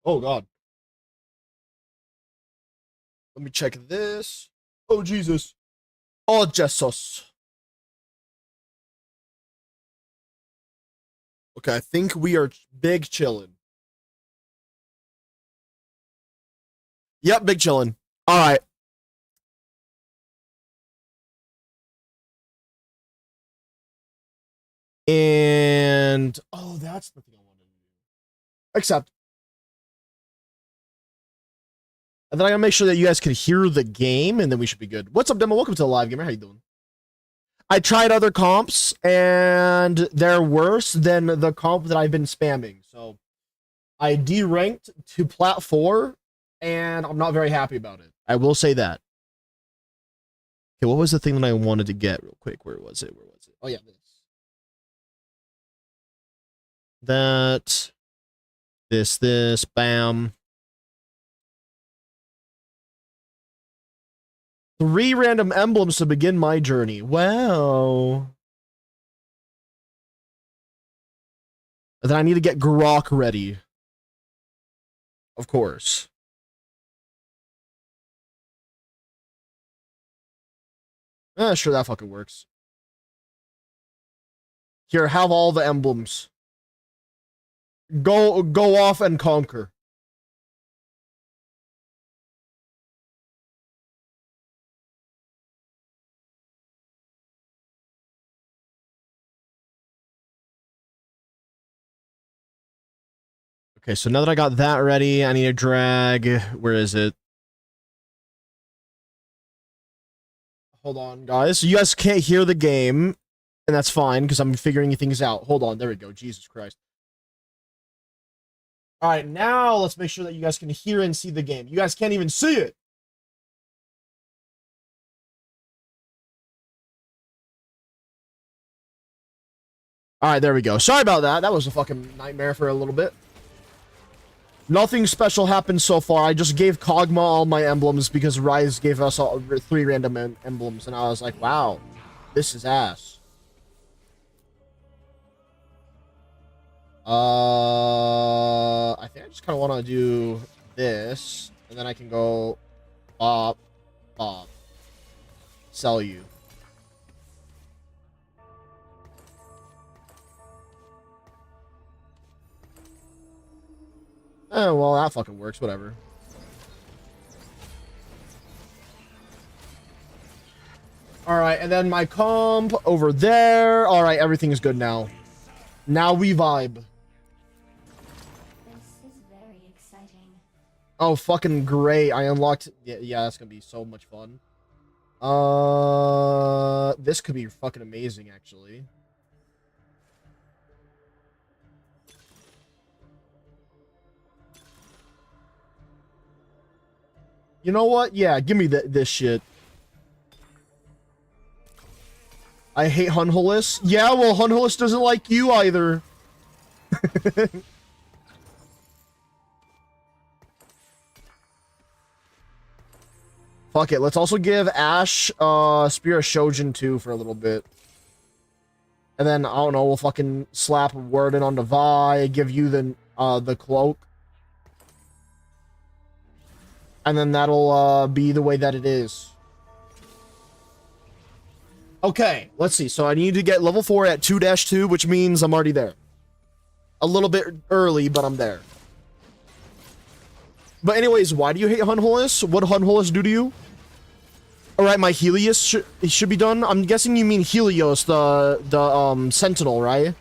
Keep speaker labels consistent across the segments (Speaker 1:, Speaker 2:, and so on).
Speaker 1: Oh god. Let me check this. Oh Jesus. Oh Jesus. Okay, I think we are big chillin'. Yep, big chillin'. All right. And oh, that's the thing I wanted to do. Accept. And then I gotta make sure that you guys can hear the game, and then we should be good. What's up, Demo? Welcome to the live gamer. How you doing? I tried other comps, and they're worse than the comp that I've been spamming. So I deranked to Plat 4, and I'm not very happy about it. I will say that. Okay, what was the thing that I wanted to get real quick? Where was it? Where was it? Oh, yeah, this. That. This, bam. 3 random emblems to begin my journey. Wow. And then I need to get Grok ready. Of course. Sure, that fucking works. Here, have all the emblems. Go off and conquer. Okay, so now that I got that ready, I need to drag. Where is it? Hold on, guys. You guys can't hear the game, and that's fine because I'm figuring things out. Hold on, there we go. Jesus Christ. All right, now let's make sure that you guys can hear and see the game. You guys can't even see it. All right, there we go. Sorry about that. That was a fucking nightmare for a little bit. Nothing special happened so far. I just gave Kog'Maw all my emblems because Rise gave us all 3 random emblems, and I was like, wow, this is ass. I think I just kind of want to do this, and then I can go bop, bop, sell you. Oh, well, that fucking works. Whatever. All right, and then my comp over there. All right, everything is good now. Now we vibe.
Speaker 2: This is very exciting.
Speaker 1: Oh, fucking great. I unlocked... Yeah, that's gonna be so much fun. This could be fucking amazing, actually. You know what? Yeah, give me this shit. I hate Hunhulis. Yeah, well, Hunhulis doesn't like you either. Fuck it. Let's also give Ash Spear of Shojin too for a little bit. And then, I don't know, we'll fucking slap Worden onto Vi, give you the cloak. And then that'll be the way that it is. Okay, let's see. So I need to get level 4 at 2-2, which means I'm already there. A little bit early, but I'm there. But anyways, why do you hate Hunhulis? What did Hunhulis do to you? Alright, my Helios should be done. I'm guessing you mean Helios, the Sentinel, right?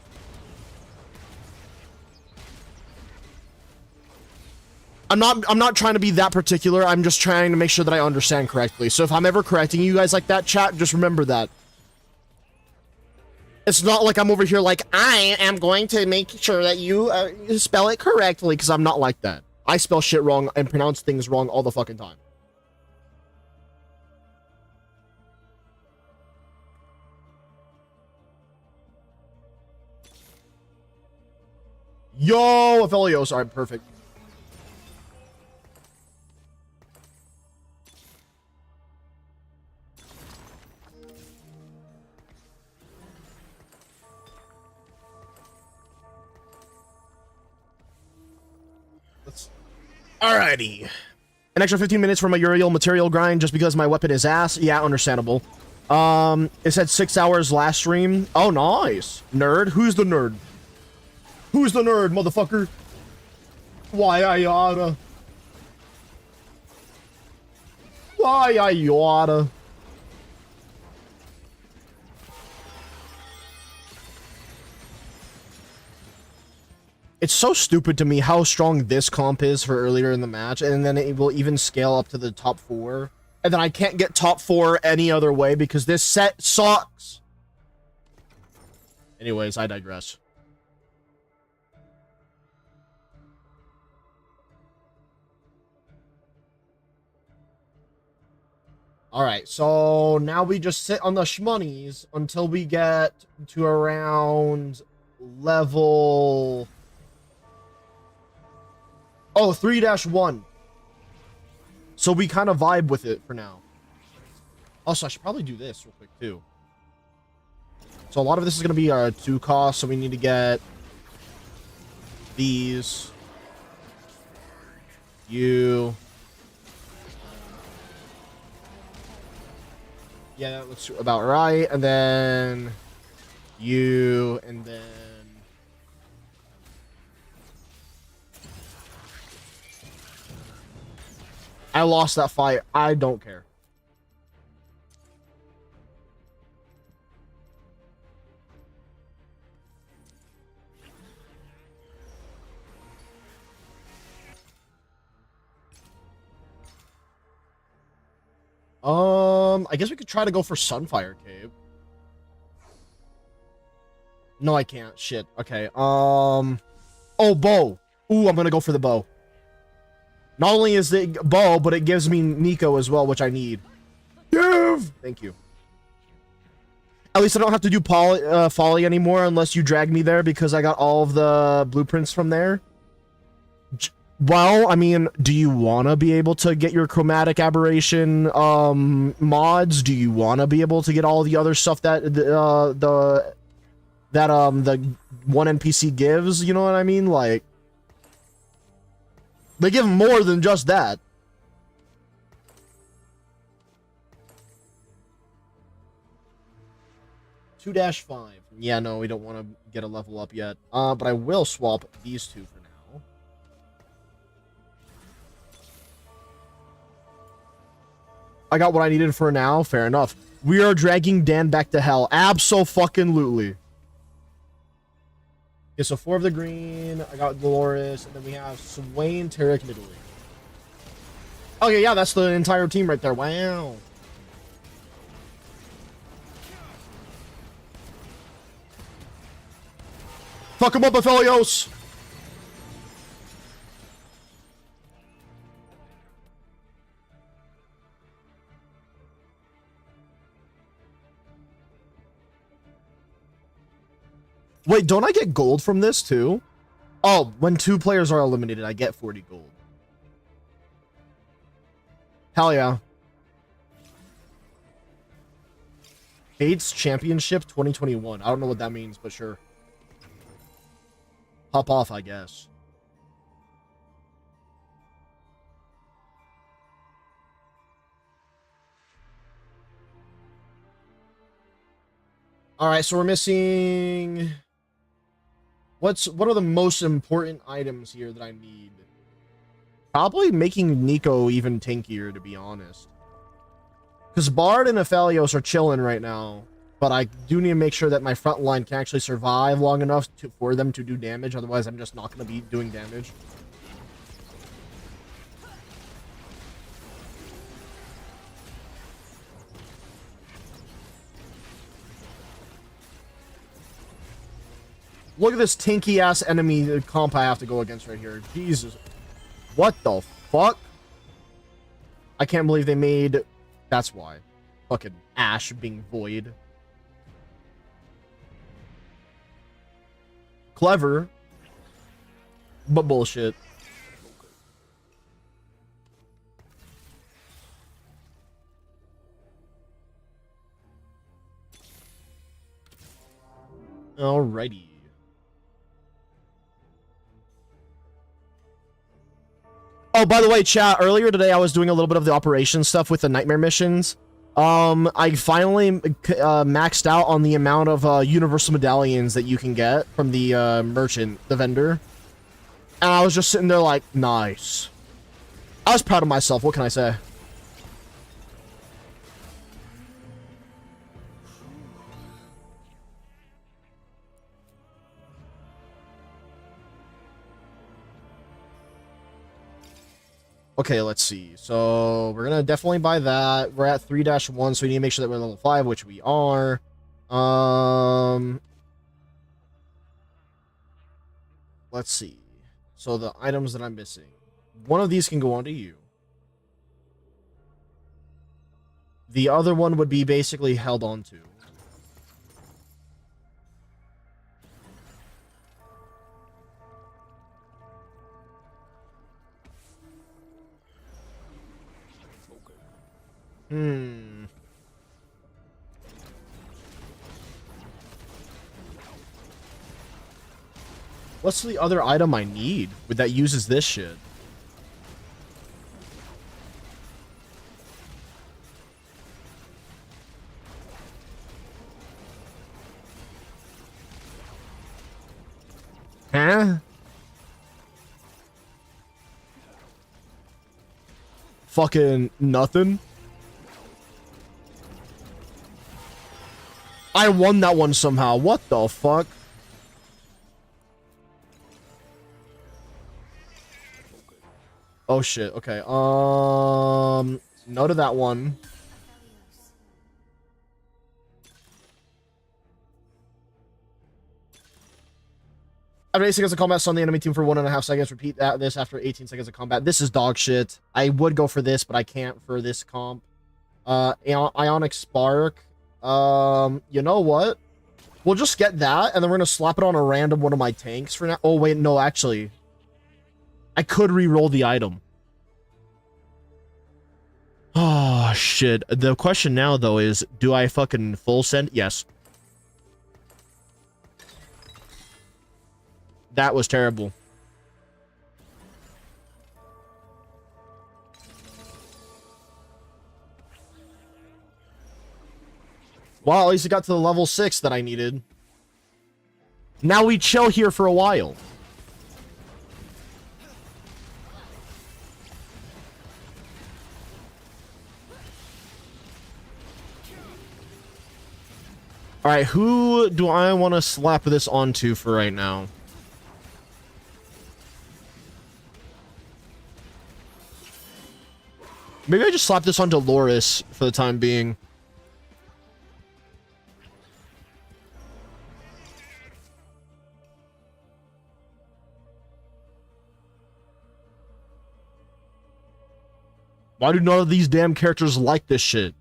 Speaker 1: I'm not trying to be that particular. I'm just trying to make sure that I understand correctly. So if I'm ever correcting you guys like that, chat, just remember that. It's not like I'm over here like, I am going to make sure that you spell it correctly, because I'm not like that. I spell shit wrong and pronounce things wrong all the fucking time. Yo, Aphelios. Alright, perfect. Alrighty. An extra 15 minutes for my Uriel material grind just because my weapon is ass. Yeah, understandable. It said 6 hours last stream. Oh, nice. Nerd? Who's the nerd? Who's the nerd, motherfucker? Why I oughta? Why I oughta? It's so stupid to me how strong this comp is for earlier in the match, and then it will even scale up to the top 4. And then I can't get top 4 any other way because this set sucks. Anyways, I digress. Alright, so now we just sit on the shmonies until we get to around level... Oh, 3-1. So we kind of vibe with it for now. Also, I should probably do this real quick, too. So a lot of this is going to be our 2 costs, so we need to get these. You. Yeah, that looks about right. And then you, and then... I lost that fight. I don't care. I guess we could try to go for Sunfire Cave. No, I can't. Shit. Okay. Oh, bow. Ooh, I'm gonna go for the bow. Not only is it bow, but it gives me Nico as well, which I need. Give! Thank you. At least I don't have to do Folly anymore unless you drag me there because I got all of the blueprints from there. Well, I mean, do you want to be able to get your chromatic aberration mods? Do you want to be able to get all the other stuff that the one NPC gives? You know what I mean? Like, they give more than just that. -5. Yeah, no, we don't want to get a level up yet. But I will swap these 2 for now. I got what I needed for now. Fair enough. We are dragging Dan back to hell. Abso-fucking-lutely. Okay, so 4 of the green. I got Dolores. And then we have Swain, Tarek, Nidalee. Okay, yeah, that's the entire team right there. Wow. Fuck him up, Aphelios! Wait, don't I get gold from this too? Oh, when 2 players are eliminated, I get 40 gold. Hell yeah. Fates Championship 2021. I don't know what that means, but sure. Hop off, I guess. Alright, so we're missing... What are the most important items here that I need? Probably making Nico even tankier, to be honest. Because Bard and Aphelios are chilling right now. But I do need to make sure that my front line can actually survive long enough for them to do damage. Otherwise, I'm just not going to be doing damage. Look at this tanky-ass enemy comp I have to go against right here. Jesus. What the fuck? I can't believe they made... That's why. Fucking Ash being void. Clever. But bullshit. Alrighty. Oh, by the way, chat, earlier today I was doing a little bit of the operation stuff with the nightmare missions. I finally maxed out on the amount of universal medallions that you can get from the merchant, the vendor. And I was just sitting there like, nice. I was proud of myself, what can I say? Okay, let's see. So we're gonna definitely buy that. We're at 3-1, so we need to make sure that we're level 5, which we are. Let's see. So the items that I'm missing. One of these can go onto you. The other one would be basically held onto. What's the other item I need that uses this shit? Huh? Fucking nothing. I won that one somehow. What the fuck? Oh shit. Okay. No to that one. After 8 seconds of combat, stun the enemy team for 1.5 seconds. Repeat this after 18 seconds of combat. This is dog shit. I would go for this, but I can't for this comp. Ionic Spark. You know what? We'll just get that, and then we're gonna slap it on a random one of my tanks for now. Oh, wait, no, actually. I could re-roll the item. Oh, shit. The question now, though, is, do I fucking full send? Yes. That was terrible. Well, at least it got to the level 6 that I needed. Now we chill here for a while. Alright, who do I want to slap this onto for right now? Maybe I just slap this onto Loris for the time being. Why do none of these damn characters like this shit?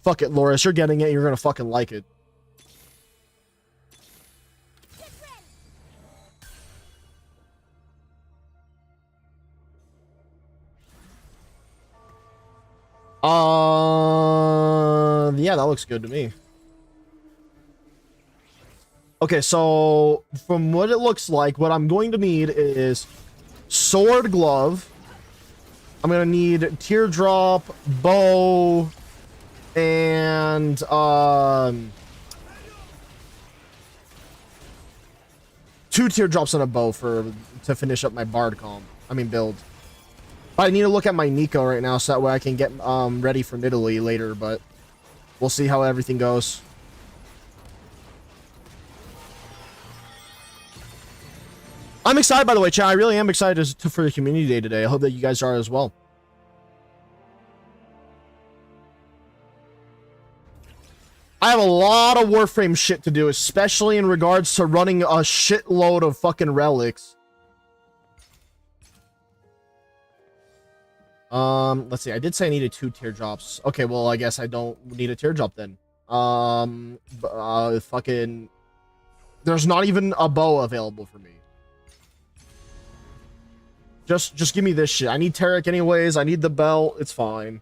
Speaker 1: Fuck it, Loris. You're getting it. You're gonna fucking like it. Yeah, that looks good to me. Okay, so from what it looks like, what I'm going to need is sword glove. I'm gonna need teardrop, bow, and 2 teardrops and a bow to finish up my bard comp. I mean build. I need to look at my Nico right now so that way I can get ready for Italy later, but we'll see how everything goes. I'm excited, by the way, chat. I really am excited for the community day today. I hope that you guys are as well. I have a lot of Warframe shit to do, especially in regards to running a shitload of fucking relics. Let's see. I did say I needed 2 teardrops. Okay, well, I guess I don't need a teardrop then. Fucking... There's not even a bow available for me. Just give me this shit. I need Tarek anyways. I need the belt. It's fine.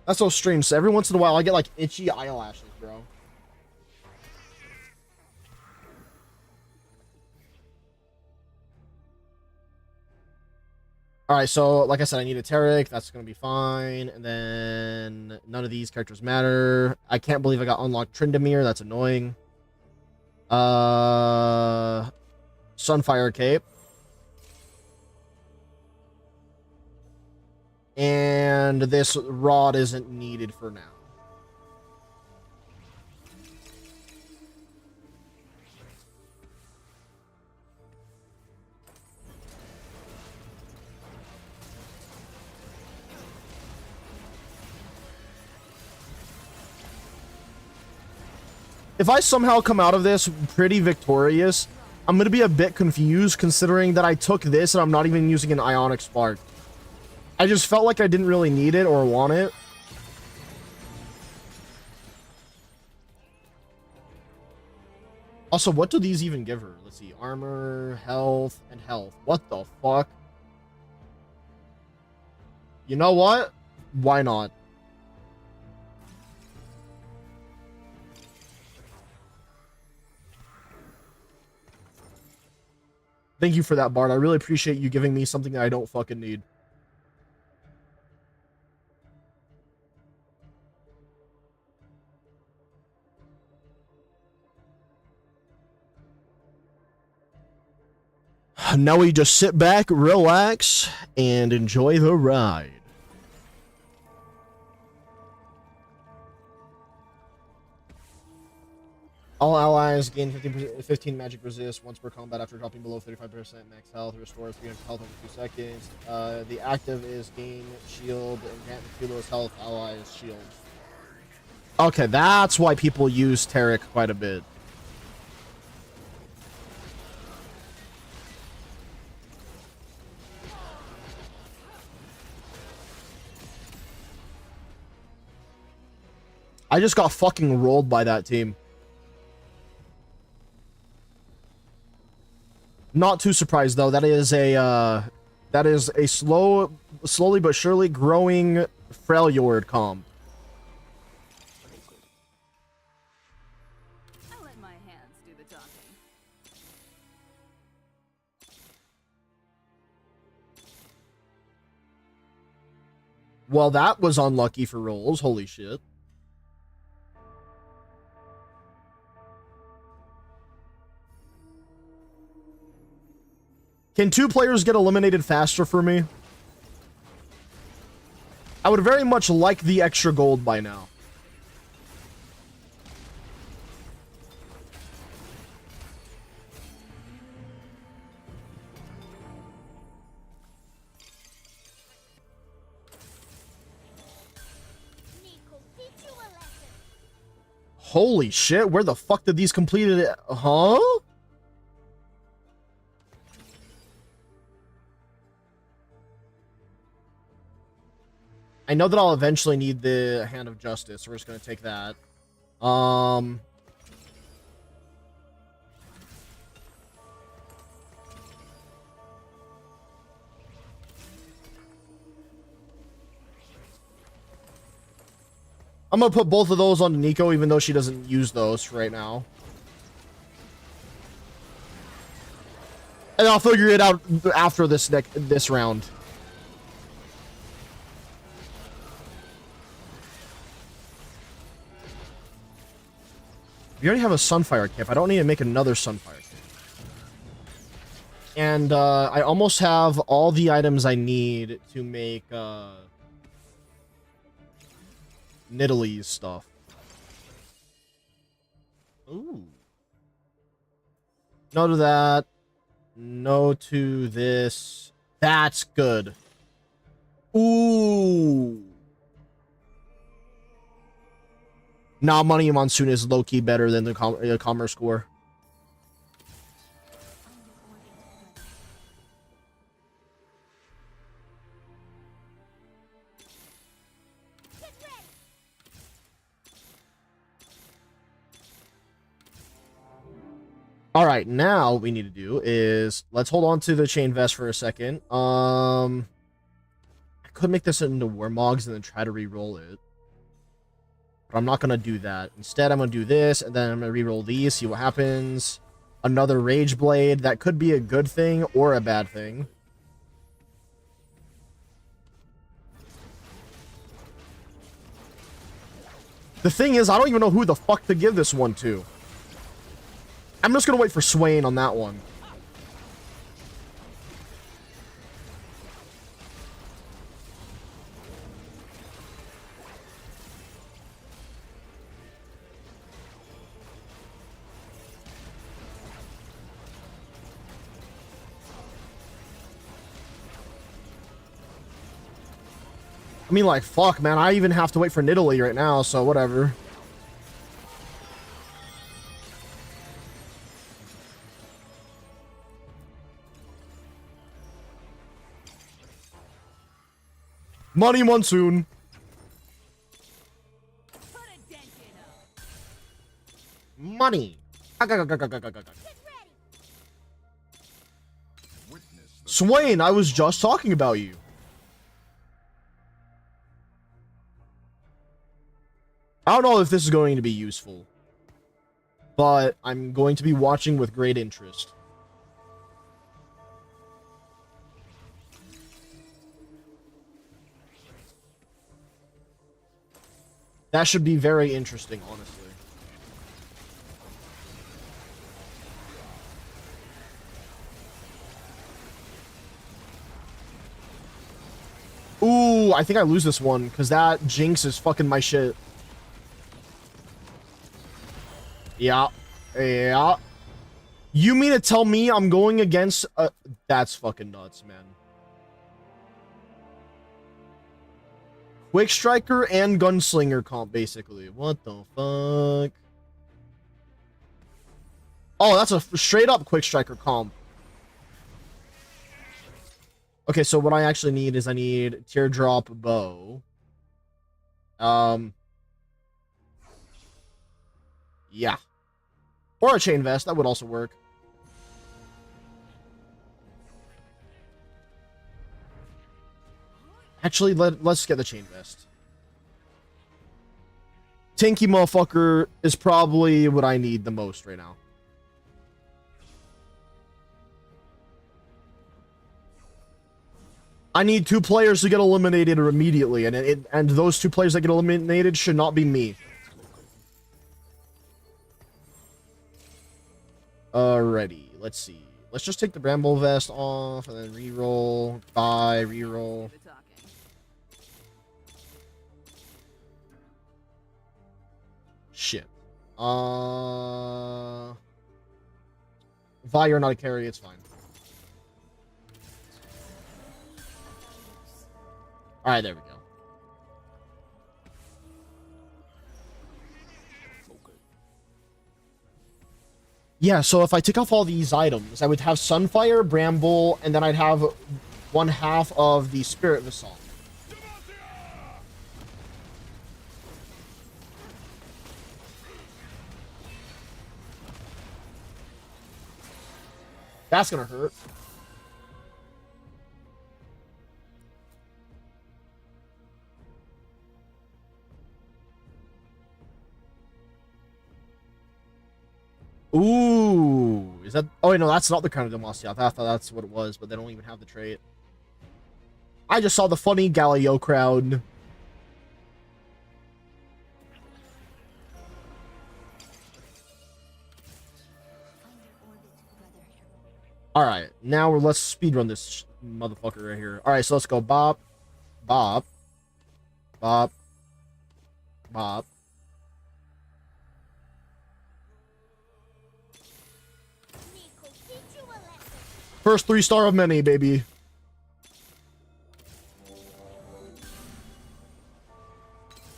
Speaker 1: That's so strange. So every once in a while, I get like itchy eyelashes, bro. All right, so like I said, I need a Tarek. That's gonna be fine. And then none of these characters matter. I can't believe I got unlocked Tryndamere. That's annoying. Sunfire Cape. And this rod isn't needed for now. If I somehow come out of this pretty victorious, I'm going to be a bit confused considering that I took this and I'm not even using an Ionic Spark. I just felt like I didn't really need it or want it. Also, what do these even give her? Let's see. Armor, health, and health. What the fuck? You know what? Why not? Thank you for that, Bart. I really appreciate you giving me something that I don't fucking need. Now we just sit back, relax, and enjoy the ride. All allies gain 15 magic resist once per combat after dropping below 35% max health. Restores 300 health over 2 seconds. The active is gain shield and grant the lowest health allies shield. Okay, that's why people use Tarek quite a bit. I just got fucking rolled by that team. Not too surprised though. That is a slowly but surely growing Freljord comp.
Speaker 2: I'll let my hands do the talking.
Speaker 1: Well, that was unlucky for rolls. Holy shit. Can 2 players get eliminated faster for me? I would very much like the extra gold by now. Holy shit, where the fuck did these completed it? Huh? I know that I'll eventually need the Hand of Justice, so we're just gonna take that. I'm gonna put both of those on Nico, even though she doesn't use those right now. And I'll figure it out after this round. We already have a Sunfire Cape. I don't need to make another Sunfire Cape. And I almost have all the items I need to make Nidalee stuff. Ooh. No to that. No to this. That's good. Ooh. Nah, Money Monsoon is low-key better than the commerce score. All right, now what we need to do is let's hold on to the chain vest for a second. I could make this into Warmogs and then try to re-roll it. But I'm not going to do that. Instead, I'm going to do this, and then I'm going to reroll these, see what happens. Another Rage Blade. That could be a good thing or a bad thing. The thing is, I don't even know who the fuck to give this one to. I'm just going to wait for Swain on that one. I mean, like, fuck, man. I even have to wait for Nidalee right now, so whatever. Money Monsoon. Money. Swain, I was just talking about you. I don't know if this is going to be useful, but I'm going to be watching with great interest. That should be very interesting, honestly. Ooh, I think I lose this one, because that Jinx is fucking my shit. Yeah. Yeah. You mean to tell me I'm going against... that's fucking nuts, man. Quick Striker and Gunslinger comp, basically. What the fuck? Oh, that's a straight up Quick Striker comp. Okay, so what I actually need is I need Teardrop Bow. Yeah. Or a Chain Vest, that would also work. Actually, let's get the Chain Vest. Tanky motherfucker is probably what I need the most right now. I need 2 players to get eliminated immediately, and those 2 players that get eliminated should not be me. Alrighty, let's see. Let's just take the Bramble Vest off, and then reroll, buy, reroll. Shit. Vi, you're not a carry, it's fine. Alright, there we go. Yeah, so if I take off all these items, I would have Sunfire, Bramble, and then I'd have 1/2 of the Spirit Vasalt. That's gonna hurt. Ooh, is that... Oh, wait, no, that's not the kind of Demacia. I thought that's what it was, but they don't even have the trait. I just saw the funny Galileo crowd. Alright, now let's speedrun this motherfucker right here. Alright, so let's go bop, bop, bop, bop. First 3-star of many, baby.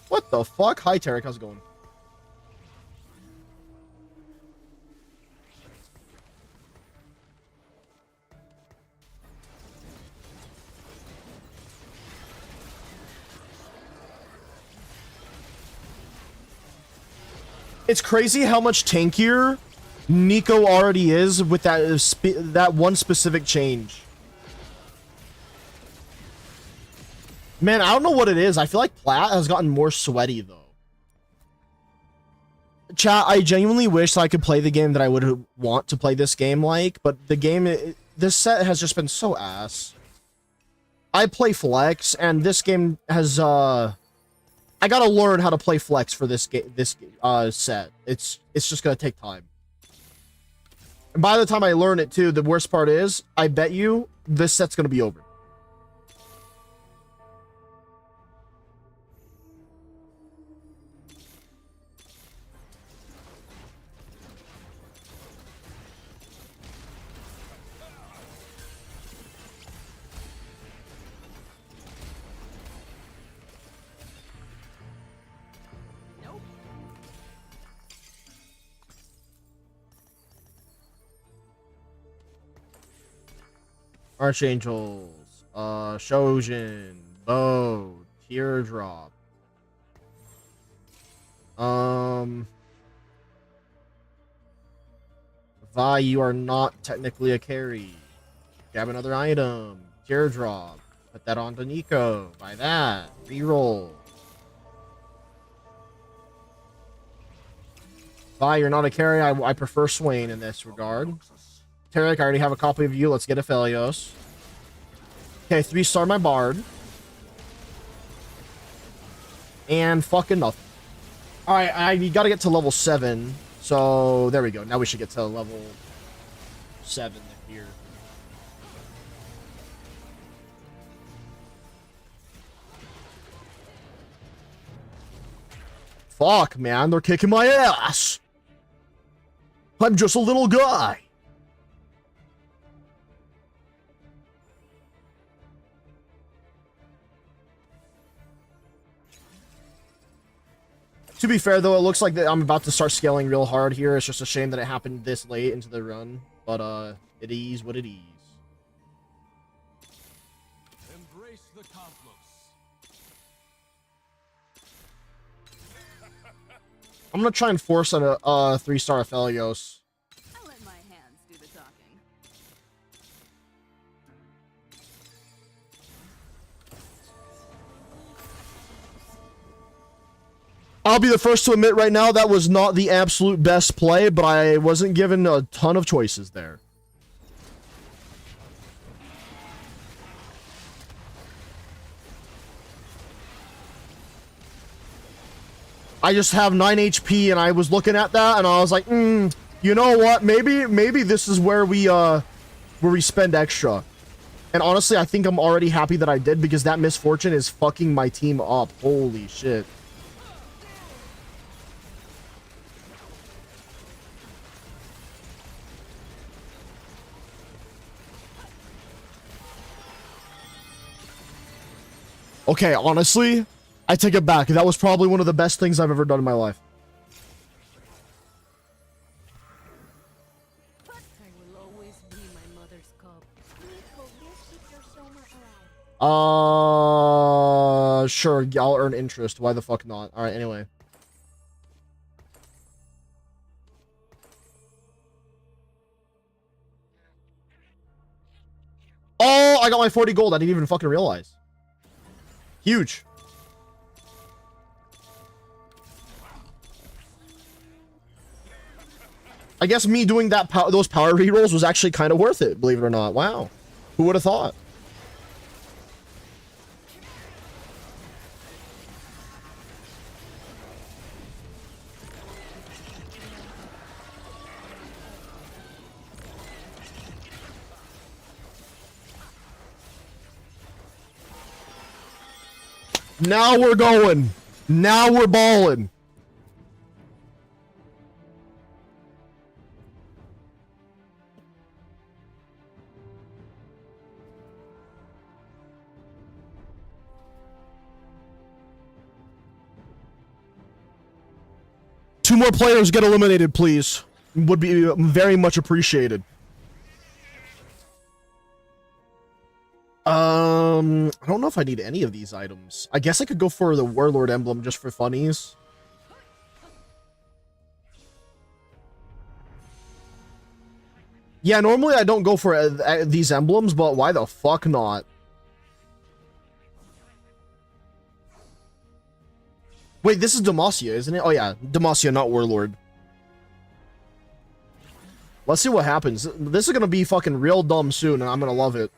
Speaker 1: What the fuck? Hi, Tarek. How's it going? It's crazy how much tankier Nico already is with that one specific change. Man, I don't know what it is. I feel like Plat has gotten more sweaty, though. Chat, I genuinely wish I could play the game that I would want to play this game like, but the game, this set has just been so ass. I play Flex, and this game has, I gotta learn how to play Flex for this set. It's just gonna take time. And by the time I learn it too, the worst part is, I bet you, this set's gonna be over. Archangels, Shojin, Bow, Teardrop. Vi, you are not technically a carry. Grab another item. Teardrop. Put that onto Nico. Buy that. Reroll. Vi, you're not a carry. I prefer Swain in this regard. Tarek, I already have a copy of you. Let's get Aphelios. Okay, 3-star my Bard. And fucking nothing. Alright, I gotta get to level 7. So, there we go. Now we should get to level 7 here. Fuck, man. They're kicking my ass. I'm just a little guy. To be fair, though, it looks like that I'm about to start scaling real hard here. It's just a shame that it happened this late into the run. But, it is what it is.
Speaker 3: Embrace the cosmos.
Speaker 1: I'm gonna try and force a 3-star Aphelios.
Speaker 2: I'll let my hands do the talking.
Speaker 1: I'll be the first to admit right now that was not the absolute best play, but I wasn't given a ton of choices there. I just have 9 HP, and I was looking at that, and I was like, you know what? Maybe this is where we spend extra. And honestly, I think I'm already happy that I did, because that misfortune is fucking my team up. Holy shit. Okay, honestly, I take it back. That was probably one of the best things I've ever done in my life.
Speaker 2: I will always be my mother's cub.
Speaker 4: Nico, this keeps your soma alive.
Speaker 1: Sure, I'll earn interest. Why the fuck not? Alright, anyway. Oh, I got my 40 gold. I didn't even fucking realize. Huge. I guess me doing that those power rerolls was actually kind of worth it, believe it or not. Wow. Who would have thought? Now we're going. Now we're balling. Two more players get eliminated, please. Would be very much appreciated. I don't know if I need any of these items. I guess I could go for the Warlord emblem just for funnies. Yeah, normally I don't go for these emblems, but why the fuck not? Wait, this is Demacia, isn't it? Oh yeah, Demacia, not Warlord. Let's see what happens. This is gonna be fucking real dumb soon, and I'm gonna love it.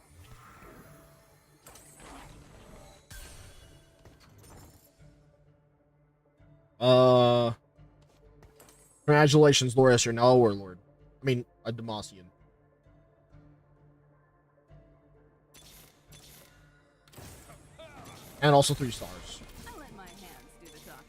Speaker 1: Congratulations, Loris, you're now a Warlord. I mean, a Demacian. And also 3 stars.
Speaker 2: I'll let my hands do the talking.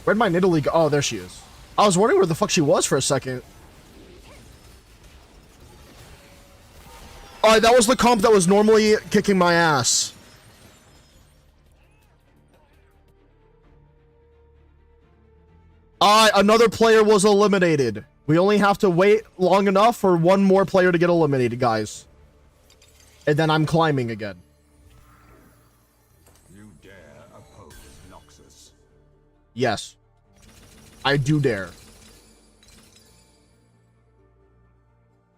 Speaker 1: Where'd my Nidalee go? Oh, there she is. I was wondering where the fuck she was for a second. Alright, that was the comp that was normally kicking my ass. Alright, another player was eliminated. We only have to wait long enough for one more player to get eliminated, guys. And then I'm climbing again.
Speaker 3: You dare oppose Noxus?
Speaker 1: Yes. I do dare.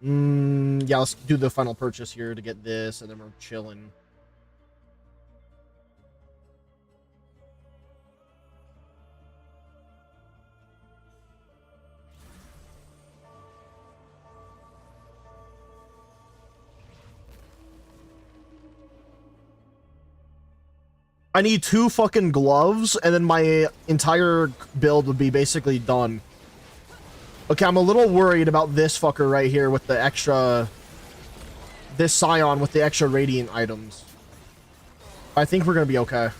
Speaker 1: Yeah, let's do the final purchase here to get this, and then we're chilling. I need 2 fucking gloves, and then my entire build would be basically done. Okay, I'm a little worried about this fucker right here with the extra... This Scion with the extra Radiant items. I think we're gonna be okay.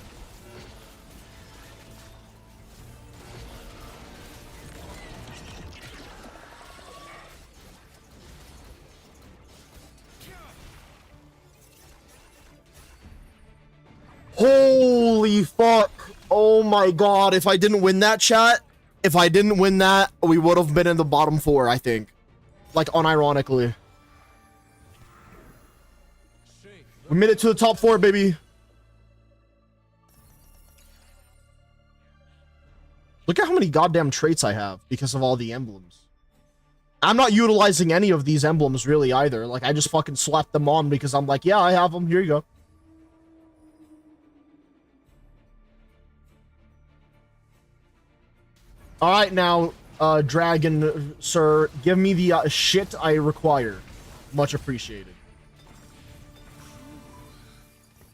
Speaker 1: Holy fuck. Oh my god, if I didn't win that, chat, if I didn't win that, we would have been in the bottom 4, I think. Like, unironically. We made it to the top 4, baby. Look at how many goddamn traits I have because of all the emblems. I'm not utilizing any of these emblems really either. Like, I just fucking slapped them on because I'm like, yeah, I have them. Here you go. All right, now, Dragon, sir, give me the shit I require. Much appreciated.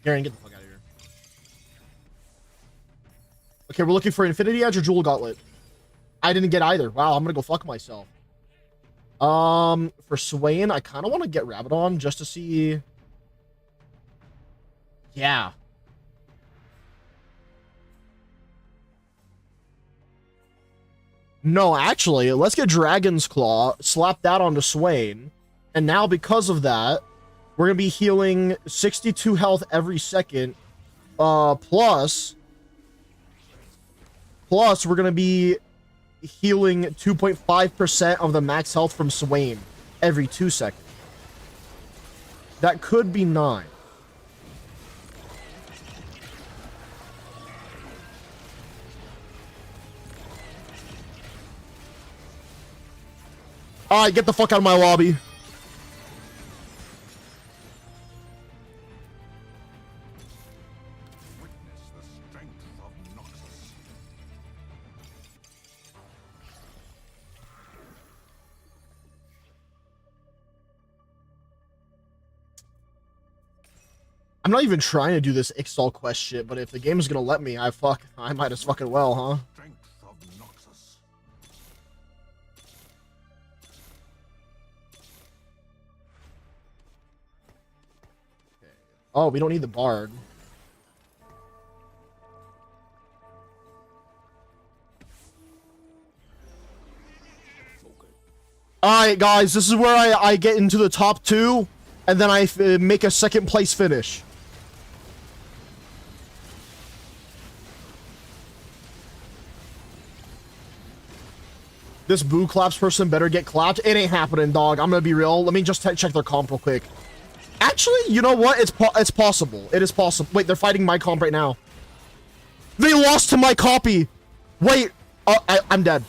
Speaker 1: Garen, get the fuck out of here. Okay, we're looking for Infinity Edge or Jewel Gauntlet. I didn't get either. Wow, I'm gonna go fuck myself. For Swain, I kind of want to get Rabadon just to see. Yeah. No, actually, let's get Dragon's Claw, slap that onto Swain, and now because of that, we're gonna be healing 62 health every second, plus we're gonna be healing 2.5% of the max health from Swain every 2 seconds. That could be 9. Alright, get the fuck out of my lobby.
Speaker 3: Witness the strength of Noxus.
Speaker 1: I'm not even trying to do this Ixtal quest shit, but if the game is gonna let me, I might as fucking well, huh?
Speaker 3: Strength of Noxus.
Speaker 1: Oh, we don't need the Bard. Alright, guys, this is where I get into the top 2, and then I make a second place finish. This boo claps person better get clapped. It ain't happening, dog. I'm gonna be real. Let me just check their comp real quick. Actually, you know what? It's possible. It is possible. Wait, they're fighting my comp right now. They lost to my copy. Wait. I'm dead.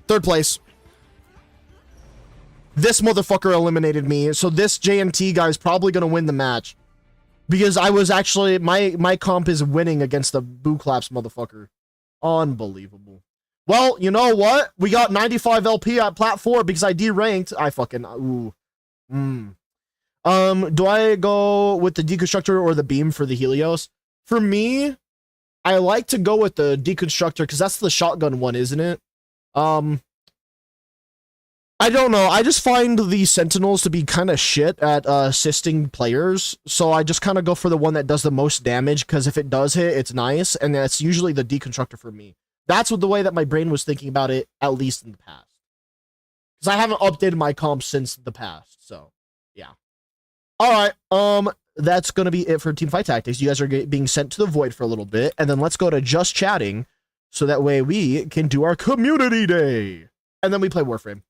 Speaker 1: Third place. This motherfucker eliminated me. So this JMT guy is probably gonna win the match. Because I was actually... My comp is winning against the boo claps motherfucker. Unbelievable. Well, you know what? We got 95 LP at plat 4 because I deranked. I fucking... Ooh. Do I go with the deconstructor or the beam for the Helios? For me, I like to go with the deconstructor because that's the shotgun one, isn't it? I don't know. I just find the Sentinels to be kind of shit at assisting players. So I just kind of go for the one that does the most damage because if it does hit, it's nice. And that's usually the deconstructor for me. That's what the way that my brain was thinking about it, at least in the past. Because I haven't updated my comp since the past. So, yeah. Alright, that's going to be it for Team Fight Tactics. You guys are being sent to the void for a little bit. And then let's go to Just Chatting. So that way we can do our Community Day. And then we play Warframe.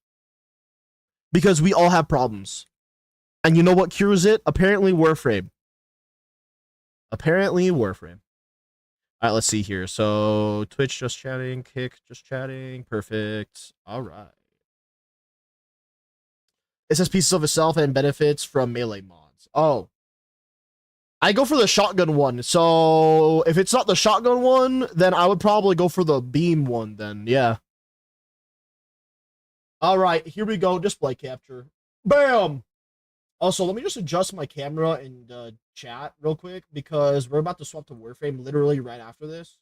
Speaker 1: Because we all have problems. And you know what cures it? Apparently Warframe. Apparently Warframe. Alright, let's see here. So, Twitch Just Chatting, Kick Just Chatting. Perfect. Alright. It says pieces of itself and benefits from melee mods. Oh. I go for the shotgun one. So, if it's not the shotgun one, then I would probably go for the beam one then. Yeah. All right, here we go. Display capture. Bam! Also, let me just adjust my camera and chat real quick because we're about to swap to Warframe literally right after this.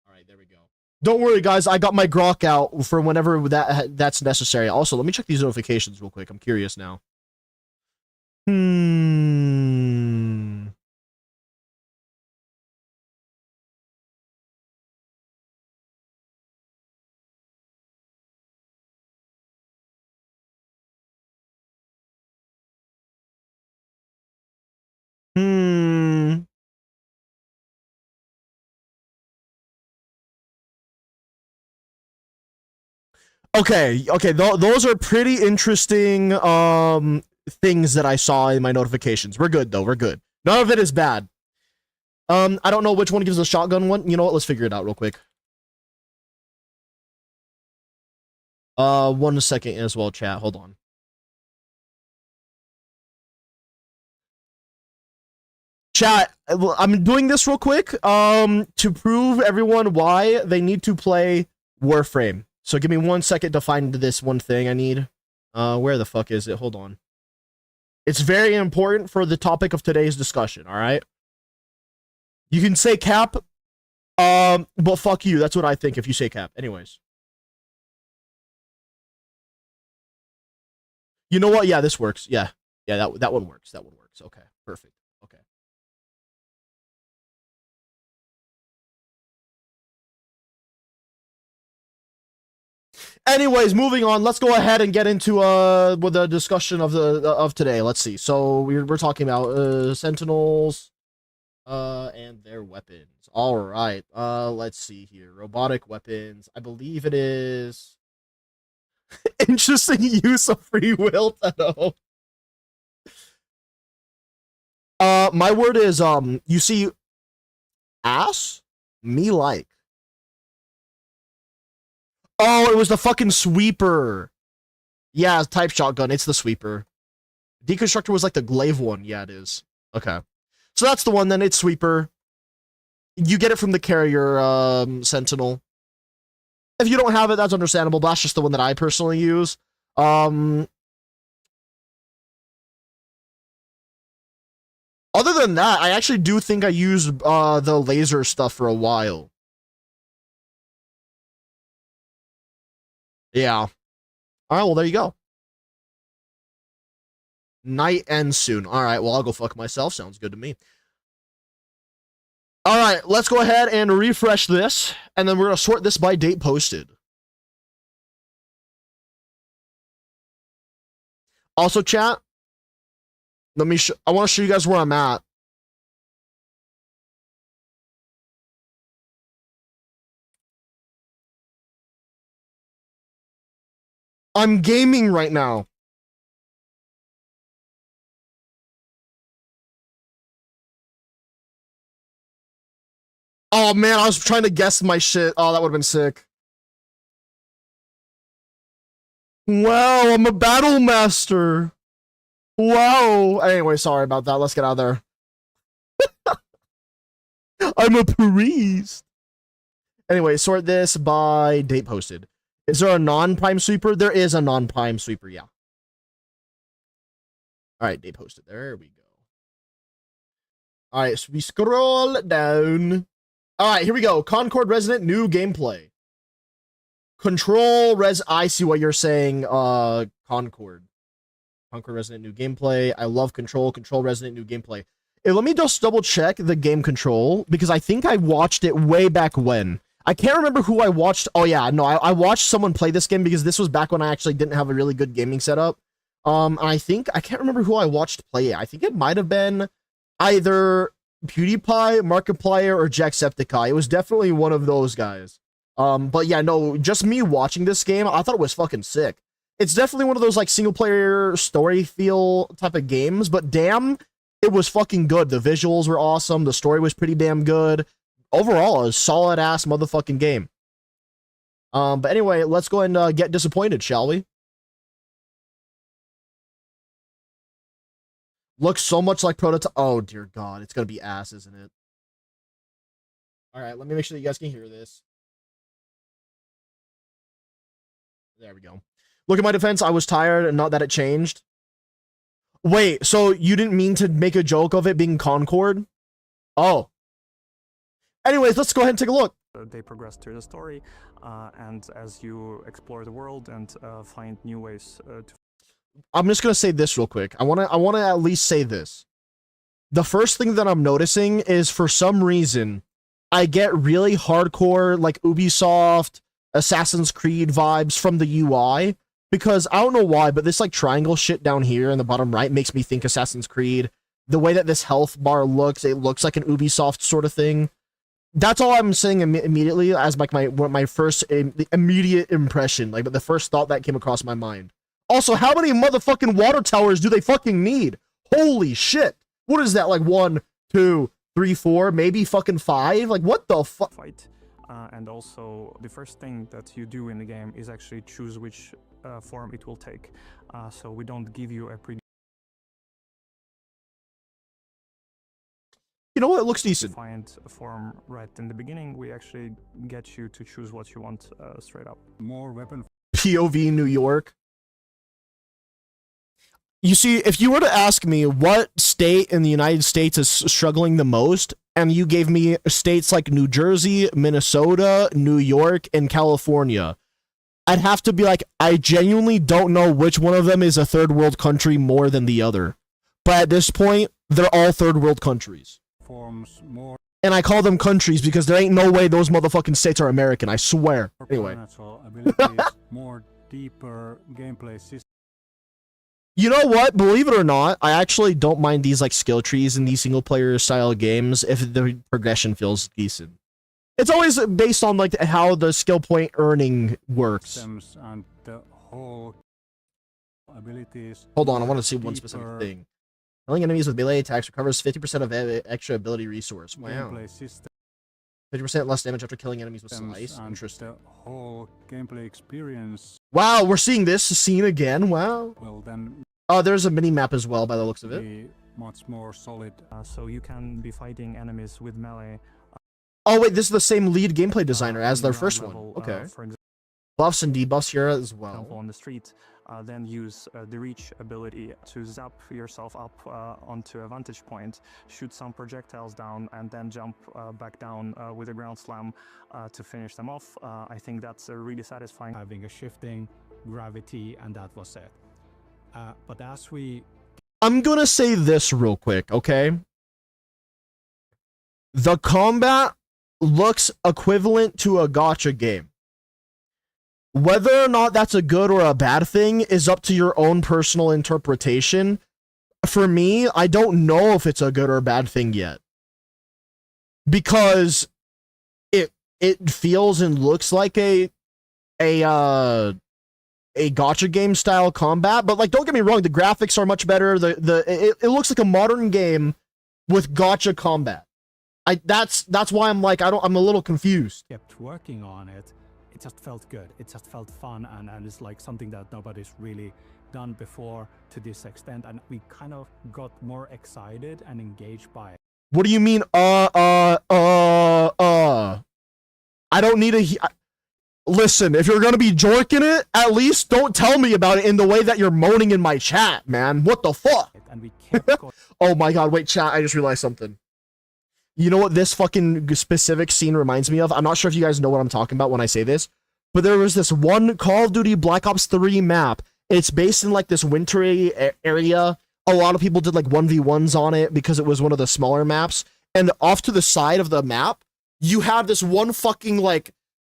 Speaker 1: All right, there we go. Don't worry, guys. I got my grok out for whenever that's necessary. Also, let me check these notifications real quick. I'm curious now. Okay, those are pretty interesting things that I saw in my notifications. We're good though. We're good. None of it is bad. I don't know which one gives a shotgun one. You know what? Let's figure it out real quick. 1 second as well, chat. Hold on. Chat, I'm doing this real quick to prove everyone why they need to play Warframe. So give me 1 second to find this one thing I need. Where the fuck is it? Hold on. It's very important for the topic of today's discussion, all right? You can say cap, but fuck you. That's what I think if you say cap. Anyways. You know what? Yeah, this works. Yeah, that one works. That one works. Okay, perfect. Okay. Anyways, moving on. Let's go ahead and get into with the discussion of today. Let's see. So we're talking about Sentinels and their weapons. All right. Let's see here. Robotic weapons. I believe it is interesting use of free will. My word is you see ass me like. Oh, it was the fucking sweeper. Yeah, type shotgun. It's the sweeper. Deconstructor was like the glaive one. Yeah, it is. Okay. So that's the one then. It's sweeper. You get it from the carrier sentinel. If you don't have it, that's understandable, but that's just the one that I personally use. Other than that, I actually do think I used the laser stuff for a while. Yeah. All right, well, there you go. Night ends soon. All right, well, I'll go fuck myself. Sounds good to me. All right, let's go ahead and refresh this, and then we're going to sort this by date posted. Also, chat, let me I want to show you guys where I'm at. I'm gaming right now. Oh man, I was trying to guess my shit. Oh, that would have been sick. Wow, I'm a battle master. Wow. Anyway, sorry about that. Let's get out of there. I'm a priest. Anyway, sort this by date posted. Is there a non-prime sweeper? There is a non-prime sweeper, yeah. All right, date posted. There we go. All right, so we scroll down. All right, here we go. Concord Resident, new gameplay. Control Res. I see what you're saying. Concord. Concord Resident, new gameplay. I love Control. Control Resident, new gameplay. Hey, let me just double check the game Control because I think I watched it way back when. I can't remember who I watched. Oh yeah, no, I watched someone play this game because this was back when I actually didn't have a really good gaming setup. And I can't remember who I watched play it. I think it might have been either PewDiePie, Markiplier, or Jacksepticeye. It was definitely one of those guys. But yeah, no, just me watching this game, I thought it was fucking sick. It's definitely one of those like single player story feel type of games, but damn, it was fucking good. The visuals were awesome. The story was pretty damn good. Overall, a solid ass motherfucking game. But anyway, let's go and get disappointed, shall we? Looks so much like Prototype. Oh dear God, it's gonna be ass, isn't it? All right, let me make sure that you guys can hear this. There we go. Look at my defense. I was tired, and not that it changed. Wait, so you didn't mean to make a joke of it being Concord? Oh. Anyways, let's go ahead and take a look.
Speaker 5: They progress through the story, and as you explore the world and find new ways to.
Speaker 1: I'm just gonna say this real quick. I wanna at least say this. The first thing that I'm noticing is for some reason, I get really hardcore like Ubisoft, Assassin's Creed vibes from the UI. Because I don't know why, but this like triangle shit down here in the bottom right makes me think Assassin's Creed. The way that this health bar looks, it looks like an Ubisoft sort of thing. That's all I'm saying immediately as like my first immediate impression, like the first thought that came across my mind. Also, how many motherfucking water towers do they fucking need? Holy shit! What is that? Like 1, 2, 3, 4, maybe fucking 5? Like what the fuck?
Speaker 5: Fight, and also the first thing that you do in the game is actually choose which form it will take. So we don't give you a
Speaker 1: You know what? It looks decent.
Speaker 5: predefined form right in the beginning. We actually get you to choose what you want straight up.
Speaker 3: More weapon
Speaker 1: POV New York. You see, if you were to ask me what state in the United States is struggling the most, and you gave me states like New Jersey, Minnesota, New York, and California, I'd have to be like, I genuinely don't know which one of them is a third world country more than the other. But at this point, they're all third world countries.
Speaker 3: forms, more
Speaker 1: And I call them countries because there ain't no way those motherfucking states are American, I swear. Anyway.
Speaker 3: supernatural abilities, more deeper gameplay system.
Speaker 1: You know what? Believe it or not, I actually don't mind these like skill trees in these single player style games if the progression feels decent. It's always based on like how the skill point earning works.
Speaker 3: Systems and the whole abilities.
Speaker 1: Hold on, I want to see one specific
Speaker 3: deeper
Speaker 1: thing. Killing enemies with melee attacks recovers 50% of extra ability resource. Wow.
Speaker 3: Gameplay systems
Speaker 1: 50% less damage after killing enemies with slice.
Speaker 3: and
Speaker 1: Interesting.
Speaker 3: the whole gameplay experience
Speaker 1: Wow, we're seeing this scene again. Wow.
Speaker 3: will then
Speaker 1: Oh, there's a mini map as well by the looks of it.
Speaker 3: be much more solid.
Speaker 5: So you can be fighting enemies with melee.
Speaker 1: Oh wait, this is the same lead gameplay designer as
Speaker 5: on
Speaker 1: their
Speaker 5: the
Speaker 1: first
Speaker 5: ground
Speaker 1: one.
Speaker 5: level,
Speaker 1: Okay.
Speaker 5: For
Speaker 1: Buffs and debuffs here as
Speaker 5: example,
Speaker 1: well.
Speaker 5: on the street, then use the reach ability to zap yourself up onto a vantage point, shoot some projectiles down, and then jump back down with a ground slam to finish them off. I think that's really satisfying.
Speaker 6: having a shifting gravity, and that was it. But as we
Speaker 1: I'm gonna say this real quick, okay? The combat looks equivalent to a gacha game. Whether or not that's a good or a bad thing is up to your own personal interpretation. For me, I don't know if it's a good or bad thing yet. Because it feels and looks like a a gacha game style combat, but like don't get me wrong, the graphics are much better. It looks like a modern game with gacha combat. That's why I'm like I'm a little confused.
Speaker 6: kept working on it, it just felt good. It just felt fun, and it's like something that nobody's really done before to this extent, and we kind of got more excited and engaged by it.
Speaker 1: What do you mean? I don't need a. Listen, if you're gonna be jorking it, at least don't tell me about it in the way that you're moaning in my chat, man. What the fuck?
Speaker 6: And we kept going.
Speaker 1: Oh my god, wait, chat, I just realized something. You know what this fucking specific scene reminds me of? I'm not sure if you guys know what I'm talking about when I say this, but there was this one Call of Duty Black Ops 3 map. It's based in like this wintry area. A lot of people did like 1v1s on it because it was one of the smaller maps. And off to the side of the map, you have this one fucking like,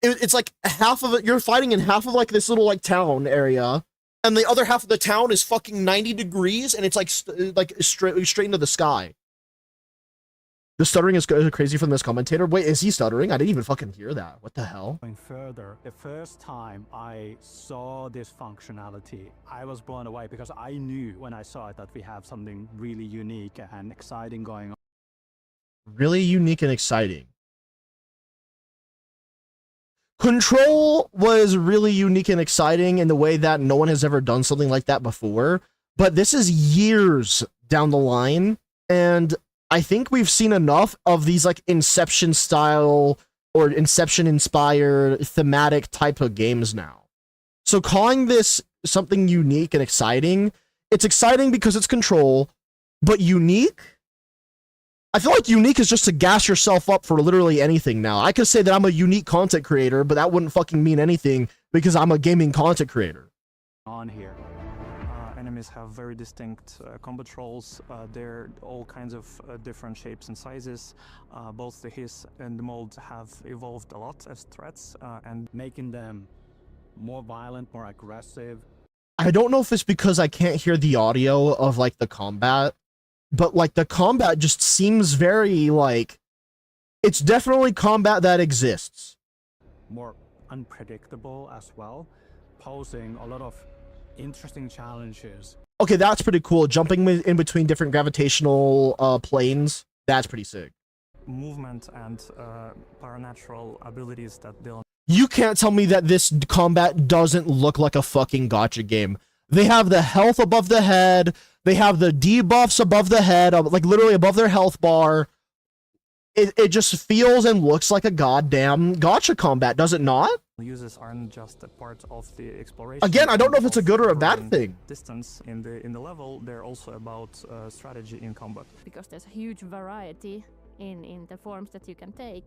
Speaker 1: it's like half of it, you're fighting in half of like this little like town area. And the other half of the town is fucking 90 degrees and it's like straight into the sky. The stuttering is crazy from this commentator. Wait, is he stuttering? I didn't even fucking hear that. What the hell?
Speaker 6: Going further, the first time I saw this functionality, I was blown away because I knew when I saw it that we have something really unique and exciting going on.
Speaker 1: Really unique and exciting. Control was really unique and exciting in the way that no one has ever done something like that before. But this is years down the line, and I think we've seen enough of these like Inception style or Inception inspired thematic type of games now. So calling this something unique and exciting, it's exciting because it's Control, but unique? I feel like unique is just to gas yourself up for literally anything now. I could say that I'm a unique content creator, but that wouldn't fucking mean anything because I'm a gaming content creator.
Speaker 5: On here. Enemies have very distinct combat roles. They're all kinds of different shapes and sizes. Both the hiss and the mold have evolved a lot as threats, and
Speaker 6: Making them more violent, more aggressive.
Speaker 1: I don't know if it's because I can't hear the audio of like the combat, but like the combat just seems very like it's definitely combat that exists.
Speaker 6: More unpredictable as well, posing a lot of interesting challenges.
Speaker 1: Okay, that's pretty cool. Jumping in between different gravitational planes, that's pretty sick.
Speaker 5: movement and paranatural abilities that they'll.
Speaker 1: You can't tell me that this combat doesn't look like a fucking gacha game. They have the health above the head. They have the debuffs above the head, like literally above their health bar. It just feels and looks like a goddamn gacha combat, does it not?
Speaker 5: Uses aren't just a part of the exploration.
Speaker 1: Again, I don't know if it's a
Speaker 5: of
Speaker 1: good or a bad
Speaker 5: covering
Speaker 1: thing.
Speaker 5: Distance in the level, they're also about strategy in combat.
Speaker 2: Because there's a huge variety in the forms that you can take.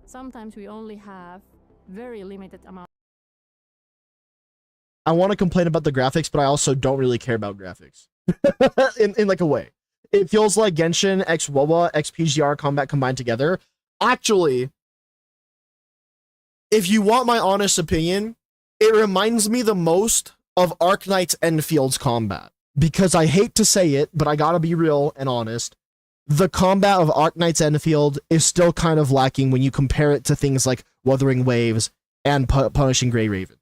Speaker 2: Sometimes we only have very limited amount.
Speaker 1: I want to complain about the graphics, but I also don't really care about graphics. in like a way. It feels like Genshin X WoW X PGR combat combined together. Actually, if you want my honest opinion, it reminds me the most of Arknight's Enfield's combat. Because I hate to say it, but I gotta be real and honest. The combat of Arknight's Enfield is still kind of lacking when you compare it to things like Wuthering Waves and Punishing Grey Raven.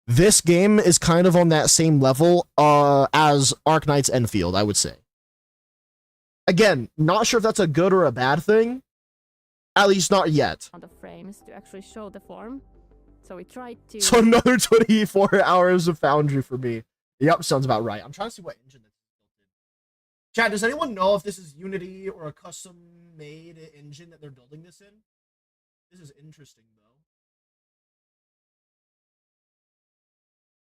Speaker 1: This game is kind of on that same level as Arknight's Enfield, I would say. Again, not sure if that's a good or a bad thing. At least not yet.
Speaker 2: Of frames to actually show the form. So we tried to.
Speaker 1: So another 24 hours of Foundry for me. Yep, sounds about right. I'm trying to see what engine this is built in. Chat, does anyone know if this is Unity or a custom-made engine that they're building this in? This is interesting, though.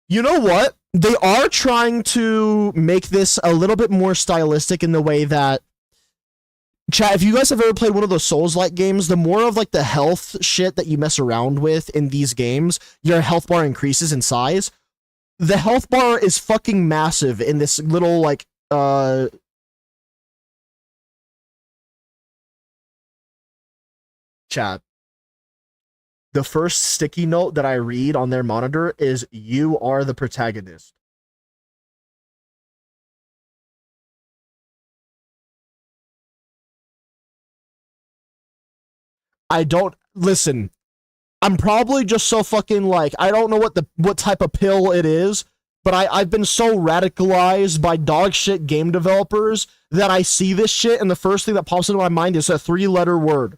Speaker 1: You know what? They are trying to make this a little bit more stylistic in the way that... Chat, if you guys have ever played one of those Souls-like games, the more of like the health shit that you mess around with in these games, your health bar increases in size. The health bar is fucking massive in this little like chat. The first sticky note that I read on their monitor is "You are the protagonist." I don't listen. I'm probably just so fucking like, I don't know what type of pill it is, but I've been so radicalized by dog shit game developers that I see this shit and the first thing that pops into my mind is a 3-letter word.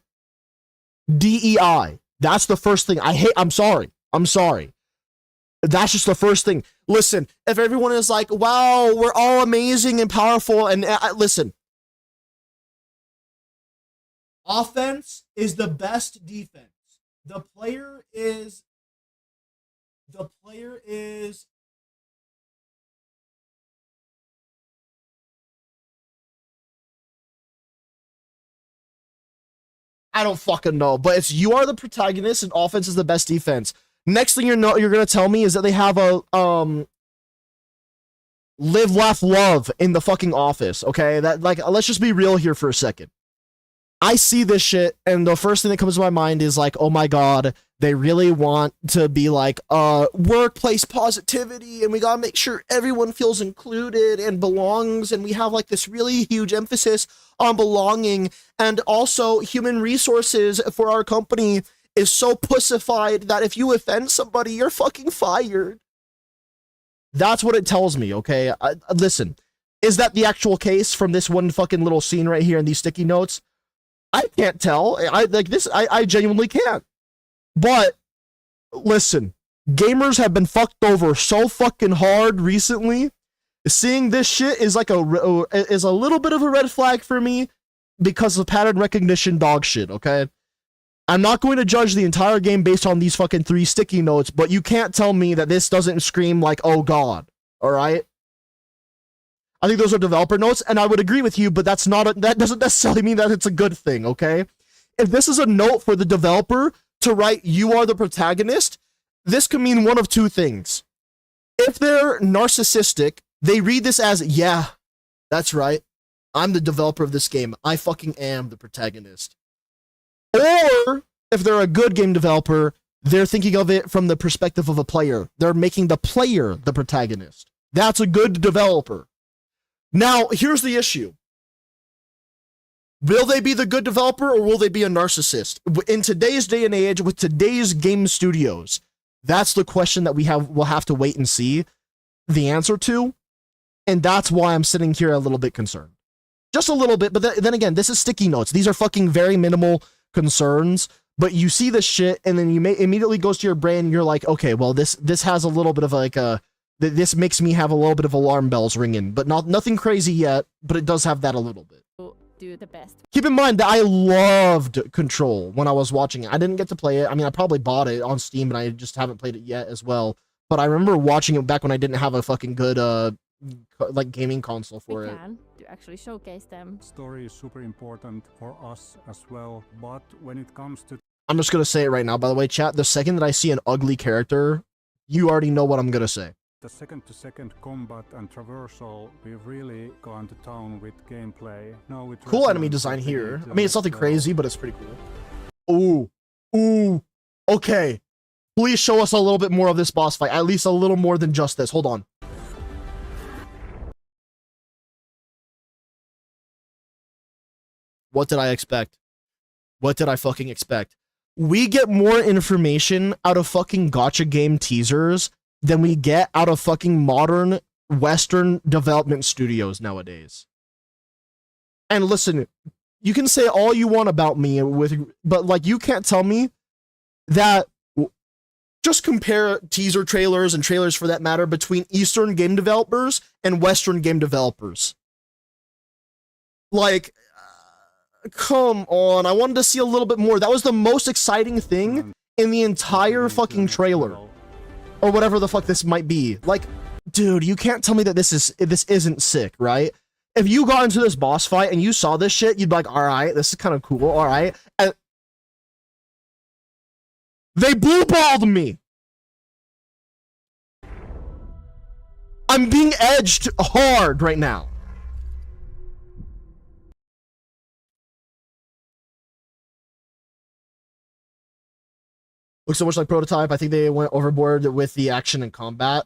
Speaker 1: DEI. That's the first thing. I'm sorry. That's just the first thing. Listen, if everyone is like, wow, we're all amazing and powerful, and listen, offense is the best defense. The player is I don't fucking know, but it's you are the protagonist and offense is the best defense. Next thing you're gonna tell me is that they have a live, laugh, love in the fucking office. Okay, that like let's just be real here for a second. I see this shit, and the first thing that comes to my mind is like, oh my god, they really want to be like, workplace positivity, and we gotta make sure everyone feels included and belongs, and we have like this really huge emphasis on belonging, and also human resources for our company is so pussified that if you offend somebody, you're fucking fired. That's what it tells me, okay? Listen, is that the actual case from this one fucking little scene right here in these sticky notes? I can't tell. I genuinely can't. But listen, gamers have been fucked over so fucking hard recently. Seeing this shit is like a little bit of a red flag for me because of pattern recognition dog shit, okay? I'm not going to judge the entire game based on these fucking 3 sticky notes, but you can't tell me that this doesn't scream like, oh god, alright? I think those are developer notes, and I would agree with you, but that doesn't necessarily mean that it's a good thing, okay? If this is a note for the developer to write, you are the protagonist, this could mean one of 2 things. If they're narcissistic, they read this as, yeah, that's right, I'm the developer of this game, I fucking am the protagonist. Or, if they're a good game developer, they're thinking of it from the perspective of a player. They're making the player the protagonist. That's a good developer. Now, here's the issue. Will they be the good developer or will they be a narcissist? In today's day and age, with today's game studios, that's the question that we'll have to wait and see the answer to. And that's why I'm sitting here a little bit concerned. Just a little bit, but then again, this is sticky notes. These are fucking very minimal concerns, but you see this shit and then immediately goes to your brain and you're like, okay, well, this has a little bit of like this makes me have a little bit of alarm bells ringing, but nothing crazy yet, but it does have that a little bit.
Speaker 2: Do the best.
Speaker 1: Keep in mind that I loved Control when I was watching it. I didn't get to play it. I mean, I probably bought it on Steam, but I just haven't played it yet as well. But I remember watching it back when I didn't have a fucking good like gaming console for it.
Speaker 2: To actually showcase them.
Speaker 3: Story is super important for us as well, but when it comes to...
Speaker 1: I'm just gonna say it right now, by the way, chat. The second that I see an ugly character, you already know what I'm gonna say.
Speaker 3: The second-to-second combat and traversal, we've really gone to town with gameplay. Now with
Speaker 1: cool enemy design here. I mean, it's nothing crazy, but it's pretty cool. Ooh. Okay. Please show us a little bit more of this boss fight. At least a little more than just this. Hold on. What did I expect? What did I fucking expect? We get more information out of fucking gacha game teasers than we get out of fucking modern Western development studios nowadays. And listen, you can say all you want about me but like you can't tell me that. Just compare teaser trailers and trailers for that matter between Eastern game developers and Western game developers. Like, come on, I wanted to see a little bit more. That was the most exciting thing in the entire fucking trailer. Or whatever the fuck this might be. Like, dude, you can't tell me that this isn't sick, right? If you got into this boss fight and you saw this shit, you'd be like, alright, this is kind of cool, alright. And they blue-balled me! I'm being edged hard right now. Looks so much like Prototype. I think they went overboard with the action and combat.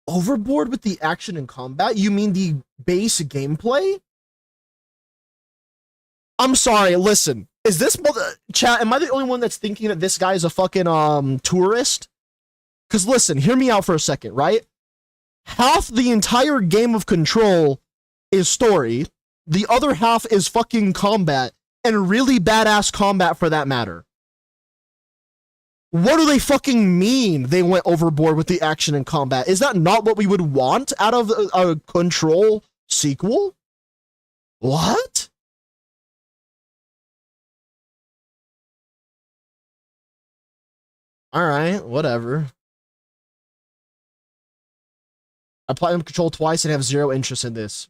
Speaker 1: Overboard with the action and combat? You mean the base gameplay? I'm sorry, listen. Is this chat? Am I the only one that's thinking that this guy is a fucking tourist? Because listen, hear me out for a second, right? Half the entire game of Control is story. The other half is fucking combat, and really badass combat for that matter. What do they fucking mean they went overboard with the action and combat? Is that not what we would want out of a Control sequel? What? Alright, whatever. I played Control twice and have zero interest in this.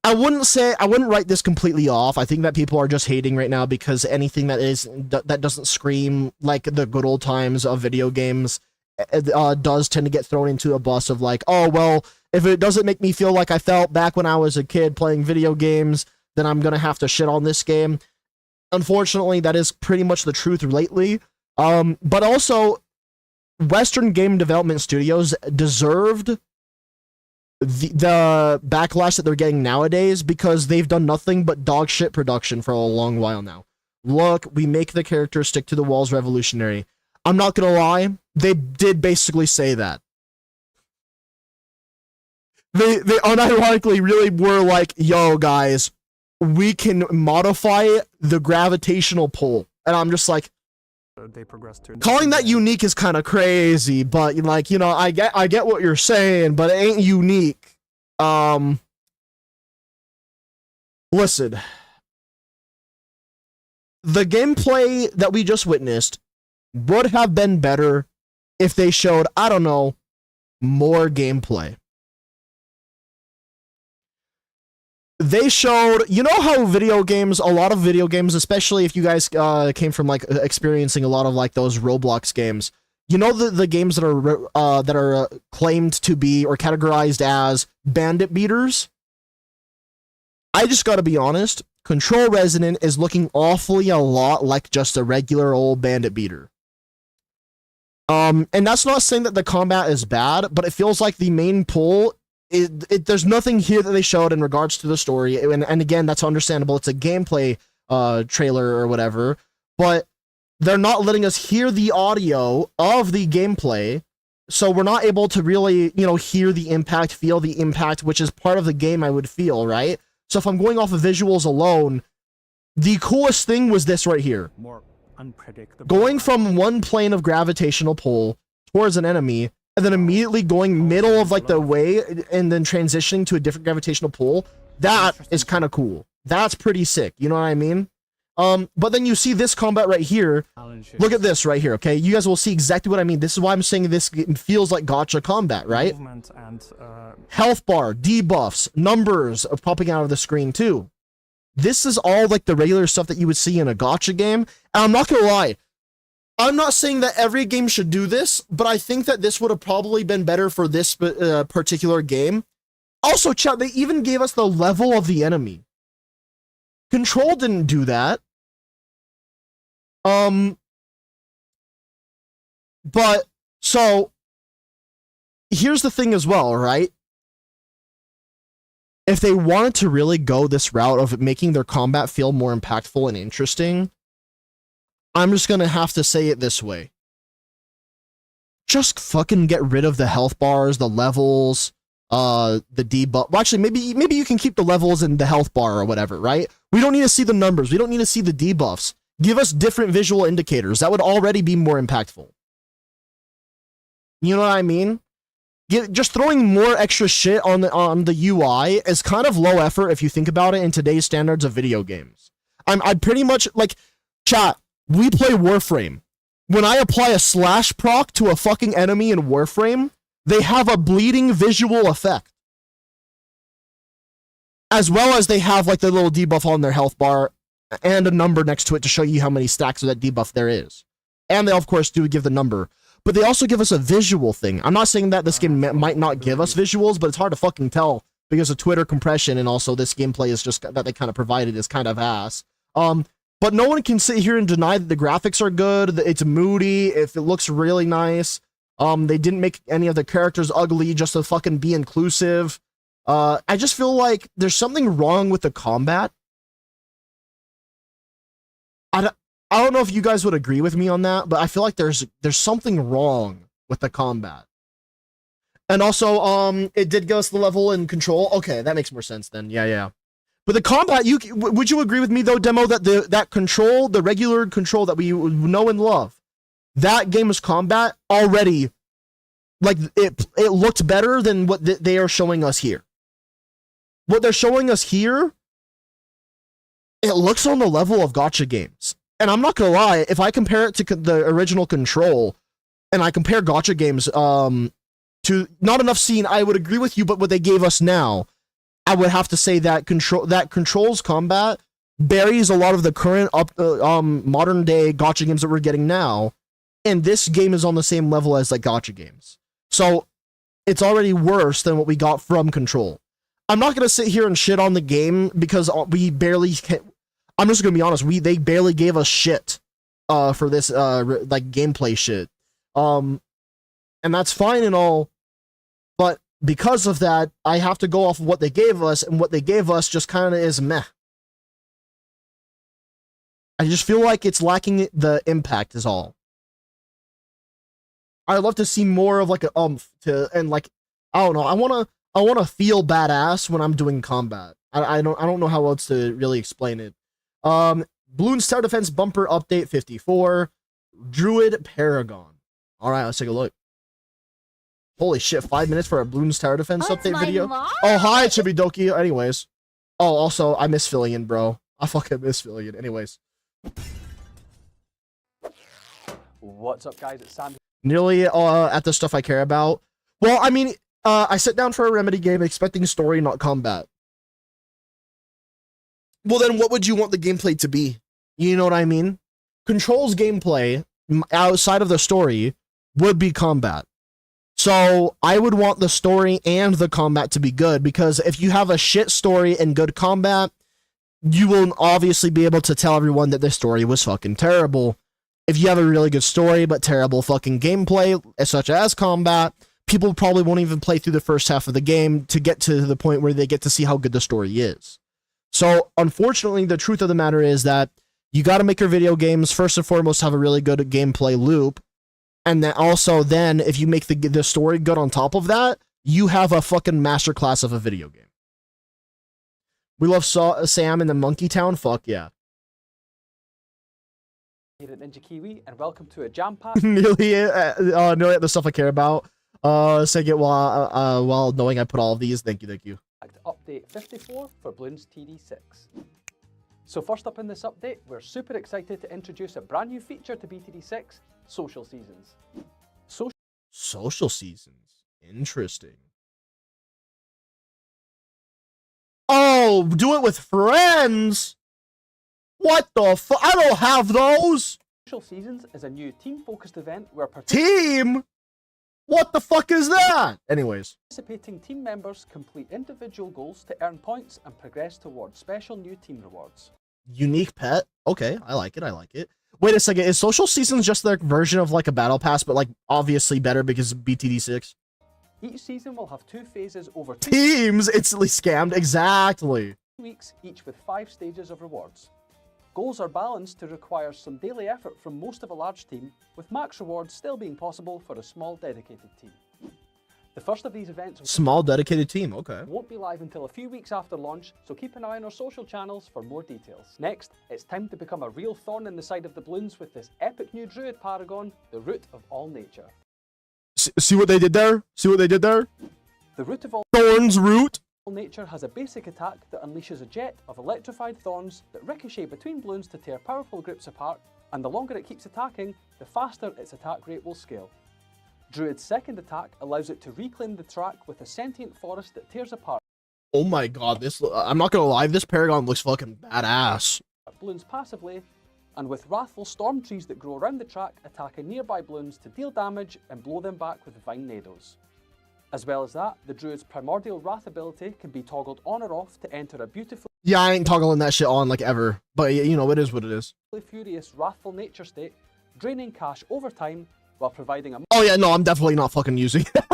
Speaker 1: I wouldn't write this completely off. I think that people are just hating right now because anything that doesn't scream like the good old times of video games does tend to get thrown into a bus of like, oh, well, if it doesn't make me feel like I felt back when I was a kid playing video games, then I'm going to have to shit on this game. Unfortunately, that is pretty much the truth lately. But also, Western game development studios deserved the backlash that they're getting nowadays because they've done nothing but dog shit production for a long while now. Look, we make the characters stick to the walls revolutionary. I'm not gonna lie, they did basically say that. They unironically really were like, yo guys, we can modify the gravitational pull. And I'm just like,
Speaker 5: they progress to
Speaker 1: calling that unique is kind of crazy, but like, you know, I get what you're saying, but it ain't unique. Listen, the gameplay that we just witnessed would have been better if they showed, I don't know, more gameplay. They showed, you know how a lot of video games, especially if you guys came from like experiencing a lot of like those Roblox games, you know the games that are claimed to be or categorized as bandit beaters. I just got to be honest, Control Resonant is looking awfully a lot like just a regular old bandit beater. And that's not saying that the combat is bad, but it feels like the main pull. There's nothing here that they showed in regards to the story, and again, that's understandable. It's a gameplay trailer or whatever, but they're not letting us hear the audio of the gameplay, so we're not able to really, you know, hear the impact, feel the impact, which is part of the game I would feel, right? So if I'm going off of visuals alone, the coolest thing was this right here.
Speaker 6: More unpredictable.
Speaker 1: Going from one plane of gravitational pull towards an enemy, and then immediately going middle of like the way and then transitioning to a different gravitational pull, that is kind of cool. That's pretty sick, you know what I mean? But then you see this combat right here. Look at this right here, okay? You guys will see exactly what I mean. This is why I'm saying this feels like gacha combat, right?
Speaker 5: movement and
Speaker 1: Health bar, debuffs, numbers popping out of the screen too. This is all like the regular stuff that you would see in a gacha game. And I'm not gonna lie, I'm not saying that every game should do this, but I think that this would have probably been better for this particular game. Also, chat, they even gave us the level of the enemy. Control didn't do that. But, so, here's the thing as well, right? If they wanted to really go this route of making their combat feel more impactful and interesting, I'm just gonna have to say it this way. Just fucking get rid of the health bars, the levels, the debuff. Well, actually, maybe you can keep the levels and the health bar or whatever, right? We don't need to see the numbers. We don't need to see the debuffs. Give us different visual indicators. That would already be more impactful. You know what I mean? Just throwing more extra shit on the UI is kind of low effort if you think about it in today's standards of video games. I'm pretty much like, chat. We play Warframe. When I apply a slash proc to a fucking enemy in Warframe, they have a bleeding visual effect. As well as they have like the little debuff on their health bar and a number next to it to show you how many stacks of that debuff there is. And they of course do give the number. But they also give us a visual thing. I'm not saying that this game might not give us visuals, but it's hard to fucking tell because of Twitter compression and also this gameplay is just that they kind of provided is kind of ass. But no one can sit here and deny that the graphics are good, that it's moody, if it looks really nice. They didn't make any of the characters ugly just to fucking be inclusive. I just feel like there's something wrong with the combat. I don't know if you guys would agree with me on that, but I feel like there's something wrong with the combat. And also, it did give us the level and control. Okay, that makes more sense then. Yeah. But the combat, would you agree with me though, Demo, that that control, the regular control that we know and love, that game's combat already, like it looked better than what they are showing us here. What they're showing us here, it looks on the level of Gacha games. And I'm not gonna lie, if I compare it to the original Control, and I compare Gacha games to Not Enough Scene, I would agree with you, but what they gave us now, I would have to say that Control's combat buries a lot of the current modern day Gacha games that we're getting now, and this game is on the same level as like Gacha games. So it's already worse than what we got from Control. I'm not gonna sit here and shit on the game because we barely I'm just gonna be honest, they barely gave us shit for this like gameplay shit. And that's fine and all, but because of that, I have to go off of what they gave us, and what they gave us just kind of is meh. I just feel like it's lacking the impact is all. I'd love to see more of like a and like I don't know, I wanna feel badass when I'm doing combat. I don't know how else to really explain it. Bloons Tower Defense bumper update 54, Druid Paragon. All right, let's take a look. Holy shit, 5 minutes for a Bloons Tower Defense update video. Oh, hi, Chibidoki. Anyways. Oh, also, I miss filling in, bro. I fucking miss filling in. Anyways.
Speaker 7: What's up, guys? It's Sam.
Speaker 1: Nearly at the stuff I care about. Well, I mean, I sit down for a Remedy game expecting story, not combat. Well, then what would you want the gameplay to be? You know what I mean? Control's gameplay, outside of the story, would be combat. So I would want the story and the combat to be good, because if you have a shit story and good combat, you will obviously be able to tell everyone that the story was fucking terrible. If you have a really good story but terrible fucking gameplay, such as combat, people probably won't even play through the first half of the game to get to the point where they get to see how good the story is. So unfortunately, the truth of the matter is that you got to make your video games, first and foremost, have a really good gameplay loop. And then also then, if you make the story good on top of that, you have a fucking masterclass of a video game. We love Sam in the Monkey Town. Fuck yeah.
Speaker 7: Here at Ninja Kiwi, and welcome to a jam-packed
Speaker 1: nearly at the stuff I care about. Say it while knowing I put all of these. Thank you.
Speaker 7: update 54 for Bloons TD6. So first up in this update, we're super excited to introduce a brand new feature to BTD6, Social Seasons.
Speaker 1: Social Seasons. Interesting. Oh, do it with friends? What the fuck? I don't have those!
Speaker 7: Social Seasons is a new team-focused event where
Speaker 1: Team? What the fuck is that? Anyways.
Speaker 7: Participating team members complete individual goals to earn points and progress towards special new team rewards.
Speaker 1: Unique pet? Okay, I like it. Wait a second, is Social Seasons just their version of like a battle pass, but like obviously better because of BTD6?
Speaker 7: Each season will have 2 phases over 2
Speaker 1: Teams instantly scammed, exactly.
Speaker 7: weeks, each with 5 stages of rewards. Goals are balanced to require some daily effort from most of a large team, with max rewards still being possible for a small dedicated team. The first of these events
Speaker 1: Small dedicated team, okay.
Speaker 7: won't be live until a few weeks after launch, so keep an eye on our social channels for more details. Next, it's time to become a real thorn in the side of the Bloons with this epic new druid paragon, the Root of All Nature.
Speaker 1: See what they did there?
Speaker 7: The Root of All
Speaker 1: Thorns root.
Speaker 7: Nature has a basic attack that unleashes a jet of electrified thorns that ricochet between Bloons to tear powerful groups apart, and the longer it keeps attacking, the faster its attack rate will scale. Druid's second attack allows it to reclaim the track with a sentient forest that tears apart
Speaker 1: Oh my god, this, I'm not gonna lie, this Paragon looks fucking badass.
Speaker 7: Bloons passively, and with wrathful storm trees that grow around the track attacking nearby Bloons to deal damage and blow them back with vine nados. As well as that, the Druid's Primordial Wrath ability can be toggled on or off to enter a beautifully
Speaker 1: Yeah, I ain't toggling that shit on like ever, but you know, it is what it is.
Speaker 7: furious, wrathful nature state, draining cash over time while providing a
Speaker 1: Oh yeah, no, I'm definitely not fucking using it.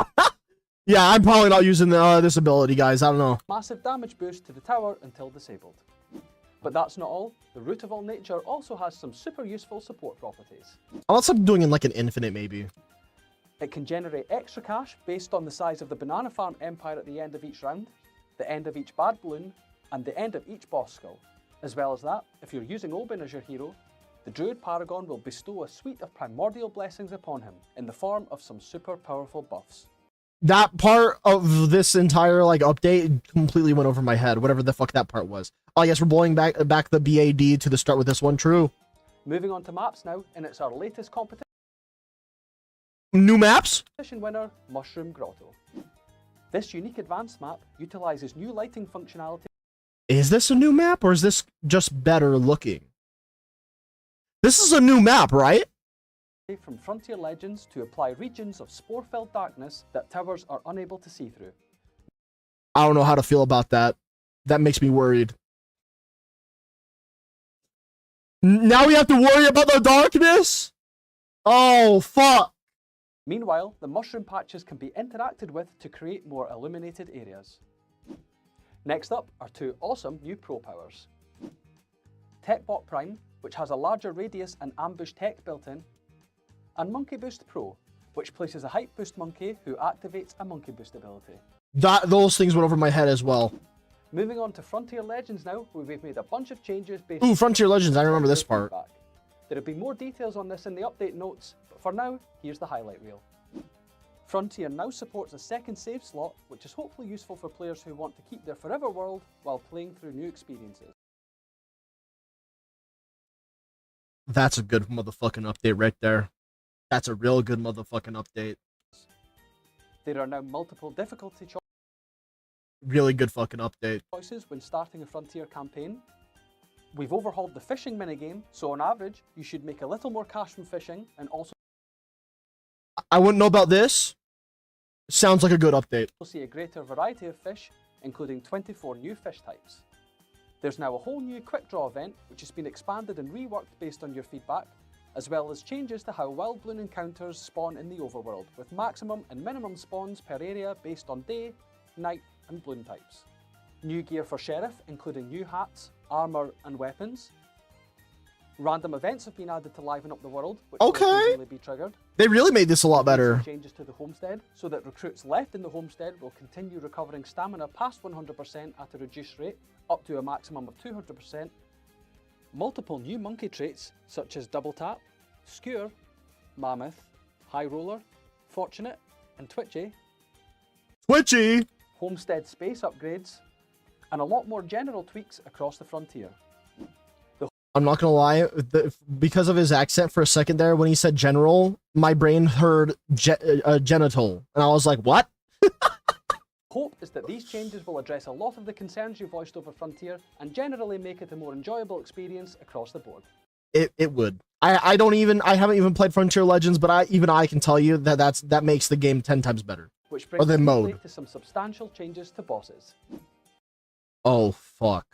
Speaker 1: Yeah, I'm probably not using this ability, guys, I don't know.
Speaker 7: massive damage boost to the tower until disabled. But that's not all. The root of all nature also has some super useful support properties.
Speaker 1: Unless I'm doing in like an infinite, maybe.
Speaker 7: It can generate extra cash based on the size of the banana farm empire at the end of each round, the end of each bad balloon, and the end of each boss skull. As well as that, if you're using Obin as your hero, the Druid Paragon will bestow a suite of primordial blessings upon him in the form of some super powerful buffs.
Speaker 1: That part of this entire like update completely went over my head, whatever the fuck that part was. Oh yes, we're blowing back the BAD to the start with this one, true.
Speaker 7: Moving on to maps now, and it's our latest competition
Speaker 1: New maps?
Speaker 7: winner, Mushroom Grotto. This unique advanced map utilizes new lighting functionality
Speaker 1: Is this a new map or is this just better looking? This is a new map, right?
Speaker 7: from Frontier Legends to apply regions of spore-filled darkness that towers are unable to see through.
Speaker 1: I don't know how to feel about that. That makes me worried. Now we have to worry about the darkness? Oh, fuck.
Speaker 7: Meanwhile, the mushroom patches can be interacted with to create more illuminated areas. Next up are two awesome new pro powers. TechBot Prime, which has a larger radius and ambush tech built in, and Monkey Boost Pro, which places a height boost monkey who activates a monkey boost ability.
Speaker 1: Those things went over my head as well.
Speaker 7: Moving on to Frontier Legends now, where we've made a bunch of changes based
Speaker 1: Ooh, Frontier Legends, I remember this part.
Speaker 7: feedback. There'll be more details on this in the update notes, but for now, here's the highlight reel. Frontier now supports a second save slot, which is hopefully useful for players who want to keep their forever world while playing through new experiences.
Speaker 1: That's a good motherfucking update right there. That's a real good motherfucking update.
Speaker 7: There are now multiple difficulty
Speaker 1: Really good fucking update.
Speaker 7: choices when starting a Frontier campaign. We've overhauled the fishing minigame, so on average, you should make a little more cash from fishing and also
Speaker 1: I wouldn't know about this. Sounds like a good update.
Speaker 7: see a greater variety of fish, including 24 new fish types. There's now a whole new quick draw event, which has been expanded and reworked based on your feedback, as well as changes to how wild bloon encounters spawn in the overworld, with maximum and minimum spawns per area based on day, night, and bloon types. New gear for Sheriff, including new hats, armour, and weapons. Random events have been added to liven up the world, which will easily be triggered.
Speaker 1: They really made this a lot better.
Speaker 7: Changes to the homestead, so that recruits left in the homestead will continue recovering stamina past 100% at a reduced rate, up to a maximum of 200%. Multiple new monkey traits, such as Double Tap, Skewer, Mammoth, High Roller, Fortunate, and Twitchy.
Speaker 1: Twitchy!
Speaker 7: Homestead space upgrades, and a lot more general tweaks across the frontier.
Speaker 1: I'm not gonna lie, because of his accent for a second there, when he said general, my brain heard genital, and I was like, what?
Speaker 7: Hope is that these changes will address a lot of the concerns you voiced over Frontier and generally make it a more enjoyable experience across the board.
Speaker 1: It would. I haven't even played Frontier Legends, but I can tell you that makes the game 10 times better.
Speaker 7: Which brings
Speaker 1: the
Speaker 7: us
Speaker 1: mode.
Speaker 7: to some substantial changes to bosses.
Speaker 1: Oh fuck.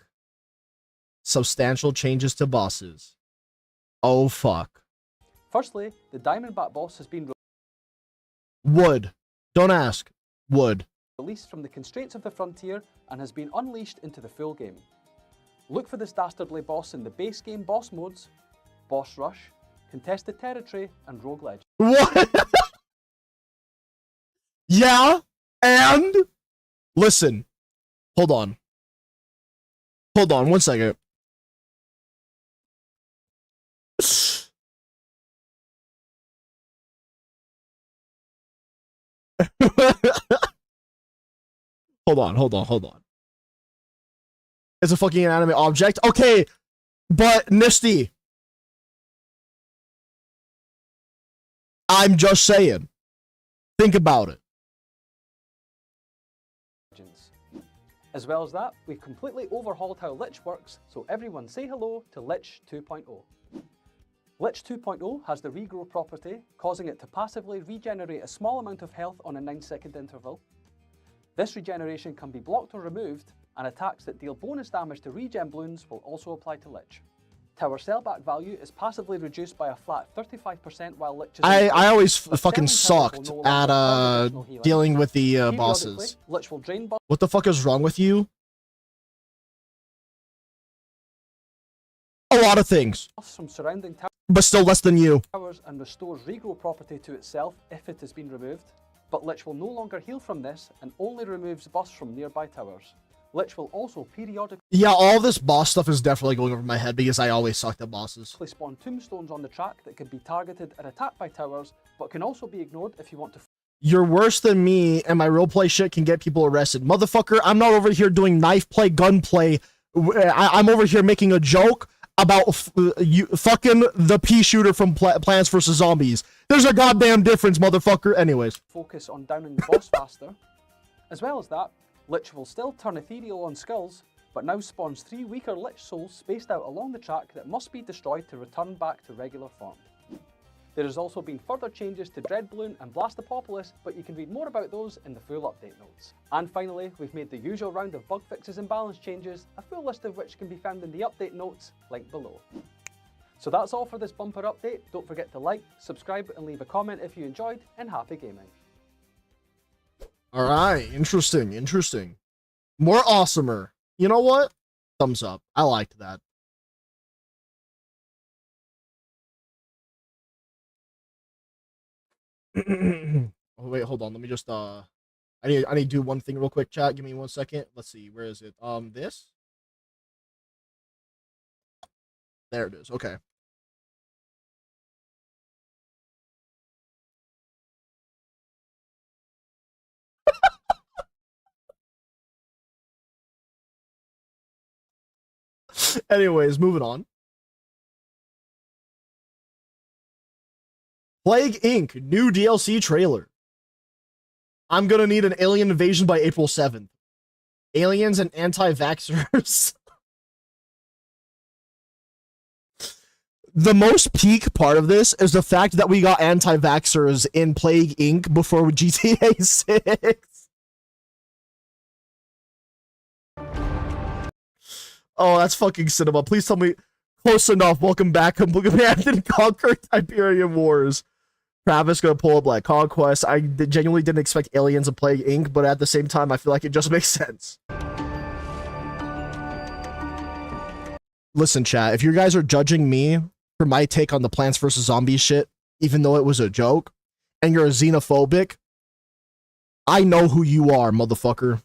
Speaker 1: Substantial changes to bosses. Oh fuck.
Speaker 7: Firstly, the Diamondback boss has been
Speaker 1: Would. Don't ask. Would.
Speaker 7: released from the constraints of the Frontier and has been unleashed into the full game. Look for this dastardly boss in the base game boss modes, Boss Rush, Contested Territory, and Rogue Legend.
Speaker 1: What? Yeah, and listen. Hold on. Hold on 1 second. Hold on. It's a fucking inanimate object. Okay, but Nisty. I'm just saying. Think about it.
Speaker 7: As well as that, we've completely overhauled how Lich works, so everyone say hello to Lich 2.0. Lich 2.0 has the regrow property, causing it to passively regenerate a small amount of health on a 9-second interval. This regeneration can be blocked or removed, and attacks that deal bonus damage to regen bloons will also apply to Lich. Tower sellback value is passively reduced by a flat 35% while Lich is
Speaker 1: I always
Speaker 7: but
Speaker 1: fucking
Speaker 7: selling towers
Speaker 1: sucked
Speaker 7: will no
Speaker 1: at
Speaker 7: longer require additional healing.
Speaker 1: dealing with the
Speaker 7: Periodically,
Speaker 1: bosses.
Speaker 7: Lich will drain
Speaker 1: What the fuck is wrong with you? lot of things,
Speaker 7: from surrounding
Speaker 1: but still less than you.
Speaker 7: towers and restores regrow property to itself if it has been removed. But Lich will no longer heal from this and only removes buffs from nearby towers. Lich will also periodically
Speaker 1: Yeah, all this boss stuff is definitely going over my head because I always sucked at bosses.
Speaker 7: spawn tombstones on the track that can be targeted and attacked by towers, but can also be ignored if you want to
Speaker 1: You're worse than me, and my roleplay shit can get people arrested. Motherfucker, I'm not over here doing knife play, gunplay. I'm over here making a joke about you fucking the pea shooter from Plants vs. Zombies. There's a goddamn difference, motherfucker. Anyways.
Speaker 7: focus on downing the boss faster. As well as that, Lich will still turn ethereal on skulls, but now spawns 3 weaker Lich souls spaced out along the track that must be destroyed to return back to regular form. There has also been further changes to Dreadbloom and Blastopopolis, but you can read more about those in the full update notes. And finally, we've made the usual round of bug fixes and balance changes, a full list of which can be found in the update notes, linked below. So that's all for this bumper update. Don't forget to like, subscribe and leave a comment if you enjoyed, and happy gaming.
Speaker 1: Alright, interesting, interesting. More awesomer. You know what? Thumbs up. I liked that. Oh wait, hold on. Let me just I need to do one thing real quick, chat. Give me 1 second. Let's see. Where is it? This? There it is. Okay. Anyways, moving on. Plague Inc. new DLC trailer. I'm gonna need an alien invasion by April 7th. Aliens and anti-vaxxers. The most peak part of this is the fact that we got anti-vaxxers in Plague Inc. before GTA 6. Oh, that's fucking cinema. Please tell me. Close enough. Welcome back. Command and Conquer Tiberian Wars. Travis gonna pull up Black Conquest. I genuinely didn't expect Aliens and Plague Inc., but at the same time, I feel like it just makes sense. Listen, chat, if you guys are judging me for my take on the Plants vs. Zombies shit, even though it was a joke, and you're a xenophobic, I know who you are, motherfucker.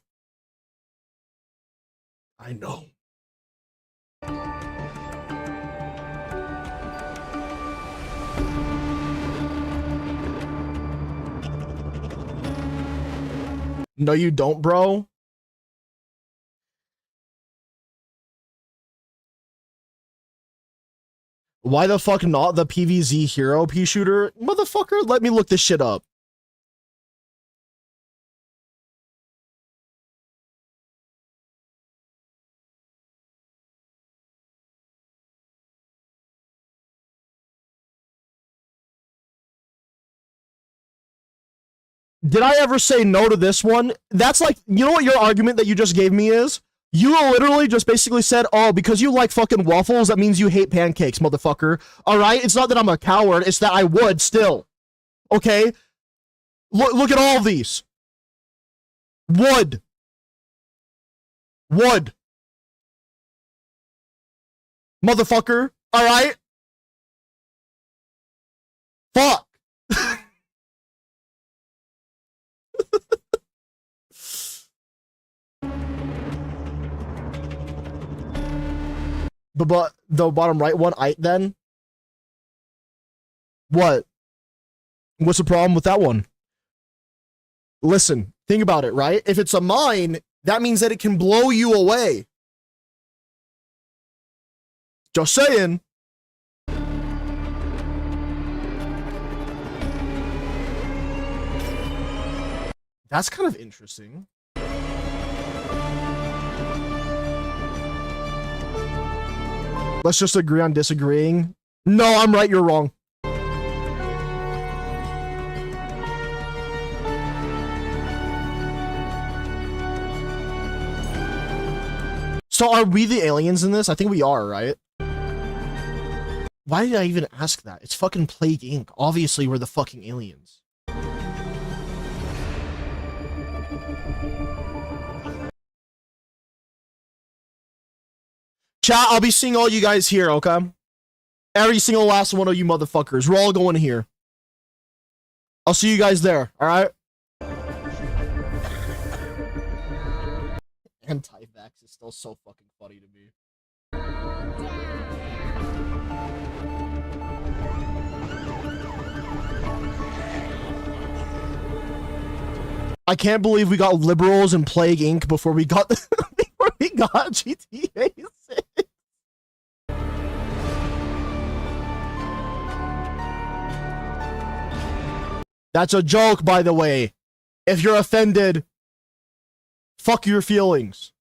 Speaker 1: I know. No, you don't, bro. Why the fuck not the PvZ hero pea shooter? Motherfucker, let me look this shit up. Did I ever say no to this one? That's like, you know what your argument that you just gave me is? You literally just basically said, oh, because you like fucking waffles, that means you hate pancakes, motherfucker. Alright? It's not that I'm a coward, it's that I would still. Okay? Look at all of these. Would. Would. Motherfucker. Alright? Fuck. But the bottom right one, then? What? What's the problem with that one? Listen, think about it, right? If it's a mine, that means that it can blow you away. Just saying. That's kind of interesting. Let's just agree on disagreeing. No, I'm right, you're wrong. So are we the aliens in this? I think we are, right? Why did I even ask that? It's fucking Plague Inc. Obviously, we're the fucking aliens. Chat, I'll be seeing all you guys here, okay? Every single last one of you motherfuckers. We're all going here. I'll see you guys there, alright? Anti-vax is still so fucking funny to me. I can't believe we got Liberals and Plague Inc. before we got GTA 6. That's a joke, by the way. If you're offended, fuck your feelings.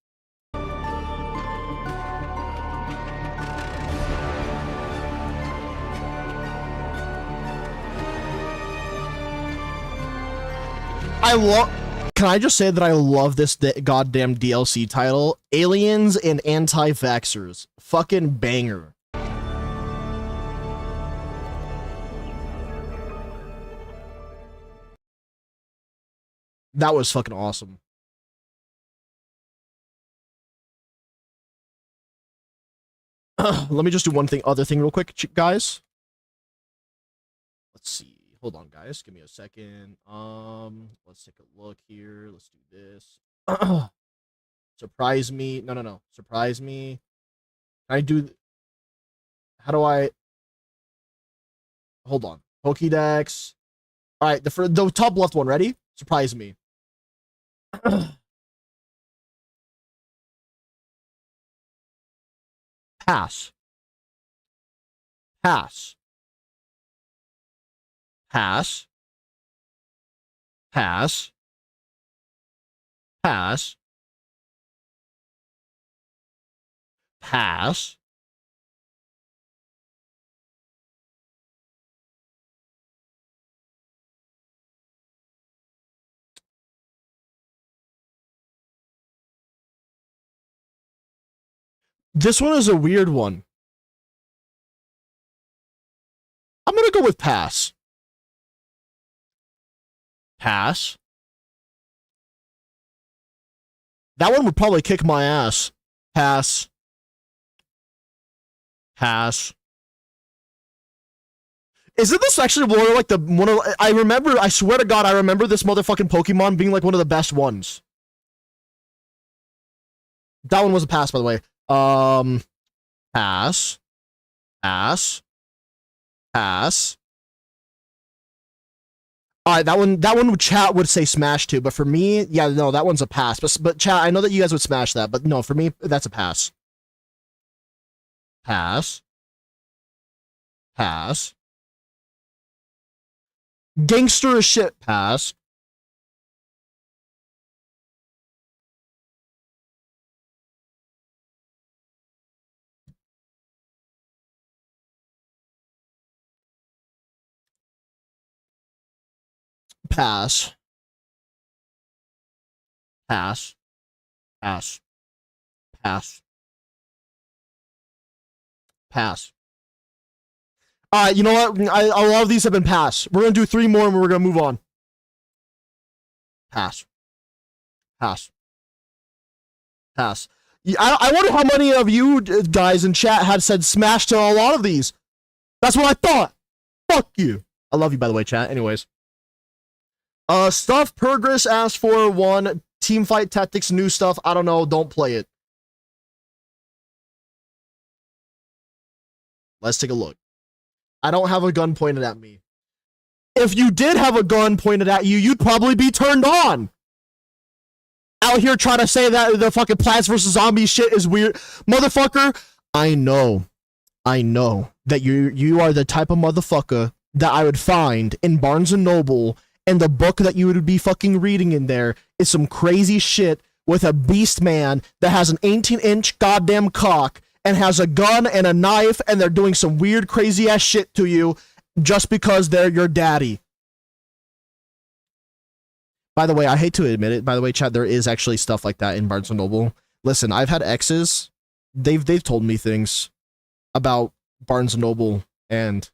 Speaker 1: Can I just say that I love this goddamn DLC title? Aliens and Anti-Vaxxers. Fucking banger. That was fucking awesome. Let me just do one other thing real quick, guys. Let's see. Hold on, guys. Give me a second. Let's take a look here. Let's do this. Surprise me. No. Surprise me. Can I do... How do I... Hold on. Pokédex. All right, the top left one. Ready? Surprise me. Pass. Pass. Pass. Pass. Pass. Pass. This one is a weird one. I'm gonna go with pass. Pass. That one would probably kick my ass. Pass. Pass. Isn't this actually more like I swear to God, I remember this motherfucking Pokemon being like one of the best ones. That one was a pass, by the way. Pass. Pass. Pass. Alright, that one chat would say smash too, but for me, yeah, no, that one's a pass. But chat, I know that you guys would smash that, but no, for me, that's a pass. Pass. Pass. Gangster as shit. Pass. Pass. Pass. Pass. Pass. Pass. Alright, you know what? A lot of these have been pass. We're gonna do 3 more and we're gonna move on. Pass. Pass. Pass. I wonder how many of you guys in chat had said smash to a lot of these. That's what I thought. Fuck you. I love you, by the way, chat. Anyways. Stuff Progress asked for 1. Teamfight Tactics, new stuff. I don't know. Don't play it. Let's take a look. I don't have a gun pointed at me. If you did have a gun pointed at you, you'd probably be turned on. Out here trying to say that the fucking Plants vs. Zombies shit is weird. Motherfucker, I know that you are the type of motherfucker that I would find in Barnes & Noble, and the book that you would be fucking reading in there is some crazy shit with a beast man that has an 18-inch goddamn cock and has a gun and a knife, and they're doing some weird crazy ass shit to you just because they're your daddy. By the way, I hate to admit it, by the way, chat, there is actually stuff like that in Barnes & Noble. Listen, I've had exes, they've told me things about Barnes & Noble, and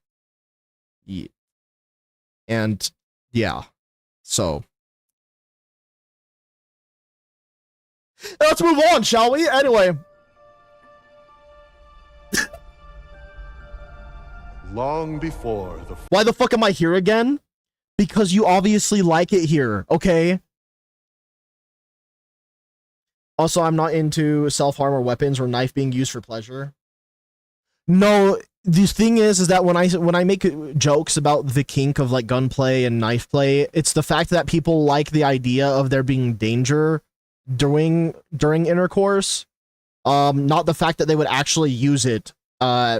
Speaker 1: yeah, so let's move on, shall we? Anyway,
Speaker 8: long before the
Speaker 1: Why the fuck am I here again? Because you obviously like it here, okay? Also, I'm not into self-harm or weapons or knife being used for pleasure. No, the thing is that when I make jokes about the kink of like gunplay and knife play, it's the fact that people like the idea of there being danger during intercourse, not the fact that they would actually use it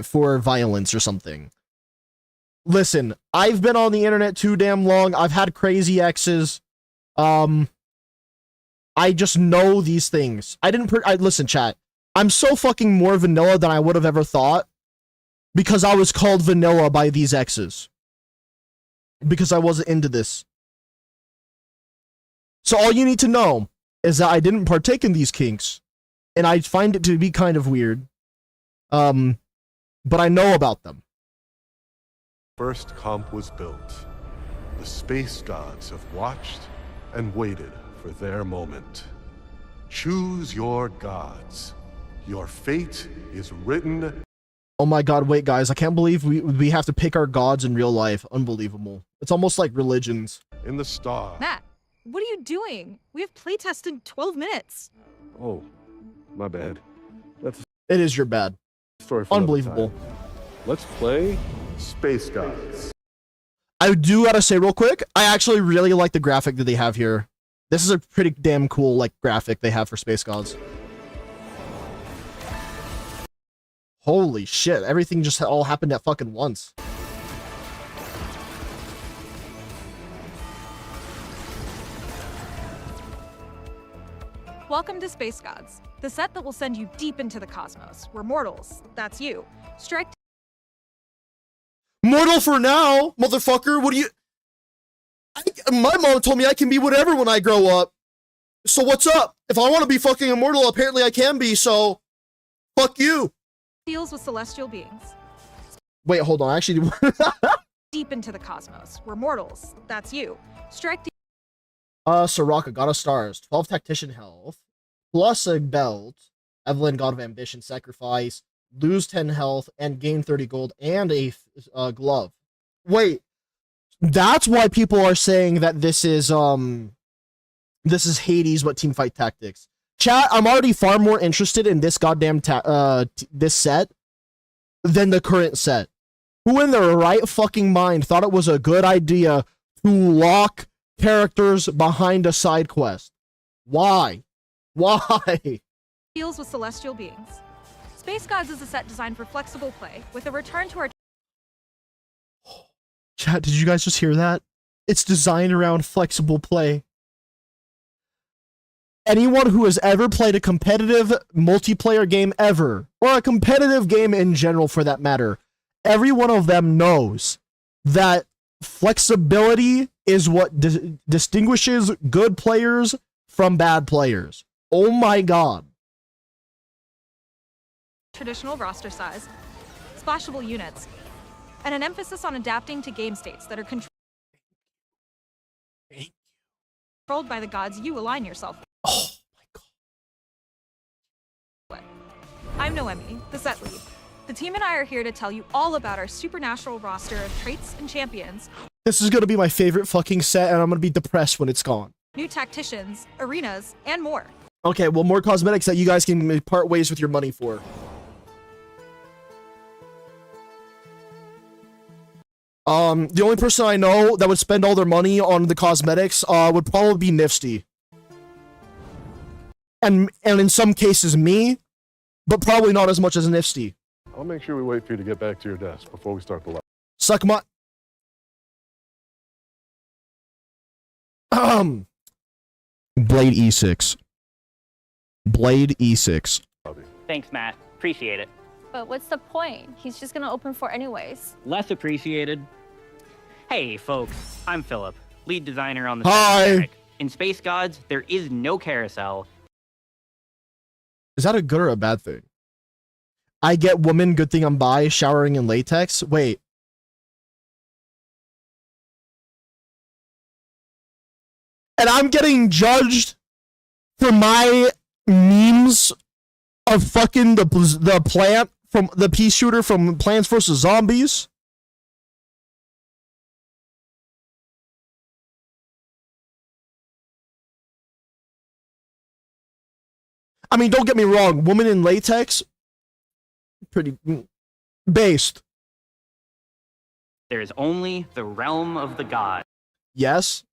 Speaker 1: for violence or something. Listen, I've been on the internet too damn long. I've had crazy exes. I just know these things. Listen, chat. I'm so fucking more vanilla than I would have ever thought because I was called vanilla by these exes. Because I wasn't into this. So all you need to know is that I didn't partake in these kinks, and I find it to be kind of weird. But I know about them.
Speaker 8: first comp was built, the space gods have watched and waited for their moment. Choose your gods. Your fate is written.
Speaker 1: Oh my god, wait guys, I can't believe we have to pick our gods in real life. Unbelievable. It's almost like religions.
Speaker 8: In the stars.
Speaker 4: Matt, what are you doing? We have playtest in 12 minutes.
Speaker 8: Oh, my bad. That's
Speaker 1: It is your bad.
Speaker 8: a story for another
Speaker 1: Unbelievable.
Speaker 8: time. Let's play Space Gods.
Speaker 1: I do gotta say real quick, I actually really like the graphic that they have here. This is a pretty damn cool like graphic they have for Space Gods. Holy shit, everything just all happened at fucking once.
Speaker 4: Welcome to Space Gods, the set that will send you deep into the cosmos, where mortals, that's you, strike
Speaker 1: Mortal for now, motherfucker. What do you... my mom told me I can be whatever when I grow up. So what's up? If I want to be fucking immortal, apparently I can be, so... fuck you.
Speaker 4: deals with celestial beings.
Speaker 1: Wait, hold on. Actually...
Speaker 4: Deep into the cosmos, where mortals, that's you, strike
Speaker 1: Soraka, God of Stars, 12 Tactician health, plus a belt, Evelyn, God of Ambition, Sacrifice, lose 10 health, and gain 30 gold, and a glove. Wait, that's why people are saying that this is Hades, but Teamfight Tactics. Chat, I'm already far more interested in this goddamn this set than the current set. Who in their right fucking mind thought it was a good idea to lock characters behind a side quest? Why? Why?
Speaker 4: deals with celestial beings. Space Gods is a set designed for flexible play, with a return to our
Speaker 1: Chat, did you guys just hear that? It's designed around flexible play. Anyone who has ever played a competitive multiplayer game ever, or a competitive game in general for that matter, every one of them knows that flexibility is what distinguishes good players from bad players. Oh my god.
Speaker 4: traditional roster size, splashable units, and an emphasis on adapting to game states that are controlled by the gods you align yourself with.
Speaker 1: Oh my god.
Speaker 4: I'm Noemi, the set lead. The team and I are here to tell you all about our supernatural roster of traits and champions,
Speaker 1: This is gonna be my favorite fucking set, and I'm gonna be depressed when it's gone.
Speaker 4: new tacticians, arenas, and more.
Speaker 1: Okay, well, more cosmetics that you guys can part ways with your money for. The only person I know that would spend all their money on the cosmetics would probably be Nifty. And in some cases me, but probably not as much as Nifty.
Speaker 8: I'll make sure we wait for you to get back to your desk before we start the live.
Speaker 1: Suck my... Blade E6. Blade E6.
Speaker 9: Thanks, Matt. Appreciate it.
Speaker 10: But what's the point? He's just gonna open for anyways.
Speaker 9: Less appreciated. Hey, folks. I'm Philip, lead designer on the
Speaker 1: Hi.
Speaker 9: soundtrack. In Space Gods, there is no carousel.
Speaker 1: Is that a good or a bad thing? I get woman, good thing I'm bi, showering in latex. Wait. And I'm getting judged for my memes of fucking the plant from the pea shooter from Plants vs. Zombies? I mean, don't get me wrong. Woman in latex, pretty based.
Speaker 9: There is only the realm of the gods.
Speaker 1: Yes.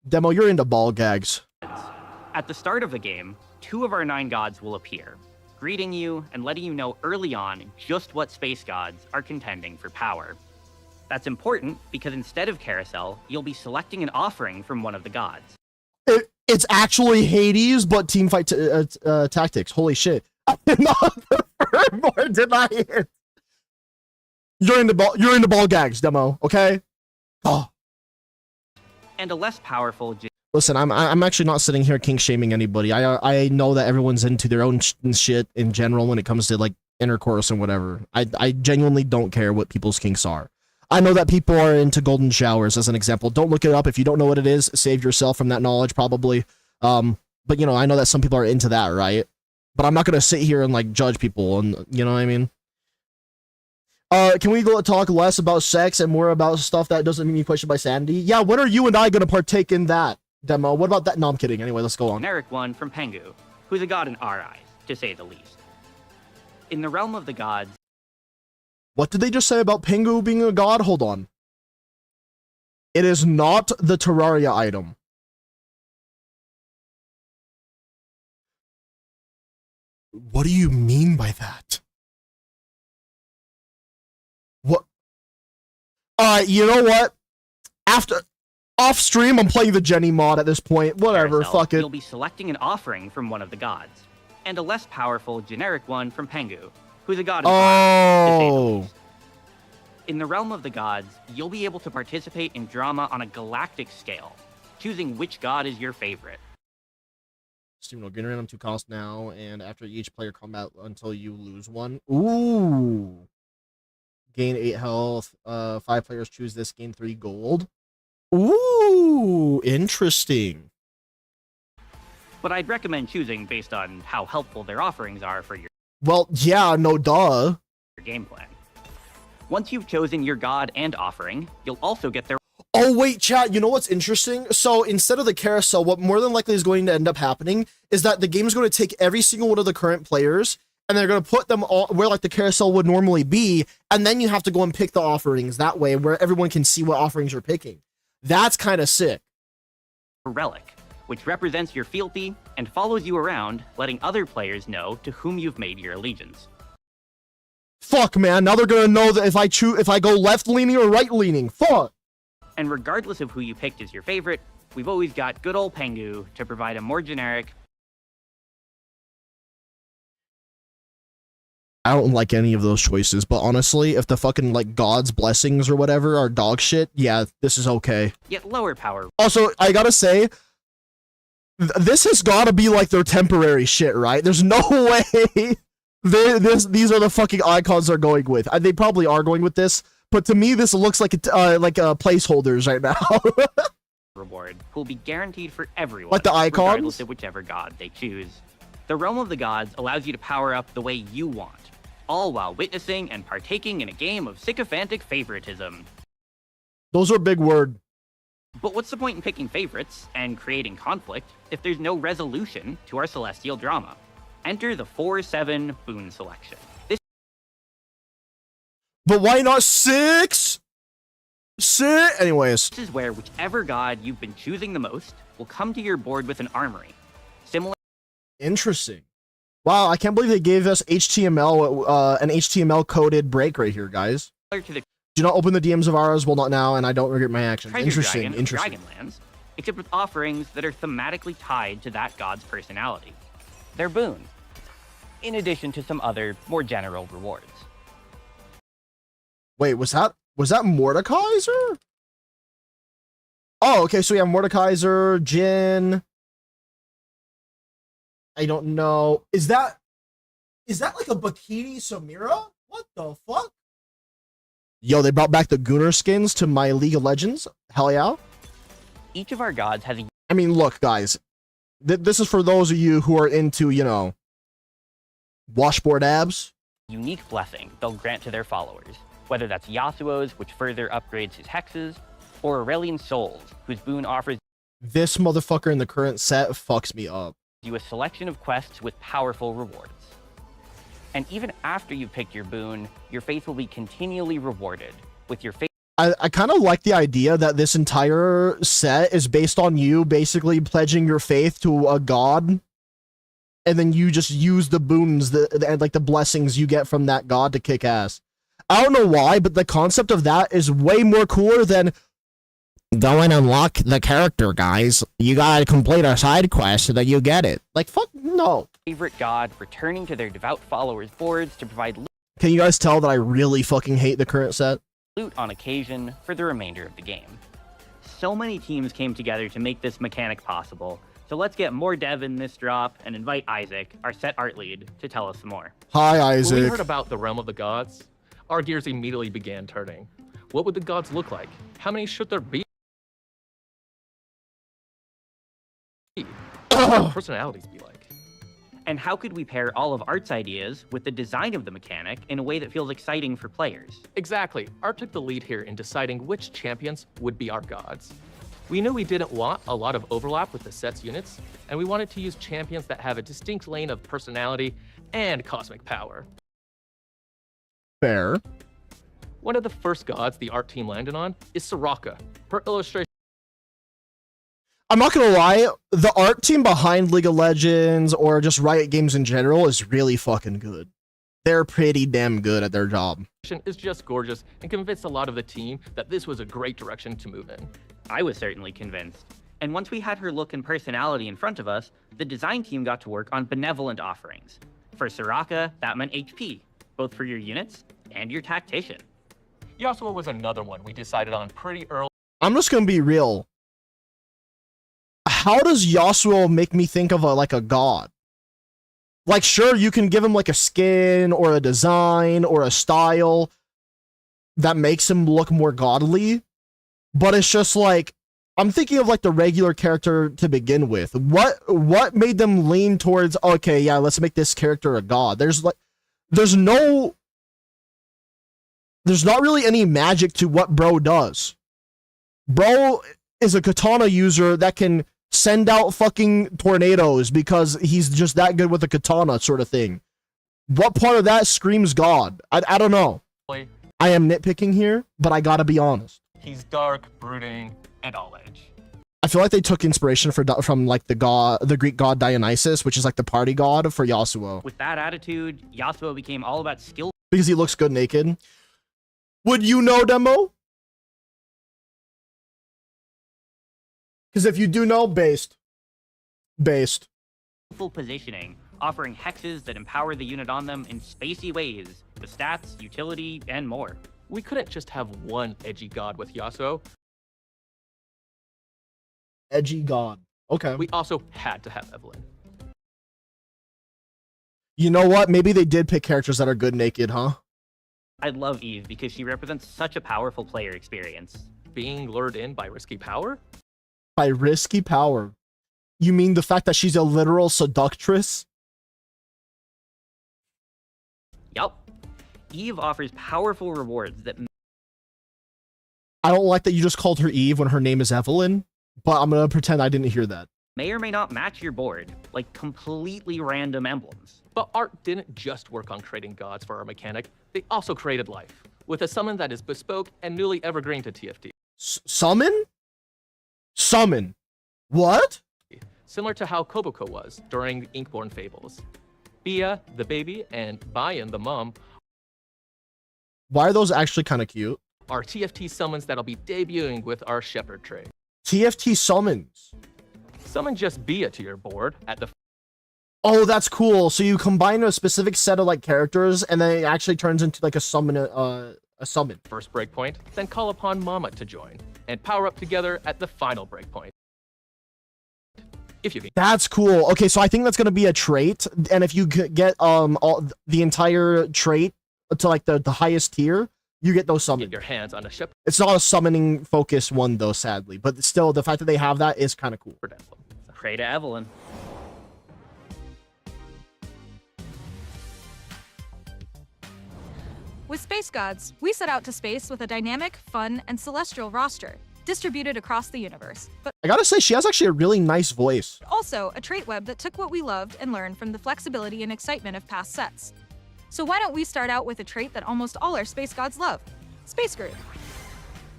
Speaker 1: Demo, you're into ball gags.
Speaker 9: At the start of the game, 2 of our 9 gods will appear, greeting you and letting you know early on just what space gods are contending for power. That's important because instead of Carousel, you'll be selecting an offering from one of the gods.
Speaker 1: It's actually Hades, but teamfight tactics. Holy shit! I did not prefer more, did I? You're into ball gags, Demo. Okay. Oh.
Speaker 9: And a less powerful.
Speaker 1: Listen, I'm actually not sitting here kink shaming anybody. I know that everyone's into their own shit in general when it comes to like intercourse and whatever. I genuinely don't care what people's kinks are. I know that people are into golden showers as an example. Don't look it up if you don't know what it is. Save yourself from that knowledge probably. But you know, I know that some people are into that, right? But I'm not gonna sit here and like judge people, and you know what I mean. Can we talk less about sex and more about stuff that doesn't mean you question by sanity? Yeah, when are you and I gonna partake in that, Demo? What about that? No, I'm kidding. Anyway, let's go on.
Speaker 9: Generic one from Pengu, who's a god in our eyes, to say the least. In the realm of the gods.
Speaker 1: What did they just say about Pengu being a god? Hold on. It is not the Terraria item. What do you mean by that? What? You know what? After off stream, I'm playing the Jenny mod at this point. Whatever,
Speaker 9: Carousel,
Speaker 1: fuck it.
Speaker 9: You'll be selecting an offering from one of the gods, and a less powerful generic one from Pengu, who's a god in fire, to say the least. In the realm of the gods, you'll be able to participate in drama on a galactic scale, choosing which god is your favorite.
Speaker 1: Steven will gain random 2 cost now, and after each player combat until you lose 1. Ooh. Gain 8 health. 5 players choose this, gain 3 gold. Ooh, interesting.
Speaker 9: But I'd recommend choosing based on how helpful their offerings are for your
Speaker 1: Well, yeah, no duh.
Speaker 9: game plan. Once you've chosen your god and offering, you'll also get their.
Speaker 1: Oh, wait, chat, you know what's interesting? So instead of the carousel, what more than likely is going to end up happening is that the game is going to take every single one of the current players and they're going to put them all where like the carousel would normally be, and then you have to go and pick the offerings that way where everyone can see what offerings you're picking. That's kind of sick.
Speaker 9: Relic, which represents your fealty and follows you around, letting other players know to whom you've made your allegiance.
Speaker 1: Fuck, man, now they're going to know that if I go left-leaning or right-leaning. Fuck!
Speaker 9: And regardless of who you picked as your favorite, we've always got good old Pengu to provide a more generic.
Speaker 1: I don't like any of those choices, but honestly, if the fucking, like, God's blessings or whatever are dog shit, yeah, this is okay.
Speaker 9: Yet lower power.
Speaker 1: Also, I gotta say, this has gotta be, like, their temporary shit, right? There's no way these are the fucking icons they're going with. They probably are going with this, but to me, this looks like placeholders right now.
Speaker 9: Reward will be guaranteed for everyone,
Speaker 1: like the icons?
Speaker 9: regardless of whichever god they choose. The realm of the gods allows you to power up the way you want, all while witnessing and partaking in a game of sycophantic favoritism.
Speaker 1: Those are big words.
Speaker 9: But what's the point in picking favorites and creating conflict if there's no resolution to our celestial drama? Enter the 4-7 boon selection.
Speaker 1: But why not 6? 6? Anyways.
Speaker 9: This is where whichever god you've been choosing the most will come to your board with an armory. Similar.
Speaker 1: Interesting. Wow, I can't believe they gave us HTML, an HTML coded break right here, guys.
Speaker 9: To the
Speaker 1: Do not open the DMs of ours. Well, not now, and I don't regret my actions. Interesting, interesting.
Speaker 9: Dragonlands, except with offerings that are thematically tied to that god's personality. They're boons, in addition to some other, more general rewards.
Speaker 1: Wait, was that Mordekaiser? Oh, okay, so we have Mordekaiser, Jin. I don't know. Is that like a bikini Samira? What the fuck? Yo, they brought back the Gunnar skins to my League of Legends. Hell yeah.
Speaker 9: Each of our gods has a...
Speaker 1: I mean, look, guys. This is for those of you who are into, you know, washboard abs.
Speaker 9: Unique blessing they'll grant to their followers. Whether that's Yasuo's, which further upgrades his hexes, or Aurelian Soul's, whose boon offers
Speaker 1: This motherfucker in the current set fucks me up.
Speaker 9: You a selection of quests with powerful rewards. And even after you've picked your boon, your faith will be continually rewarded with your faith.
Speaker 1: I kind of like the idea that this entire set is based on you basically pledging your faith to a god, and then you just use the boons and like the blessings you get from that god to kick ass. I don't know why, but the concept of that is way more cooler than go and unlock the character, guys. You gotta complete a side quest so that you get it. Like, fuck no.
Speaker 9: Favorite god returning to their devout followers' boards to provide
Speaker 1: Can you guys tell that I really fucking hate the current set?
Speaker 9: loot on occasion for the remainder of the game. So many teams came together to make this mechanic possible, so let's get more dev in this drop and invite Isaac, our set art lead, to tell us some more.
Speaker 1: Hi,
Speaker 11: When we
Speaker 1: Isaac.
Speaker 11: heard about the realm of the gods, our gears immediately began turning. What would the gods look like? How many should there be? What would their personalities be like?
Speaker 9: And how could we pair all of Art's ideas with the design of the mechanic in a way that feels exciting for players?
Speaker 11: Exactly. Art took the lead here in deciding which champions would be our gods. We knew we didn't want a lot of overlap with the set's units, and we wanted to use champions that have a distinct lane of personality and cosmic power.
Speaker 1: Fair.
Speaker 11: One of the first gods the art team landed on is Soraka. Her illustration
Speaker 1: I'm not gonna lie, the art team behind League of Legends or just Riot Games in general is really fucking good. They're pretty damn good at their job.
Speaker 11: is just gorgeous and convinced a lot of the team that this was a great direction to move in.
Speaker 9: I was certainly convinced. And once we had her look and personality in front of us, the design team got to work on benevolent offerings. For Soraka, that meant HP, both for your units and your tactician.
Speaker 11: Yasuo was another one we decided on pretty early.
Speaker 1: I'm just gonna be real. How does Yasuo make me think of like a god? Like, sure, you can give him like a skin or a design or a style that makes him look more godly, but it's just like, I'm thinking of like the regular character to begin with. What made them lean towards, okay, yeah, let's make this character a god? There's not really any magic to what bro does. Bro is a katana user that can send out fucking tornadoes because he's just that good with a katana sort of thing. What part of that screams god? I don't know. I am nitpicking here, but I gotta be honest.
Speaker 11: He's dark, brooding, and all edge.
Speaker 1: I feel like they took inspiration from like the Greek god Dionysus, which is like the party god for Yasuo.
Speaker 9: With that attitude, Yasuo became all about skill
Speaker 1: Because he looks good naked. Would you know, Demo? Because if you do know, based.
Speaker 9: full positioning, offering hexes that empower the unit on them in spacey ways, with stats, utility, and more.
Speaker 11: We couldn't just have one edgy god with Yasuo.
Speaker 1: Edgy god. Okay.
Speaker 11: We also had to have Evelyn.
Speaker 1: You know what? Maybe they did pick characters that are good naked, huh?
Speaker 9: I love Eve because she represents such a powerful player experience.
Speaker 11: Being lured in by risky power?
Speaker 1: By risky power. You mean the fact that she's a literal seductress?
Speaker 9: Yup. Eve offers powerful rewards that
Speaker 1: I don't like that you just called her Eve when her name is Evelyn, but I'm gonna pretend I didn't hear that.
Speaker 9: may or may not match your board, like completely random emblems.
Speaker 11: But Art didn't just work on creating gods for our mechanic, they also created life, with a summon that is bespoke and newly evergreen to TFT.
Speaker 1: Summon? Summon. What?
Speaker 11: Similar to how Koboko was during Inkborn Fables. Bia, the baby, and Bayan, the mom,
Speaker 1: Why are those actually kind of cute?
Speaker 11: are TFT summons that'll be debuting with our Shepherd trait.
Speaker 1: TFT summons.
Speaker 11: Summon just Bia to your board at the
Speaker 1: Oh, that's cool. So you combine a specific set of like characters, and then it actually turns into like a summon.
Speaker 11: first breakpoint, then call upon Mama to join, and power up together at the final breakpoint. If you can.
Speaker 1: That's cool. Okay, so I think that's gonna be a trait, and if you get the entire trait to like the highest tier, you get those
Speaker 11: Get
Speaker 1: summons.
Speaker 11: your hands on a Shepherd
Speaker 1: It's not a summoning focused one though, sadly, but still, the fact that they have that is kind of cool.
Speaker 11: emblem.
Speaker 9: Pray to Evelyn.
Speaker 4: With Space Gods, we set out to space with a dynamic, fun, and celestial roster, distributed across the universe, but
Speaker 1: I gotta say, she has actually a really nice voice.
Speaker 4: also a trait web that took what we loved and learned from the flexibility and excitement of past sets. So why don't we start out with a trait that almost all our space gods love? Space Groove.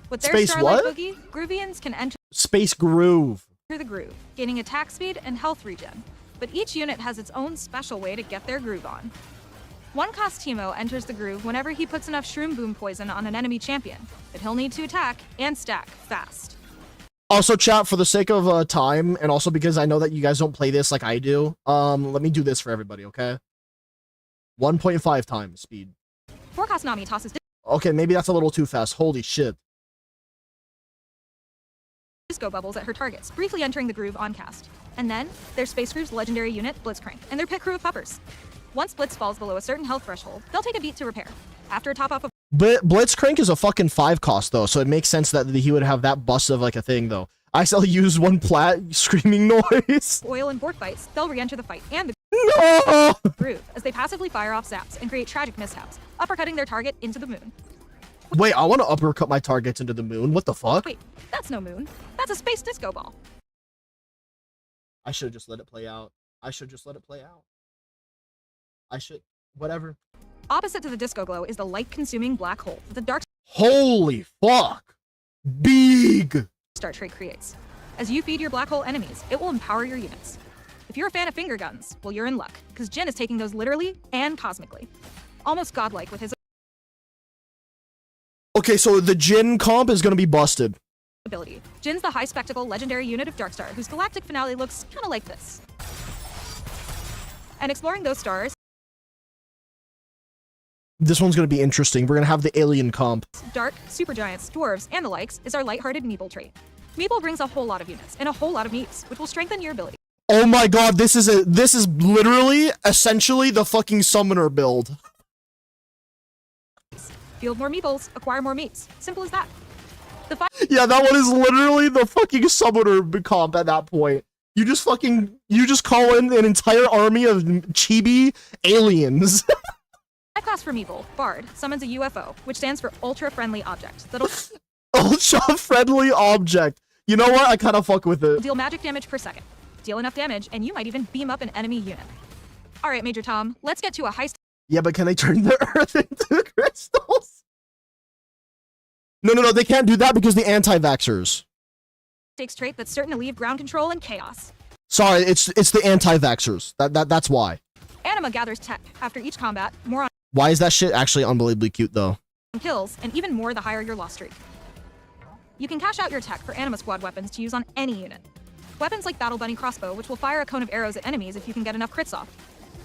Speaker 4: With their
Speaker 1: Space
Speaker 4: Starlight
Speaker 1: what?
Speaker 4: Boogie, Groovians can enter
Speaker 1: Space Groove.
Speaker 4: the groove, gaining attack speed and health regen. But each unit has its own special way to get their groove on. One cost Teemo enters the groove whenever he puts enough Shroom Boom poison on an enemy champion that he'll need to attack and stack fast.
Speaker 1: Also, chat, for the sake of time, and also because I know that you guys don't play this like I do, let me do this for everybody, okay? 1.5 times speed.
Speaker 4: 4 cost Nami tosses
Speaker 1: Okay, maybe that's a little too fast. Holy shit.
Speaker 4: disco bubbles at her targets, briefly entering the groove on cast. And then, there's Space Groove's legendary unit, Blitzcrank, and their pit crew of puppers. Once Blitz falls below a certain health threshold, they'll take a beat to repair. After a top off of
Speaker 1: But Blitzcrank is a fucking 5 cost, though, so it makes sense that he would have that bust of, like, a thing, though. I still use 1 plat screaming noise.
Speaker 4: oil and bork bites, they'll re-enter the fight and the
Speaker 1: No!
Speaker 4: groove as they passively fire off zaps and create tragic mishaps, uppercutting their target into the moon.
Speaker 1: Wait, I want to uppercut my targets into the moon. What the fuck?
Speaker 4: Wait, that's no moon. That's a space disco ball.
Speaker 1: I should have just let it play out. I should just let it play out. I should... Whatever.
Speaker 4: Opposite to the disco glow is the light-consuming black hole that the Dark
Speaker 1: Holy fuck! Big!
Speaker 4: Star trait creates. As you feed your black hole enemies, it will empower your units. If you're a fan of finger guns, well, you're in luck, because Jin is taking those literally and cosmically. Almost godlike with his
Speaker 1: Okay, so the Jin comp is gonna be busted.
Speaker 4: ability. Jin's the high spectacle legendary unit of Darkstar, whose galactic finale looks kinda like this. And exploring those stars,
Speaker 1: This one's gonna be interesting. We're gonna have the alien comp.
Speaker 4: dark, supergiants, dwarves, and the likes, is our lighthearted Meeple trait. Meeple brings a whole lot of units and a whole lot of meeps, which will strengthen your ability.
Speaker 1: Oh my god, this is literally, essentially, the fucking summoner build.
Speaker 4: Field more meeples, acquire more meeps. Simple as that. The
Speaker 1: Yeah, that one is literally the fucking summoner comp at that point. You just call in an entire army of chibi aliens.
Speaker 4: 5 cost for Meeple, Bard, summons a UFO, which stands for Ultra Friendly Object. That'll
Speaker 1: Ultra friendly object. You know what? I kind of fuck with it.
Speaker 4: deal magic damage per second. Deal enough damage, and you might even beam up an enemy unit. Alright, Major Tom, let's get to a high
Speaker 1: Yeah, but can they turn the earth into crystals? No, they can't do that because the anti-vaxxers.
Speaker 4: stakes trait that's certain to leave ground control and chaos.
Speaker 1: Sorry, it's the anti-vaxxers. That's why.
Speaker 4: Anima gathers tech after each combat, more
Speaker 1: Why is that shit actually unbelievably cute though?
Speaker 4: on kills, and even more the higher your loss streak. You can cash out your tech for Anima Squad weapons to use on any unit. Weapons like Battle Bunny Crossbow, which will fire a cone of arrows at enemies if you can get enough crits off.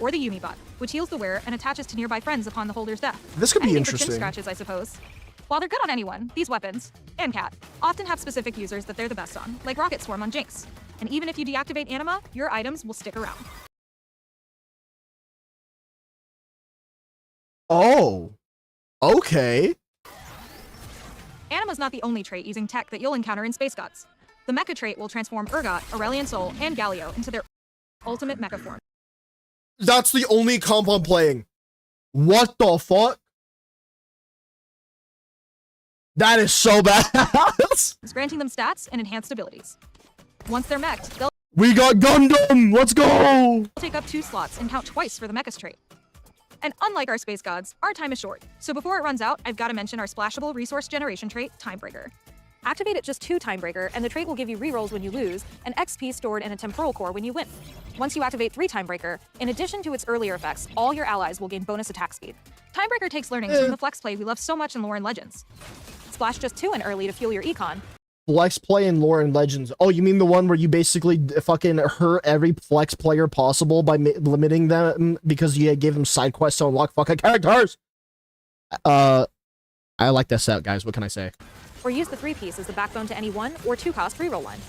Speaker 4: Or the Yumi Bot, which heals the wearer and attaches to nearby friends upon the holder's death.
Speaker 1: This could be
Speaker 4: Anything for chin
Speaker 1: interesting.
Speaker 4: scratches, I suppose. While they're good on anyone, these weapons, and Cat, often have specific users that they're the best on, like Rocket Swarm on Jinx. And even if you deactivate Anima, your items will stick around.
Speaker 1: Oh. Okay.
Speaker 4: Anima's not the only trait using tech that you'll encounter in Space Gods. The Mecha trait will transform Urgot, Aurelian Soul, and Galio into their ultimate mecha form.
Speaker 1: That's the only comp I'm playing. What the fuck? That is so bad.
Speaker 4: Granting them stats and enhanced abilities. Once they're mech'd, they'll
Speaker 1: We got Gundam. Let's go.
Speaker 4: take up 2 slots and count twice for the Mecha's trait. And unlike our Space Gods, our time is short. So before it runs out, I've got to mention our splashable resource generation trait, Timebreaker. Activate at just 2 Timebreaker, and the trait will give you rerolls when you lose, and XP stored in a temporal core when you win. Once you activate 3 Timebreaker, in addition to its earlier effects, all your allies will gain bonus attack speed. Timebreaker takes learnings from the flex play we love so much in Lore and Legends. Splash just 2 in early to fuel your econ.
Speaker 1: Flex play in Lore and Legends. Oh, you mean the one where you basically fucking hurt every flex player possible by limiting them because you gave them side quests to unlock fucking characters? I like that set, guys. What can I say?
Speaker 4: Or use the 3-piece as the backbone to any 1 or 2 cost reroll line.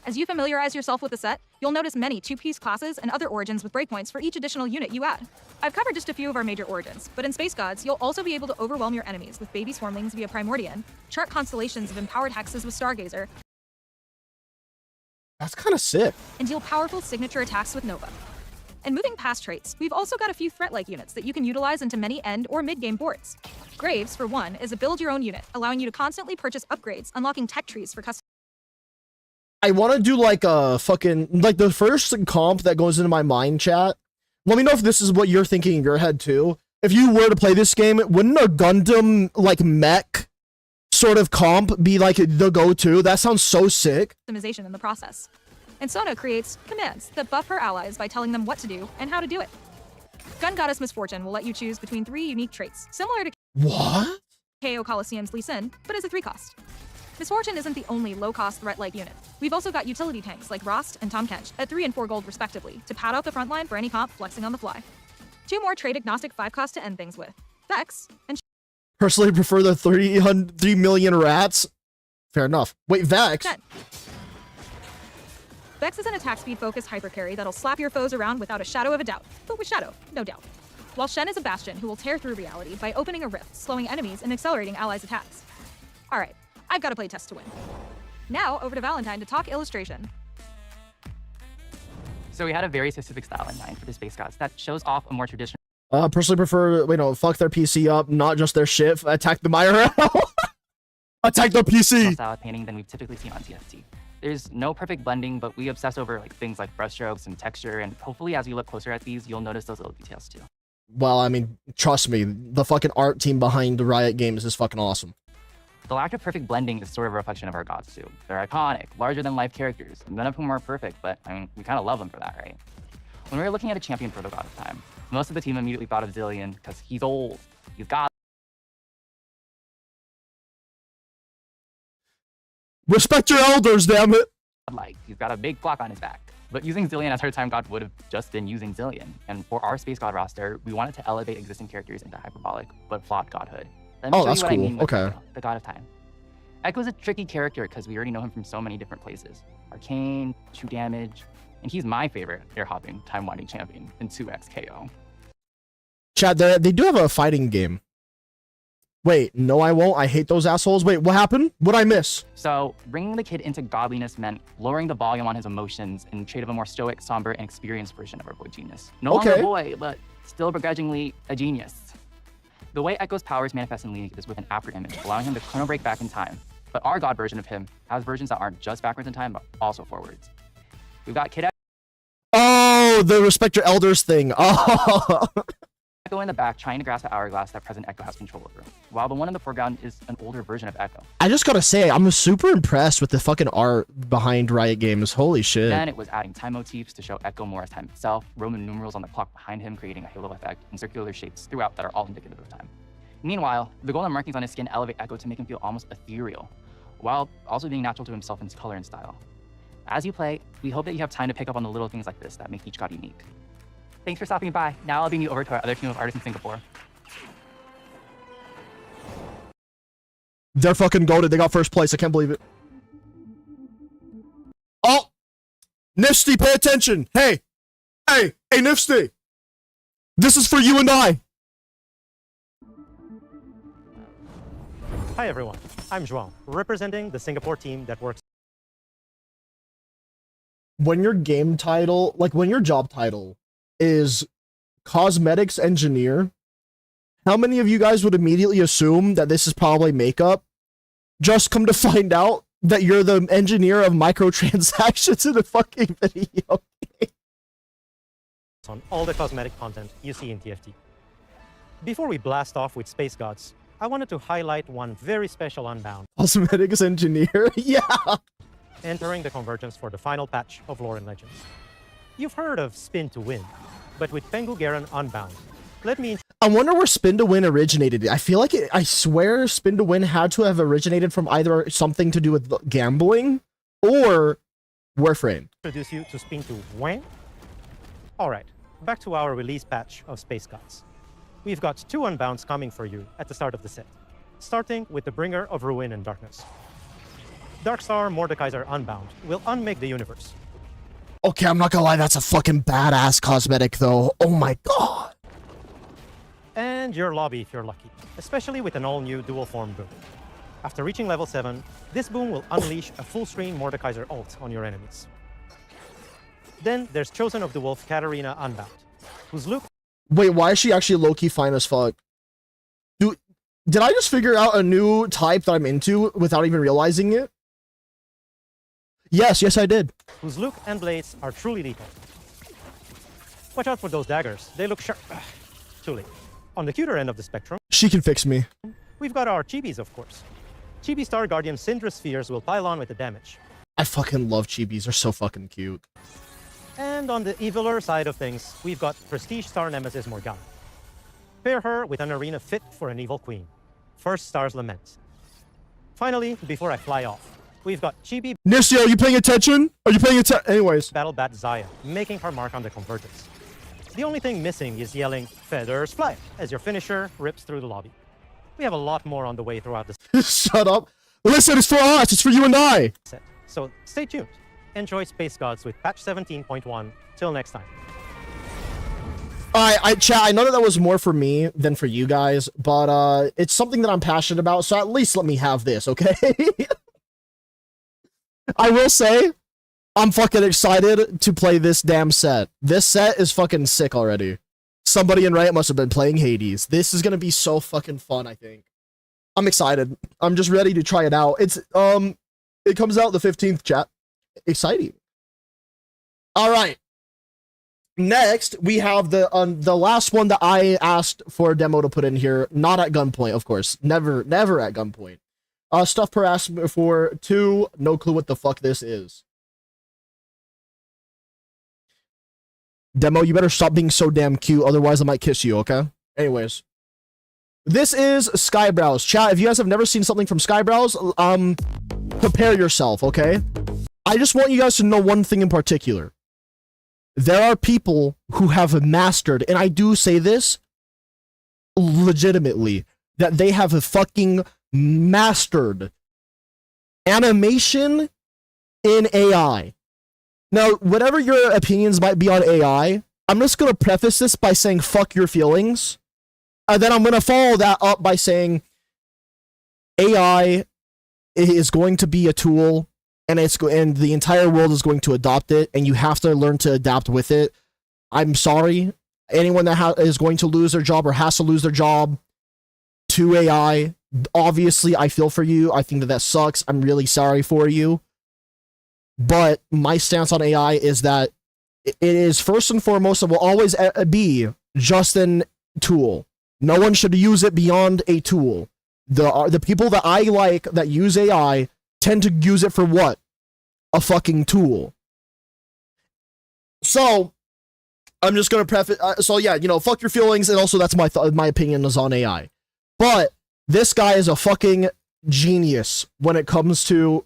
Speaker 4: As you familiarize yourself with the set, you'll notice many 2-piece classes and other origins with breakpoints for each additional unit you add. I've covered just a few of our major origins, but in Space Gods, you'll also be able to overwhelm your enemies with baby swarmlings via Primordian, chart constellations of empowered hexes with Stargazer,
Speaker 1: That's kind of sick.
Speaker 4: and deal powerful signature attacks with Nova. And moving past traits, we've also got a few threat-like units that you can utilize into many end or mid-game boards. Graves, for one, is a build-your-own unit, allowing you to constantly purchase upgrades, unlocking tech trees for custom
Speaker 1: I want to do like a fucking, like the first comp that goes into my mind, chat. Let me know if this is what you're thinking in your head too. If you were to play this game, wouldn't a Gundam like mech sort of comp be like the go-to? That sounds so sick.
Speaker 4: Optimization in the process. And Sona creates commands that buff her allies by telling them what to do and how to do it. Gun Goddess Misfortune will let you choose between 3 unique traits, similar to
Speaker 1: What?
Speaker 4: KO Coliseum's Lee Sin, but as a 3-cost. Misfortune isn't the only low-cost threat-like unit. We've also got utility tanks like Rost and Tom Kench at 3 and 4 gold respectively to pad out the front line for any comp flexing on the fly. 2 more trade-agnostic 5-cost to end things with. Vex and
Speaker 1: Personally prefer the 3 million rats. Fair enough. Wait, Vex?
Speaker 4: Shen. Vex is an attack speed-focused hyper carry that'll slap your foes around without a shadow of a doubt, but with shadow, no doubt. While Shen is a bastion who will tear through reality by opening a rift, slowing enemies and accelerating allies' attacks. Alright, I've got a playtest to win. Now, over to Valentine to talk illustration.
Speaker 9: So we had a very specific style in mind for the Space Gods that shows off a more traditional
Speaker 1: Personally prefer, fuck their PC up, not just their shit. Attack them IRL. Attack their PC.
Speaker 9: style of painting than we've typically seen on TFT. There's no perfect blending, but we obsess over things like brushstrokes and texture, and hopefully as you look closer at these, you'll notice those little details too.
Speaker 1: Well, I mean, trust me, the fucking art team behind the Riot Games is fucking awesome.
Speaker 9: The lack of perfect blending is sort of a reflection of our gods too. They're iconic, larger-than-life characters, none of whom are perfect, but I mean, we kind of love them for that, right? When we were looking at a champion for the god of time, most of the team immediately thought of Zillion because he's old, he's god.
Speaker 1: Respect your elders, damn it!
Speaker 9: Like, he's got a big clock on his back. But using Zillion as her time god would have just been using Zillion. And for our space god roster, we wanted to elevate existing characters into hyperbolic, but flawed godhood. Let me show
Speaker 1: that's
Speaker 9: you what
Speaker 1: cool.
Speaker 9: I mean with
Speaker 1: Okay.
Speaker 9: the god of time. Echo's a tricky character because we already know him from so many different places. Arcane, true damage, and he's my favorite air-hopping, time-winding champion in 2x KO.
Speaker 1: Chad, they do have a fighting game. Wait, no I won't. I hate those assholes. Wait, what happened? What'd I miss?
Speaker 9: So, bringing the kid into godliness meant lowering the volume on his emotions in trade of a more stoic, somber, and experienced version of our boy genius. No longer a boy, but still begrudgingly a genius. The way Echo's powers manifest in League is with an after image, allowing him to chrono break back in time. But our god version of him has versions that aren't just backwards in time, but also forwards. We've got Kid
Speaker 1: Oh, the respect your elders thing. Oh.
Speaker 9: Echo in the back trying to grasp the hourglass that present Echo has control over, while the one in the foreground is an older version of Echo.
Speaker 1: I just gotta say, I'm super impressed with the fucking art behind Riot Games. Holy shit.
Speaker 9: Then it was adding time motifs to show Echo more as time itself, Roman numerals on the clock behind him creating a halo effect, and circular shapes throughout that are all indicative of time. Meanwhile, the golden markings on his skin elevate Echo to make him feel almost ethereal, while also being natural to himself in his color and style. As you play, we hope that you have time to pick up on the little things like this that make each god unique. Thanks for stopping by. Now I'll bring you over to our other team of artists in Singapore.
Speaker 1: They're fucking goated. They got first place. I can't believe it. Oh! Nifty, pay attention. Hey! Hey! Hey, Nifty! This is for you and I.
Speaker 12: Hi everyone, I'm João, representing the Singapore team that works.
Speaker 1: When your game title, like when your job title is cosmetics engineer, how many of you guys would immediately assume that this is probably makeup? Just come to find out that you're the engineer of microtransactions in a fucking video game.
Speaker 12: On all the cosmetic content you see in TFT. Before we blast off with Space Gods, I wanted to highlight one very special Unbound.
Speaker 1: Cosmetics engineer? Yeah!
Speaker 12: Entering the convergence for the final patch of Lore and Legends. You've heard of Spin to Win, but with Pengu Garen Unbound, let me...
Speaker 1: I wonder where Spin to Win originated. I feel like I swear Spin to Win had to have originated from either something to do with gambling or Warframe.
Speaker 12: Introduce you to Spin to Win? Alright, back to our release patch of Space Gods. We've got 2 Unbounds coming for you at the start of the set, starting with the Bringer of Ruin and Darkness. Darkstar Mordekaiser Unbound will unmake the universe.
Speaker 1: Okay, I'm not gonna lie, that's a fucking badass cosmetic though. Oh my god.
Speaker 12: And your lobby if you're lucky, especially with an all-new dual form boon. After reaching level 7, this boon will unleash a full-screen Mordekaiser ult on your enemies. Then there's Chosen of the Wolf Katarina Unbound, whose look...
Speaker 1: Wait, why is she actually low-key fine as fuck? Did I just figure out a new type that I'm into without even realizing it? Yes, I did.
Speaker 12: whose look and blades are truly lethal. Watch out for those daggers. They look sharp. Too late. On the cuter end of the spectrum,
Speaker 1: She can fix me.
Speaker 12: we've got our chibis, of course. Chibi Star Guardian Syndra spheres will pile on with the damage.
Speaker 1: I fucking love chibis. They're so fucking cute.
Speaker 12: And on the eviler side of things, we've got Prestige Star Nemesis Morgana. Pair her with an arena fit for an evil queen. First Star's Lament. Finally, before I fly off, we've got Chibi
Speaker 1: Nisio, are you paying attention? Are you paying attention? Anyways.
Speaker 12: Battle Bat Zaya, making her mark on the convergence. The only thing missing is yelling, "Feathers fly," as your finisher rips through the lobby. We have a lot more on the way throughout this
Speaker 1: Shut up. Listen, it's for us. It's for you and I.
Speaker 12: set. So stay tuned. Enjoy Space Gods with patch 17.1. Till next time.
Speaker 1: Alright, chat, I know that was more for me than for you guys, but it's something that I'm passionate about, so at least let me have this, okay? I will say, I'm fucking excited to play this damn set. This set is fucking sick already. Somebody in Riot must have been playing Hades. This is gonna be so fucking fun, I think. I'm excited. I'm just ready to try it out. It comes out the 15th, chat. Exciting. Alright. Next, we have the last one that I asked for a demo to put in here. Not at gunpoint, of course. Never at gunpoint. Stuff per asked for 2. No clue what the fuck this is. Demo, you better stop being so damn cute, otherwise I might kiss you, okay? Anyways. This is Skybrows. Chat, if you guys have never seen something from Skybrows, prepare yourself, okay? I just want you guys to know one thing in particular. There are people who have mastered, and I do say this legitimately, that they have fucking mastered animation in AI. Now, whatever your opinions might be on AI, I'm just going to preface this by saying fuck your feelings. And then I'm going to follow that up by saying AI is going to be a tool, and the entire world is going to adopt it, and you have to learn to adapt with it. I'm sorry. Anyone that is going to lose their job or has to lose their job to AI, obviously, I feel for you. I think that sucks. I'm really sorry for you. But my stance on AI is that it is first and foremost, it will always be just a tool. No one should use it beyond a tool. The people that I like that use AI tend to use it for what? A fucking tool. So, I'm just gonna preface. So yeah, fuck your feelings, and also that's my opinion is on AI. But this guy is a fucking genius when it comes to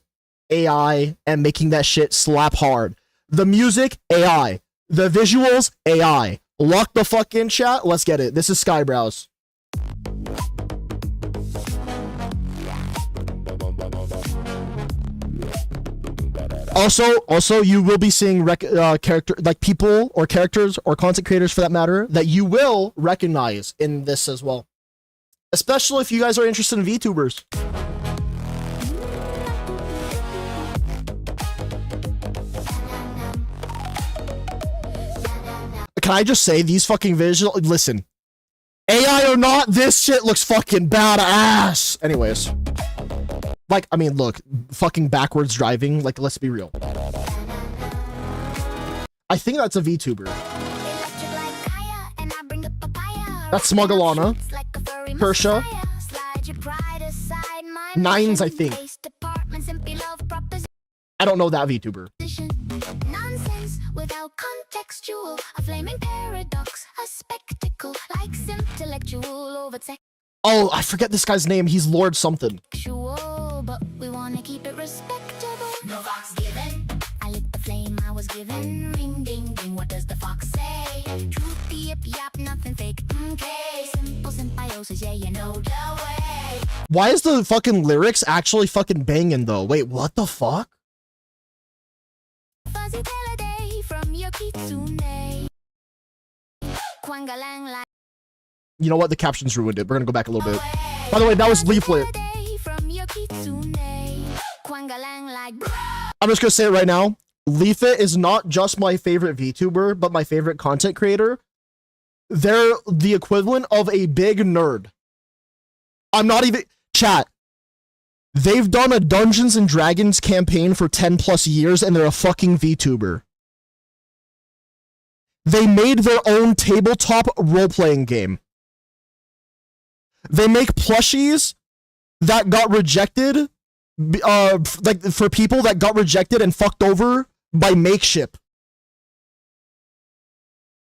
Speaker 1: AI and making that shit slap hard. The music, AI. The visuals, AI. Lock the fuck in, chat. Let's get it. This is Skybrows. Also, you will be seeing character people or characters or content creators for that matter that you will recognize in this as well. Especially if you guys are interested in VTubers. Can I just say these fucking visual? Listen, AI or not, this shit looks fucking badass. Anyways. I mean, look, fucking backwards driving, let's be real. I think that's a VTuber. That's Smugalana. Kersha. Nines, I think. I don't know that VTuber. Nonsense without contextual, a flaming paradox, a spectacle, like intellectual overtake. Oh, I forget this guy's name. He's Lord something. But we want to keep it respectable. No fox given. I lit the flame I was given. Ring ding ding, what does the fox say? Truth, yip yap, nothing fake. Okay, simple symbiosis, yeah, you know the way. Why is the fucking lyrics actually fucking banging though? Wait, what the fuck? Fuzzy day from your kitsune. You know what? The captions ruined it. We're gonna go back a little bit. By the way, that was Leaflet. I'm just gonna say it right now. Leaflet is not just my favorite VTuber, but my favorite content creator. They're the equivalent of a big nerd. I'm not even... Chat. They've done a Dungeons and Dragons campaign for 10 plus years and they're a fucking VTuber. They made their own tabletop role-playing game. They make plushies that got rejected, like for people that got rejected and fucked over by Makeship.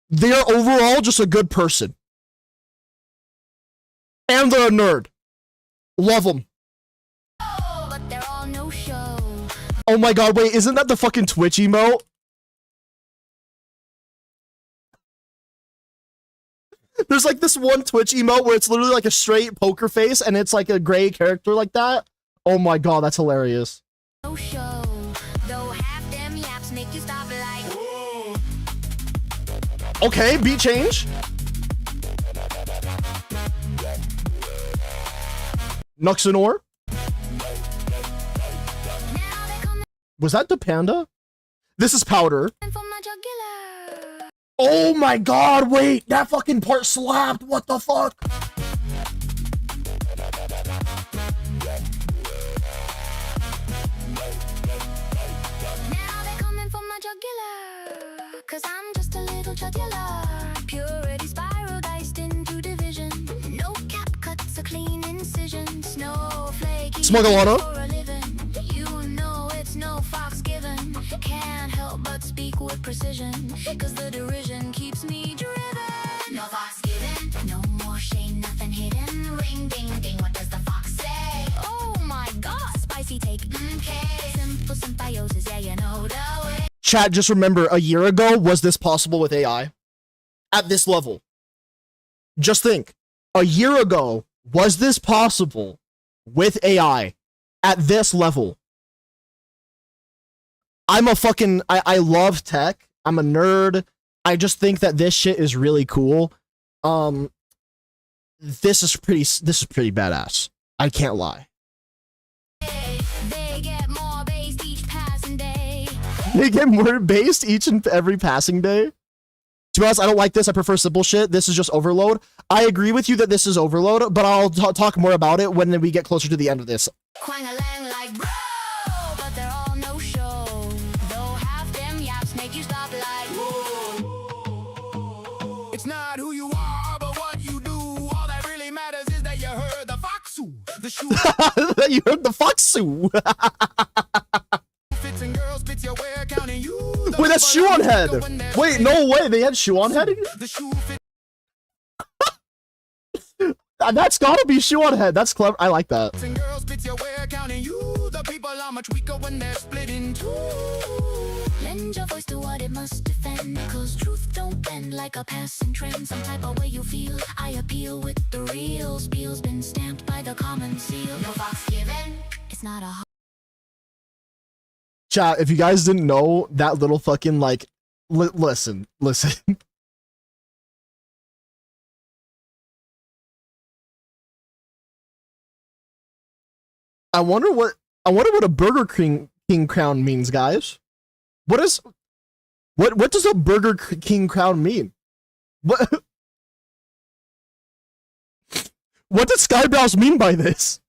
Speaker 1: They are overall just a good person. And they're a nerd. Love them. Oh my god, wait, isn't that the fucking Twitch emote? There's like this one Twitch emote where it's literally like a straight poker face and it's like a gray character like that. Oh my god, that's hilarious. Okay, beat change. Nuxanor. Was that the panda? This is Powder. Oh my god, wait, that fucking part slapped. What the fuck?
Speaker 13: Cause I'm just a little jugular. Purity spiral diced into division. No cap cuts, a clean incision. Snowflake.
Speaker 1: Smuggelano.
Speaker 13: You know it's no fox given. Can't help but speak with precision. Cause the derision keeps me driven. No fox given. No more shame, nothing hidden. Ring ding ding, what does the fox say? Oh my god, spicy take. Okay. Simple symbiosis, yeah, you know the way.
Speaker 1: Chat, just remember, a year ago, was this possible with AI? At this level. Just think. A year ago, was this possible with AI? At this level? I'm a fucking... I love tech. I'm a nerd. I just think that this shit is really cool. This is pretty badass. I can't lie. They get more based each and every passing day. To be honest, I don't like this. I prefer simple shit. This is just overload. I agree with you that this is overload, but I'll talk more about it when we get closer to the end of this.
Speaker 13: Quang-a-lang like bro, but they're all no show. Though half them yaps make you stop like whoa. It's not who you are, but what you do. All that really matters is that you heard the foxu. The shoe.
Speaker 1: That you heard the foxu. Wait, that's shoe on head. Wait, no way. They had shoe on head? That's gotta be shoe on head. That's clever. I like that.
Speaker 13: Lend your voice to what it must defend. Cause truth don't bend like a passing trend. Some type of way you feel. I appeal with the real. Spiel's been stamped by the common seal. No fox given. It's not a
Speaker 1: Chat, if you guys didn't know, that little fucking, like, listen. I wonder what a Burger King crown means, guys. What does a Burger King crown mean? What does Skybrows mean by this?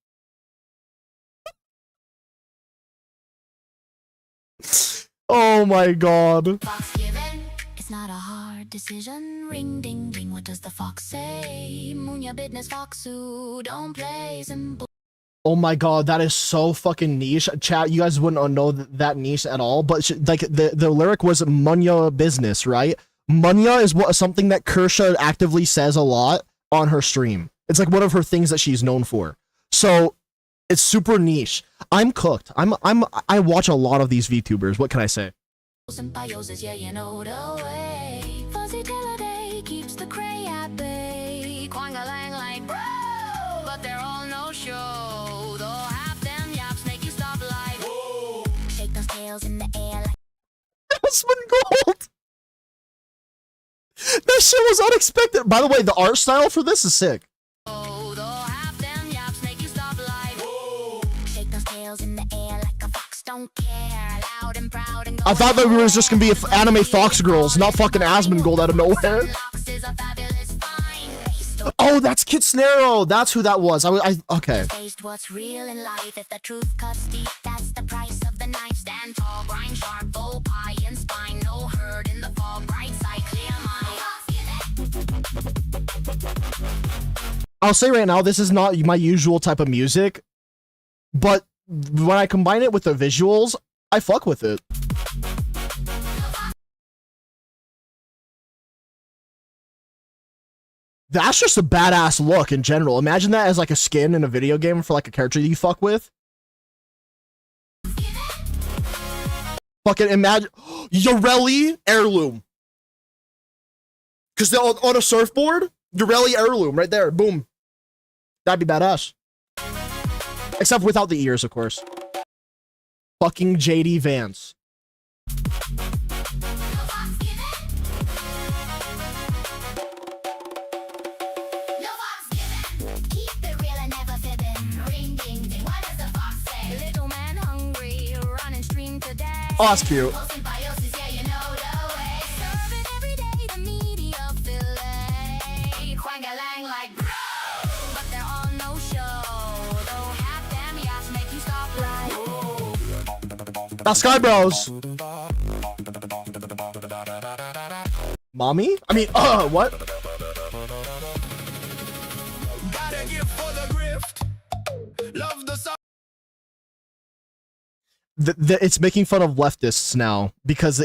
Speaker 1: Oh my god.
Speaker 13: fox given. It's not a hard decision. Ring ding ding, what does the fox say? Moon your business, foxu. Don't play simple.
Speaker 1: Oh my god, that is so fucking niche. Chat, you guys wouldn't know that niche at all, but like the lyric was Munya business, right? Munya is something that Kersha actively says a lot on her stream. It's like one of her things that she's known for. So it's super niche. I'm cooked. I watch a lot of these VTubers. What can I say?
Speaker 13: Symbiosis, yeah, you know the way. Fuzzy Day keeps the cray at bay. Quang-a-lang like bro, but they're all no show. Though half them yaps make you stop like whoa. Shake those tails in the air like
Speaker 1: Aspen Gold. That shit was unexpected. By the way, the art style for this is sick.
Speaker 13: whoa. Though half them yaps make you stop like whoa. Shake those tails in the air like a fox don't care. Loud and proud and
Speaker 1: I thought that we was just gonna be anime Fox Girls, not fucking Asmongold out of nowhere. Oh, that's Kid Snarrow. That's who that was. Okay.
Speaker 13: Faced what's real in life. If the truth cuts deep, that's the price of the knife. Stand tall, grind sharp, bow, pie and spine. No hurt in the fall, bright side, clear mind.
Speaker 1: I'll say right now, this is not my usual type of music, but when I combine it with the visuals, I fuck with it. That's just a badass look in general. Imagine that as like a skin in a video game for like a character you fuck with. Fucking imagine Yoreli heirloom. Because on a surfboard, Yoreli heirloom right there. Boom. That'd be badass. Except without the ears, of course. Fucking JD Vance. Oh, that's cute. That's Sky Bros. Mommy? I mean, what? It's making fun of leftists now because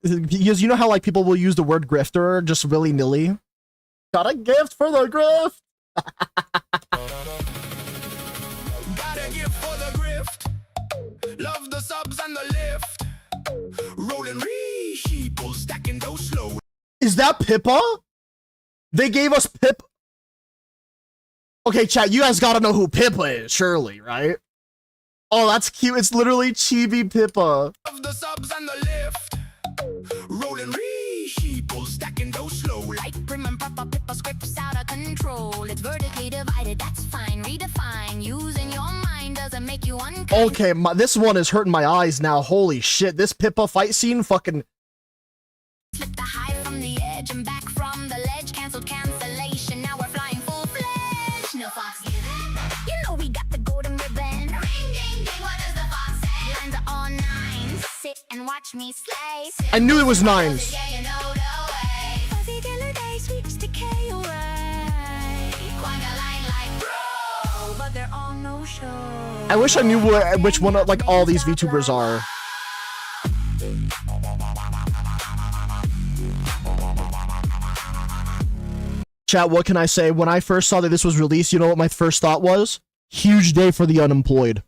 Speaker 1: because you know how like people will use the word grifter just willy-nilly. Got a gift for the grift.
Speaker 13: Got a gift for the grift. Love the subs and the lift. Rolling re-sheeple, stacking those slow.
Speaker 1: Is that Pippa? They gave us Pip. Okay, chat, you guys gotta know who Pippa is, surely, right? Oh, that's cute. It's literally Chibi Pippa.
Speaker 13: Of the subs and the lift. Rolling re-sheeple, stacking those slow. Like prim and proper Pippa scripts out of control. It's vertically divided, that's fine. Redefine. Using your mind doesn't make you unkind.
Speaker 1: Okay, this one is hurting my eyes now. Holy shit. This Pippa fight scene fucking...
Speaker 13: Flip the high from the edge and back from the ledge. Cancelled cancellation. Now we're flying full-fledged. No fox given. You know we got the golden ribbon. Ring, ding, ding. What does the fox say? Lines are all nines. Sit and watch me slay.
Speaker 1: I knew it was nines.
Speaker 13: Yeah, you know the way. Fuzzy killer day sweeps decay away. Quanga line like bro, but they're all no show.
Speaker 1: I wish I knew which one like all these VTubers are. Chat, what can I say? When I first saw that this was released, you know what my first thought was? Huge day for the unemployed.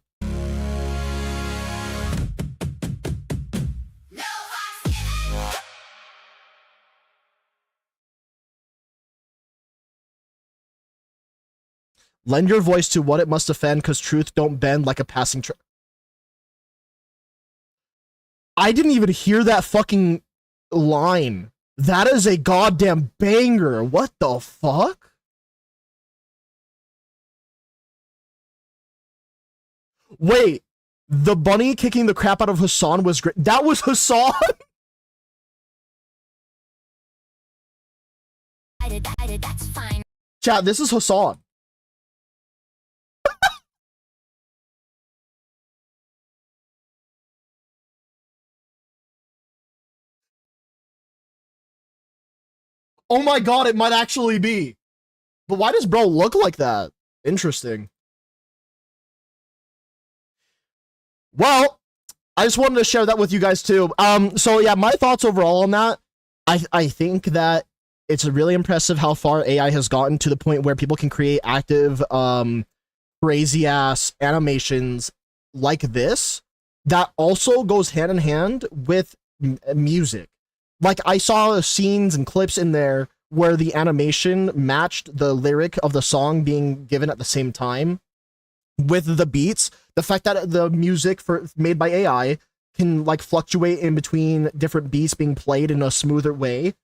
Speaker 1: Lend your voice to what it must offend, cause truth don't bend like a passing I didn't even hear that fucking line. That is a goddamn banger. What the fuck? Wait, the bunny kicking the crap out of Hassan was great. That was Hassan?
Speaker 13: That's fine.
Speaker 1: Chat, this is Hassan. Oh my god, it might actually be. But why does bro look like that? Interesting. Well, I just wanted to share that with you guys too. So yeah, my thoughts overall on that. I think that it's really impressive how far AI has gotten to the point where people can create active, crazy ass animations like this that also goes hand in hand with music. Like, I saw scenes and clips in there where the animation matched the lyric of the song being given at the same time with the beats. The fact that the music made by AI can, like, fluctuate in between different beats being played in a smoother way.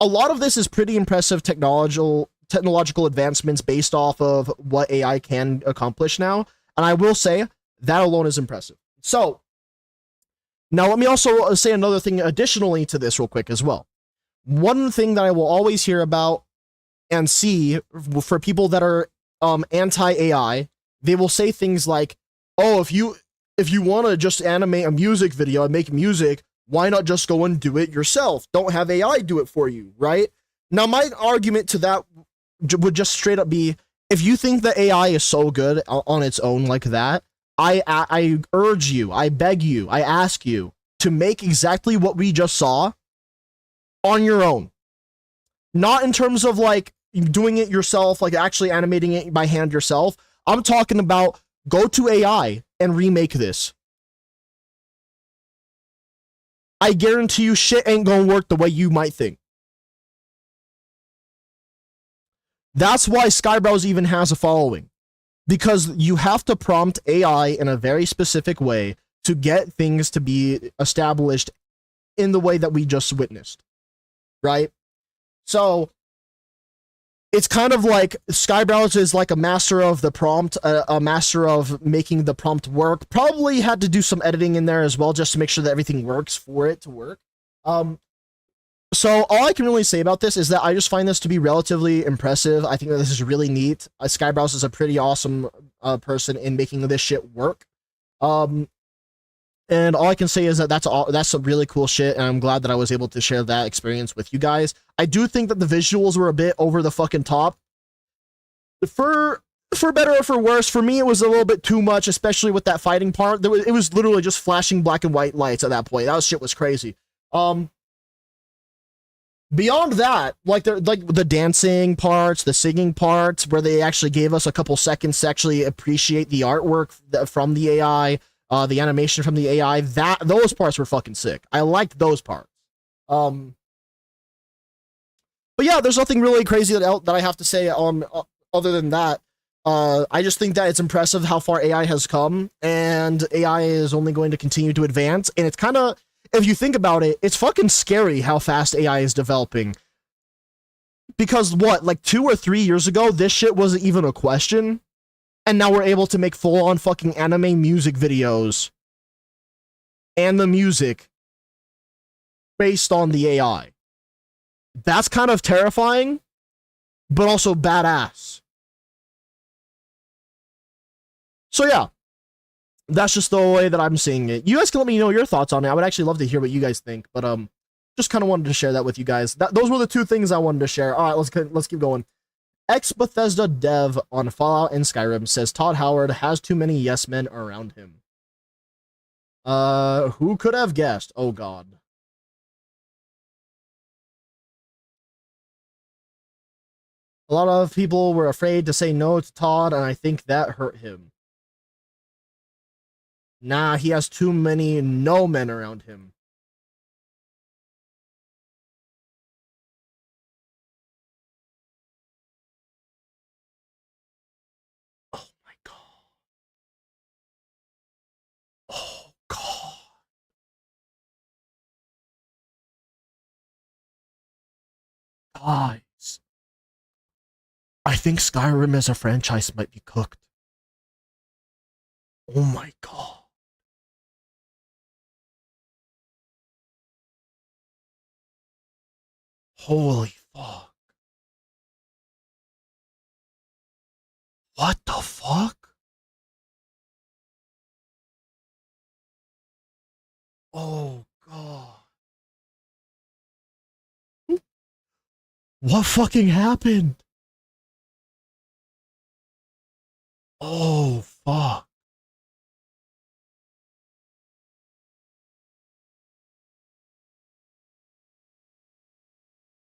Speaker 1: A lot of this is pretty impressive technological advancements based off of what AI can accomplish now. And I will say, that alone is impressive. So, now, let me also say another thing additionally to this real quick as well. One thing that I will always hear about and see, for people that are anti-AI, they will say things like, oh, if you want to just animate a music video and make music, why not just go and do it yourself? Don't have AI do it for you, right? Now, my argument to that would just straight up be, if you think that AI is so good on its own like that, I urge you, I beg you, I ask you to make exactly what we just saw on your own. Not in terms of like doing it yourself, like actually animating it by hand yourself. I'm talking about go to AI and remake this. I guarantee you shit ain't gonna work the way you might think. That's why Skybrowse even has a following. Because you have to prompt AI in a very specific way to get things to be established in the way that we just witnessed. Right? So, it's kind of like Skybrowse is like a master of the prompt, a master of making the prompt work. Probably had to do some editing in there as well, just to make sure that everything works for it to work. So all I can really say about this is that I just find this to be relatively impressive. I think that this is really neat. Skybrowse is a pretty awesome person in making this shit work. And all I can say is that that's some really cool shit, and I'm glad that I was able to share that experience with you guys. I do think that the visuals were a bit over the fucking top. For better or for worse, for me it was a little bit too much, especially with that fighting part. It was literally just flashing black and white lights at that point. That shit was crazy. Beyond that, like the dancing parts, the singing parts, where they actually gave us a couple seconds to actually appreciate the artwork from the AI, the animation from the AI, those parts were fucking sick. I liked those parts. But yeah, there's nothing really crazy that I have to say other than that. I just think that it's impressive how far AI has come, and AI is only going to continue to advance, and it's kind of, if you think about it, it's fucking scary how fast AI is developing. Because what, like 2 or 3 years ago, this shit wasn't even a question, and now we're able to make full-on fucking anime music videos and the music based on the AI. That's kind of terrifying, but also badass. So yeah, that's just the way that I'm seeing it. You guys can let me know your thoughts on it. I would actually love to hear what you guys think, but just kind of wanted to share that with you guys. Those were the two things I wanted to share. All right, let's keep going. Ex-Bethesda dev on Fallout and Skyrim says Todd Howard has too many yes men around him. Who could have guessed? Oh god. A lot of people were afraid to say no to Todd, and I think that hurt him. Nah, he has too many no men around him. Oh my god. Oh god. Guys. I think Skyrim as a franchise might be cooked. Oh my god. Holy fuck. What the fuck? Oh god. What fucking happened? Oh fuck.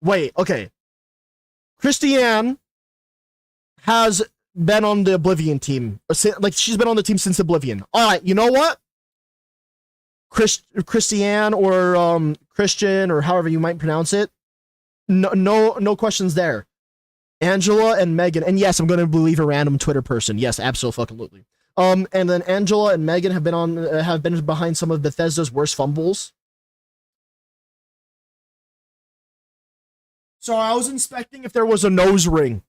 Speaker 1: Wait, okay. Christiane has been on the Oblivion team. Like, she's been on the team since Oblivion. Alright, you know what? Christiane or Christian, or however you might pronounce it. No questions there. Angela and Megan, and yes, I'm going to believe a random Twitter person. Yes, absolutely. And then Angela and Megan have been behind some of Bethesda's worst fumbles. So I was inspecting if there was a nose ring.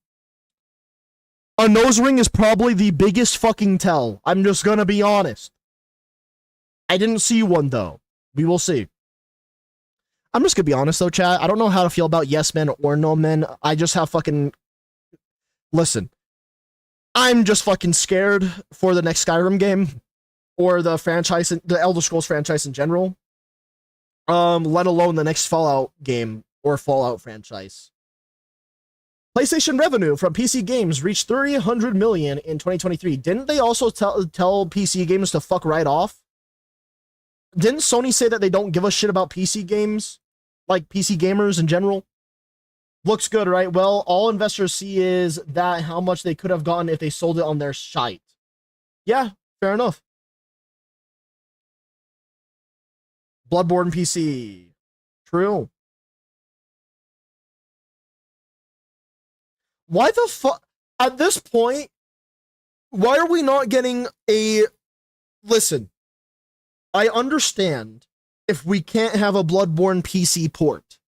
Speaker 1: A nose ring is probably the biggest fucking tell. I'm just gonna be honest. I didn't see one though. We will see. I'm just gonna be honest though, chat. I don't know how to feel about yes men or no men. I just have fucking listen, I'm just fucking scared for the next Skyrim game or the franchise, the Elder Scrolls franchise in general. Let alone the next Fallout game or Fallout franchise. PlayStation revenue from PC games reached $300 million in 2023. Didn't they also tell PC games to fuck right off? Didn't Sony say that they don't give a shit about PC games? Like PC gamers in general? Looks good, right? Well, all investors see is that how much they could have gotten if they sold it on their shite. Yeah, fair enough. Bloodborne PC. True. Why the fuck? At this point, why are we not getting a... Listen, I understand if we can't have a Bloodborne PC port.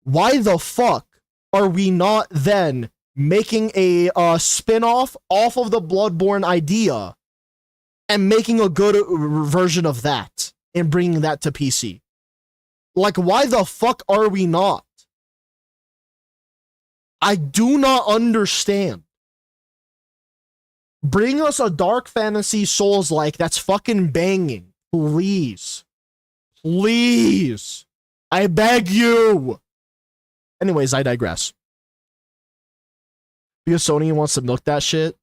Speaker 1: Why the fuck are we not then making a spin-off off of the Bloodborne idea and making a good version of that and bringing that to PC? Like, why the fuck are we not? I do not understand. Bring us a dark fantasy Souls-like that's fucking banging. Please. Please. I beg you. Anyways, I digress. Because Sony wants to milk that shit.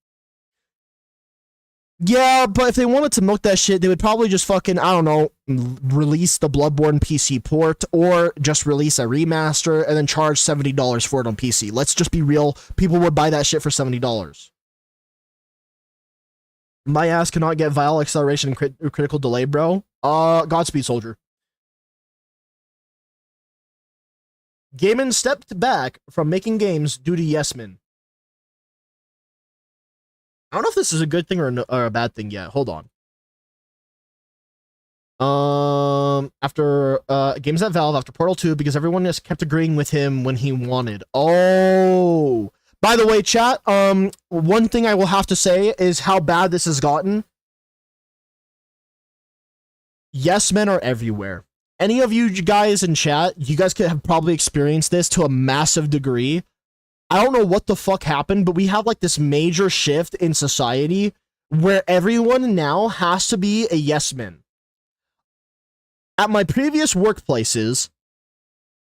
Speaker 1: Yeah, but if they wanted to milk that shit, they would probably just fucking, I don't know, release the Bloodborne PC port or just release a remaster and then charge $70 for it on PC. Let's just be real. People would buy that shit for $70. My ass cannot get vial acceleration and critical delay, bro. Godspeed, soldier. Gaiman stepped back from making games due to Yes Men. I don't know if this is a good thing or a bad thing yet. Hold on. After games at Valve, after Portal 2, because everyone just kept agreeing with him when he wanted. Oh. By the way, chat, one thing I will have to say is how bad this has gotten. Yes Men are everywhere. Any of you guys in chat, you guys could have probably experienced this to a massive degree. I don't know what the fuck happened, but we have like this major shift in society where everyone now has to be a yes man. At my previous workplaces,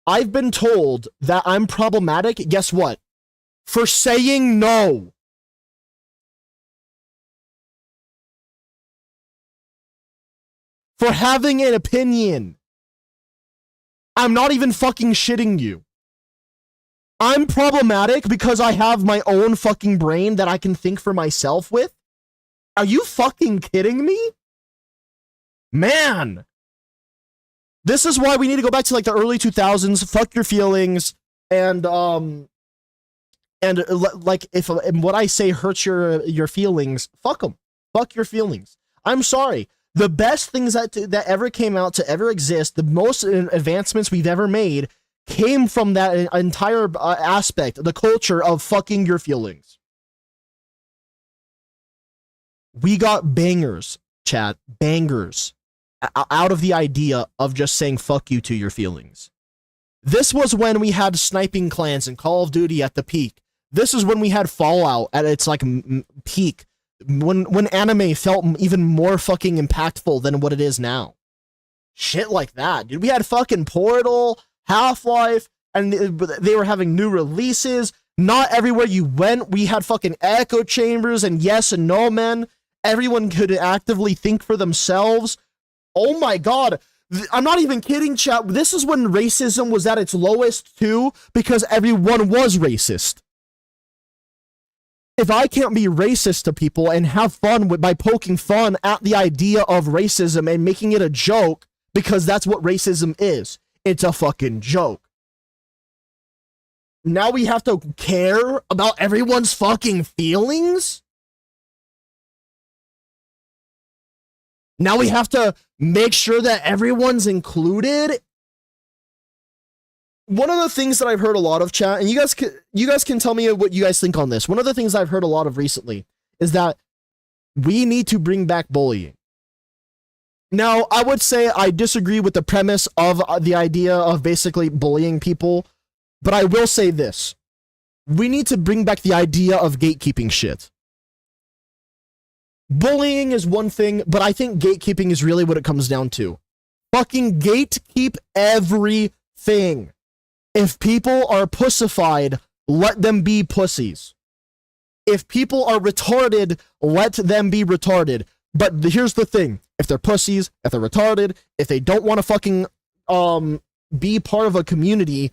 Speaker 1: I've been told that I'm problematic. Guess what? For saying no. For having an opinion. I'm not even fucking shitting you. I'm problematic because I have my own fucking brain that I can think for myself with? Are you fucking kidding me? Man. This is why we need to go back to like the early 2000s, fuck your feelings, and like if what I say hurts your feelings, fuck them. Fuck your feelings. I'm sorry. The best things that ever came out to ever exist, the most advancements we've ever made, came from that entire aspect, the culture of fucking your feelings. We got bangers, chat, bangers, out of the idea of just saying fuck you to your feelings. This was when we had sniping clans in Call of Duty at the peak. This is when we had Fallout at its like peak. When anime felt even more fucking impactful than what it is now. Shit like that, dude. We had fucking Portal, Half-Life, and they were having new releases. Not everywhere you went, we had fucking echo chambers and yes and no men. Everyone could actively think for themselves. Oh my god. I'm not even kidding, chat. This is when racism was at its lowest too, because everyone was racist. If I can't be racist to people and have fun by poking fun at the idea of racism and making it a joke, because that's what racism is. It's a fucking joke. Now we have to care about everyone's fucking feelings? Now we have to make sure that everyone's included? One of the things that I've heard a lot of, chat, and you guys can tell me what you guys think on this. One of the things I've heard a lot of recently is that we need to bring back bullying. Now, I would say I disagree with the premise of the idea of basically bullying people, but I will say this. we need to bring back the idea of gatekeeping shit. Bullying is one thing, but I think gatekeeping is really what it comes down to. Fucking gatekeep everything. If people are pussified, let them be pussies. If people are retarded, let them be retarded. But here's the thing. If they're pussies, if they're retarded, if they don't want to fucking be part of a community,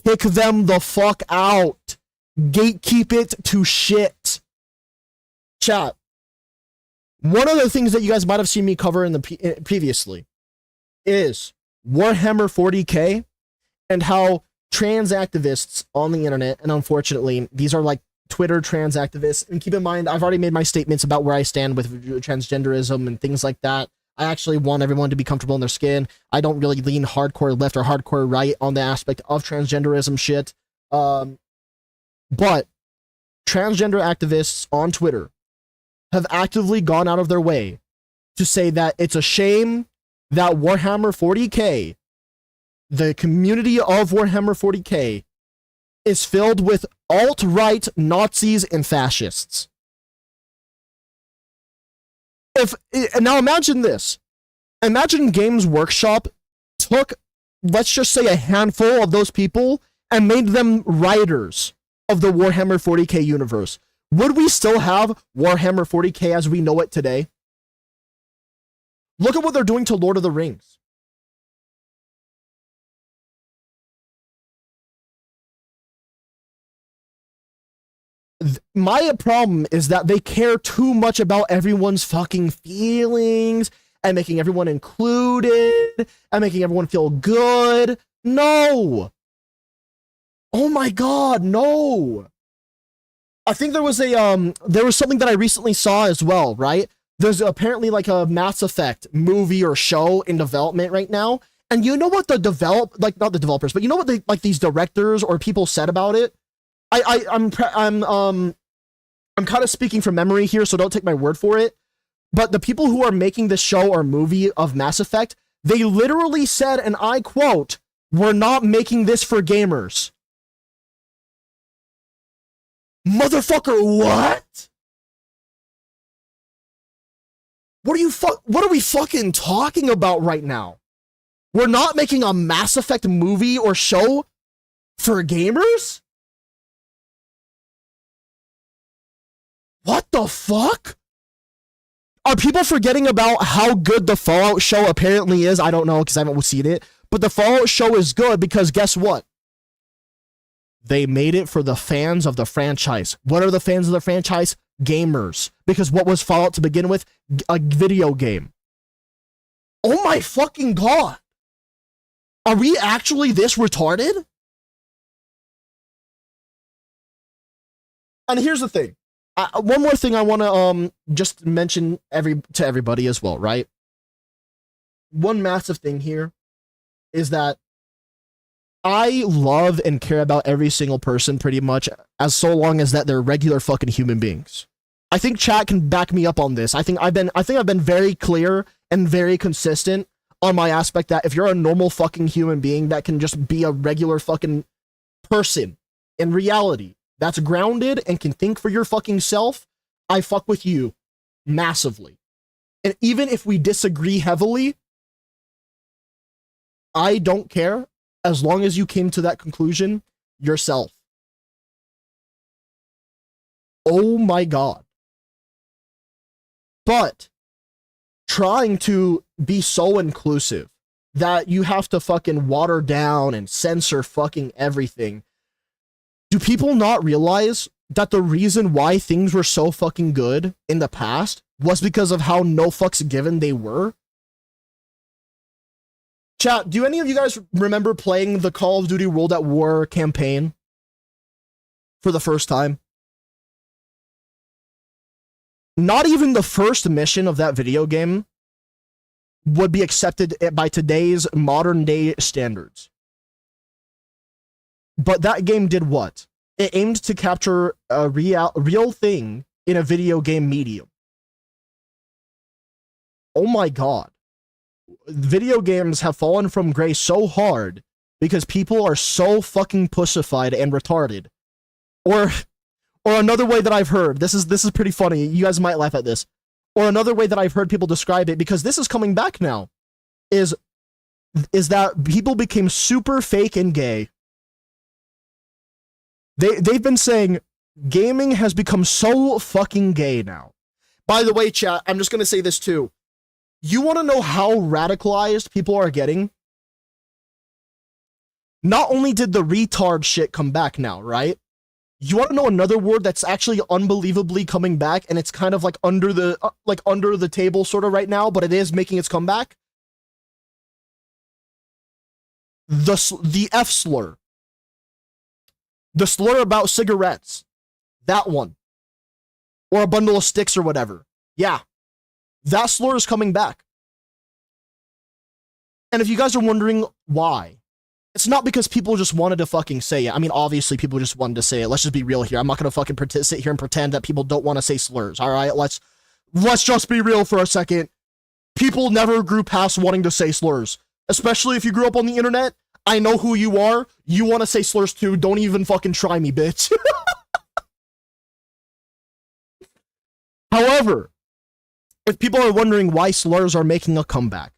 Speaker 1: kick them the fuck out. Gatekeep it to shit. Chat. One of the things that you guys might have seen me cover in the previously is Warhammer 40k and how trans activists on the internet, and unfortunately, these are like Twitter trans activists, and keep in mind, I've already made my statements about where I stand with transgenderism and things like that. I actually want everyone to be comfortable in their skin. I don't really lean hardcore left or hardcore right on the aspect of transgenderism shit. But transgender activists on Twitter have actively gone out of their way to say that it's a shame that Warhammer 40k, the community of Warhammer 40k, is filled with alt-right Nazis and fascists. Now imagine this. Imagine Games Workshop took, let's just say, a handful of those people and made them writers of the Warhammer 40k universe. Would we still have Warhammer 40k as we know it today? Look at what they're doing to Lord of the Rings. My problem is that they care too much about everyone's fucking feelings and making everyone included and making everyone feel good. No. Oh my God, no. I think there was something that I recently saw as well, right? There's apparently like a Mass Effect movie or show in development right now. And you know what not the developers, but you know what these directors or people said about it? I'm kind of speaking from memory here, so don't take my word for it. But the people who are making the show or movie of Mass Effect, they literally said, and I quote, "We're not making this for gamers." Motherfucker, what? What are we fucking talking about right now? We're not making a Mass Effect movie or show for gamers? What the fuck? Are people forgetting about how good the Fallout show apparently is? I don't know because I haven't seen it. But the Fallout show is good because guess what? They made it for the fans of the franchise. What are the fans of the franchise? Gamers. Because what was Fallout to begin with? A video game. Oh my fucking God. Are we actually this retarded? And here's the thing. One more thing I want to just mention to everybody as well, right? One massive thing here is that I love and care about every single person pretty much as so long as that they're regular fucking human beings. I think chat can back me up on this. I think I've been very clear and very consistent on my aspect that if you're a normal fucking human being that can just be a regular fucking person in reality, that's grounded and can think for your fucking self, I fuck with you massively. And even if we disagree heavily, I don't care as long as you came to that conclusion yourself. Oh my God. But trying to be so inclusive that you have to fucking water down and censor fucking everything. Do people not realize that the reason why things were so fucking good in the past was because of how no fucks given they were? Chat, do any of you guys remember playing the Call of Duty World at War campaign for the first time? Not even the first mission of that video game would be accepted by today's modern day standards. But that game did what? It aimed to capture a real thing in a video game medium. Oh my God. Video games have fallen from grace so hard because people are so fucking pussified and retarded Or another way that I've heard, this is pretty funny. You guys might laugh at this. Or another way that I've heard people describe it, because this is coming back now, is that people became super fake and gay. They've been saying gaming has become so fucking gay now. By the way, chat, I'm just going to say this too. You want to know how radicalized people are getting? Not only did the retard shit come back now, right? You want to know another word that's actually unbelievably coming back, and it's kind of like under the table sort of right now, but it is making its comeback? The F slur. The slur about cigarettes. That one. Or a bundle of sticks or whatever. Yeah. That slur is coming back. And if you guys are wondering why, it's not because people just wanted to fucking say it. I mean, obviously people just wanted to say it. Let's just be real here. I'm not going to fucking sit here and pretend that people don't want to say slurs. All right, let's just be real for a second. People never grew past wanting to say slurs. Especially if you grew up on the internet. I know who you are. You want to say slurs too. Don't even fucking try me, bitch. However, if people are wondering why slurs are making a comeback,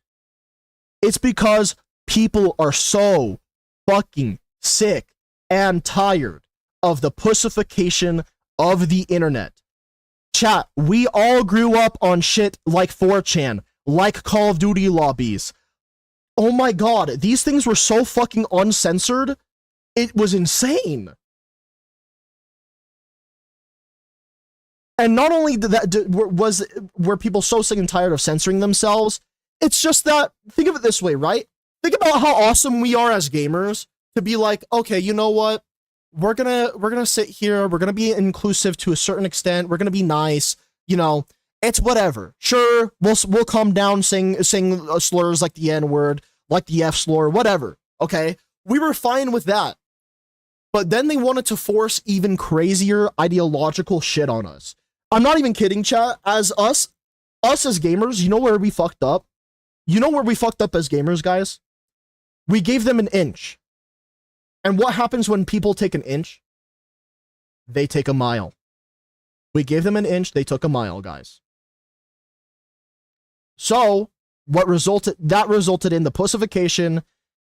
Speaker 1: it's because people are so fucking sick and tired of the pussification of the internet. Chat, we all grew up on shit like 4chan, like Call of Duty lobbies. Oh my god, these things were so fucking uncensored. It was insane. And not only were people so sick and tired of censoring themselves, it's just that, think of it this way, right? Think about how awesome we are as gamers to be like, okay, you know what? We're gonna sit here, we're gonna be inclusive to a certain extent, we're gonna be nice, you know, it's whatever. Sure, we'll calm down saying slurs like the N-word, like the F slur, whatever, okay? We were fine with that. But then they wanted to force even crazier ideological shit on us. I'm not even kidding, chat. As us as gamers, you know where we fucked up? You know where we fucked up as gamers, guys? We gave them an inch. And what happens when people take an inch? They take a mile. We gave them an inch, they took a mile, guys. So, that resulted in the pussification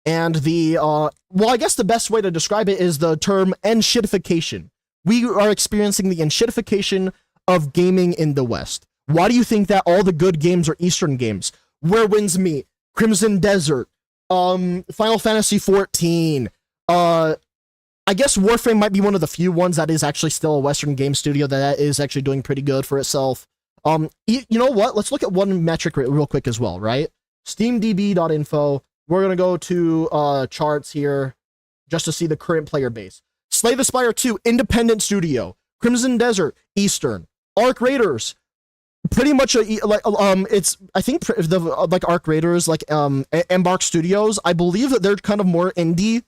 Speaker 1: and the, well, I guess the best way to describe it is the term enshittification. We are experiencing the enshittification of gaming in the West. Why do you think that all the good games are Eastern games? Where Winds Meet, Crimson Desert, Final Fantasy XIV, I guess Warframe might be one of the few ones that is actually still a Western game studio that is actually doing pretty good for itself. You know what? Let's look at one metric real quick as well, right? SteamDB.info. We're going to go to charts here just to see the current player base. Slay the Spire 2, independent studio. Crimson Desert, Eastern. Arc Raiders, pretty much it's, I think the like Arc Raiders, like Embark Studios, I believe that they're kind of more indie.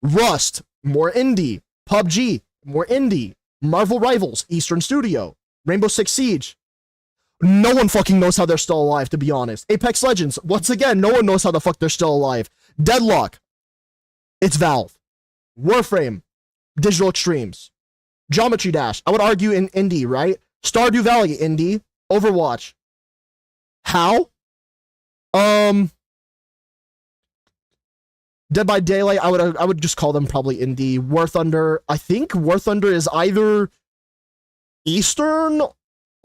Speaker 1: Rust, more indie. PUBG, more indie. Marvel Rivals, Eastern Studio. Rainbow Six Siege. No one fucking knows how they're still alive, to be honest. Apex Legends, once again, no one knows how the fuck they're still alive. Deadlock, it's Valve. Warframe, Digital Extremes. Geometry Dash, I would argue in indie, right? Stardew Valley, indie. Overwatch. How? Dead by Daylight, I would just call them probably indie. War Thunder, I think War Thunder is either Eastern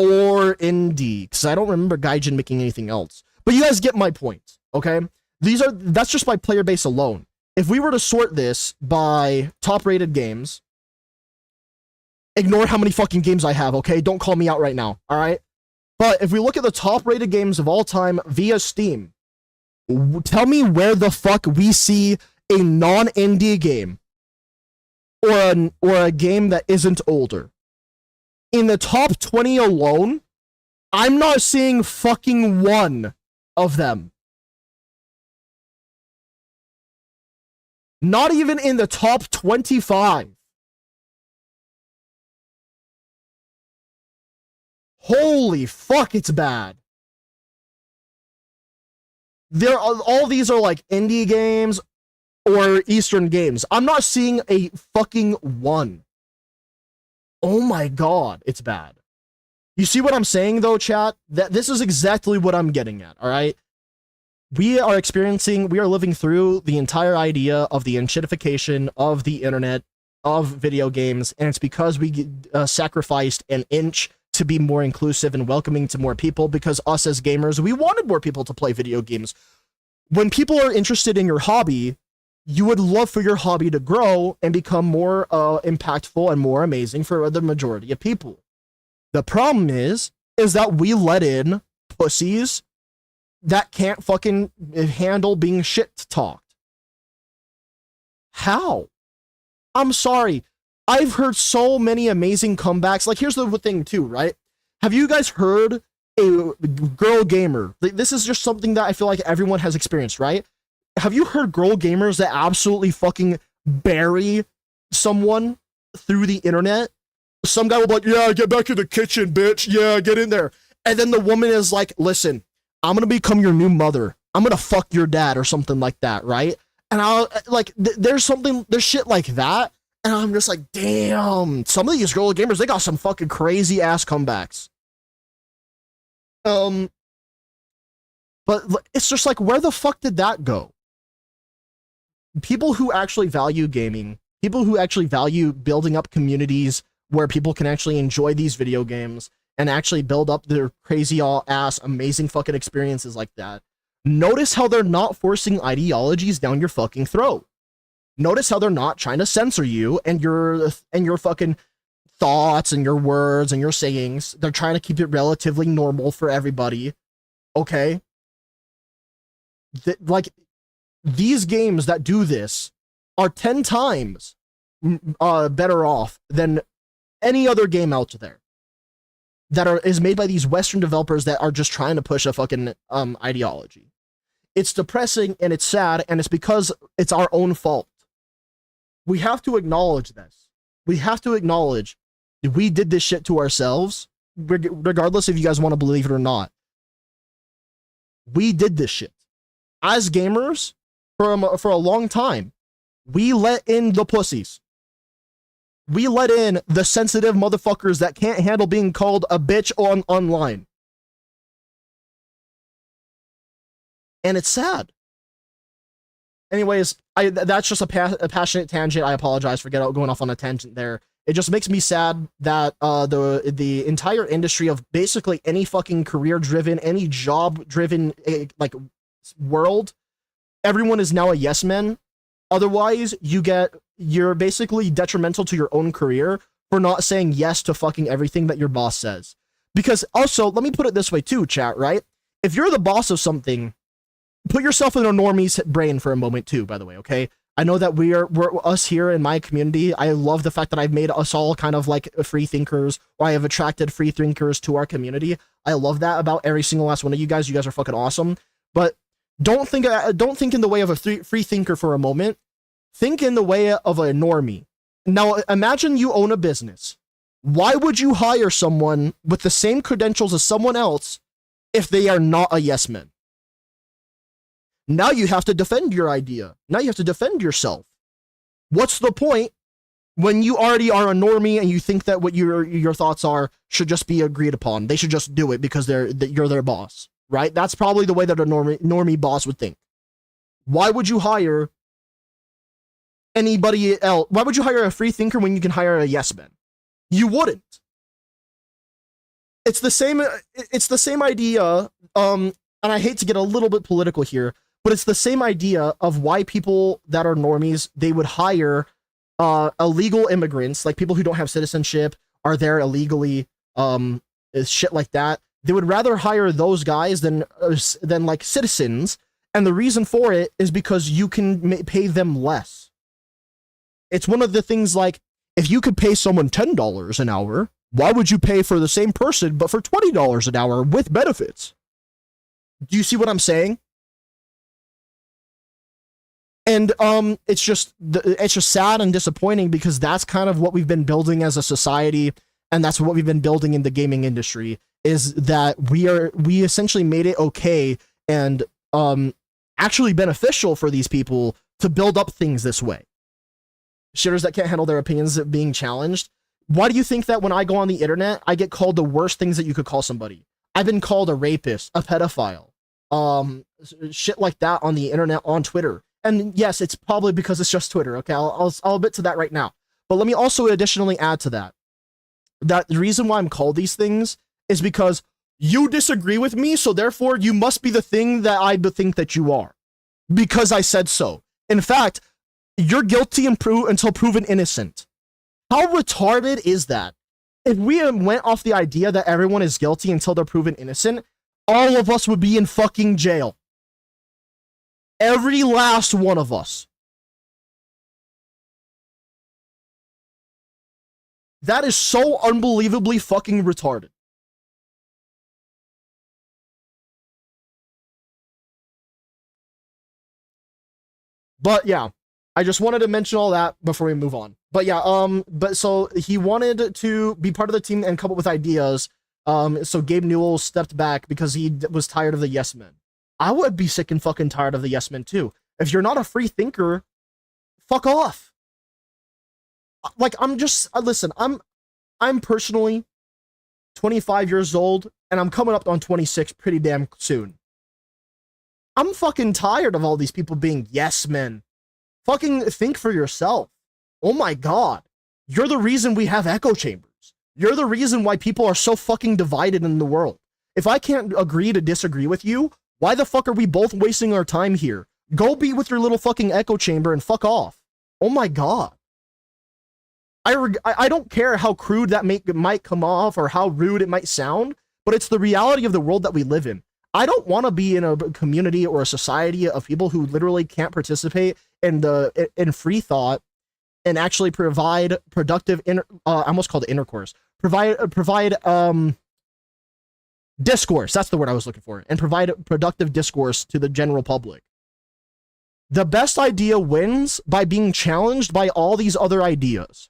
Speaker 1: or indie, because I don't remember Gaijin making anything else. But you guys get my point, okay? That's just my player base alone. If we were to sort this by top-rated games, ignore how many fucking games I have, okay? Don't call me out right now, alright? But if we look at the top-rated games of all time via Steam, tell me where the fuck we see a non-indie game or a game that isn't older. In the top 20 alone, I'm not seeing fucking one of them. Not even in the top 25. Holy fuck, it's bad. All these are like indie games or Eastern games. I'm not seeing a fucking one. Oh my god, it's bad. You see what I'm saying though, chat? That this is exactly what I'm getting at, all right? We are living through the entire idea of the enshittification of the internet, of video games, and it's because we sacrificed an inch to be more inclusive and welcoming to more people, because us as gamers, we wanted more people to play video games. When people are interested in your hobby, you would love for your hobby to grow and become more impactful and more amazing for the majority of people. The problem is that we let in pussies that can't fucking handle being shit talked. How? I'm sorry. I've heard so many amazing comebacks. Like, here's the thing too, right? Have you guys heard a girl gamer? This is just something that I feel like everyone has experienced, right? Have you heard girl gamers that absolutely fucking bury someone through the internet? Some guy will be like, yeah, get back in the kitchen, bitch. Yeah, get in there. And then the woman is like, listen, I'm going to become your new mother. I'm going to fuck your dad or something like that, right? And I'll like, there's shit like that. And I'm just like, damn, some of these girl gamers, they got some fucking crazy ass comebacks. But it's just like, where the fuck did that go? People who actually value gaming, people who actually value building up communities where people can actually enjoy these video games and actually build up their crazy ass amazing fucking experiences like that. Notice how they're not forcing ideologies down your fucking throat. Notice how they're not trying to censor you and your fucking thoughts and your words and your sayings. They're trying to keep it relatively normal for everybody. Okay? Like, these games that do this are 10 times better off than any other game out there that is made by these Western developers that are just trying to push a fucking ideology. It's depressing and it's sad, and it's because it's our own fault. We have to acknowledge this. We have to acknowledge we did this shit to ourselves, regardless if you guys want to believe it or not. We did this shit. As gamers, for a long time, we let in the pussies. We let in the sensitive motherfuckers that can't handle being called a bitch online. And it's sad. Anyways, that's just a passionate tangent. I apologize for going off on a tangent there. It just makes me sad that the entire industry of basically any fucking career-driven, any job-driven like world, everyone is now a yes man. Otherwise, you're basically detrimental to your own career for not saying yes to fucking everything that your boss says. Because also, let me put it this way too, chat, right? If you're the boss of something, put yourself in a normie's brain for a moment too, by the way, okay? I know that we're us here in my community. I love the fact that I've made us all kind of like free thinkers, or I have attracted free thinkers to our community. I love that about every single last one of you guys. You guys are fucking awesome. But don't think in the way of a free thinker for a moment. Think in the way of a normie. Now, imagine you own a business. Why would you hire someone with the same credentials as someone else if they are not a yes man? Now you have to defend your idea. Now you have to defend yourself. What's the point when you already are a normie and you think that what your thoughts are should just be agreed upon? They should just do it because you're their boss, right? That's probably the way that a normie boss would think. Why would you hire anybody else? Why would you hire a free thinker when you can hire a yes man? You wouldn't. It's the same idea, and I hate to get a little bit political here, but it's the same idea of why people that are normies, they would hire illegal immigrants, like people who don't have citizenship, are there illegally, shit like that. They would rather hire those guys than like citizens, and the reason for it is because you can pay them less. It's one of the things, like, if you could pay someone $10 an hour, why would you pay for the same person but for $20 an hour with benefits? Do you see what I'm saying? And it's just sad and disappointing because that's kind of what we've been building as a society, and that's what we've been building in the gaming industry, is that we essentially made it okay and actually beneficial for these people to build up things this way. Shitters that can't handle their opinions being challenged. Why do you think that when I go on the internet, I get called the worst things that you could call somebody? I've been called a rapist, a pedophile, shit like that on the internet, on Twitter. And yes, it's probably because it's just Twitter. Okay, I'll admit to that right now. But let me also additionally add to that. That the reason why I'm called these things is because you disagree with me, so therefore you must be the thing that I think that you are. Because I said so. In fact, you're guilty until proven innocent. How retarded is that? If we went off the idea that everyone is guilty until they're proven innocent, all of us would be in fucking jail. Every last one of us. That is so unbelievably fucking retarded. But yeah, I just wanted to mention all that before we move on. But yeah, but so he wanted to be part of the team and come up with ideas. So Gabe Newell stepped back because he was tired of the yes men. I would be sick and fucking tired of the yes men too. If you're not a free thinker, fuck off. Like, listen, I'm personally 25 years old and I'm coming up on 26 pretty damn soon. I'm fucking tired of all these people being yes men. Fucking think for yourself. Oh my God. You're the reason we have echo chambers. You're the reason why people are so fucking divided in the world. If I can't agree to disagree with you, why the fuck are we both wasting our time here? Go be with your little fucking echo chamber and fuck off. Oh my God. I don't care how crude that might come off or how rude it might sound, but it's the reality of the world that we live in. I don't want to be in a community or a society of people who literally can't participate in free thought and actually provide productive I almost called it intercourse. Provide discourse. That's the word I was looking for. And provide productive discourse to the general public. The best idea wins by being challenged by all these other ideas.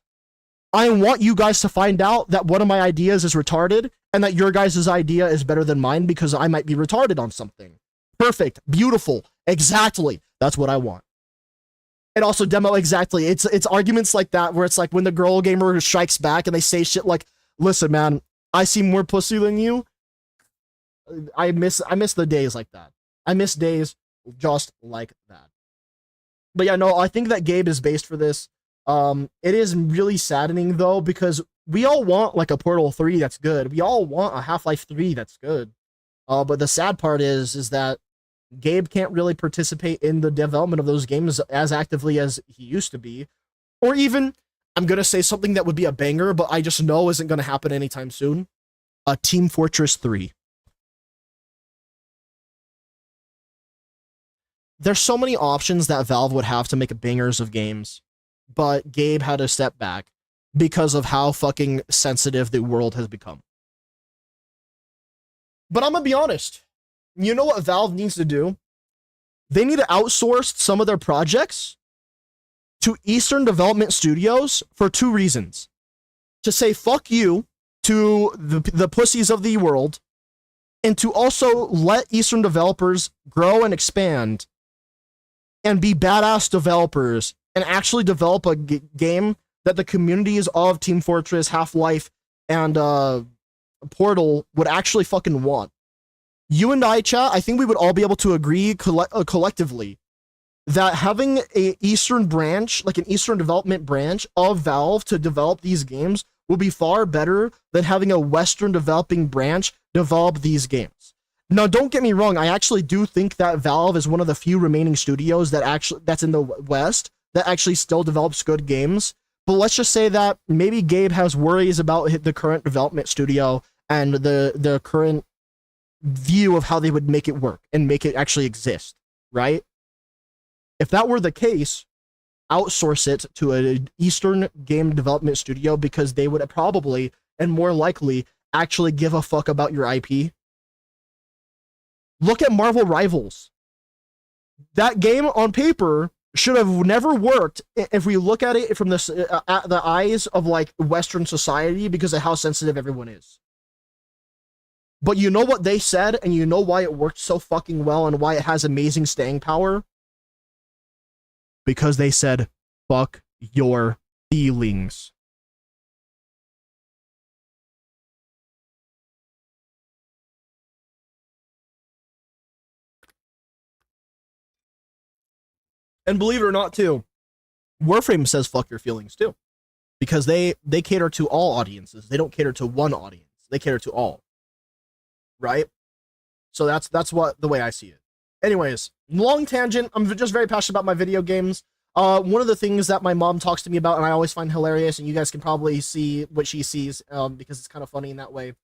Speaker 1: I want you guys to find out that one of my ideas is retarded and that your guys' idea is better than mine because I might be retarded on something. Perfect. Beautiful. Exactly. That's what I want. And also demo exactly. It's arguments like that where it's like when the girl gamer strikes back and they say shit like, listen, man, I see more pussy than you. I miss the days like that. I miss days just like that. But yeah, no, I think that Gabe is based for this. It is really saddening though, because we all want like a Portal 3 that's good. We all want a Half-Life 3 that's good. But the sad part is that Gabe can't really participate in the development of those games as actively as he used to be. Or even, I'm going to say something that would be a banger, but I just know isn't going to happen anytime soon. Team Fortress 3. There's so many options that Valve would have to make bangers of games, but Gabe had to step back because of how fucking sensitive the world has become. But I'm gonna be honest. You know what Valve needs to do? They need to outsource some of their projects to Eastern Development Studios for two reasons. To say fuck you to the pussies of the world, and to also let Eastern developers grow and expand and be badass developers and actually develop a game that the communities of Team Fortress, Half-Life, and Portal would actually fucking want. You and I, chat, I think we would all be able to agree collectively that having a Eastern branch, like an Eastern development branch of Valve to develop these games will be far better than having a Western developing branch develop these games. Now, don't get me wrong, I actually do think that Valve is one of the few remaining studios that's in the West that actually still develops good games. But let's just say that maybe Gabe has worries about the current development studio and the current view of how they would make it work and make it actually exist, right? If that were the case, outsource it to an Eastern game development studio because they would probably and more likely actually give a fuck about your IP. Look at Marvel Rivals. That game on paper should have never worked if we look at it from the eyes of like Western society because of how sensitive everyone is. But you know what they said, and you know why it worked so fucking well and why it has amazing staying power? Because they said, fuck your feelings. And believe it or not, too, Warframe says fuck your feelings, too. Because they cater to all audiences. They don't cater to one audience. They cater to all. Right? So that's what the way I see it. Anyways, long tangent. I'm just very passionate about my video games. One of the things that my mom talks to me about, and I always find hilarious, and you guys can probably see what she sees, because it's kind of funny in that way.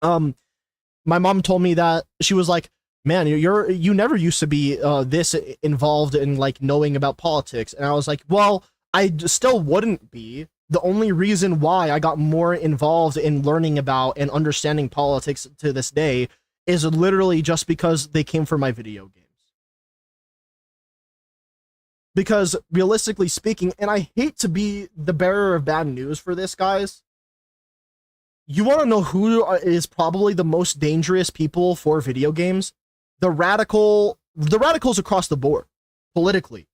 Speaker 1: My mom told me that she was like, man, you never used to be this involved in like knowing about politics. And I was like, well, I still wouldn't be. The only reason why I got more involved in learning about and understanding politics to this day is literally just because they came from my video games. Because realistically speaking, and I hate to be the bearer of bad news for this, guys, you want to know who is probably the most dangerous people for video games? The radicals across the board, politically.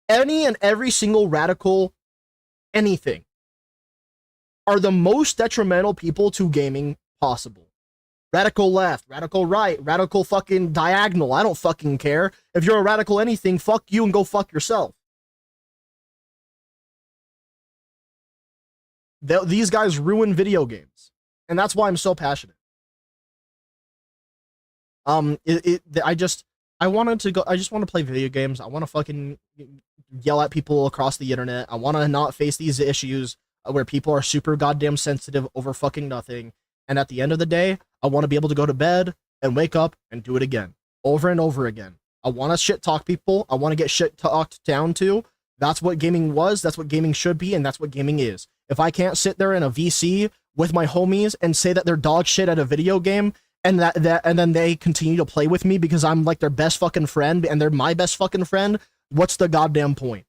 Speaker 1: Any and every single radical anything are the most detrimental people to gaming possible. Radical left, radical right, radical fucking diagonal. I don't fucking care. If you're a radical anything, fuck you and go fuck yourself. These guys ruin video games. And that's why I'm so passionate. I just want to play video games. I want to fucking yell at people across the internet. I want to not face these issues where people are super goddamn sensitive over fucking nothing. And at the end of the day, I want to be able to go to bed and wake up and do it again, over and over again. I want to shit talk people. I want to get shit talked down to. That's what gaming was. That's what gaming should be. And that's what gaming is. If I can't sit there in a VC with my homies and say that they're dog shit at a video game, and and then they continue to play with me because I'm like their best fucking friend and they're my best fucking friend, what's the goddamn point?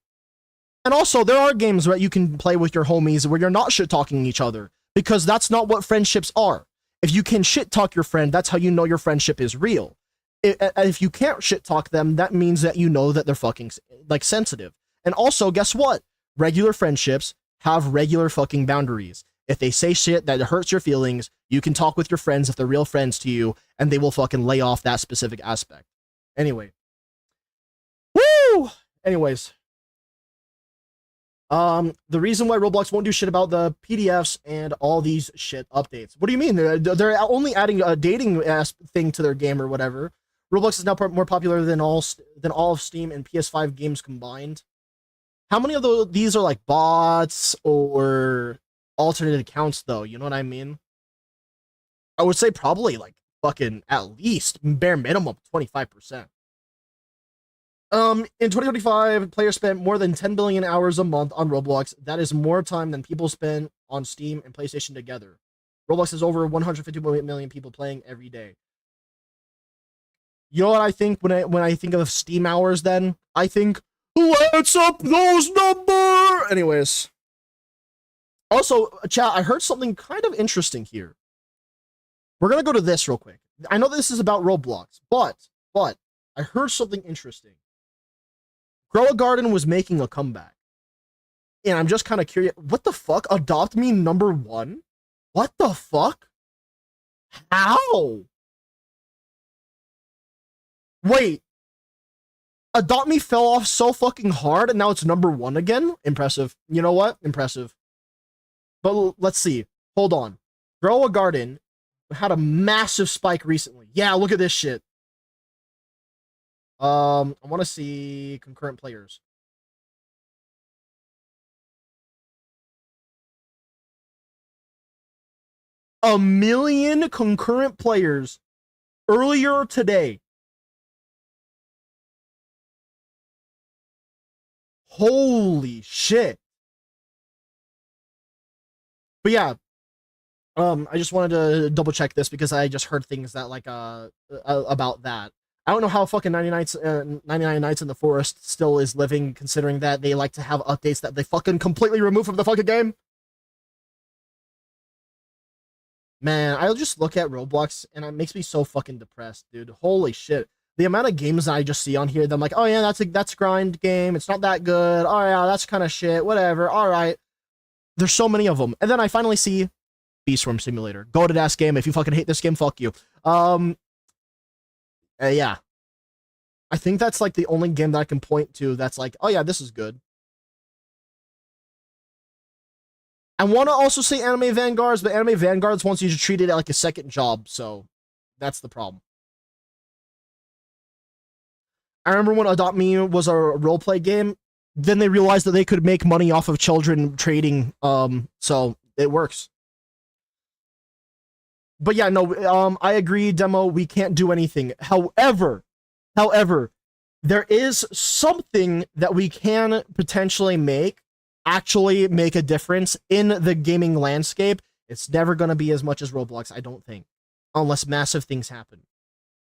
Speaker 1: And also, there are games where you can play with your homies where you're not shit talking each other, because that's not what friendships are. If you can shit talk your friend, that's how you know your friendship is real. If you can't shit talk them, that means that you know that they're fucking like sensitive. And also, guess what? Regular friendships have regular fucking boundaries. If they say shit that hurts your feelings, you can talk with your friends if they're real friends to you, and they will fucking lay off that specific aspect. Anyway. Woo! Anyways. The reason why Roblox won't do shit about the PDFs and all these shit updates. What do you mean? They're only adding a dating thing to their game or whatever. Roblox is now more popular than all of Steam and PS5 games combined. How many of these are like bots or alternate accounts though? You know what I mean? I would say probably like fucking at least bare minimum 25%. In 2025, players spent more than 10 billion hours a month on Roblox. That is more time than people spend on Steam and PlayStation together. Roblox has over 150 million people playing every day. You know what I think when I think of Steam hours then? I think, let's up those numbers! Anyways. Also, chat, I heard something kind of interesting here. We're gonna go to this real quick. I know this is about Roblox, but I heard something interesting. Grow a Garden was making a comeback. And I'm just kind of curious. What the fuck? Adopt Me #1? What the fuck? How? Wait. Adopt Me fell off so fucking hard and now it's #1 again? Impressive. You know what? Impressive. But let's see. Hold on. Grow a Garden had a massive spike recently. Yeah, look at this shit. I want to see concurrent players. A million concurrent players earlier today. Holy shit. But yeah, I just wanted to double check this because I just heard things that like about that. I don't know how fucking 99 Nights in the Forest still is living, considering that they like to have updates that they fucking completely remove from the fucking game. Man, I just look at Roblox and it makes me so fucking depressed, dude. Holy shit. The amount of games that I just see on here, I'm like, oh yeah, that's a grind game. It's not that good. Oh yeah, that's kind of shit. Whatever. All right. There's so many of them. And then I finally see Beast Swarm Simulator. Goated ass game. If you fucking hate this game, fuck you. Yeah. I think that's like the only game that I can point to that's like, oh yeah, this is good. I want to also say Anime Vanguards, but Anime Vanguards wants you to treat it like a second job, so that's the problem. I remember when Adopt Me was a roleplay game, then they realized that they could make money off of children trading, so it works. But yeah, no, I agree, Demo, we can't do anything. However, there is something that we can potentially actually make a difference in the gaming landscape. It's never going to be as much as Roblox, I don't think, unless massive things happen.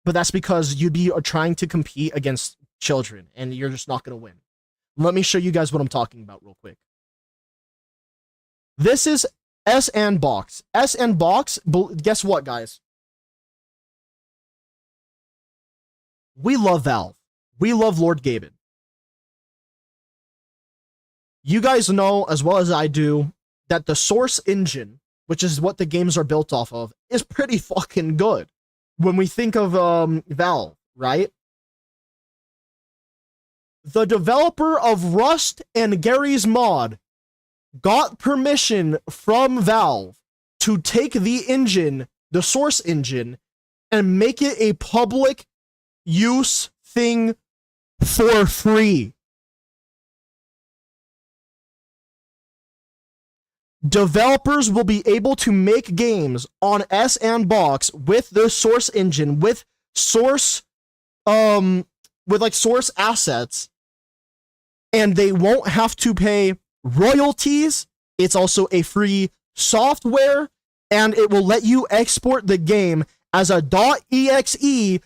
Speaker 1: But that's because you'd be trying to compete against children, and you're just not going to win. Let me show you guys what I'm talking about real quick. This is SNBox. SNBox, guess what, guys? We love Valve. We love Lord Gaben. You guys know, as well as I do, that the source engine, which is what the games are built off of, is pretty fucking good. When we think of Valve, right? The developer of Rust and Gary's Mod got permission from Valve to take the engine, the source engine, and make it a public use thing for free. Developers will be able to make games on SNBox with the source engine, with source assets, and they won't have to pay royalties. It's also a free software, and it will let you export the game as a .exe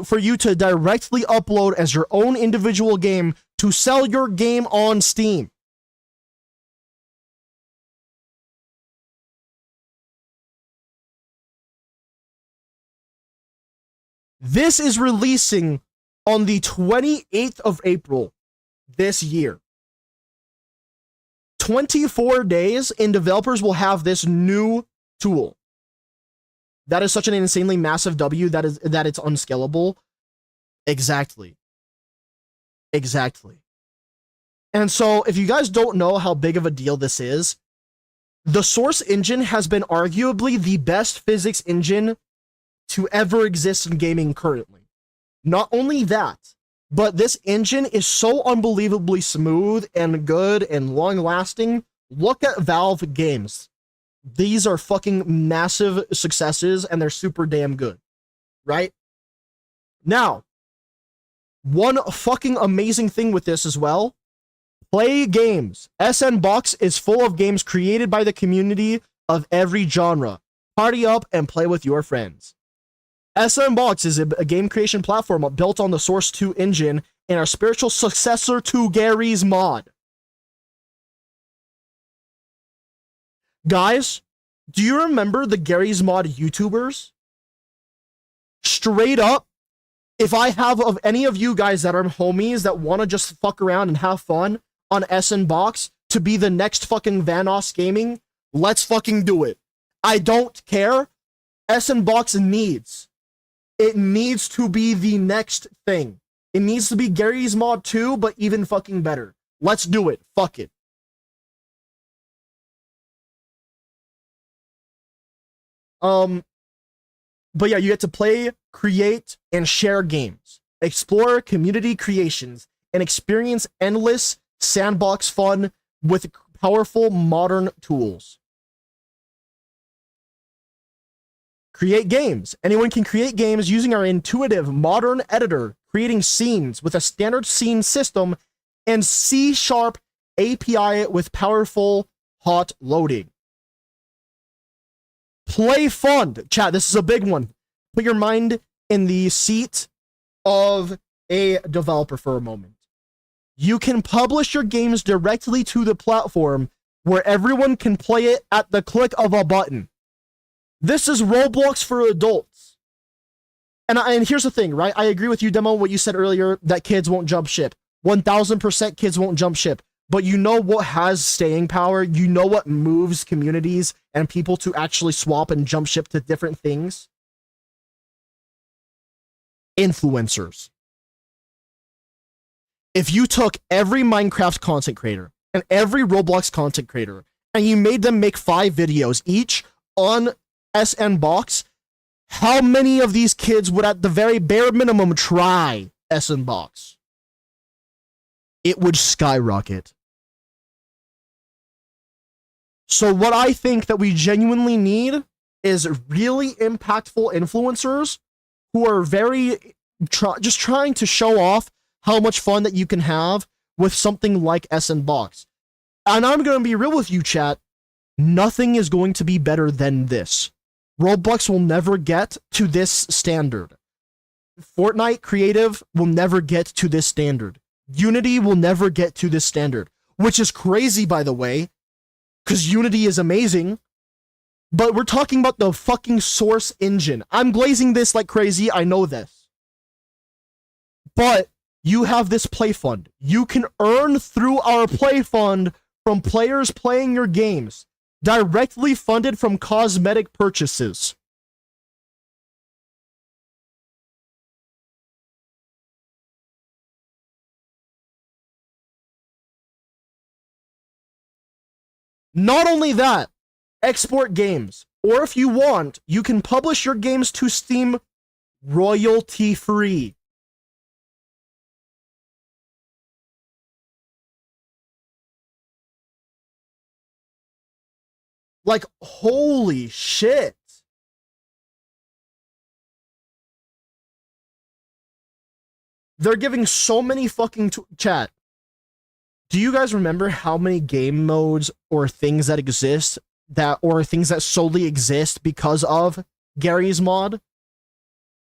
Speaker 1: for you to directly upload as your own individual game to sell your game on Steam. This is releasing on the 28th of April this year. 24 days and developers will have this new tool. That is such an insanely massive W that it's unscalable. Exactly. And so if you guys don't know how big of a deal this is, the source engine has been arguably the best physics engine to ever exist in gaming currently. Not only that, but this engine is so unbelievably smooth and good and long-lasting. Look at Valve games. These are fucking massive successes, and they're super damn good, right? Now, one fucking amazing thing with this as well, play games. SNBox is full of games created by the community of every genre. Party up and play with your friends. SNBox is a game creation platform built on the Source 2 engine and our spiritual successor to Gary's Mod. Guys, do you remember the Gary's Mod YouTubers? Straight up, if I have of any of you guys that are homies that want to just fuck around and have fun on SNBox to be the next fucking Vanoss Gaming, let's fucking do it. I don't care. SNBox needs. It needs to be the next thing. It needs to be Gary's Mod 2, but even fucking better. Let's do it. Fuck it. But yeah, you get to play, create, and share games. Explore community creations and experience endless sandbox fun with powerful modern tools. Create games. Anyone can create games using our intuitive modern editor, creating scenes with a standard scene system and C# API with powerful hot loading. Play fun. Chat, this is a big one. Put your mind in the seat of a developer for a moment. You can publish your games directly to the platform where everyone can play it at the click of a button. This is Roblox for adults. And here's the thing, right? I agree with you, Demo, what you said earlier, that kids won't jump ship. 1000% kids won't jump ship. But you know what has staying power? You know what moves communities and people to actually swap and jump ship to different things? Influencers. if you took every Minecraft content creator and every Roblox content creator and you made them make 5 videos each on SN Box, how many of these kids would at the very bare minimum try SN Box? It would skyrocket. So what I think that we genuinely need is really impactful influencers who are very just trying to show off how much fun that you can have with something like SN Box. And I'm going to be real with you, chat. Nothing is going to be better than this. Roblox will never get to this standard. Fortnite Creative will never get to this standard. Unity will never get to this standard. Which is crazy, by the way, because Unity is amazing. But we're talking about the fucking source engine. I'm glazing this like crazy, I know this. But you have this play fund. You can earn through our play fund from players playing your games, directly funded from cosmetic purchases. Not only that, export games. Or if you want, you can publish your games to Steam royalty-free. Like, holy shit. They're giving so many fucking chat. Do you guys remember how many game modes or things that exist or things that solely exist because of Gary's mod?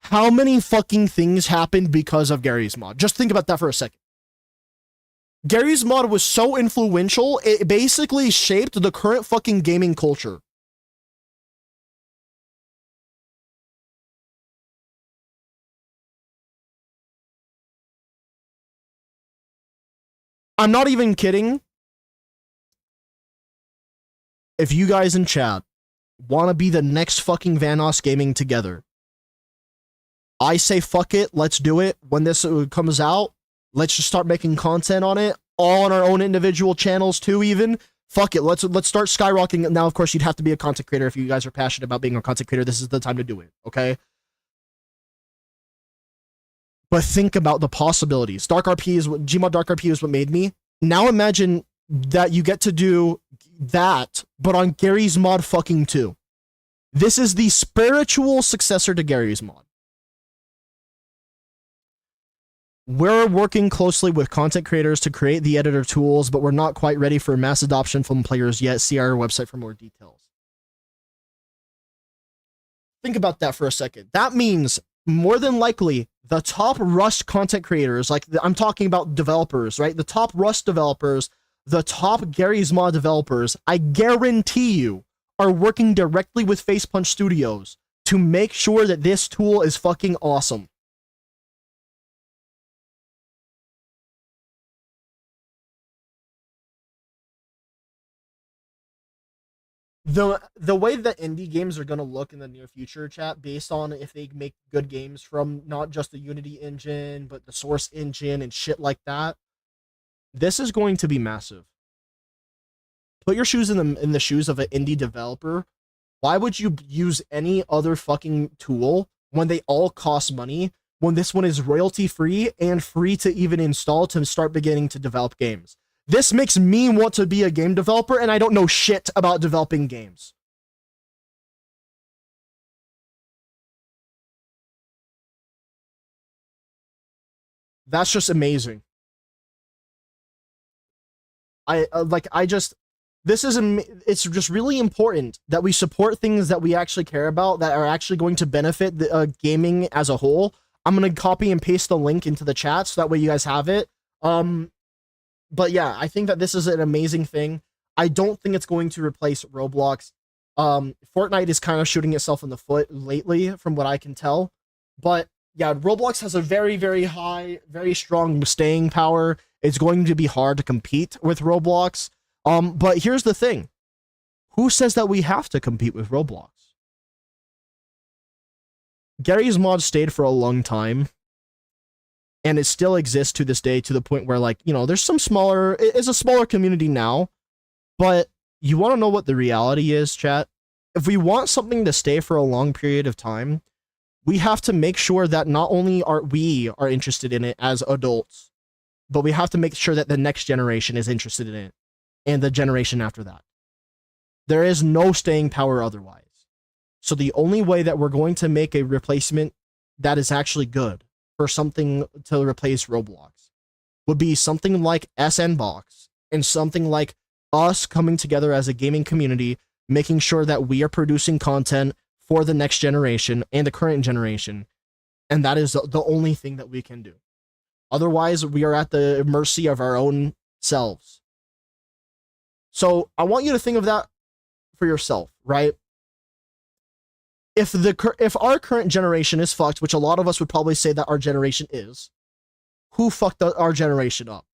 Speaker 1: How many fucking things happened because of Gary's mod? Just think about that for a second. Gary's mod was so influential, it basically shaped the current fucking gaming culture. I'm not even kidding. If you guys in chat want to be the next fucking Vanoss Gaming together, I say fuck it, let's do it. When this comes out, let's just start making content on it, all on our own individual channels too even. Fuck it, let's start skyrocketing. Now, of course, you'd have to be a content creator if you guys are passionate about being a content creator. This is the time to do it, okay? But think about the possibilities. Gmod Dark RP is what made me. Now imagine that you get to do that, but on Gary's mod fucking 2. This is the spiritual successor to Gary's mod. We're working closely with content creators to create the editor tools, but we're not quite ready for mass adoption from players yet. See our website for more details. Think about that for a second. That means more than likely the top Rust content creators, like I'm talking about developers, right? The top Rust developers, the top Gary's mod developers, I guarantee you are working directly with Facepunch Studios to make sure that this tool is fucking awesome. The way that indie games are going to look in the near future, chat, based on if they make good games from not just the Unity engine, but the Source engine and shit like that, this is going to be massive. Put your shoes in the shoes of an indie developer. Why would you use any other fucking tool when they all cost money, when this one is royalty free and free to even install to start beginning to develop games? This makes me want to be a game developer, and I don't know shit about developing games. That's just amazing. It's just really important that we support things that we actually care about, that are actually going to benefit the gaming as a whole. I'm going to copy and paste the link into the chat so that way you guys have it. But yeah, I think that this is an amazing thing. I don't think it's going to replace Roblox. Fortnite is kind of shooting itself in the foot lately, from what I can tell. But yeah, Roblox has a very, very high, very strong staying power. It's going to be hard to compete with Roblox. But here's the thing. Who says that we have to compete with Roblox? Gary's mod stayed for a long time. And it still exists to this day, to the point where, like, you know, there's some smaller, it's a smaller community now, but you want to know what the reality is, chat? If we want something to stay for a long period of time, we have to make sure that not only are we interested in it as adults, but we have to make sure that the next generation is interested in it, and the generation after that. There is no staying power otherwise. So the only way that we're going to make a replacement that is actually good for something to replace Roblox would be something like SNBox, and something like us coming together as a gaming community, making sure that we are producing content for the next generation and the current generation. And that is the only thing that we can do. Otherwise, we are at the mercy of our own selves. So I want you to think of that for yourself, right? If our current generation is fucked, which a lot of us would probably say that our generation is, who fucked our generation up?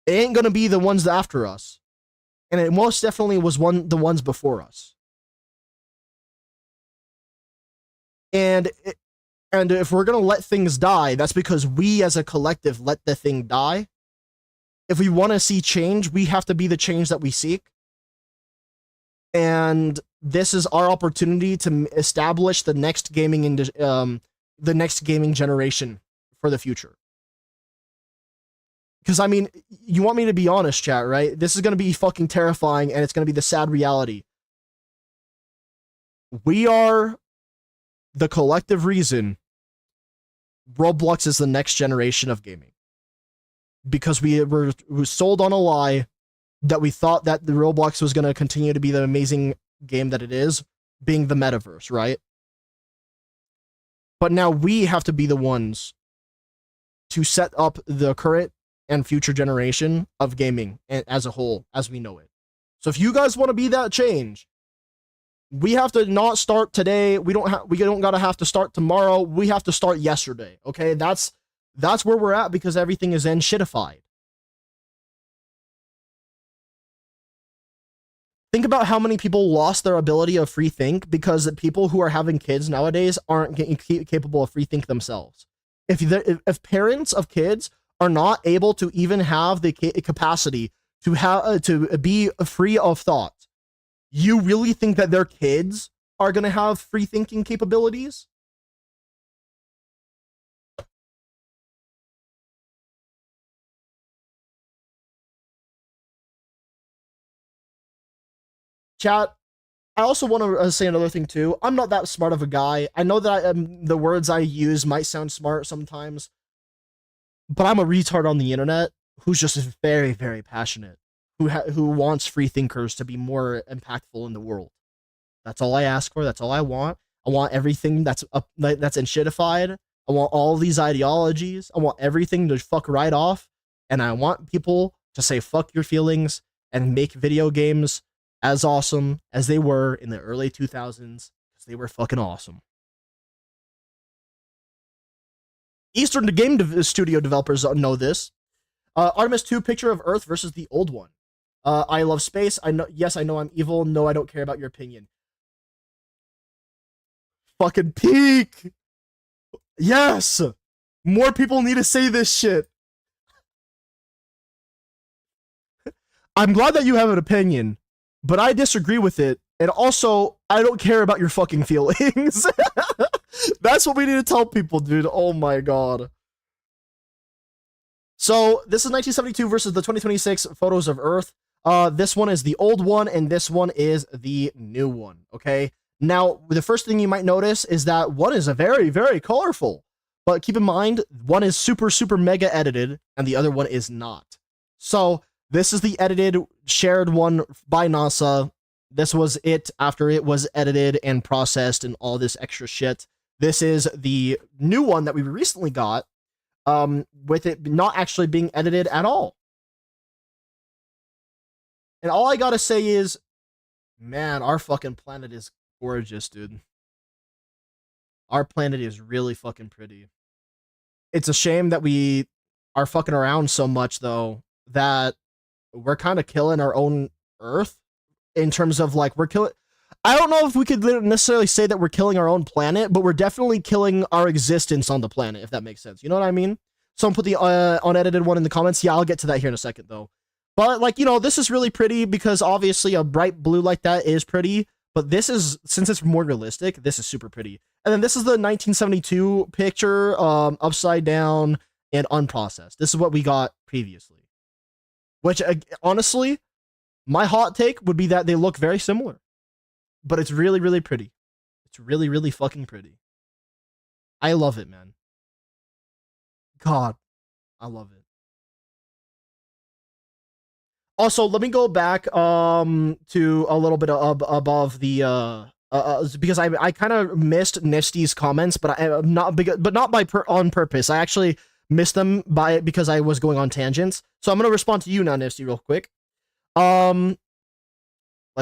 Speaker 1: It ain't gonna be the ones after us, and it most definitely was the ones before us. And if we're gonna let things die, that's because we as a collective let the thing die. If we want to see change, we have to be the change that we seek. And this is our opportunity to establish the next gaming generation for the future. Because, I mean, you want me to be honest, chat, right? This is going to be fucking terrifying, and it's going to be the sad reality. We are the collective reason Roblox is the next generation of gaming. Because we were sold on a lie that we thought that the Roblox was going to continue to be the amazing game that it is, being the metaverse, right? But now we have to be the ones to set up the current and future generation of gaming as a whole, as we know it. So if you guys want to be that change, we have to not start today. We don't gotta have to start tomorrow. We have to start yesterday. Okay, that's where we're at, because everything is then shitified. Think about how many people lost their ability of free think because the people who are having kids nowadays aren't capable of free think themselves. If parents of kids are not able to even have the capacity to be free of thought, you really think that their kids are going to have free thinking capabilities? Chat, I also want to say another thing too. I'm not that smart of a guy. I know that the words I use might sound smart sometimes, but I'm a retard on the internet who's just very, very passionate, who wants free thinkers to be more impactful in the world. That's all I ask for. That's all I want. I want everything that's enshittified. I want all these ideologies. I want everything to fuck right off, and I want people to say fuck your feelings and make video games as awesome as they were in the early 2000s, because they were fucking awesome. Eastern game studio developers know this. Artemis 2 picture of Earth versus the old one. I love space. I know. Yes, I know I'm evil. No, I don't care about your opinion. Fucking peak. Yes. More people need to say this shit. I'm glad that you have an opinion, but I disagree with it. And also, I don't care about your fucking feelings. That's what we need to tell people, dude. Oh my god. So, this is 1972 versus the 2026 photos of Earth. This one is the old one, and this one is the new one, okay? Now, the first thing you might notice is that one is a very, very colorful. But keep in mind, one is super, super mega edited, and the other one is not. So, this is the edited, shared one by NASA. This was it after it was edited and processed and all this extra shit. This is the new one that we recently got, with it not actually being edited at all. And all I gotta say is, man, our fucking planet is gorgeous, dude. Our planet is really fucking pretty. It's a shame that we are fucking around so much, though, that we're kind of killing our own Earth in terms of, like, we're killing... I don't know if we could necessarily say that we're killing our own planet, but we're definitely killing our existence on the planet, if that makes sense. You know what I mean? Someone put the unedited one in the comments. Yeah, I'll get to that here in a second, though. But, like, you know, this is really pretty because obviously a bright blue like that is pretty. But this is, since it's more realistic, this is super pretty. And then this is the 1972 picture, upside down and unprocessed. This is what we got previously. Which, honestly, my hot take would be that they look very similar. But it's really, really pretty. It's really, really fucking pretty. I love it, man. God, I love it. Also, let me go back to a little bit above the because I kind of missed Nifty's comments, but not on purpose. I actually missed them because I was going on tangents. So I'm gonna respond to you now, Nifty, real quick. Let's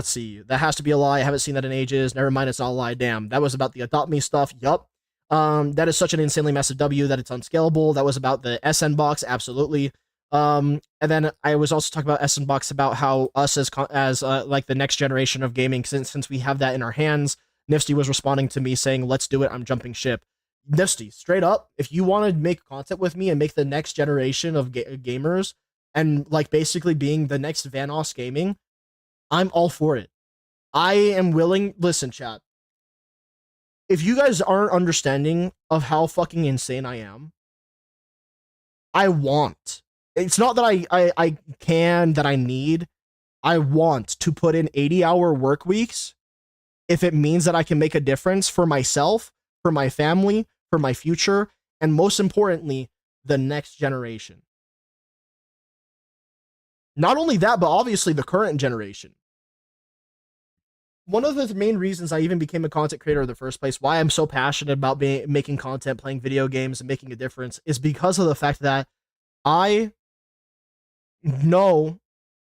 Speaker 1: see. That has to be a lie. I haven't seen that in ages. Never mind, it's not a lie. Damn, that was about the Adopt Me stuff. Yup. That is such an insanely massive W that it's unscalable. That was about the SN box. Absolutely. And then I was also talking about SN box about how us as like the next generation of gaming, since we have that in our hands. Nifty was responding to me saying, "Let's do it. I'm jumping ship." Nifty, straight up, if you want to make content with me and make the next generation of gamers and like basically being the next Vanoss Gaming, I'm all for it. I am willing. Listen, chat. If you guys aren't understanding of how fucking insane I am, I want. It's not that I can, that I need. I want to put in 80-hour work weeks if it means that I can make a difference for myself, for my family, for my future, and most importantly, the next generation. Not only that, but obviously the current generation. One of the main reasons I even became a content creator in the first place, why I'm so passionate about making content, playing video games, and making a difference, is because of the fact that I know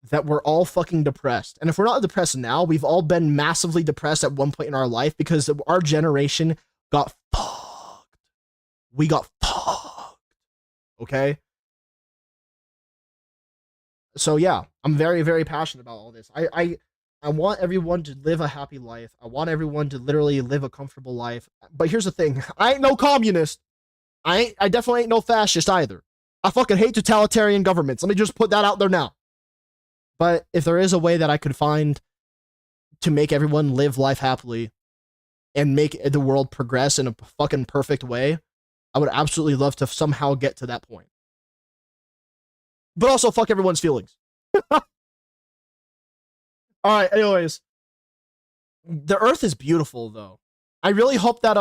Speaker 1: that we're all fucking depressed. And if we're not depressed now, we've all been massively depressed at one point in our life because our generation got fucked. We got fucked. Okay? So yeah, I'm very, very passionate about all this. I want everyone to live a happy life. I want everyone to literally live a comfortable life. But here's the thing. I ain't no communist. I definitely ain't no fascist either. I fucking hate totalitarian governments. Let me just put that out there now. But if there is a way that I could find to make everyone live life happily and make the world progress in a fucking perfect way, I would absolutely love to somehow get to that point. But also fuck everyone's feelings. Alright, anyways. The Earth is beautiful, though. I really hope that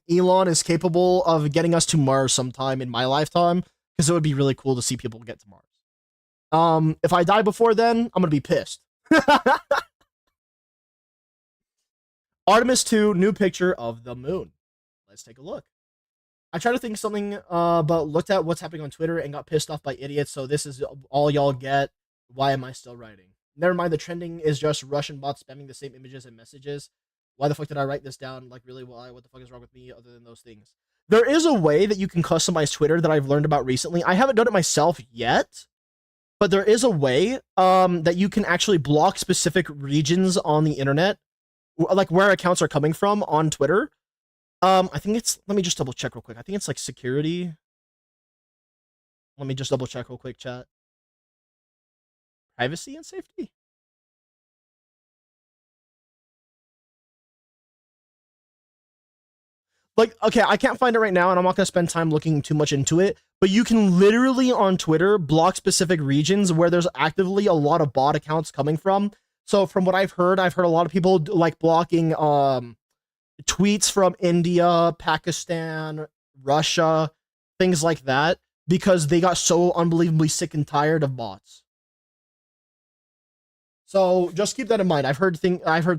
Speaker 1: Elon is capable of getting us to Mars sometime in my lifetime, because it would be really cool to see people get to Mars. If I die before then, I'm gonna be pissed. Artemis 2, new picture of the moon. Let's take a look. I tried to think something, but looked at what's happening on Twitter and got pissed off by idiots, so this is all y'all get. Why am I still writing? Never mind, the trending is just Russian bots spamming the same images and messages. Why the fuck did I write this down? Like, really, why? What the fuck is wrong with me other than those things? There is a way that you can customize Twitter that I've learned about recently. I haven't done it myself yet, but there is a way that you can actually block specific regions on the internet, like where accounts are coming from on Twitter. I think it's, let me just double check real quick. I think it's like security. Let me just double check real quick, chat. Privacy and safety. Like, okay, I can't find it right now, and I'm not going to spend time looking too much into it, but you can literally on Twitter block specific regions where there's actively a lot of bot accounts coming from. So from what I've heard a lot of people like blocking tweets from India, Pakistan, Russia, things like that, because they got so unbelievably sick and tired of bots. So just keep that in mind. I've heard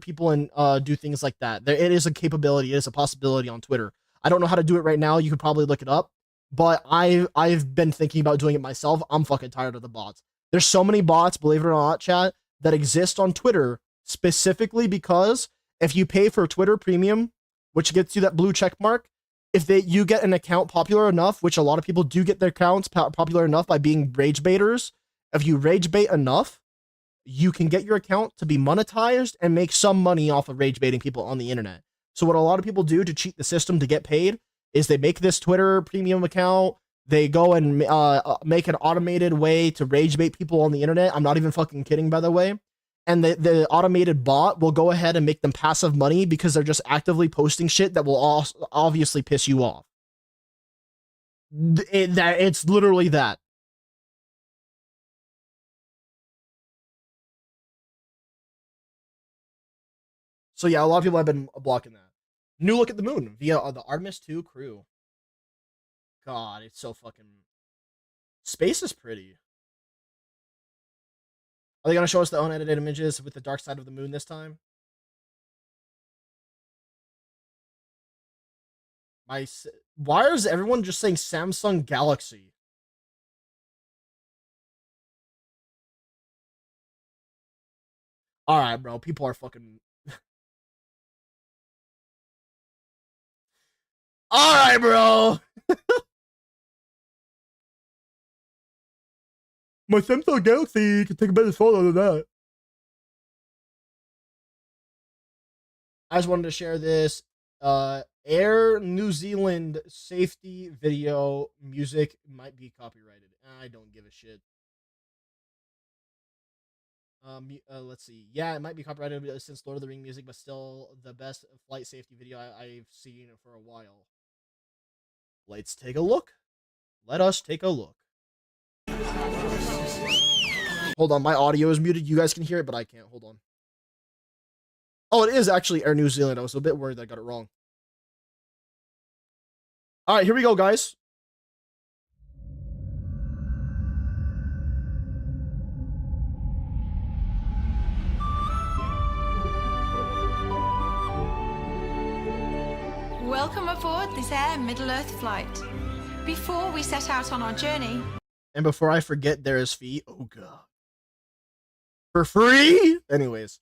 Speaker 1: people do things like that. It is a capability. It is a possibility on Twitter. I don't know how to do it right now. You could probably look it up, but I've been thinking about doing it myself. I'm fucking tired of the bots. There's so many bots, believe it or not, chat, that exist on Twitter specifically because if you pay for Twitter Premium, which gets you that blue check mark, if you get an account popular enough, which a lot of people do get their accounts popular enough by being rage baiters, if you rage bait enough, you can get your account to be monetized and make some money off of rage baiting people on the internet. So what a lot of people do to cheat the system to get paid is they make this Twitter premium account. They go and make an automated way to rage bait people on the internet. I'm not even fucking kidding, by the way. And the automated bot will go ahead and make them passive money because they're just actively posting shit that will obviously piss you off. It's literally that. So yeah, a lot of people have been blocking that. New look at the moon via the Artemis 2 crew. God, it's so fucking... Space is pretty. Are they going to show us the unedited images with the dark side of the moon this time? Why is everyone just saying Samsung Galaxy? Alright, bro. People are fucking... Alright, bro! My Samsung Galaxy can take a better photo than that. I just wanted to share this. Air New Zealand safety video music might be copyrighted. I don't give a shit. Let's see. Yeah, it might be copyrighted since Lord of the Ring music, but still the best flight safety video I've seen for a while. Let's take a look. Let us take a look. Hold on, my audio is muted. You guys can hear it, but I can't. Hold on. Oh, it is actually Air New Zealand. I was a bit worried that I got it wrong. All right, here we go, guys.
Speaker 14: Welcome aboard this Air Middle-earth flight. Before we set out on our journey...
Speaker 1: And before I forget, there is fee. Oh, God. For free? Anyways.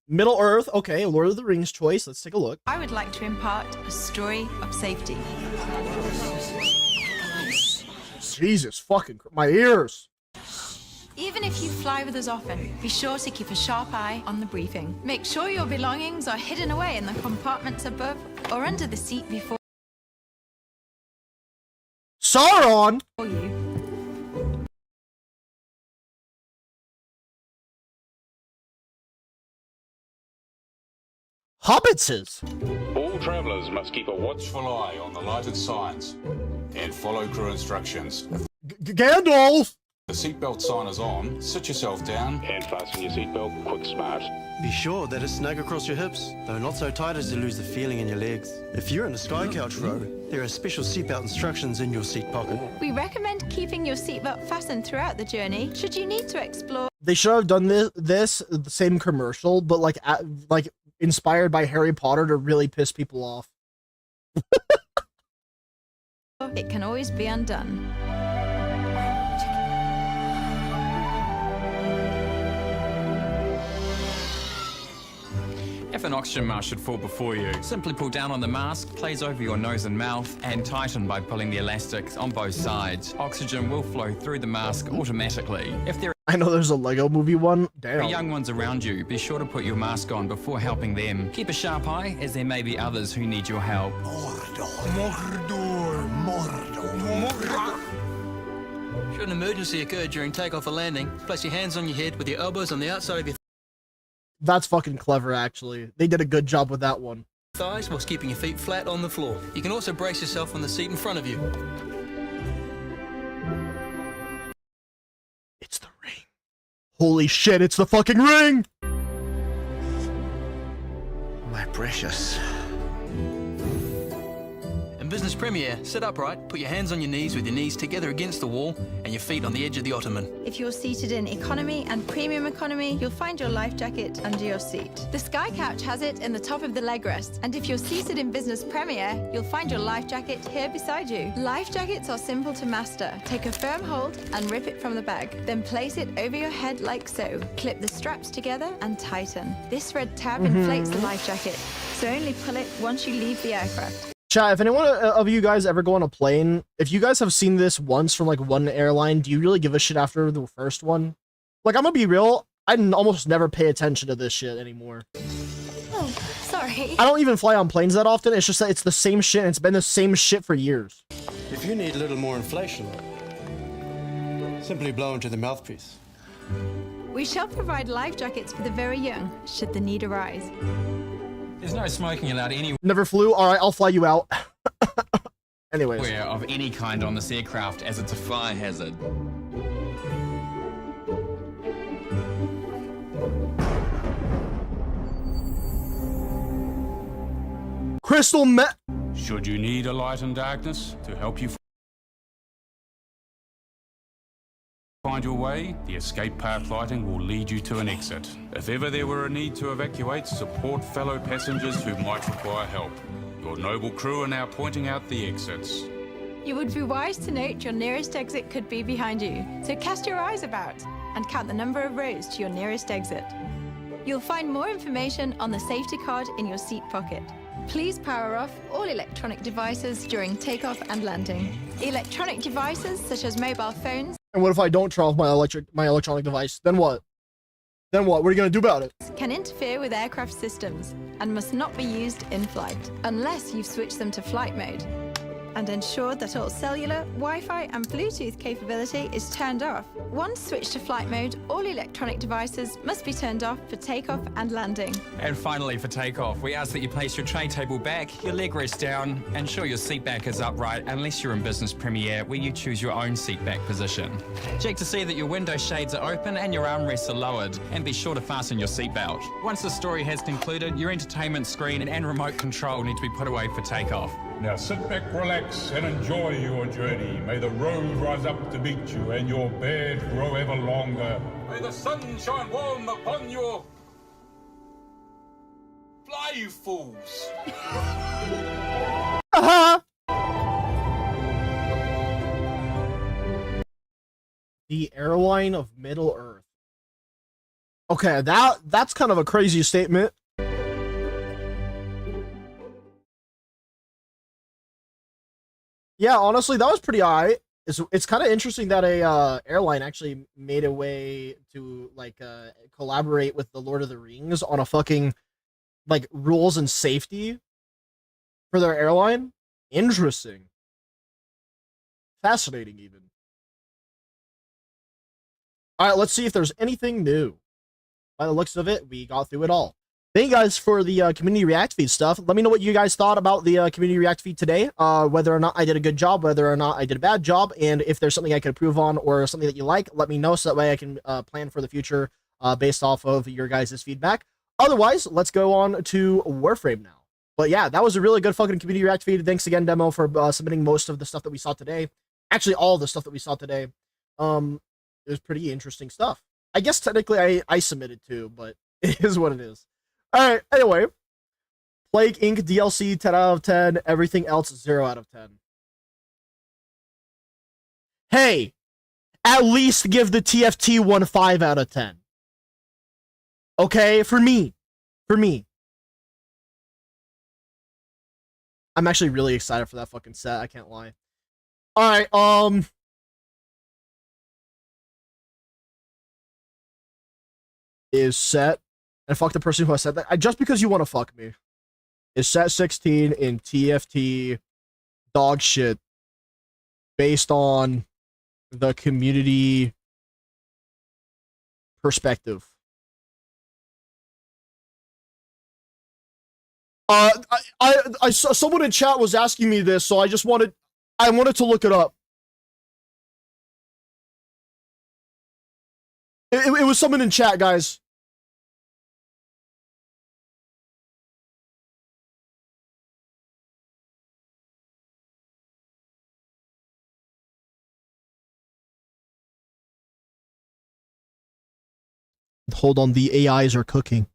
Speaker 1: Middle Earth. Okay, Lord of the Rings choice. Let's take a look.
Speaker 14: I would like to impart a story of safety.
Speaker 1: Jesus fucking... My ears.
Speaker 14: Even if you fly with us often, be sure to keep a sharp eye on the briefing. Make sure your belongings are hidden away in the compartments above or under the seat before
Speaker 1: Sauron!
Speaker 14: you.
Speaker 1: Hobbitses!
Speaker 15: All travellers must keep a watchful eye on the lighted signs and follow crew instructions.
Speaker 1: Gandalf!
Speaker 15: The seatbelt sign is on. Sit yourself down and fasten your seatbelt quick smart.
Speaker 16: Be sure that it's snug across your hips, though not so tight as to lose the feeling in your legs. If you're in a sky couch row, there are special seatbelt instructions in your seat pocket.
Speaker 14: We recommend keeping your seatbelt fastened throughout the journey, should you need to explore.
Speaker 1: They should have done this the same commercial, but like inspired by Harry Potter to really piss people off.
Speaker 14: It can always be undone.
Speaker 17: If an oxygen mask should fall before you, simply pull down on the mask, place over your nose and mouth, and tighten by pulling the elastics on both sides. Oxygen will flow through the mask automatically. If there
Speaker 1: I know there's a Lego movie one. Damn.
Speaker 17: are young ones around you, be sure to put your mask on before helping them. Keep a sharp eye, as there may be others who need your help.
Speaker 18: Should an emergency occur during takeoff or landing, place your hands on your head with your elbows on the outside of your
Speaker 1: That's fucking clever, actually. They did a good job with that one.
Speaker 18: thighs whilst keeping your feet flat on the floor. You can also brace yourself on the seat in front of you.
Speaker 1: It's the ring. Holy shit, it's the fucking ring!
Speaker 16: My precious.
Speaker 18: In Business Premier, sit upright, put your hands on your knees with your knees together against the wall and your feet on the edge of the ottoman.
Speaker 14: If you're seated in economy and premium economy, you'll find your life jacket under your seat. The Sky Couch has it in the top of the leg rest, and if you're seated in Business Premier, you'll find your life jacket here beside you. Life jackets are simple to master. Take a firm hold and rip it from the bag, then place it over your head like so. Clip the straps together and tighten. This red tab inflates the life jacket, so only pull it once you leave the aircraft.
Speaker 1: Chat, if anyone of you guys ever go on a plane, if you guys have seen this once from like one airline, do you really give a shit after the first one? Like, I'm gonna be real. Almost never pay attention to this shit anymore.
Speaker 10: Oh, sorry.
Speaker 1: I don't even fly on planes that often. It's just that it's the same shit. And it's been the same shit for years.
Speaker 16: If you need a little more inflation, simply blow into the mouthpiece.
Speaker 14: We shall provide life jackets for the very young, should the need arise.
Speaker 17: There's no smoking allowed anywhere
Speaker 1: Never flew. All right, I'll fly you out. Anyways.
Speaker 17: of any kind on this aircraft, as it's a fire hazard.
Speaker 1: Crystal
Speaker 15: Should you need a light and darkness to help you find your way, the escape path lighting will lead you to an exit. If ever there were a need to evacuate, support fellow passengers who might require help. Your noble crew are now pointing out the exits.
Speaker 14: You would be wise to note your nearest exit could be behind you, so cast your eyes about and count the number of rows to your nearest exit. You'll find more information on the safety card in your seat pocket. Please power off all electronic devices during takeoff and landing. Electronic devices such as mobile phones.
Speaker 1: And what if I don't turn off my electronic device? Then what? Then what? What are you gonna do about it?
Speaker 14: Can interfere with aircraft systems and must not be used in flight unless you've switched them to flight mode. And ensure that all cellular, Wi-Fi and Bluetooth capability is turned off. Once switched to flight mode, all electronic devices must be turned off for takeoff and landing.
Speaker 17: And finally, for takeoff, we ask that you place your tray table back, your leg rest down, ensure your seat back is upright unless you're in Business Premier, where you choose your own seat back position. Check to see that your window shades are open and your armrests are lowered, and be sure to fasten your seatbelt. Once the story has concluded, your entertainment screen and remote control need to be put away for takeoff.
Speaker 15: Now sit back, relax, and enjoy your journey. May the road rise up to meet you, and your bed grow ever longer. May the sun shine warm upon your... Fly, you fools!
Speaker 1: The airline of Middle Earth. Okay, that's kind of a crazy statement. Yeah, honestly, that was pretty alright. It's kind of interesting that a airline actually made a way to like collaborate with the Lord of the Rings on a fucking like rules and safety for their airline. Interesting. Fascinating even. Alright, let's see if there's anything new. By the looks of it, we got through it all. Thank you guys for the community react feed stuff. Let me know what you guys thought about the community react feed today. Whether or not I did a good job, whether or not I did a bad job, and if there's something I could improve on or something that you like, let me know so that way I can plan for the future based off of your guys' feedback. Otherwise, let's go on to Warframe now. But yeah, that was a really good fucking community react feed. Thanks again, Demo, for submitting most of the stuff that we saw today. Actually, all the stuff that we saw today. It was pretty interesting stuff. I guess technically I submitted too, but it is what it is. Alright, anyway. Plague Inc. DLC, 10 out of 10. Everything else, 0 out of 10. Hey! At least give the TFT one 5 out of 10. Okay? For me. For me. I'm actually really excited for that fucking set, I can't lie. Alright, is set, and fuck the person who has said that. Just because you want to fuck me. Is set 16 in TFT dog shit based on the community perspective. I saw someone in chat was asking me this, so I wanted to look it up. It was someone in chat, guys. Hold on, the AIs are cooking.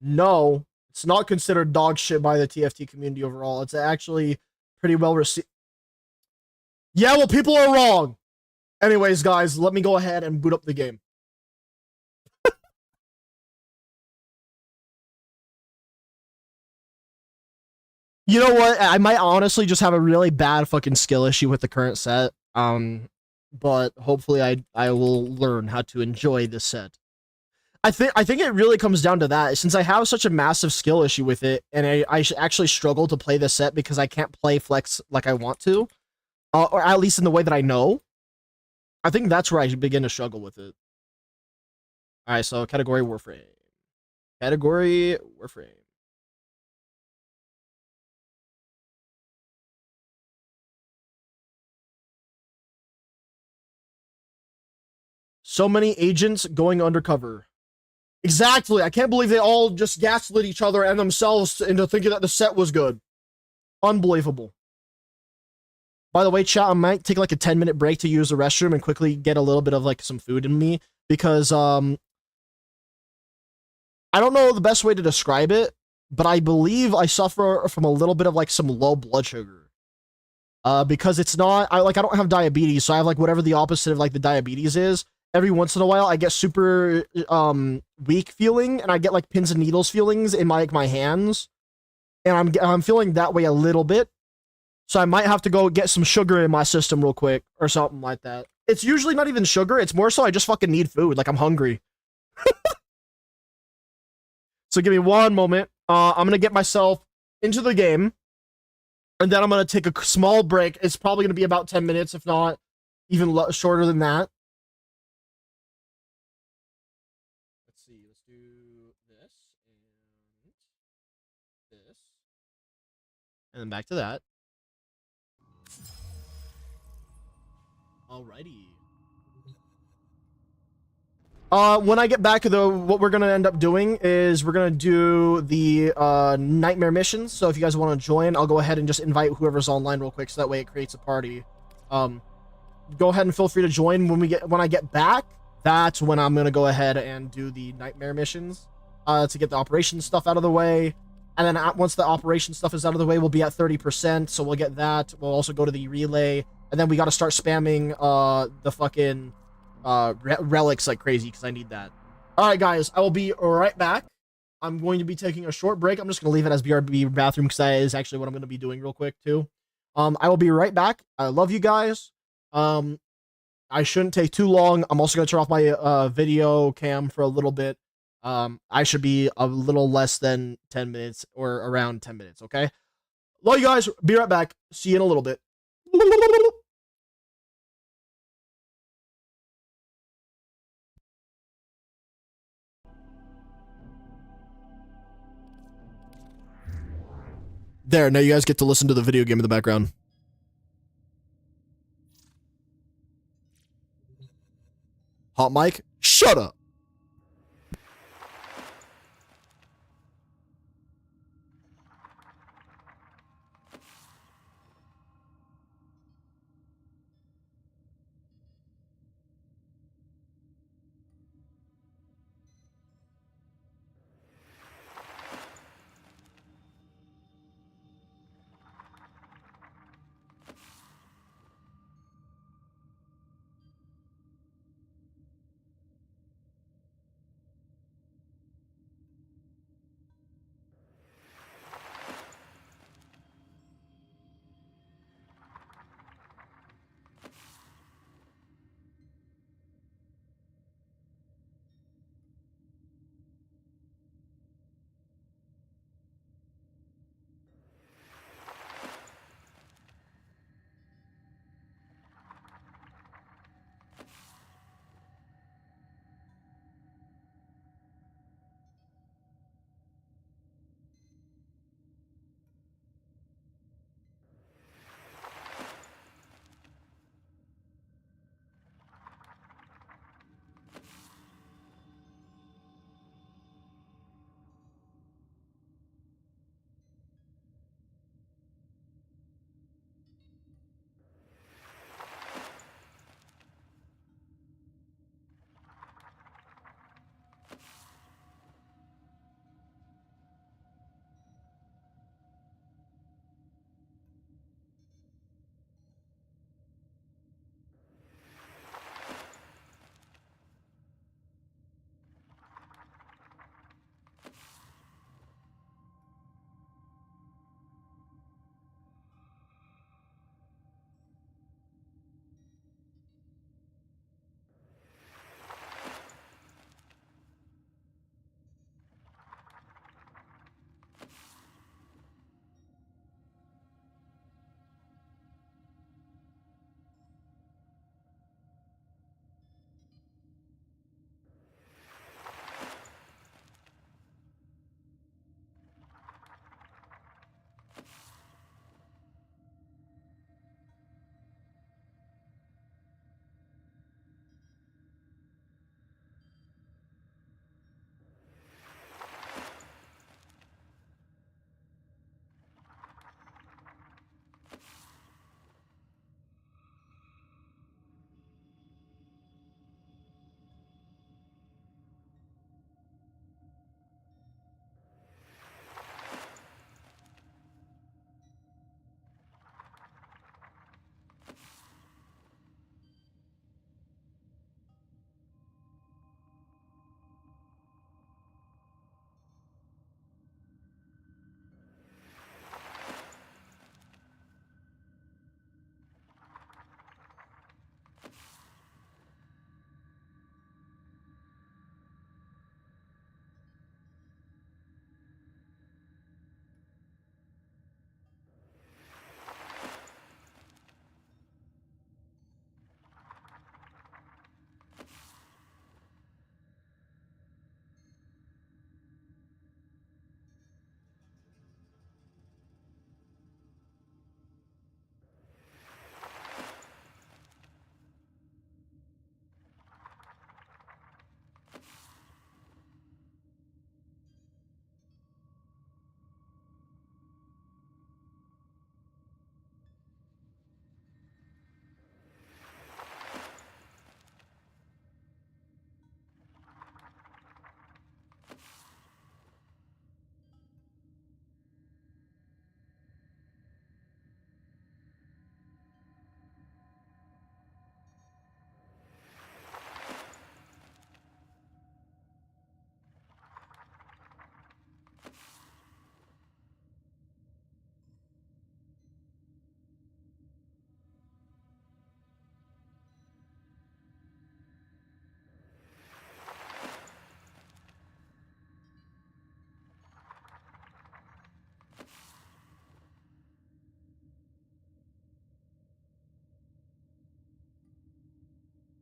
Speaker 1: No, it's not considered dog shit by the TFT community overall. It's actually pretty well received. Yeah, well, people are wrong. Anyways, guys, let me go ahead and boot up the game. You know what? I might honestly just have a really bad fucking skill issue with the current set. But hopefully I will learn how to enjoy this set. I think it really comes down to that. Since I have such a massive skill issue with it, and I actually struggle to play this set because I can't play flex like I want to, or at least in the way that I know. I think that's where I begin to struggle with it. All right, so category Warframe. Category Warframe. So many agents going undercover. Exactly. I can't believe they all just gaslit each other and themselves into thinking that the set was good. Unbelievable. By the way, chat, I might take like a 10-minute break to use the restroom and quickly get a little bit of like some food in me because I don't know the best way to describe it, but I believe I suffer from a little bit of like some low blood sugar. Because it's not I don't have diabetes, so I have like whatever the opposite of like the diabetes is. Every once in a while I get super weak feeling and I get like pins and needles feelings in my hands. And I'm feeling that way a little bit. So I might have to go get some sugar in my system real quick or something like that. It's usually not even sugar, it's more so I just fucking need food, like I'm hungry. So give me one moment. I'm going to get myself into the game and then I'm going to take a small break. It's probably going to be about 10 minutes if not even shorter than that. Let's do this and this. And then back to that. Alrighty. When I get back, though, what we're gonna end up doing is we're gonna do the nightmare missions. So if you guys want to join, I'll go ahead and just invite whoever's online real quick, so that way it creates a party. Go ahead and feel free to join when I get back. That's when I'm gonna go ahead and do the nightmare missions to get the operation stuff out of the way. And then once the operation stuff is out of the way, we'll be at 30%. So we'll get that. We'll also go to the relay, and then we got to start spamming the fucking relics like crazy because I need that. All right, guys, I will be right back. I'm going to be taking a short break. I'm just going to leave it as BRB bathroom because that is actually what I'm going to be doing real quick too. I will be right back. I love you guys. I shouldn't take too long. I'm also going to turn off my video cam for a little bit. I should be a little less than 10 minutes or around 10 minutes, okay? Love you guys. Be right back. See you in a little bit. There, now you guys get to listen to the video game in the background. Hot mic? Shut up!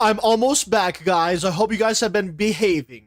Speaker 1: I'm almost back, guys. I hope you guys have been behaving.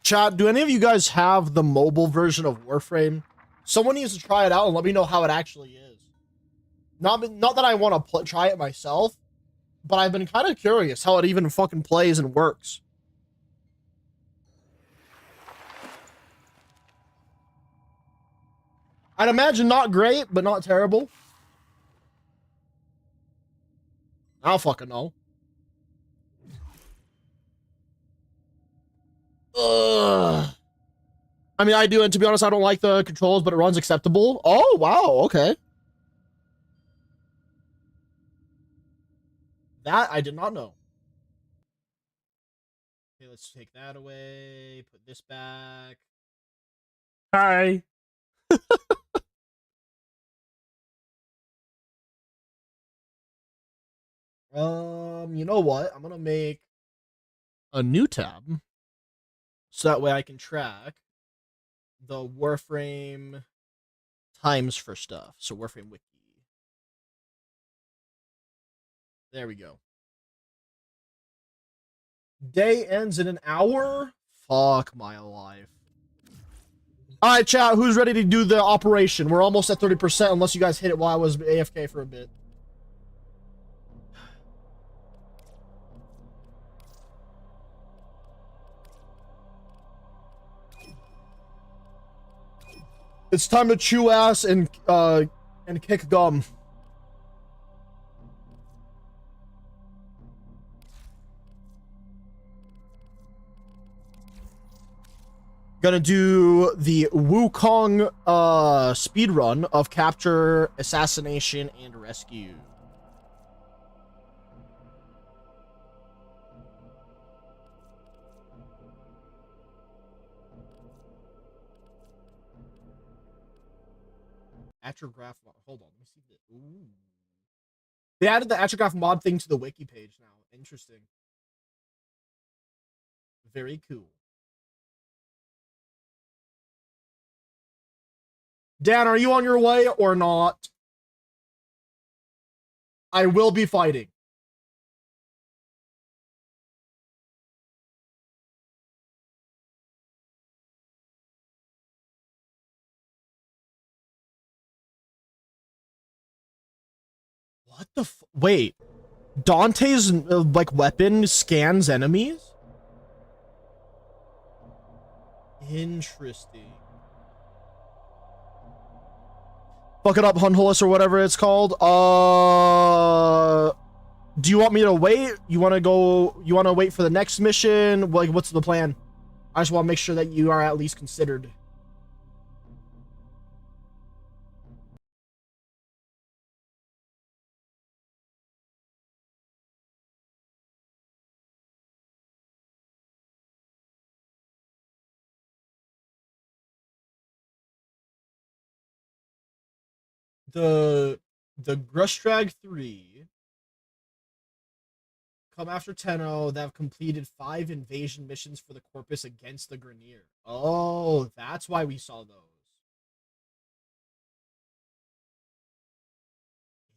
Speaker 1: Chat, do any of you guys have the mobile version of Warframe? Someone needs to try it out and let me know how it actually is. Not that I want to try it myself, but I've been kind of curious how it even fucking plays and works. I'd imagine not great, but not terrible. I don't fucking know. Ugh. I mean, I do, and to be honest, I don't like the controls, but it runs acceptable. Oh, wow, okay. That I did not know. Okay, let's take that away. Put this back.
Speaker 6: Hi.
Speaker 1: You know what? I'm gonna make a new tab so that way I can track the Warframe times for stuff. So Warframe Wiki. There we go. Day ends in an hour? Fuck my life. All right, chat. Who's ready to do the operation? We're almost at 30%, unless you guys hit it while I was AFK for a bit. It's time to chew ass and kick gum. Gonna do the Wukong speed run of capture, assassination, and rescue. Atrograph. Hold on, let me see the. Ooh. They added the Atrograph mod thing to the wiki page now. Interesting. Very cool. Dan, are you on your way or not? I will be fighting. What the wait. Dante's like weapon scans enemies? Interesting. Fuck it up, Hunhullus or whatever it's called. Do you want me to wait? You want to wait for the next mission? Like, what's the plan? I just want to make sure that you are at least considered. The Grustrag 3 come after Tenno that have completed 5 invasion missions for the Corpus against the Grenier. Oh, that's why we saw those.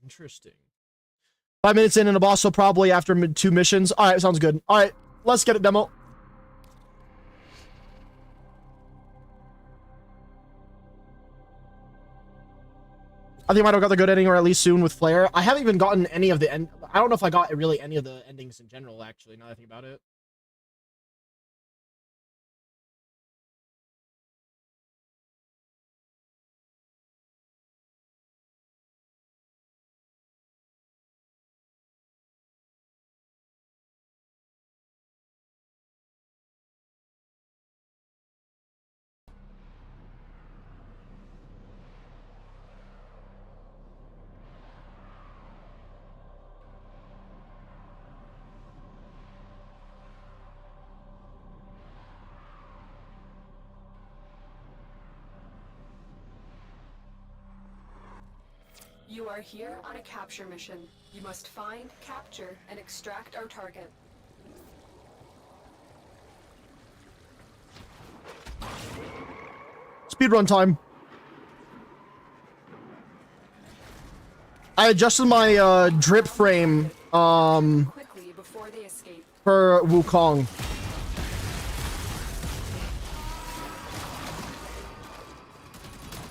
Speaker 1: Interesting. 5 minutes in and a boss, so probably after 2 missions. All right, sounds good. All right, let's get it, demo. I think I might have got the good ending, or at least soon, with Flare. I haven't even gotten any of the end. I don't know if I got really any of the endings in general, actually, now that I think about it.
Speaker 19: You are here on a capture mission. You must find, capture, and extract our target.
Speaker 1: Speedrun time. I adjusted my drip frame
Speaker 19: Quickly before they escape.
Speaker 1: for Wukong.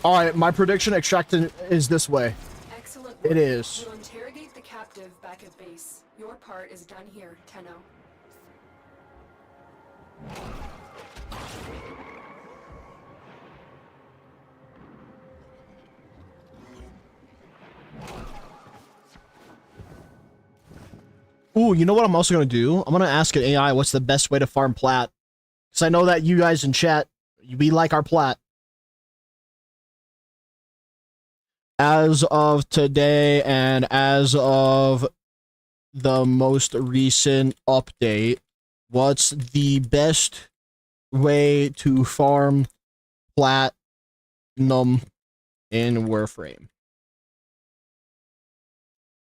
Speaker 1: All right, my prediction extraction is this way.
Speaker 19: Excellent
Speaker 1: It
Speaker 19: work.
Speaker 1: is.
Speaker 19: We'll interrogate the captive back at base. Your part is done here, Tenno.
Speaker 1: Ooh, you know what I'm also going to do? I'm going to ask an AI what's the best way to farm plat. Because I know that you guys in chat, we like our plat. As of today and as of the most recent update, what's the best way to farm platinum in Warframe?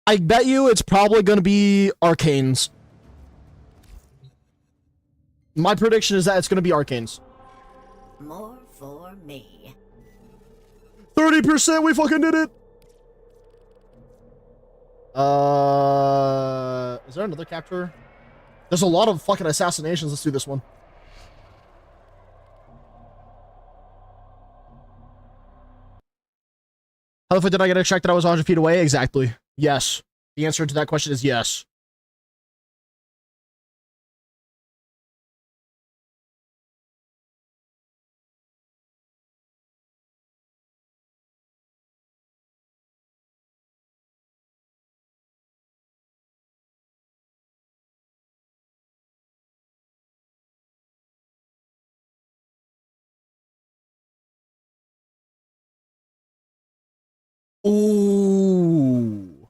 Speaker 1: I bet you it's probably going to be Arcanes. My prediction is that it's going to be Arcanes.
Speaker 20: More for me.
Speaker 1: 30%, we fucking did it! Is there another capture? There's a lot of fucking assassinations. Let's do this one. How the fuck did I get extracted? I was 100 feet away? Exactly. Yes. The answer to that question is yes. Ooh.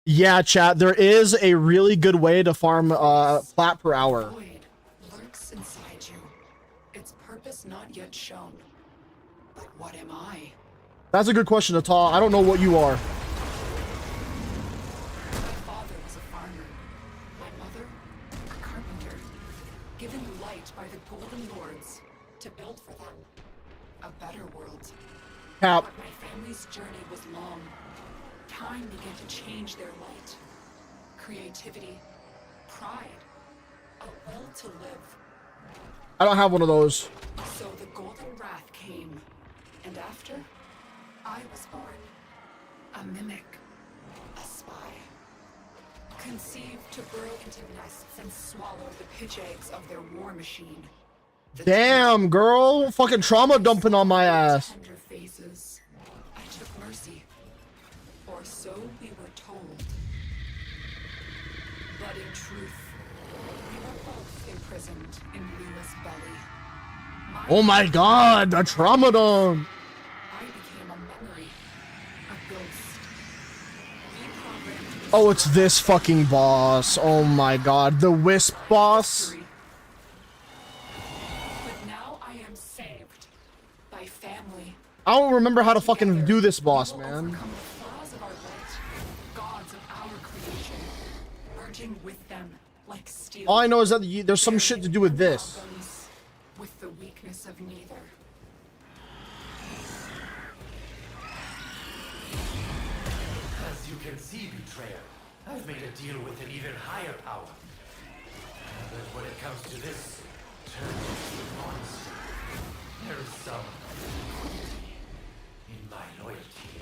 Speaker 1: Yeah, chat. There is a really good way to farm plat per hour.
Speaker 19: Void lurks inside you. Its purpose not yet shown. But what am I?
Speaker 1: That's a good question, Atal. I don't know what you are.
Speaker 19: My father was a farmer. My mother, a carpenter. Given light by the Golden Lords to build for them a better world.
Speaker 1: Cap.
Speaker 19: But my family's journey was long. Time began to change their light. Creativity, pride, a will to live.
Speaker 1: I don't have one of those.
Speaker 19: So the Golden Wrath came, and after, I was born. A mimic, a spy. Conceived to burrow into nests and swallow the pitch eggs of their war machine.
Speaker 1: Damn, girl. Fucking trauma dumping on my ass.
Speaker 19: Tender phases. I took mercy. Or so we were told. But in truth, we were both imprisoned in Lua's belly.
Speaker 1: Oh my god, the trauma dump.
Speaker 19: I became a memory, a ghost. Reprogrammed
Speaker 1: Oh, it's this fucking boss. Oh my god, the Wisp boss.
Speaker 19: But now I am saved by family.
Speaker 1: I don't remember how to fucking do this boss, man.
Speaker 19: Flaws of our light, gods of our creation, merging with them like steel.
Speaker 1: All I know is that there's some shit to do with this.
Speaker 19: With the weakness of neither.
Speaker 21: As you can see, Betrayer, I've made a deal with an even higher power. But when it comes to this, turn into a monster. There is some cruelty in my loyalty.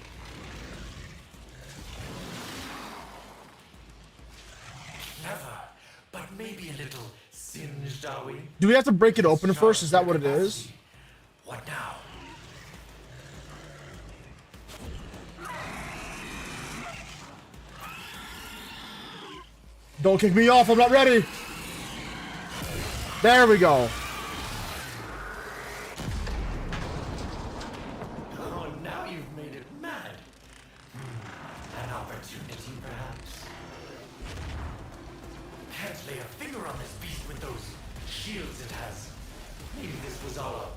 Speaker 21: Clever, but maybe a little singed, are we?
Speaker 1: Do we have to break it open first? Is that what it is?
Speaker 21: What now?
Speaker 1: Don't kick me off, I'm not ready. There we go.
Speaker 21: Oh, now you've made it mad. An opportunity, perhaps? Can't lay a finger on this beast with those shields it has. Maybe this was all a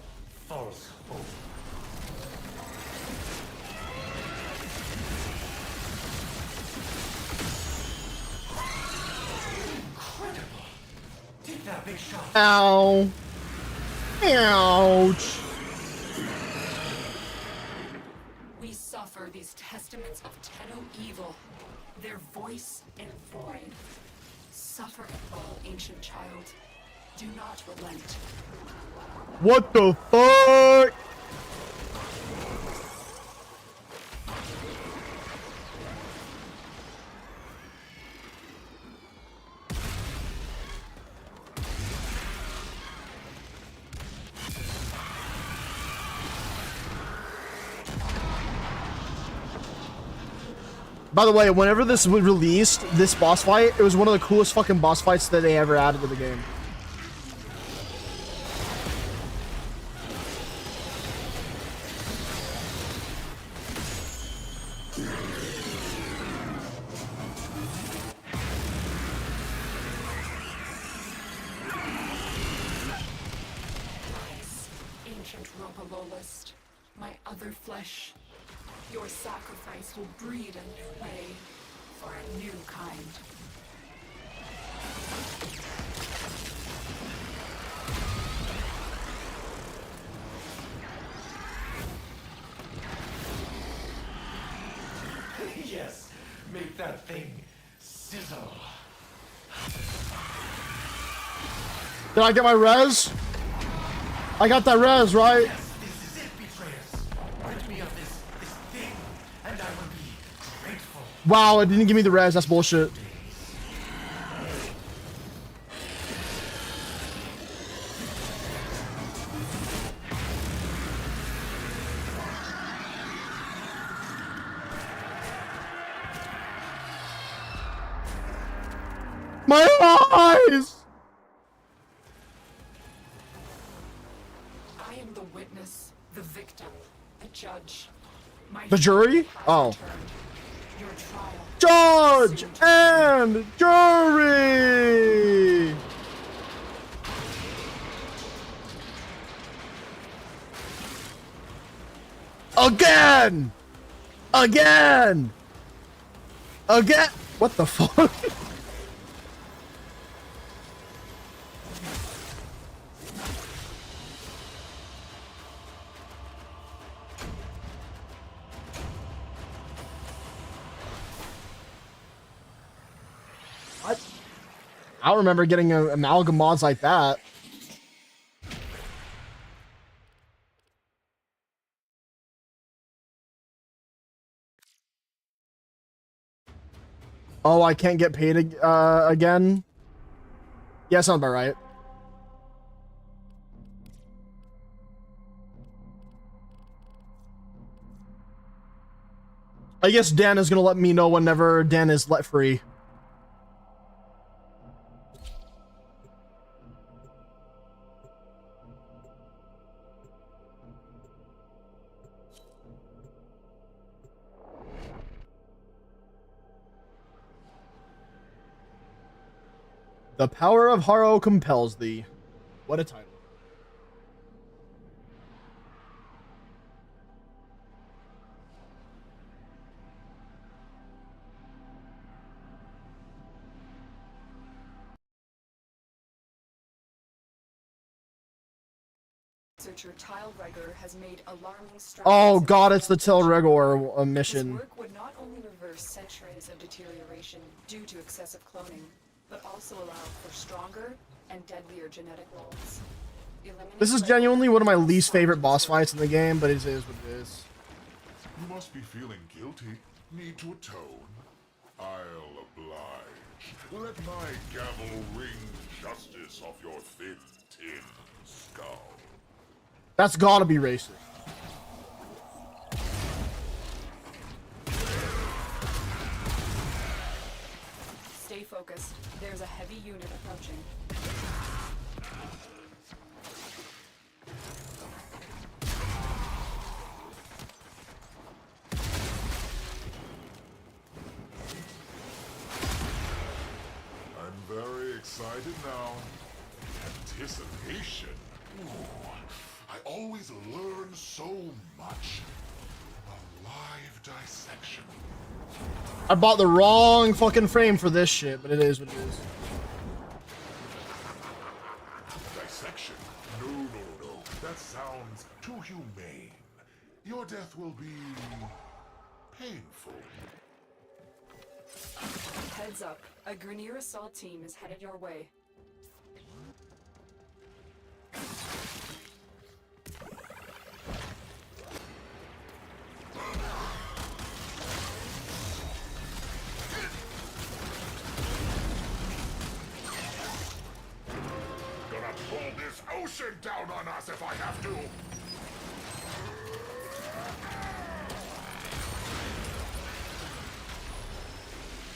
Speaker 21: false hope. Incredible! Take that big shot.
Speaker 1: Ow. Ouch.
Speaker 19: We suffer these testaments of Tenno evil, their voice and void. Suffer it all, ancient child. Do not relent.
Speaker 1: What the fuck? By the way, whenever this was released, this boss fight, it was one of the coolest fucking boss fights that they ever added to the game.
Speaker 19: Ancient Ropalolist, my other flesh. Your sacrifice will breed a new way for a new kind.
Speaker 21: Yes, make that thing sizzle.
Speaker 1: Did I get my res? I got that res, right?
Speaker 21: Yes, this is it, betrayers. Rid me of this thing, and I will be grateful.
Speaker 1: Wow, it didn't give me the res. That's bullshit. My eyes!
Speaker 19: I am the witness, the victim, the judge. My
Speaker 1: The jury? Oh.
Speaker 19: your trial.
Speaker 1: Judge and jury! Again! Again! Again! What the fuck? What? I don't remember getting amalgam mods like that. Oh, I can't get paid again? Yeah, sounds about right. I guess Dan is gonna let me know whenever Dan is let free. The power of Haro compels thee. What a title.
Speaker 19: Researcher Tile Rigor has made alarming strides.
Speaker 1: Oh god, it's the Til Rigor mission.
Speaker 19: This work would not only reverse centuries of deterioration due to excessive cloning, but also allow for stronger and deadlier genetic molds.
Speaker 1: This is genuinely one of my least favorite boss fights in the game, but it is what it is.
Speaker 2: You must be feeling guilty. Need to atone? I'll oblige. Let my gavel wring justice off your thin tin skull.
Speaker 1: That's gotta be racist.
Speaker 19: Stay focused. There's a heavy unit approaching.
Speaker 2: I'm very excited now. Anticipation. Ooh, I always learn so much. A live dissection.
Speaker 1: I bought the wrong fucking frame for this shit, but it is what it is.
Speaker 2: Dissection? No. That sounds too humane. Your death will be painful.
Speaker 19: Heads up. A Grineer assault team is headed your way.
Speaker 2: Gonna pull this ocean down on us if I have to.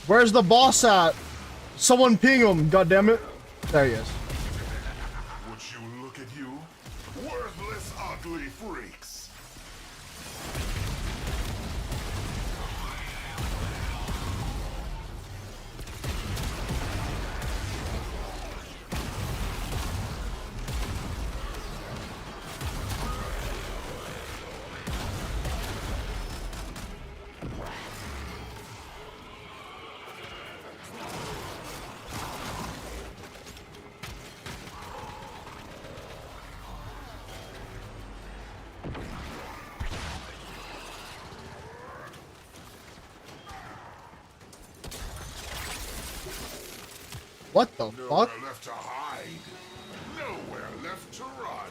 Speaker 1: Where's the boss at? Someone ping him, goddammit. There he is.
Speaker 2: Would you look at you? Worthless, ugly freaks.
Speaker 1: What the fuck?
Speaker 2: Nowhere left to hide. Nowhere left to run.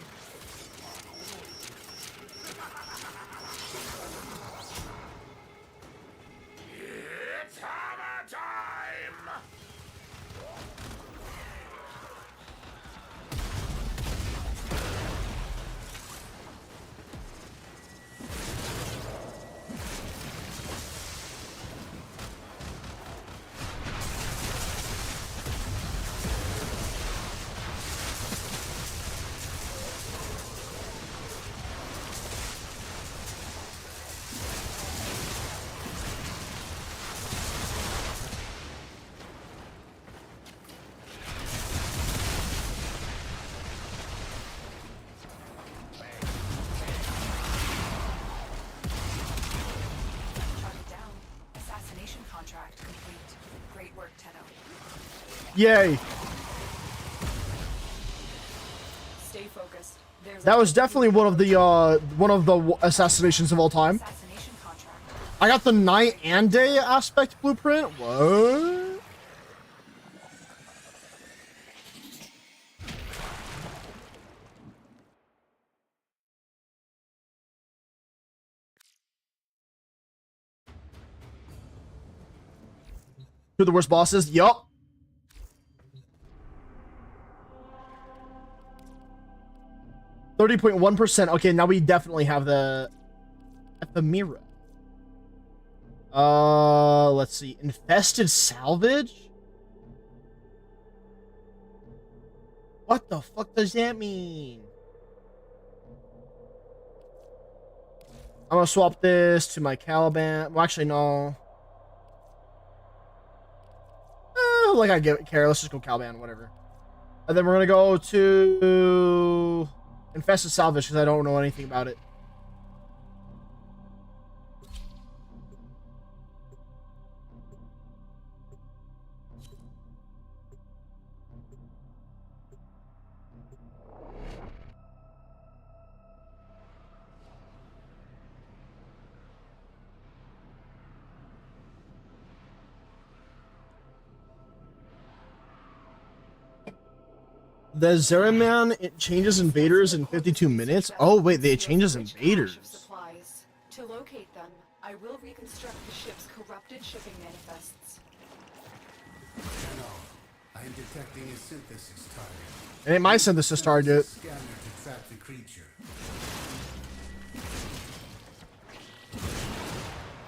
Speaker 1: Yay.
Speaker 19: Stay focused. There's
Speaker 1: That was definitely one of the assassinations of all time.
Speaker 19: assassination contract.
Speaker 1: I got the night and day aspect blueprint. What? Who the worst bosses? Yup. %30.1%. Okay, now we definitely have the ephemera. Let's see. Infested salvage? What the fuck does that mean? I'm gonna swap this to my Caliban. Well, actually, no. Like I give it care. Let's just go Caliban, whatever. And then we're gonna go to Infested Salvage because I don't know anything about it. The Zeraman, it changes invaders in 52 minutes. Oh wait, it changes invaders.
Speaker 19: Supplies. To locate them, I will reconstruct the ship's corrupted shipping manifests.
Speaker 3: I am detecting a synthesis target.
Speaker 1: It ain't my synthesis target.
Speaker 3: Scanner to track the creature.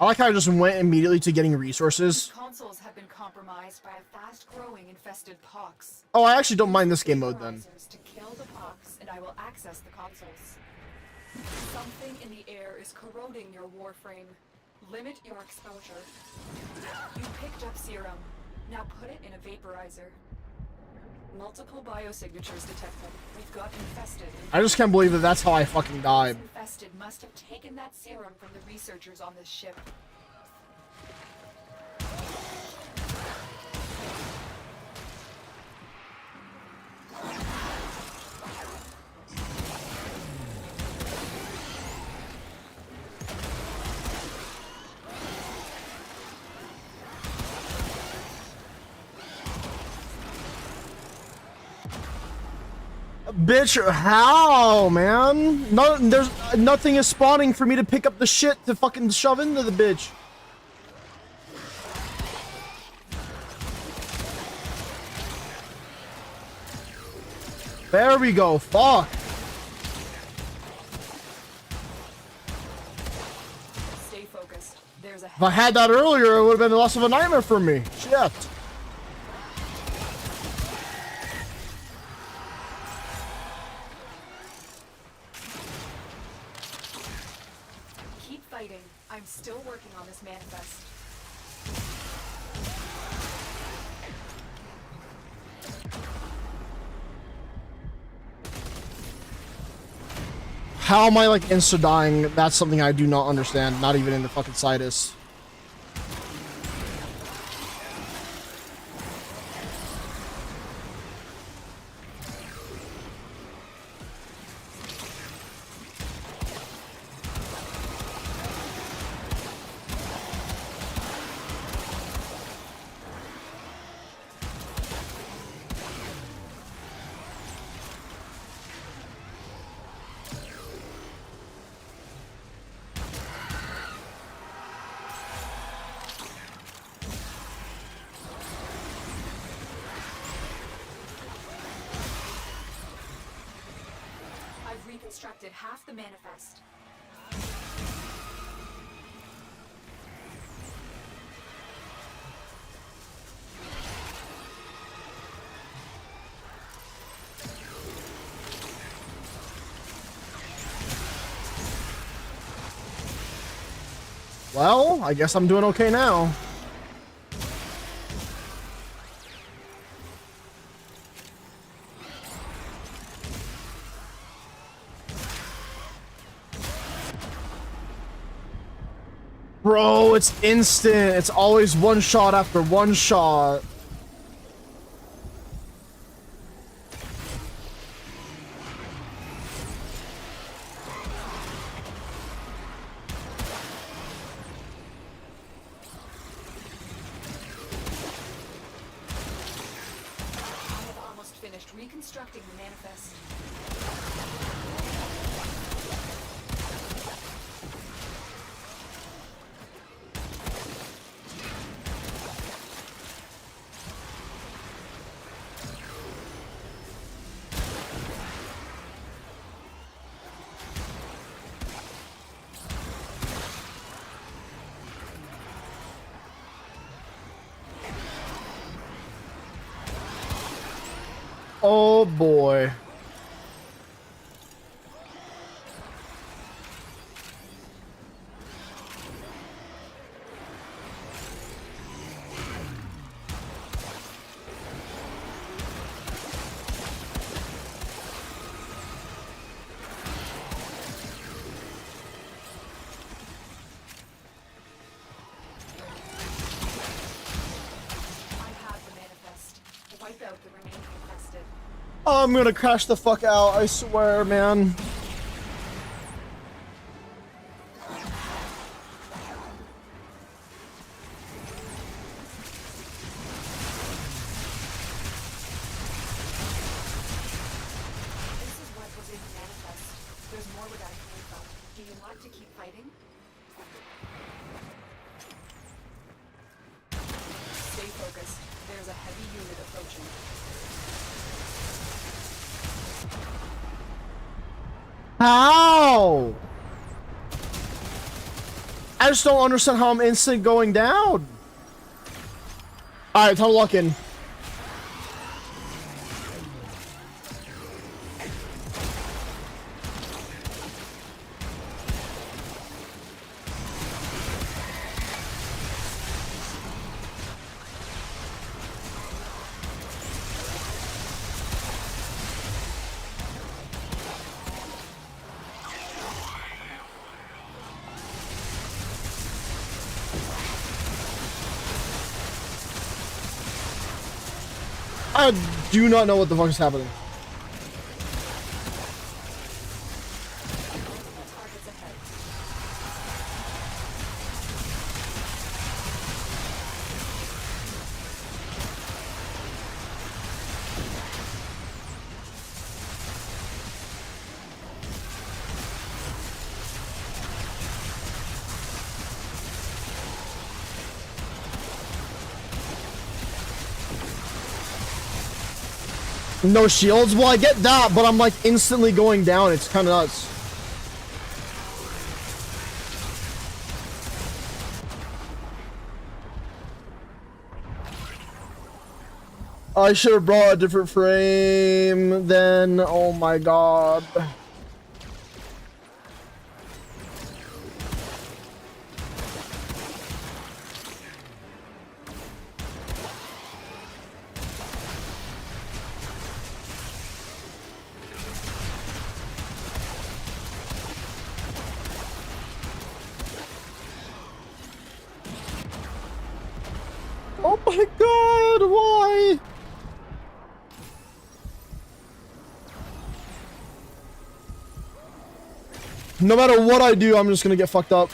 Speaker 1: I like how I just went immediately to getting resources.
Speaker 19: Consoles have been compromised by a fast-growing infested pox.
Speaker 1: Oh, I actually don't mind this game mode then.
Speaker 19: To kill the pox, and I will access the consoles. Something in the air is corroding your Warframe. Limit your exposure. You picked up serum. Now put it in a vaporizer. Multiple biosignatures detected. We've got infested.
Speaker 1: I just can't believe that that's how I fucking died.
Speaker 19: Infested must have taken that serum from the researchers on this ship.
Speaker 1: Bitch, how, man? No, there's nothing is spawning for me to pick up the shit to fucking shove into the bitch. There we go. Fuck.
Speaker 19: Stay focused. There's a
Speaker 1: If I had that earlier, it would have been less of a nightmare for me. Shit.
Speaker 19: Keep fighting. I'm still working on this manifest.
Speaker 1: How am I like insta dying? That's something I do not understand. Not even in the fucking slightest.
Speaker 19: I've reconstructed half the manifest.
Speaker 1: Well, I guess I'm doing okay now. Bro, it's instant. It's always one shot after one shot.
Speaker 19: Reconstructing the manifest.
Speaker 1: Oh boy. I'm gonna crash the fuck out, I swear, man. How? I just don't understand how I'm instant going down. Alright, time to lock in. I do not know what the fuck is happening. No shields? Well, I get that, but I'm like instantly going down. It's kind of nuts. I should have brought a different frame then. Oh my god. Oh my god, why? No matter what I do, I'm just gonna get fucked up.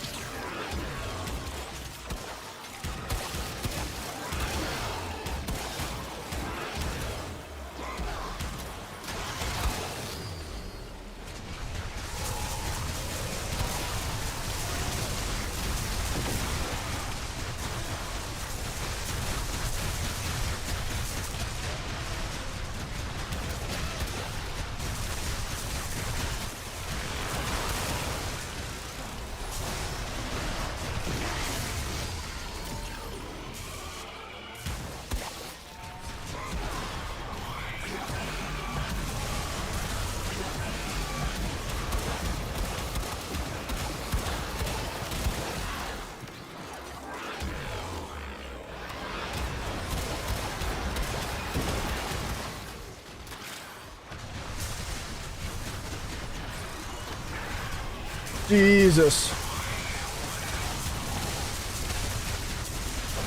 Speaker 1: Jesus.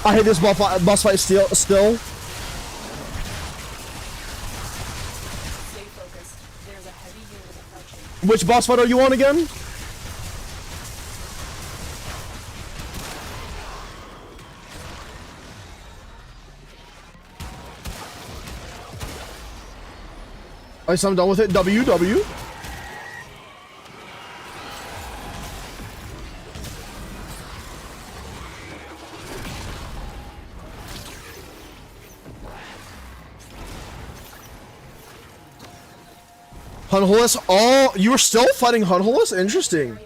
Speaker 1: I hate this boss fight still.
Speaker 19: Stay focused. There's a heavy unit approaching.
Speaker 1: Which boss fight are you on again? I guess I'm done with it. WW. Hunholus, oh, you were still fighting Hunholus? Interesting.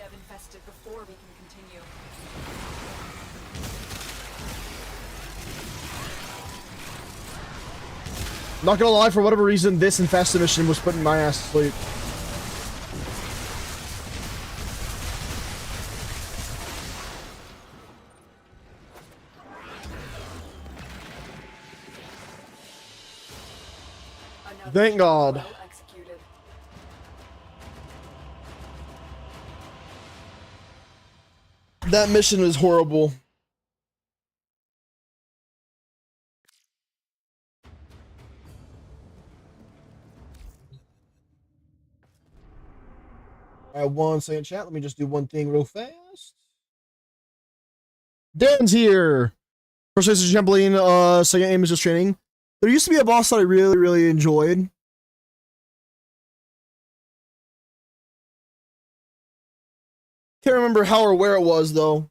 Speaker 1: Not gonna lie, for whatever reason, this infested mission was putting my ass to sleep. Thank God. That mission was horrible. Alright, 1 second chat. Let me just do one thing real fast. Dan's here. First place is trampoline, second aim is just training. There used to be a boss that I really enjoyed. Can't remember how or where it was though.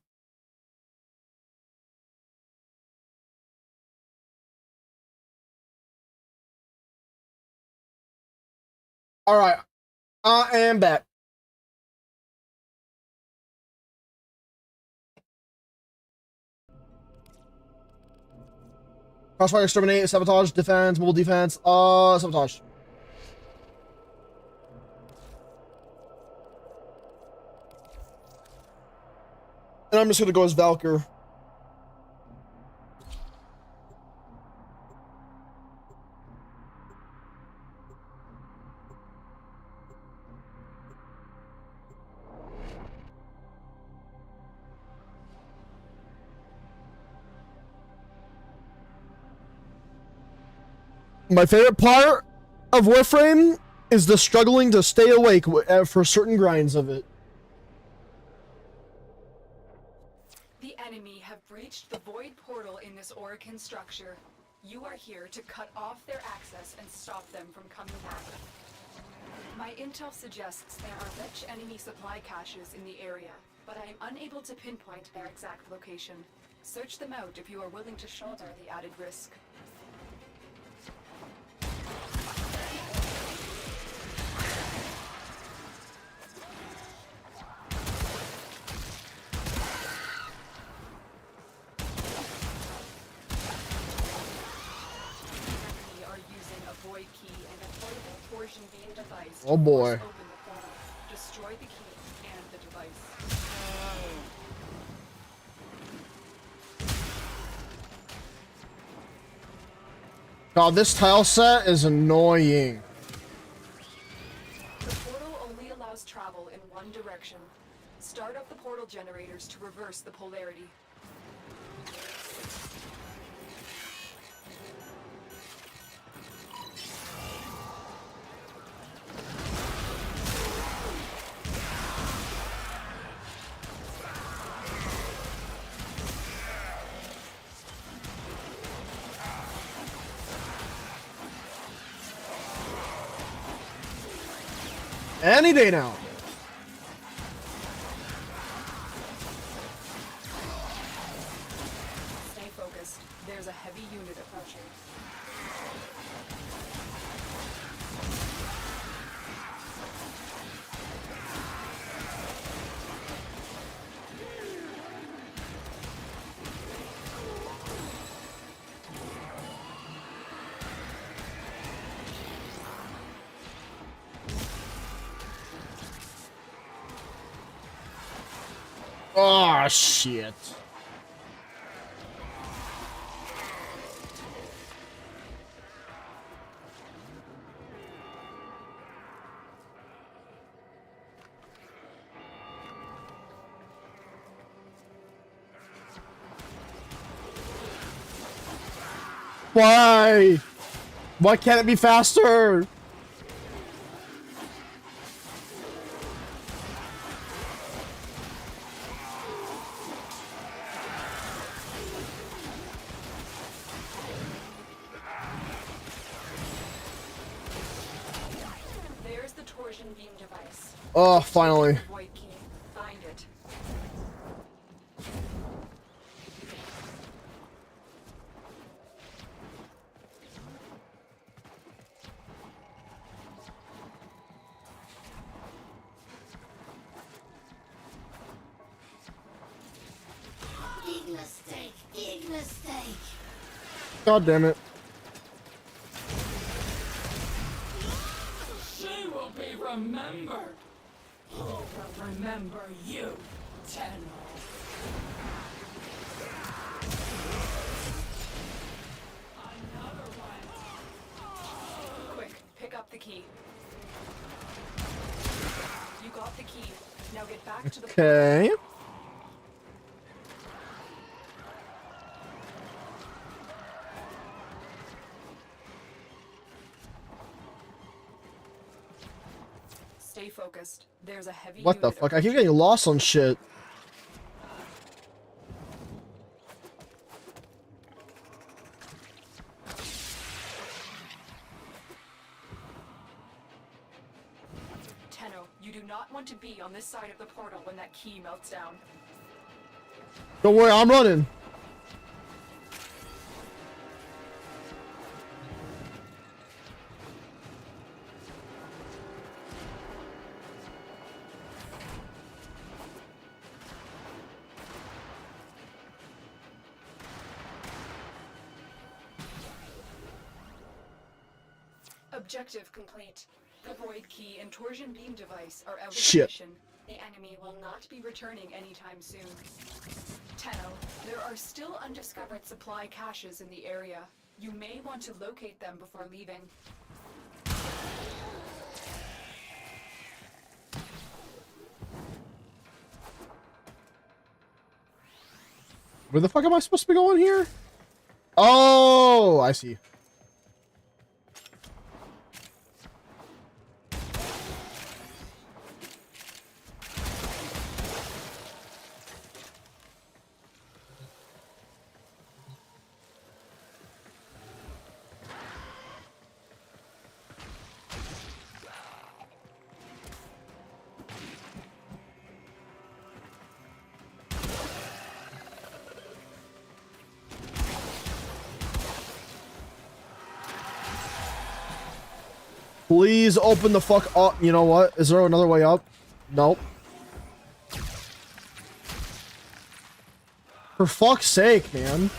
Speaker 1: Alright. I am back. Crossfire, exterminate, sabotage, defense, mobile defense, sabotage. And I'm just gonna go as Valkyr. My favorite part of Warframe is the struggling to stay awake for certain grinds of it.
Speaker 19: The enemy have breached the void portal in this Orican structure. You are here to cut off their access and stop them from coming back. My intel suggests there are rich enemy supply caches in the area, but I am unable to pinpoint their exact location. Search them out if you are willing to shoulder the added risk.
Speaker 1: Oh boy.
Speaker 19: Destroy the key and the device.
Speaker 1: God, this tile set is annoying.
Speaker 19: The portal only allows travel in one direction. Start up the portal generators to reverse the polarity.
Speaker 1: Any day now.
Speaker 19: Stay focused. There's a heavy unit approaching.
Speaker 1: Oh shit. Why? Why can't it be faster?
Speaker 19: torsion beam device.
Speaker 1: Oh, finally.
Speaker 19: Void key. Find it.
Speaker 20: Big mistake. Big mistake.
Speaker 1: God damn it.
Speaker 19: She will be remembered. Who will remember you, Tenno? Another one. Quick, pick up the key. You got the key. Now get back to the
Speaker 1: Okay.
Speaker 19: Stay focused. There's a heavy
Speaker 1: What the
Speaker 19: unit
Speaker 1: fuck? I keep getting lost on shit.
Speaker 19: Tenno, you do not want to be on this side of the portal when that key melts down.
Speaker 1: Don't worry, I'm running.
Speaker 19: Objective complete. The void key and torsion beam device are out of
Speaker 1: Shit.
Speaker 19: commission. The enemy will not be returning anytime soon. Tenno, there are still undiscovered supply caches in the area. You may want to locate them before leaving.
Speaker 1: Where the fuck am I supposed to be going here? Oh, I see. Please open the fuck up. You know what? Is there another way up? Nope. For fuck's sake, man.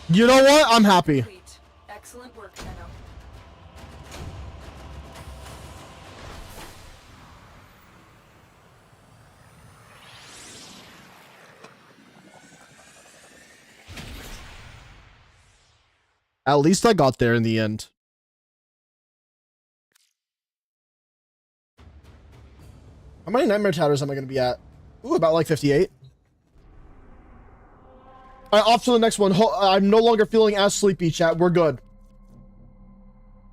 Speaker 1: You know what? I'm happy.
Speaker 19: Excellent work, Tenno.
Speaker 1: At least I got there in the end. How many nightmare towers am I going to be at? Ooh, about like 58. Alright, off to the next one. I'm no longer feeling as sleepy, chat. We're good.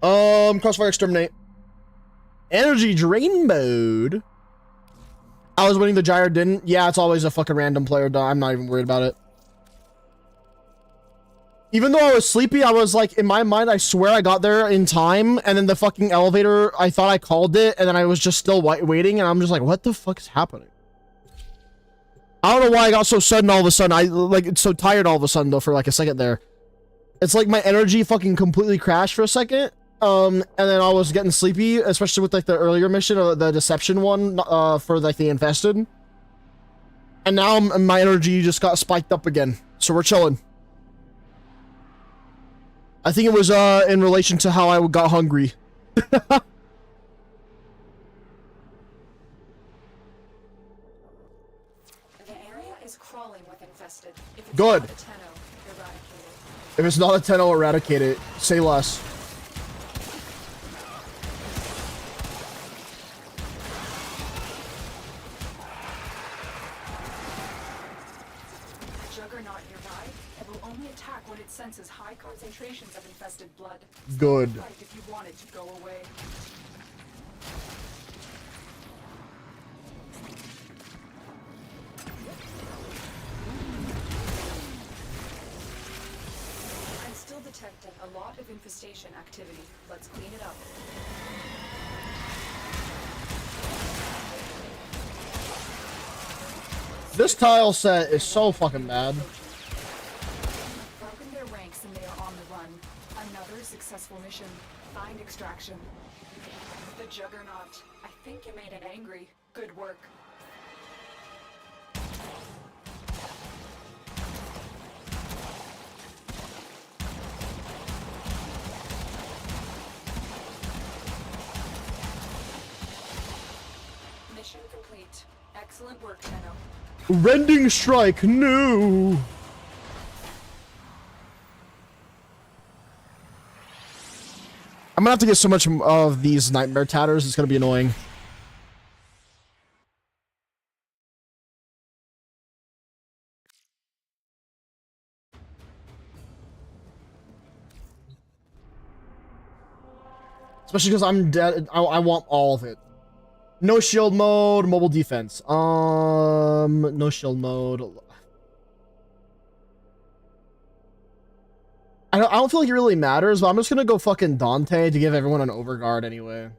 Speaker 1: Crossfire Exterminate. Energy Drain Mode. I was winning the gyre, didn't? Yeah, it's always a fucking random player. I'm not even worried about it. Even though I was sleepy, I was like, in my mind, I swear I got there in time, and then the fucking elevator, I thought I called it, and then I was just still waiting, and I'm just like, what the fuck is happening? I don't know why I got so sudden all of a sudden. I, like, so tired all of a sudden, though, for like a second there. It's like my energy fucking completely crashed for a second, and then I was getting sleepy, especially with, like, the earlier mission, or the deception one, for, like, the infested. And now my energy just got spiked up again, so we're chilling. I think it was in relation to how I got hungry.
Speaker 19: The area is crawling with infested. If it's
Speaker 1: Good.
Speaker 19: not a Tenno, eradicate it.
Speaker 1: If it's not a 10, I'll eradicate it. Say less.
Speaker 19: Juggernaut nearby, it will only attack when it senses high concentrations of infested blood.
Speaker 1: Good.
Speaker 19: Fight if you want it to go away. detecting a lot of infestation activity. Let's clean it up.
Speaker 1: This tile set is so fucking bad.
Speaker 19: Broken their ranks and they are on the run. Another successful mission. Find extraction. The Juggernaut. I think you made it angry. Good work. Mission complete. Excellent work, Tenno.
Speaker 1: Rending strike, no. I'm gonna have to get so much of these nightmare tatters, it's gonna be annoying. Especially because I'm dead. I want all of it. No shield mode, mobile defense. No shield mode. I don't feel like it really matters, but I'm just gonna go fucking Dante to give everyone an overguard anyway.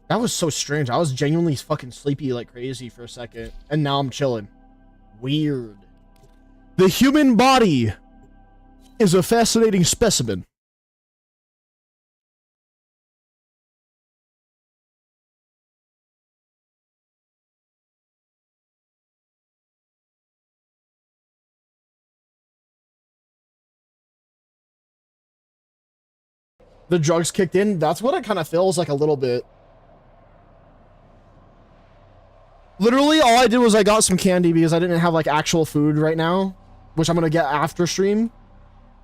Speaker 1: That was so strange. I was genuinely fucking sleepy like crazy for a second, and now I'm chilling. Weird. The human body is a fascinating specimen. The drugs kicked in. That's what it kind of feels like a little bit. Literally, all I did was I got some candy because I didn't have like actual food right now, which I'm gonna get after stream.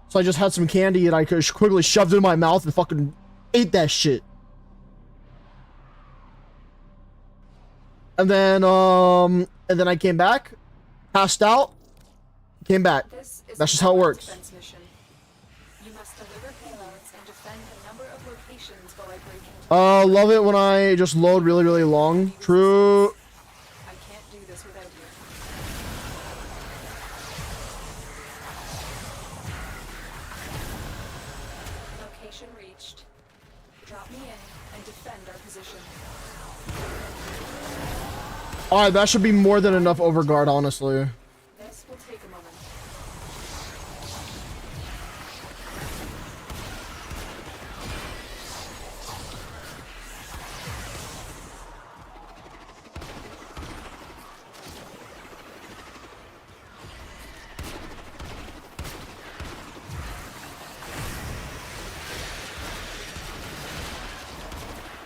Speaker 1: So I just had some candy and I quickly shoved it in my mouth and fucking ate that shit. And then I came back, passed out, came back. That's just how it works.
Speaker 19: You must deliver payloads and defend a number of locations while I break into
Speaker 1: Love it when I just load really, really long. True.
Speaker 19: I can't do this without you. Location reached. Drop me in and defend our position.
Speaker 1: Alright, that should be more than enough overguard, honestly.
Speaker 19: This will take a moment.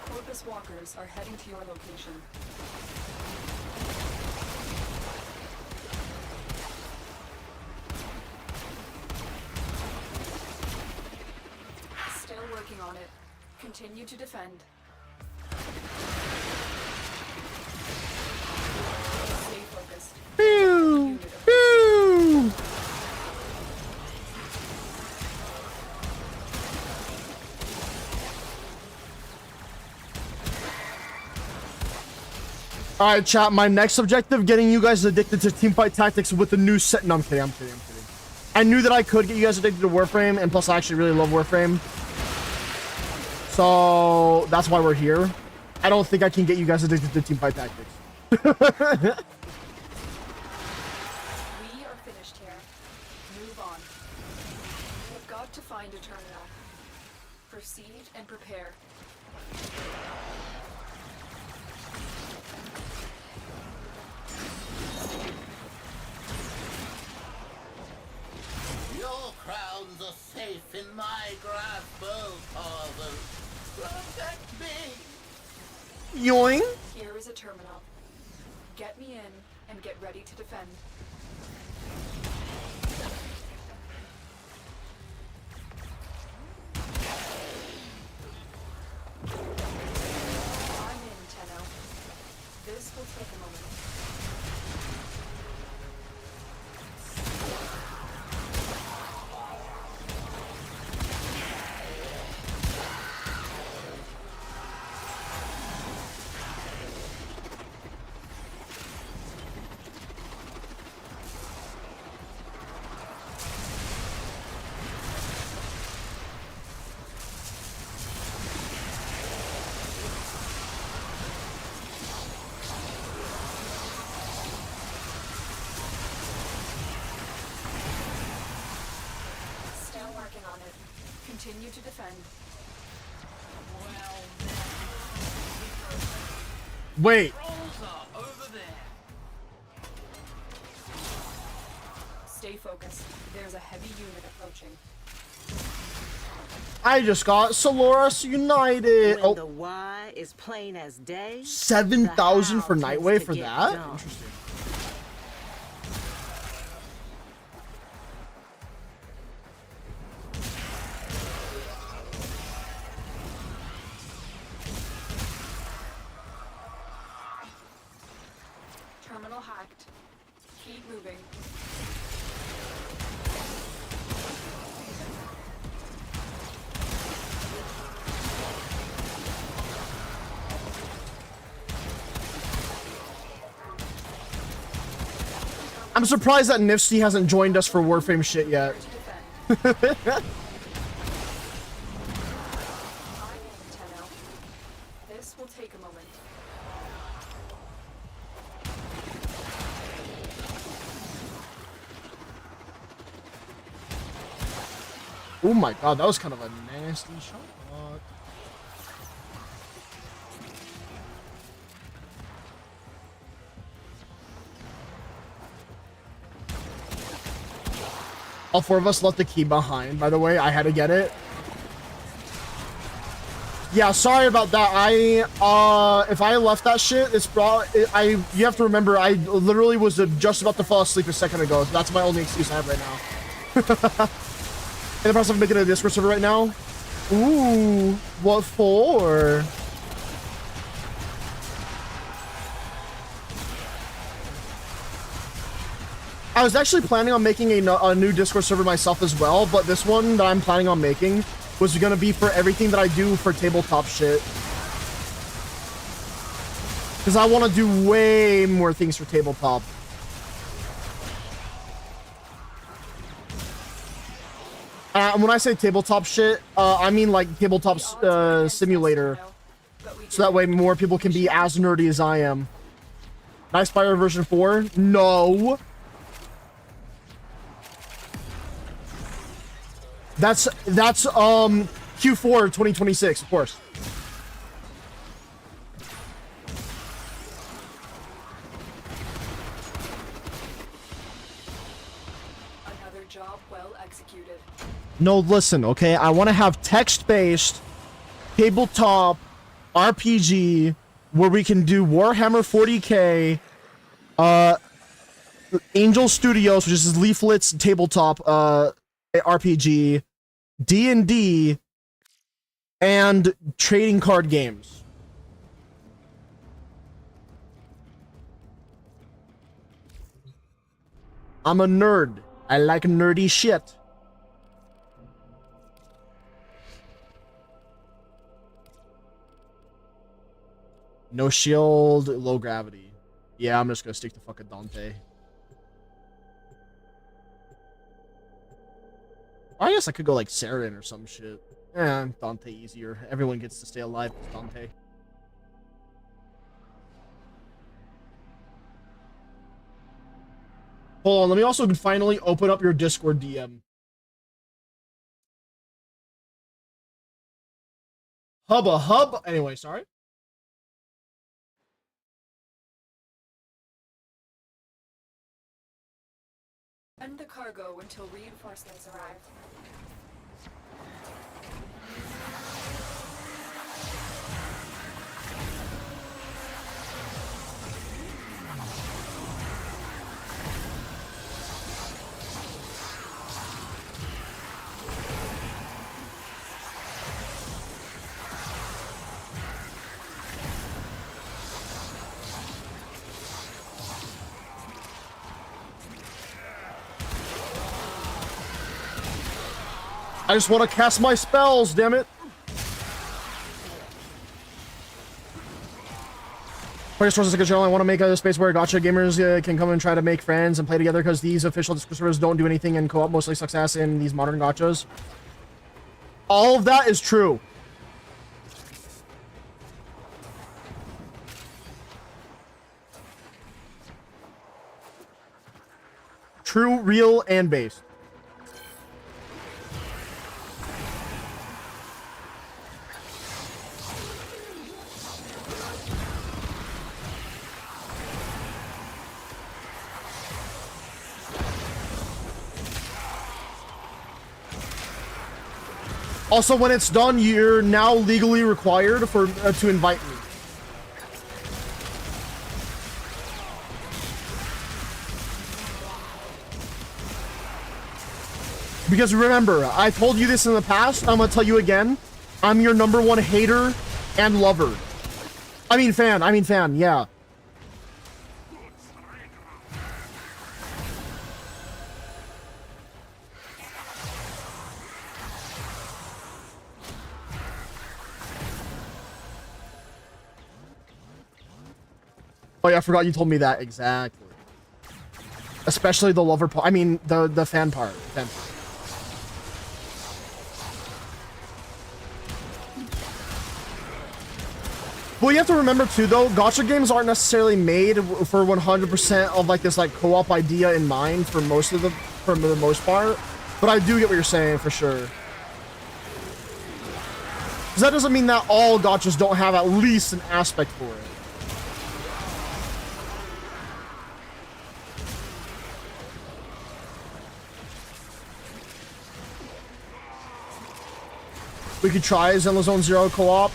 Speaker 19: Corpus walkers are heading to your location. Still working on it. Continue to defend. Stay focused.
Speaker 1: Pew! Pew! Alright, chat, my next objective, getting you guys addicted to teamfight tactics with the new set. No, I'm kidding, I'm kidding, I'm kidding. I knew that I could get you guys addicted to Warframe, and plus I actually really love Warframe. So, that's why we're here. I don't think I can get you guys addicted to teamfight tactics.
Speaker 19: We are finished here. Move on. We've got to find a terminal. Proceed and prepare.
Speaker 20: Your crowns are safe in my grasp, oh father. Protect me!
Speaker 1: Yoing.
Speaker 19: Here is a terminal. Get me in and get ready to defend. I'm in, Tenno. This will take a moment. Continue to defend.
Speaker 1: Wait.
Speaker 19: Stay focused. There's a heavy unit approaching.
Speaker 1: I just got Solaris United.
Speaker 5: When the why is plain as day.
Speaker 1: 7,000 for
Speaker 5: the how
Speaker 1: Nightwave
Speaker 5: tends
Speaker 1: for
Speaker 5: to get
Speaker 1: that?
Speaker 5: done.
Speaker 1: Interesting.
Speaker 19: Terminal hacked. Keep moving.
Speaker 1: I'm surprised that Nifty hasn't joined us for Warframe shit yet.
Speaker 19: This will take a moment.
Speaker 1: Oh my god, that was kind of a nasty shot. All four of us left the key behind, by the way. I had to get it. Yeah, sorry about that. If I left that shit, you have to remember, I literally was just about to fall asleep a second ago. That's my only excuse I have right now. In the process of making a Discord server right now. Ooh, what for? I was actually planning on making a new Discord server myself as well, but this one that I'm planning on making was going to be for everything that I do for tabletop shit. Because I want to do way more things for tabletop. When I say tabletop shit, I mean like tabletop simulator. So that way more people can be as nerdy as I am. Nice Fire version 4? No. That's Q4 2026, of course.
Speaker 19: Another job well executed.
Speaker 1: No, listen, okay? I want to have text-based tabletop RPG where we can do Warhammer 40K, Angel Studios, which is Leaflet's tabletop RPG, D&D, and trading card games. I'm a nerd. I like nerdy shit. No shield, low gravity. Yeah, I'm just gonna stick to fucking Dante. I guess I could go like Saren or some shit. Dante easier. Everyone gets to stay alive with Dante. Hold on, let me also finally open up your Discord DM. Hub. Anyway, sorry.
Speaker 19: End the cargo until reinforcements arrive.
Speaker 1: I just want to cast my spells, damn it. Players Sources like a channel. I want to make a space where Gacha gamers can come and try to make friends and play together because these official Discord servers don't do anything and co-op mostly sucks ass in these modern Gachas. All of that is true. True, real, and based. Also, when it's done, you're now legally required to invite me. Because remember, I told you this in the past, I'm gonna tell you again. I'm your #1 hater and lover. I mean fan, yeah. Oh yeah, I forgot you told me that. Exactly. Especially the lover part. I mean, the fan part. Well, you have to remember too, though, gacha games aren't necessarily made for 100% of like this like co-op idea in mind for the most part. But I do get what you're saying for sure. Because that doesn't mean that all gachas don't have at least an aspect for it. We could try Zenless Zone Zero co-op.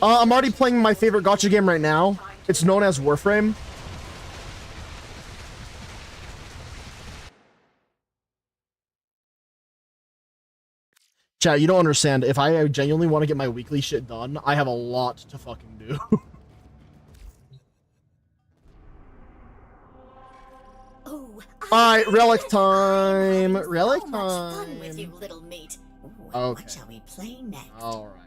Speaker 1: I'm already playing my favorite gacha game right now. It's known as Warframe. Chat, you don't understand. If I genuinely want to get my weekly shit done, I have a lot to fucking do. Alright, relic time. Relic time.
Speaker 7: Fun with you, little meat.
Speaker 1: Okay.
Speaker 7: What shall we play next?
Speaker 1: Alright.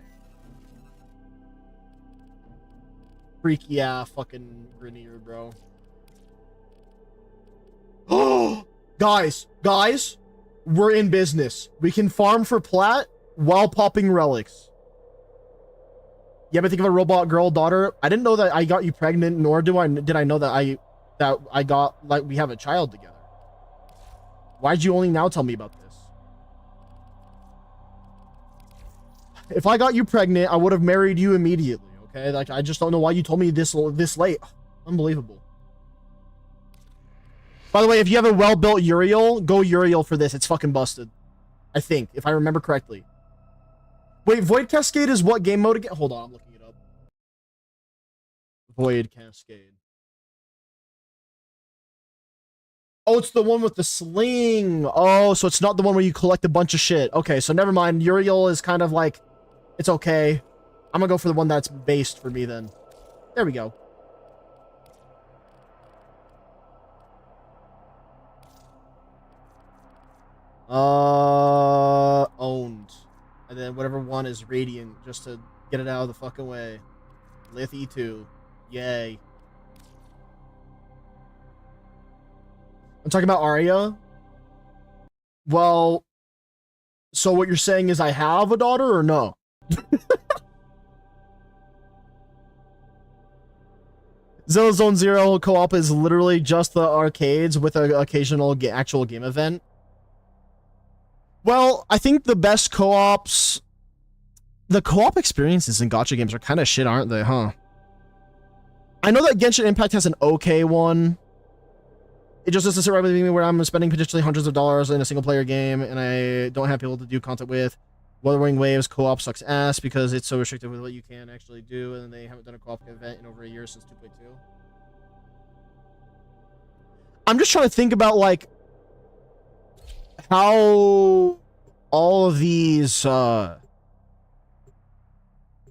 Speaker 1: Freaky fucking Grenier, bro. Oh, guys, we're in business. We can farm for plat while popping relics. You ever think of a robot girl daughter? I didn't know that I got you pregnant, nor did I know that I got, like, we have a child together. Why'd you only now tell me about this? If I got you pregnant, I would have married you immediately. Okay, like, I just don't know why you told me this late. Unbelievable. By the way, if you have a well-built Uriel, go Uriel for this. It's fucking busted. I think, if I remember correctly. Wait, Void Cascade is what game mode again? Hold on, I'm looking it up. Void Cascade. Oh, it's the one with the sling. Oh, so it's not the one where you collect a bunch of shit. Okay, so never mind. Uriel is kind of like, it's okay. I'm gonna go for the one that's based for me then. There we go. Owned. And then whatever one is Radiant, just to get it out of the fucking way. Lith E2. Yay. I'm talking about Arya. Well, so what you're saying is I have a daughter or no? Zone Zero co-op is literally just the arcades with an occasional actual game event. Well, I think the best co-ops... The co-op experiences in gacha games are kind of shit, aren't they, huh? I know that Genshin Impact has an okay one. It just doesn't sit right with me where I'm spending potentially hundreds of dollars in a single-player game and I don't have people to do content with. Wuthering Waves co-op sucks ass because it's so restricted with what you can actually do, and they haven't done a co-op event in over a year since 2.2. I'm just trying to think about, like, how all of these, how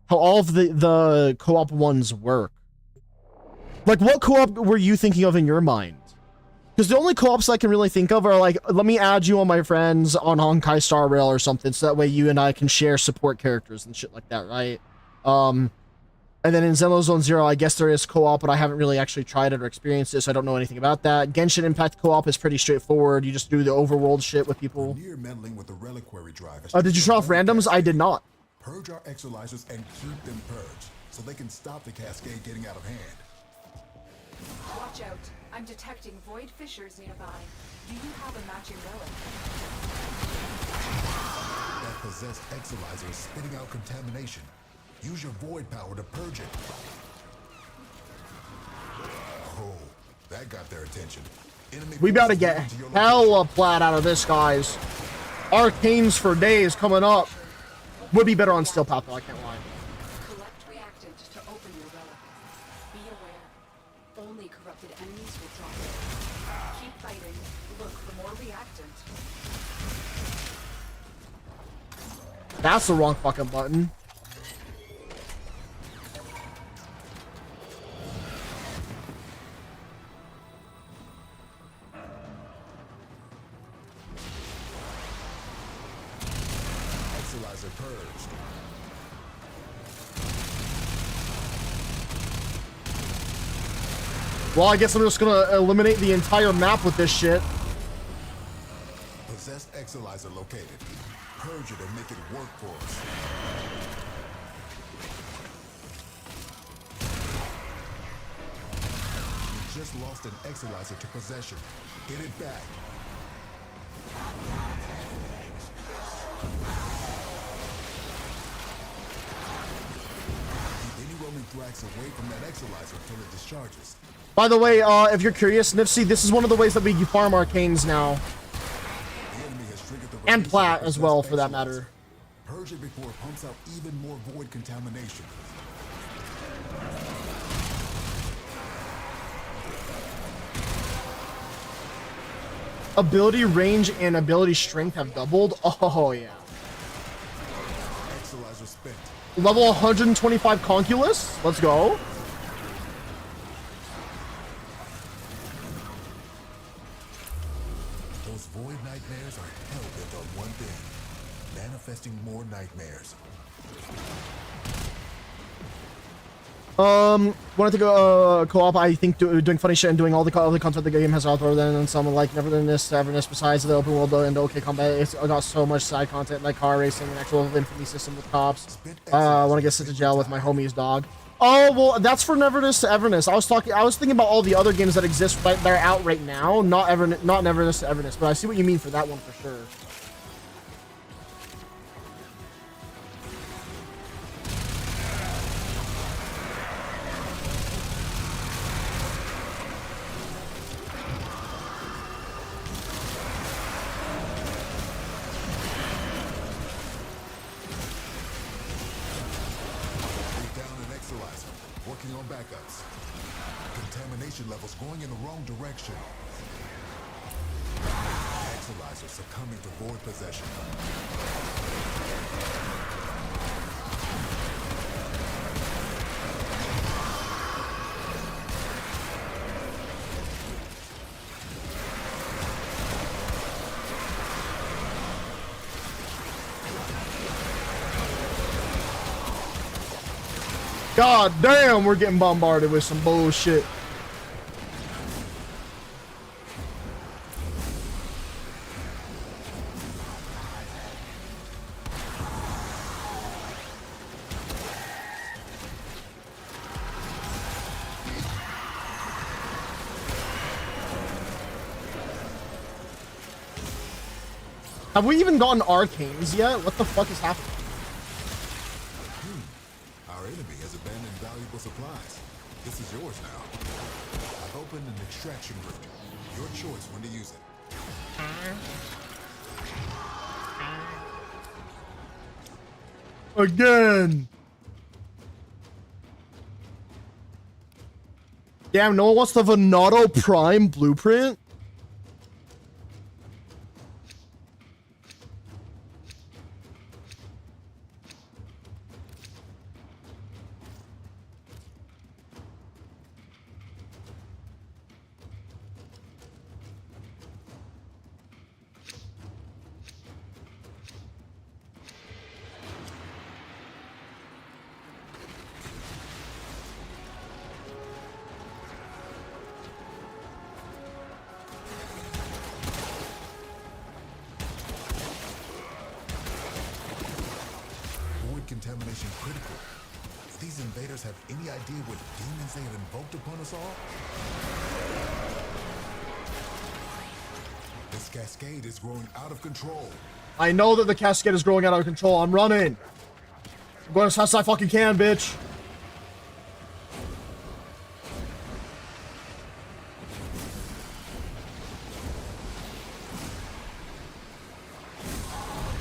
Speaker 1: all of the co-op ones work. Like, what co-op were you thinking of in your mind? Because the only co-ops I can really think of are like, let me add you on my friends on Honkai Star Rail or something, so that way you and I can share support characters and shit like that, right? And then in Zenless Zone Zero, I guess there is co-op, but I haven't really actually tried it or experienced it, so I don't know anything about that. Genshin Impact co-op is pretty straightforward. You just do the overworld shit with people.
Speaker 2: Meddling with the reliquary drive.
Speaker 1: Did you try off randoms? I did not.
Speaker 2: Purge our exolizers and keep them purged, so they can stop the cascade getting out of hand.
Speaker 19: Watch out. I'm detecting void fissures nearby. Do you have a matching relic?
Speaker 2: That possessed exolizer is spitting out contamination. Use your void power to purge it. Oh, that got their attention.
Speaker 1: We about to get hella plat out of this, guys. Arcanes for days coming up. Would be better on Steel Path though, I can't lie.
Speaker 19: Collect reactant to open your relic. Be aware. Only corrupted enemies will drop it. Keep fighting. Look for more reactant.
Speaker 1: That's the wrong fucking button.
Speaker 2: Exilizer purged.
Speaker 1: Well, I guess I'm just gonna eliminate the entire map with this shit.
Speaker 2: Possessed Exilizer located. Purge it and make it work for us. You just lost an Exilizer to possession. Get it back. Keep any roaming thrax away from that Exilizer until it discharges.
Speaker 1: By the way, if you're curious, Nipsey, this is one of the ways that we farm arcanes now. And plat as well, for that matter.
Speaker 2: Purge it before it pumps out even more void contamination.
Speaker 1: Ability range and ability strength have doubled. Oh yeah.
Speaker 2: Exilizer spent.
Speaker 1: Level 125 Conculus. Let's go.
Speaker 2: Those void nightmares are hell-bent on one thing. Manifesting more nightmares.
Speaker 1: Wanted to go co-op. I think doing funny shit and doing all the content the game has out there, then some like Neverness, Everness. Besides the open world and the OK combat, it's got so much side content like car racing and actual infamy system with cops. Want to get sent to jail with my homie's dog. Oh well, that's for Neverness to Everness. I was thinking about all the other games that exist that are out right now, not Neverness to Everness. But I see what you mean for that one for sure.
Speaker 2: Working on backups. Contamination levels going in the wrong direction. Exilizer succumbing to void possession.
Speaker 1: God damn, we're getting bombarded with some bullshit. Have we even gotten arcanes yet? What the fuck is happening?
Speaker 2: Our enemy has abandoned valuable supplies. This is yours now. I've opened an extraction route. Your choice when to use it.
Speaker 1: Again. Damn, no one wants the Venato Prime blueprint?
Speaker 2: Contamination critical. If these invaders have any idea what demons they have invoked upon us all, this cascade is growing out of control.
Speaker 1: I know that the cascade is growing out of control. I'm running. I'm going as fast as I fucking can, bitch.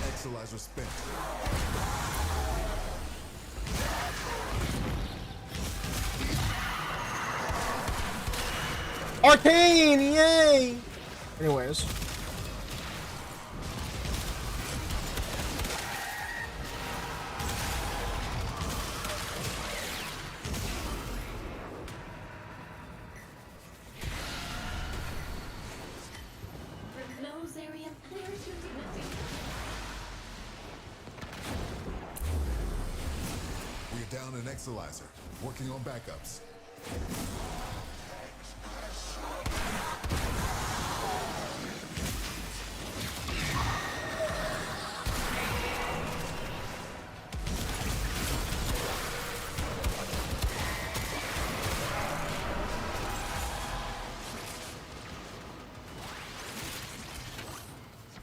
Speaker 2: Exilizer spent.
Speaker 1: Arcane, yay! Anyways.
Speaker 2: We're down an Exalizer, working on backups.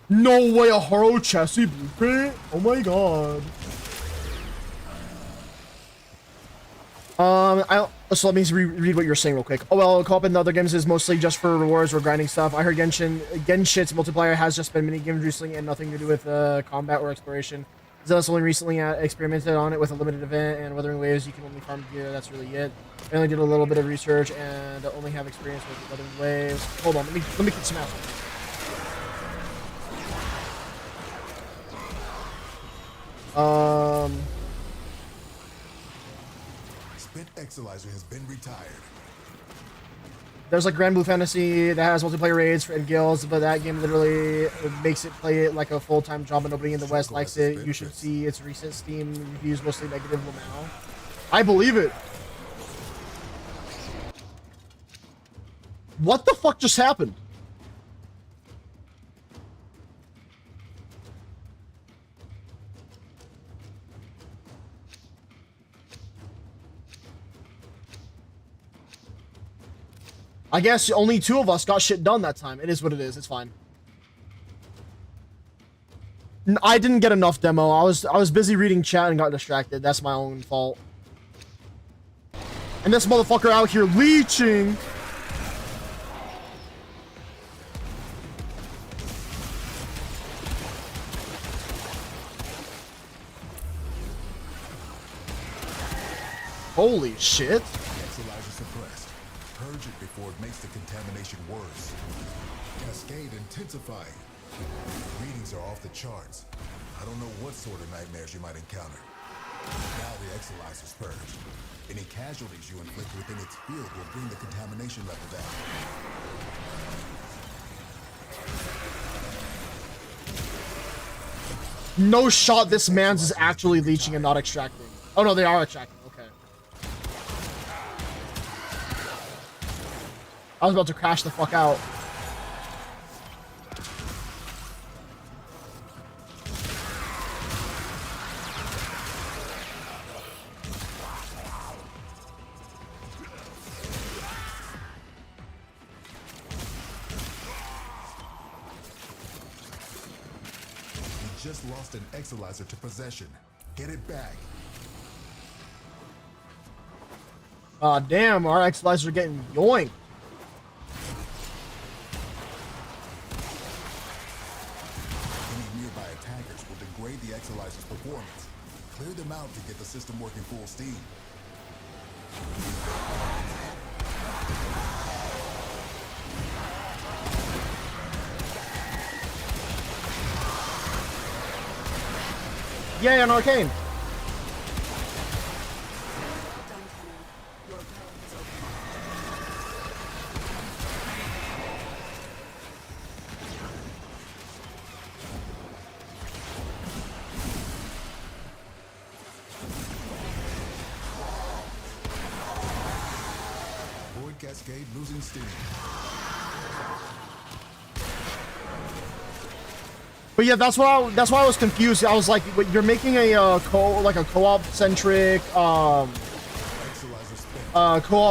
Speaker 1: No way, a Haro chassis blueprint? Oh my god. So let me read what you're saying real quick. Oh well, co-op in the other games is mostly just for rewards or grinding stuff. I heard Genshit's multiplayer has just been mini games recently and nothing to do with combat or exploration. Zealous only recently experimented on it with a limited event and Weathering Waves. You can only farm gear. That's really it. I only did a little bit of research and only have experience with Weathering Waves. Hold on, let me get some out.
Speaker 2: Spent Exalizer has been retired.
Speaker 1: There's like Grand Blue Fantasy that has multiplayer raids and guilds, but that game literally makes it play it like a full-time job and nobody in the West likes it. You should see its recent Steam reviews, mostly negative now. I believe it. What the fuck just happened? I guess only 2 of us got shit done that time. It is what it is. It's fine. I didn't get enough demo. I was busy reading chat and got distracted. That's my own fault. And this motherfucker out here leeching. Holy shit.
Speaker 2: Exalizer suppressed. Purge it before it makes the contamination worse. Cascade intensifying. Readings are off the charts. I don't know what sort of nightmares you might encounter. Now the Exalizer's purged. Any casualties you inflict within its field will bring the contamination level down.
Speaker 1: No shot this man's is actually leeching and not extracting. Oh no, they are extracting. Okay. I was about to crash the fuck out.
Speaker 2: Just lost an Exalizer to possession. Get it back.
Speaker 1: Aw, damn, our Exalizers are getting yoinked.
Speaker 2: Any nearby attackers will degrade the Exalizer's performance. Clear them out to get the system working full steam.
Speaker 1: Yay, an arcane.
Speaker 2: Void Cascade losing steam.
Speaker 1: But yeah, that's why I was confused. I was like, wait, you're making a co-op centric co-op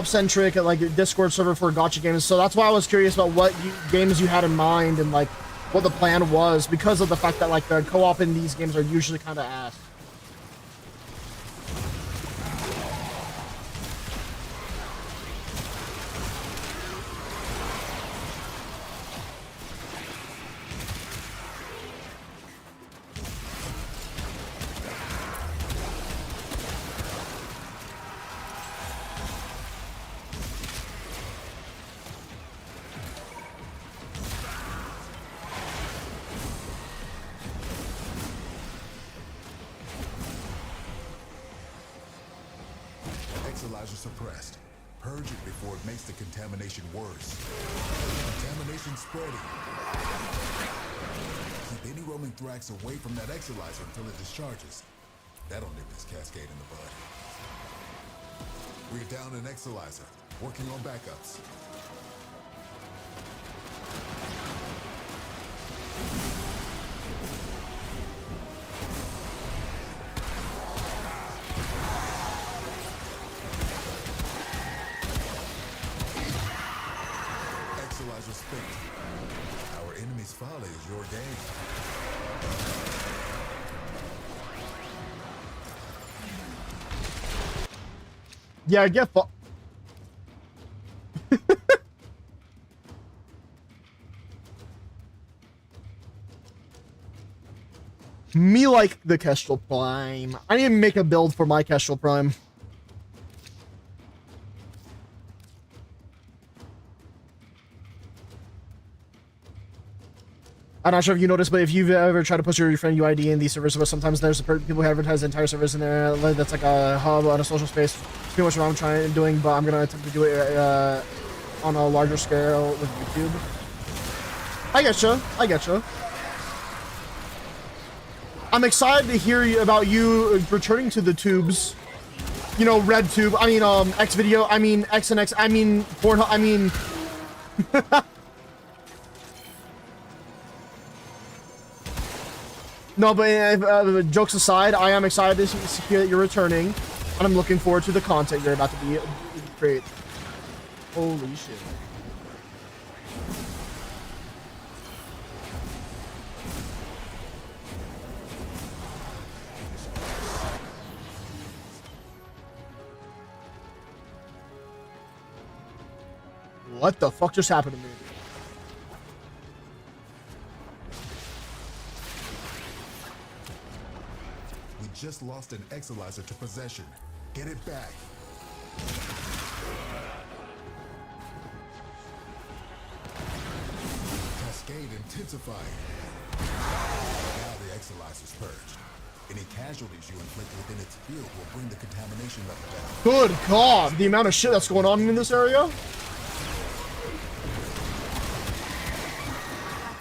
Speaker 1: centric like Discord server for Gacha games. So that's why I was curious about what games you had in mind and like what the plan was, because of the fact that like the co-op in these games are usually kind of ass.
Speaker 2: Exolyzer suppressed. Purge it before it makes the contamination worse. Contamination spreading. Keep any roaming Thrax away from that Exolyzer until it discharges. That'll nip this cascade in the bud. We're down an Exolyzer, working on backups. Exolyzer spent. Our enemy's folly is your game.
Speaker 1: Yeah, get fu- Me like the Kestrel Prime. I need to make a build for my Kestrel Prime. I'm not sure if you noticed, but if you've ever tried to post your friend UID in these servers, but sometimes there's people who advertise the entire service in there. That's like a hub on a social space. It's pretty much what I'm doing, but I'm gonna attempt to do it on a larger scale with YouTube. I getcha. I'm excited to hear about you returning to the tubes. You know, Red Tube. I mean, X Video. I mean, X and X. I mean, Pornhub. I mean. No, but jokes aside, I am excited to hear that you're returning, and I'm looking forward to the content you're about to be create. Holy shit. What the fuck just happened to me?
Speaker 2: Just lost an Exolyzer to possession. Get it back. Cascade intensifying. Now the Exolyzer's purged. Any casualties you inflict within its field will bring the contamination level down.
Speaker 1: Good God, the amount of shit that's going on in this area.
Speaker 19: That's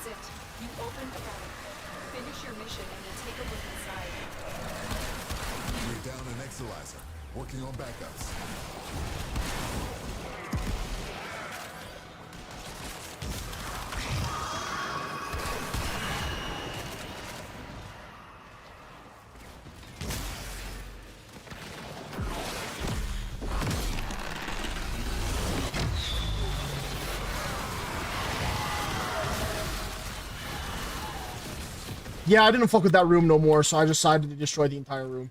Speaker 19: it. You opened the battle. Finish your mission and then take a look inside.
Speaker 2: We're down an Exolyzer. Working on backups.
Speaker 1: Yeah, I didn't fuck with that room no more, so I decided to destroy the entire room.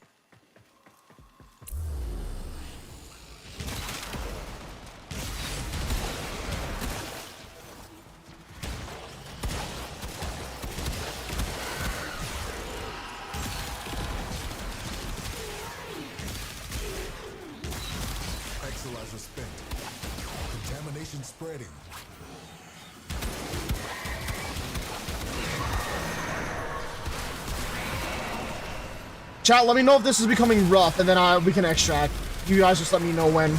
Speaker 2: Exolyzer spent. Contamination spreading.
Speaker 1: Chat, let me know if this is becoming rough, and then we can extract. You guys just let me know when.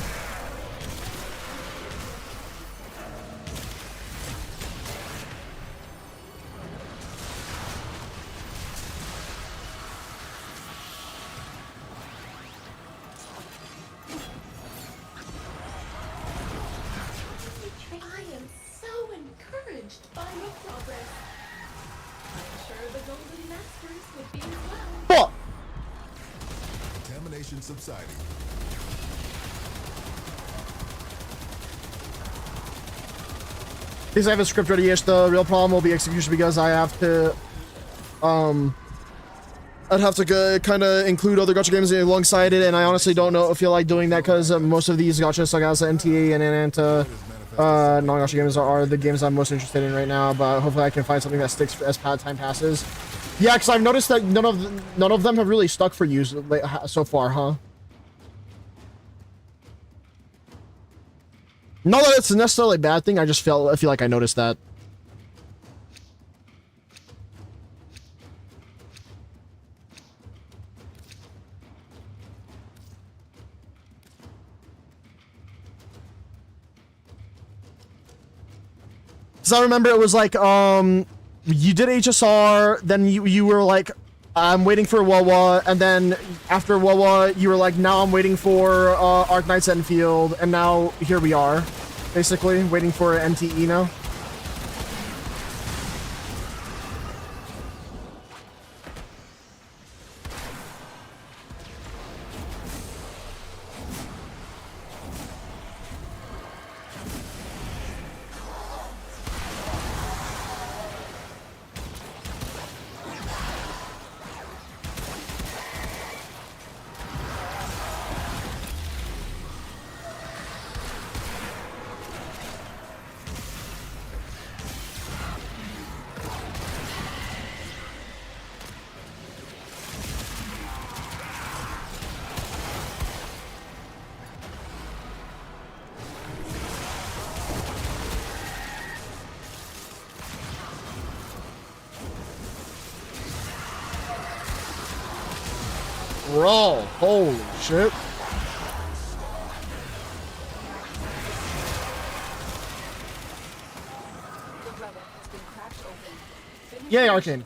Speaker 19: I am so encouraged by your progress. I'm sure the Golden Masters would be as well.
Speaker 1: Fuck!
Speaker 2: Contamination subsiding.
Speaker 1: Because I have a script ready-ish, the real problem will be execution because I have to, I'd have to kind of include other gacha games alongside it, and I honestly don't feel like doing that because most of these gacha suck as NTA and non-gacha games are the games I'm most interested in right now, but hopefully I can find something that sticks as time passes. Yeah, because I've noticed that none of them have really stuck for you so far, huh? Not that it's necessarily a bad thing, I feel like I noticed that. Because I remember it was like, you did HSR, then you were like, I'm waiting for Wawa, and then after Wawa, you were like, now I'm waiting for Arc Knight's Enfield, and now here we are, basically, waiting for NTE now. Bro, holy shit. Yay, Arcane.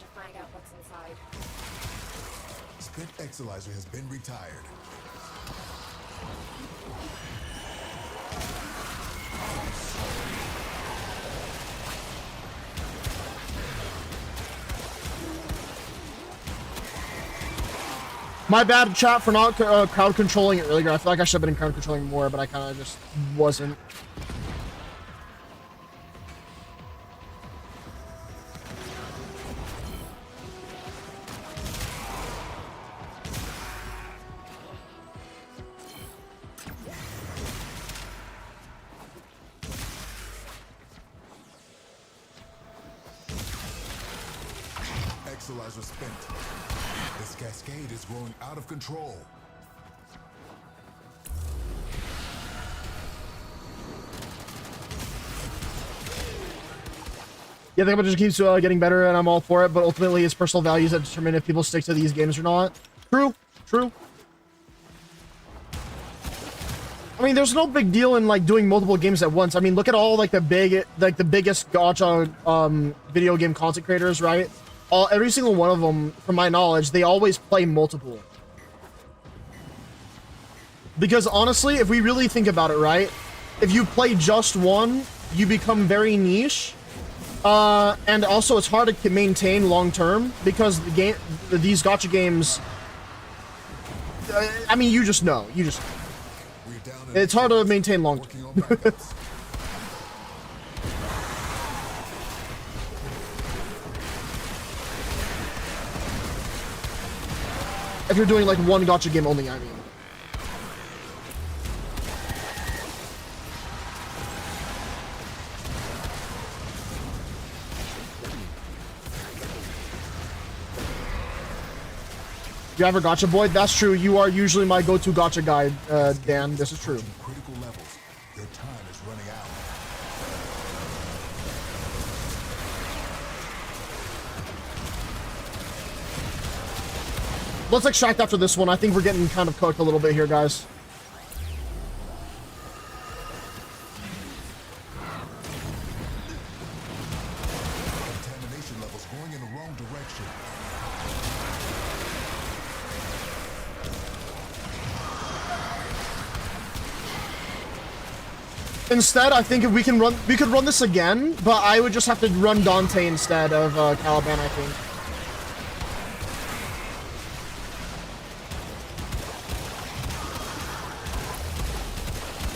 Speaker 2: Spent Exilizer has been retired.
Speaker 1: My bad, chat, for not crowd controlling it earlier. I feel like I should have been crowd controlling more, but I kind of just wasn't.
Speaker 2: Exilizer spent. This cascade is growing out of control.
Speaker 1: Yeah, the game just keeps getting better, and I'm all for it, but ultimately it's personal values that determine if people stick to these games or not. True, true. I mean, there's no big deal in like doing multiple games at once. I mean, look at all like the biggest gacha video game content creators, right? Every single one of them, from my knowledge, they always play multiple. Because honestly, if we really think about it, right? If you play just one, you become very niche. And also it's hard to maintain long term because these gacha games, I mean, you just know. It's hard to maintain long term. If you're doing like one gacha game only, I mean. You ever gacha boy? That's true. You are usually my go-to gacha guide, Dan. This is true.
Speaker 2: Critical levels. Your time is running out.
Speaker 1: Let's extract after this one. I think we're getting kind of cooked a little bit here, guys.
Speaker 2: Contamination levels going in the wrong direction.
Speaker 1: Instead, I think if we could run this again, but I would just have to run Dante instead of Caliban, I think.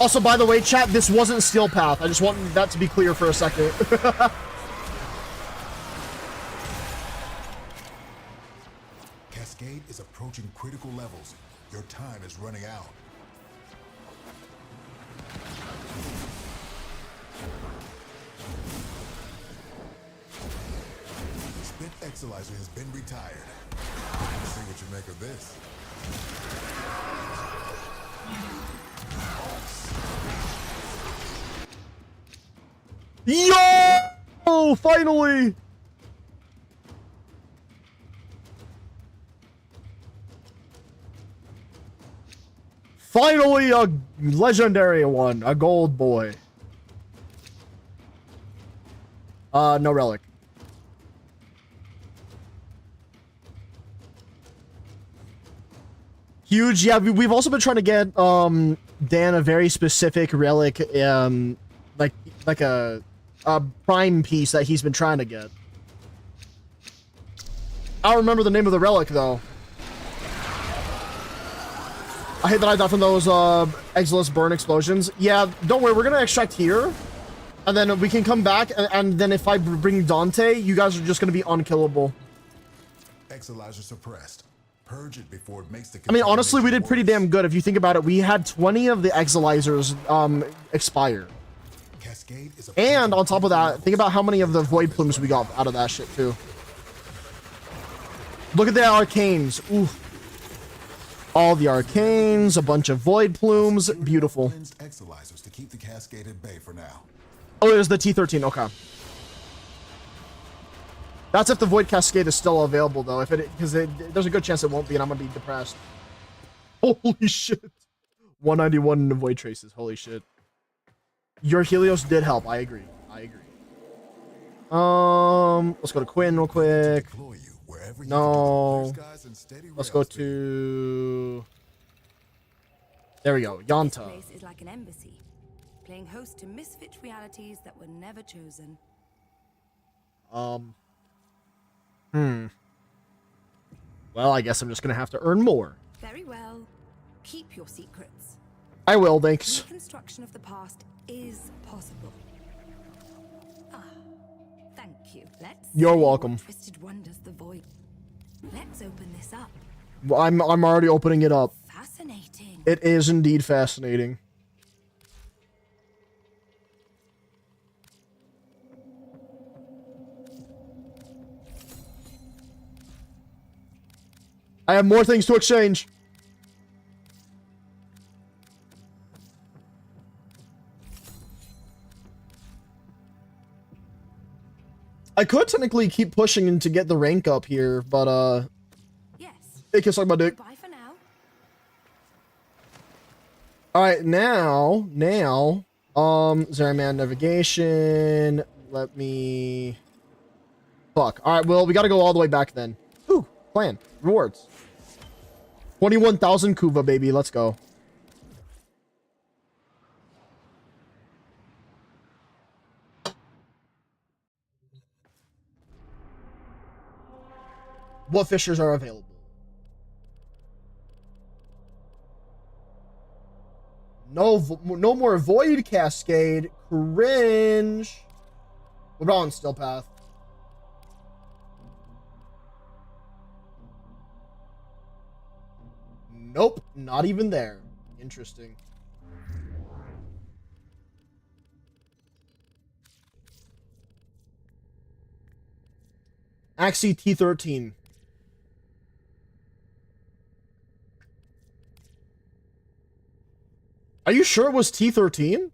Speaker 1: Also, by the way, chat, this wasn't Steel Path. I just want that to be clear for a second.
Speaker 2: Cascade is approaching critical levels. Your time is running out. Spent Exilizer has been retired. Let's see what you make of this.
Speaker 1: Yo! Finally! Finally, a legendary one, a gold boy. No relic. Huge. Yeah, we've also been trying to get Dan a very specific relic, like a prime piece that he's been trying to get. I don't remember the name of the relic though. I hate that I died from those Exilus burn explosions. Yeah, don't worry, we're gonna extract here, and then we can come back, and then if I bring Dante, you guys are just gonna be unkillable.
Speaker 2: Exilizer suppressed. Purge it before it makes the
Speaker 1: I mean, honestly, we did pretty damn good. If you think about it, we had 20 of the Exilizers expire.
Speaker 2: Cascade is
Speaker 1: And on top of that, think about how many of the Void Plumes we got out of that shit, too. Look at the Arcanes. Ooh. All the Arcanes, a bunch of Void Plumes. Beautiful.
Speaker 2: Exilizers to keep the Cascade at bay for now.
Speaker 1: Oh, it was the T13. Okay. That's if the Void Cascade is still available, though. Because there's a good chance it won't be, and I'm gonna be depressed. Holy shit. 191 in the Void Traces. Holy shit. Your Helios did help. I agree. I agree. Let's go to Quinn real quick. No. Let's go to... There we go. Yanta.
Speaker 8: This place is like an embassy, playing host to misfit realities that were never chosen.
Speaker 1: Well, I guess I'm just gonna have to earn more.
Speaker 8: Very well. Keep your secrets.
Speaker 1: I will, thanks.
Speaker 8: Reconstruction of the past is possible. Ah, thank you. Let's
Speaker 1: You're
Speaker 8: see
Speaker 1: welcome.
Speaker 8: what twisted wonders the void. Let's open this up.
Speaker 1: Well, I'm already opening it up.
Speaker 8: Fascinating.
Speaker 1: It is indeed fascinating. I have more things to exchange. I could technically keep pushing and to get the rank up here, but
Speaker 8: yes.
Speaker 1: Hey, kiss on my dick.
Speaker 8: Bye for now.
Speaker 1: Alright, now, Zeraman navigation. Let me... Fuck. Alright, well, we gotta go all the way back then. Ooh, plan. Rewards. 21,000 Kuva, baby. Let's go. What fishers are available? No more Void Cascade. Cringe. What about on Still Path? Nope, not even there. Interesting. Axie T13. Are you sure it was T13?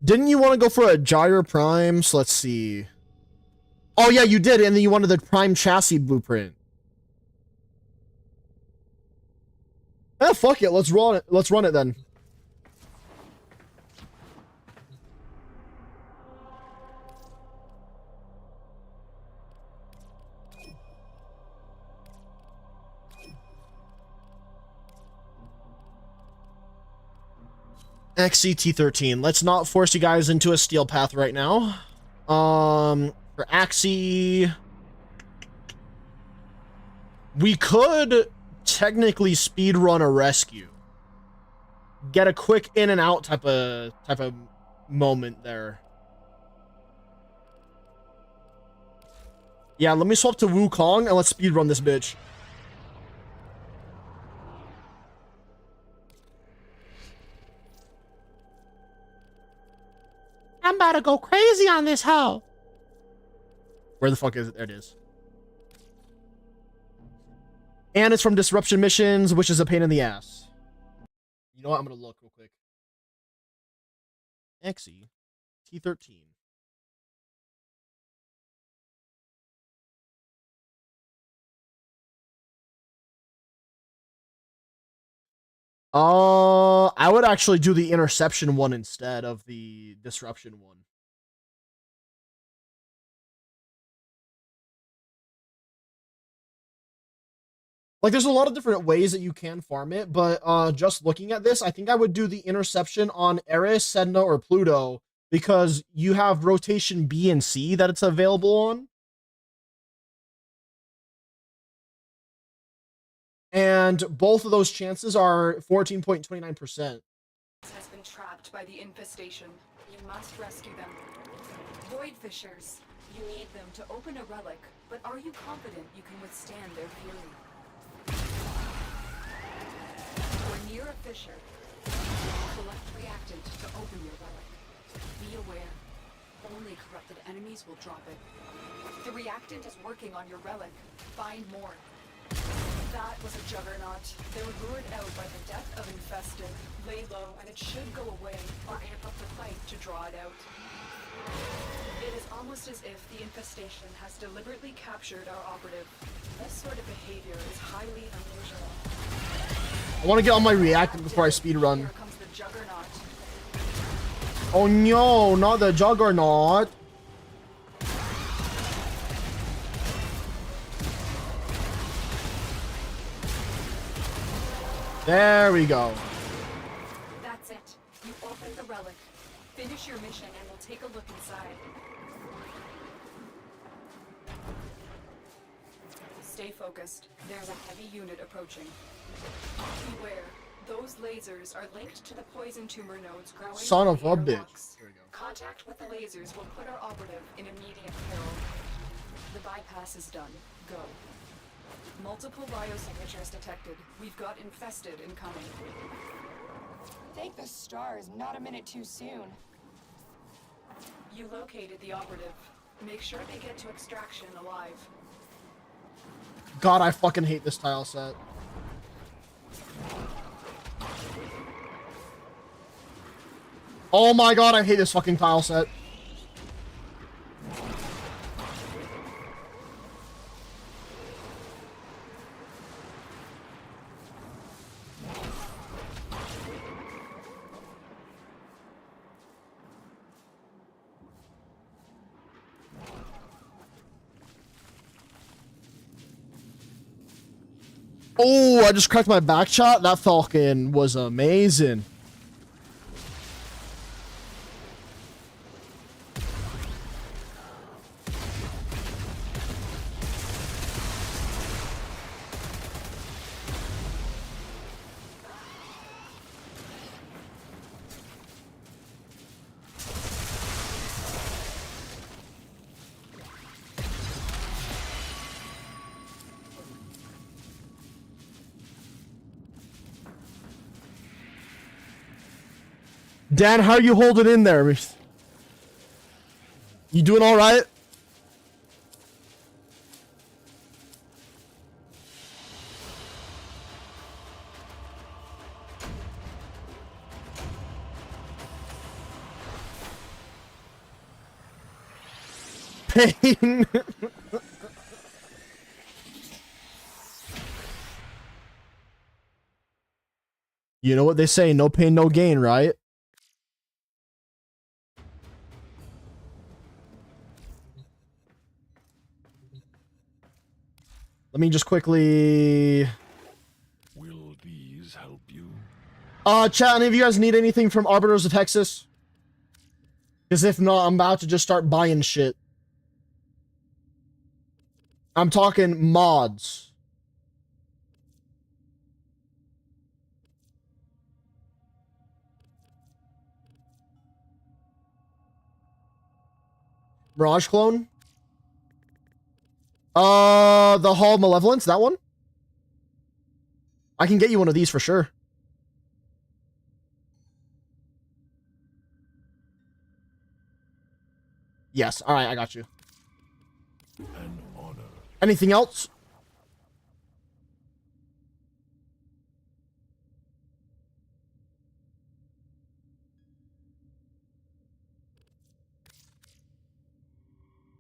Speaker 1: Didn't you want to go for a Gyre Prime? So let's see. Oh yeah, you did, and then you wanted the Prime Chassis blueprint. Ah, fuck it. Let's run it. Let's run it then. XCT13. Let's not force you guys into a steel path right now. For Axie, we could technically speedrun a rescue. Get a quick in and out type of moment there. Yeah, let me swap to Wukong and let's speedrun this bitch. I'm about to go crazy on this hoe. Where the fuck is it? There it is. And it's from Disruption Missions, which is a pain in the ass. You know what? I'm gonna look real quick. Exie T13. I would actually do the interception one instead of the disruption one. Like, there's a lot of different ways that you can farm it, but just looking at this, I think I would do the interception on Eris, Sedna, or Pluto, because you have rotation B and C that it's available on. And both of those chances are 14.29%.
Speaker 19: Has been trapped by the infestation. You must rescue them. Void Fishers. You need them to open a relic, but are you confident you can withstand their fury? You're near a fissure. Collect reactant to open your relic. Be aware. Only corrupted enemies will drop it. The reactant is working on your relic. Find more. That was a juggernaut. They were lured out by the death of infested. Lay low and it should go away, or amp up the fight to draw it out. It is almost as if the infestation has deliberately captured our operative. This sort of behavior is highly unusual.
Speaker 1: I want to get on my reactant before I speed run.
Speaker 19: Here comes the juggernaut.
Speaker 1: Oh no, not the juggernaut. There we go.
Speaker 19: That's it. You open the relic. Finish your mission and we'll take a look inside. Stay focused. There's a heavy unit approaching. Beware. Those lasers are linked to the poison tumor nodes growing.
Speaker 1: Son of a bitch.
Speaker 19: Here we go. Contact with the lasers will put our operative in immediate peril. The bypass is done. Go. Multiple biosignatures detected. We've got infested incoming. Thank the stars, not a minute too soon. You located the operative. Make sure they get to extraction alive.
Speaker 1: God, I fucking hate this tile set. Oh my god, I hate this fucking tile set. Oh, I just cracked my back shot. That Falcon was amazing. Dan, how are you holding in there? You doing all right? Pain. You know what they say, no pain, no gain, right? Let me just quickly...
Speaker 2: Will these help you?
Speaker 1: Chat, any of you guys need anything from Arbiters of Texas? Because if not, I'm about to just start buying shit. I'm talking mods. Mirage clone? The Hall of Malevolence, that one? I can get you one of these for sure. Yes, alright, I got you.
Speaker 2: An honor.
Speaker 1: Anything else?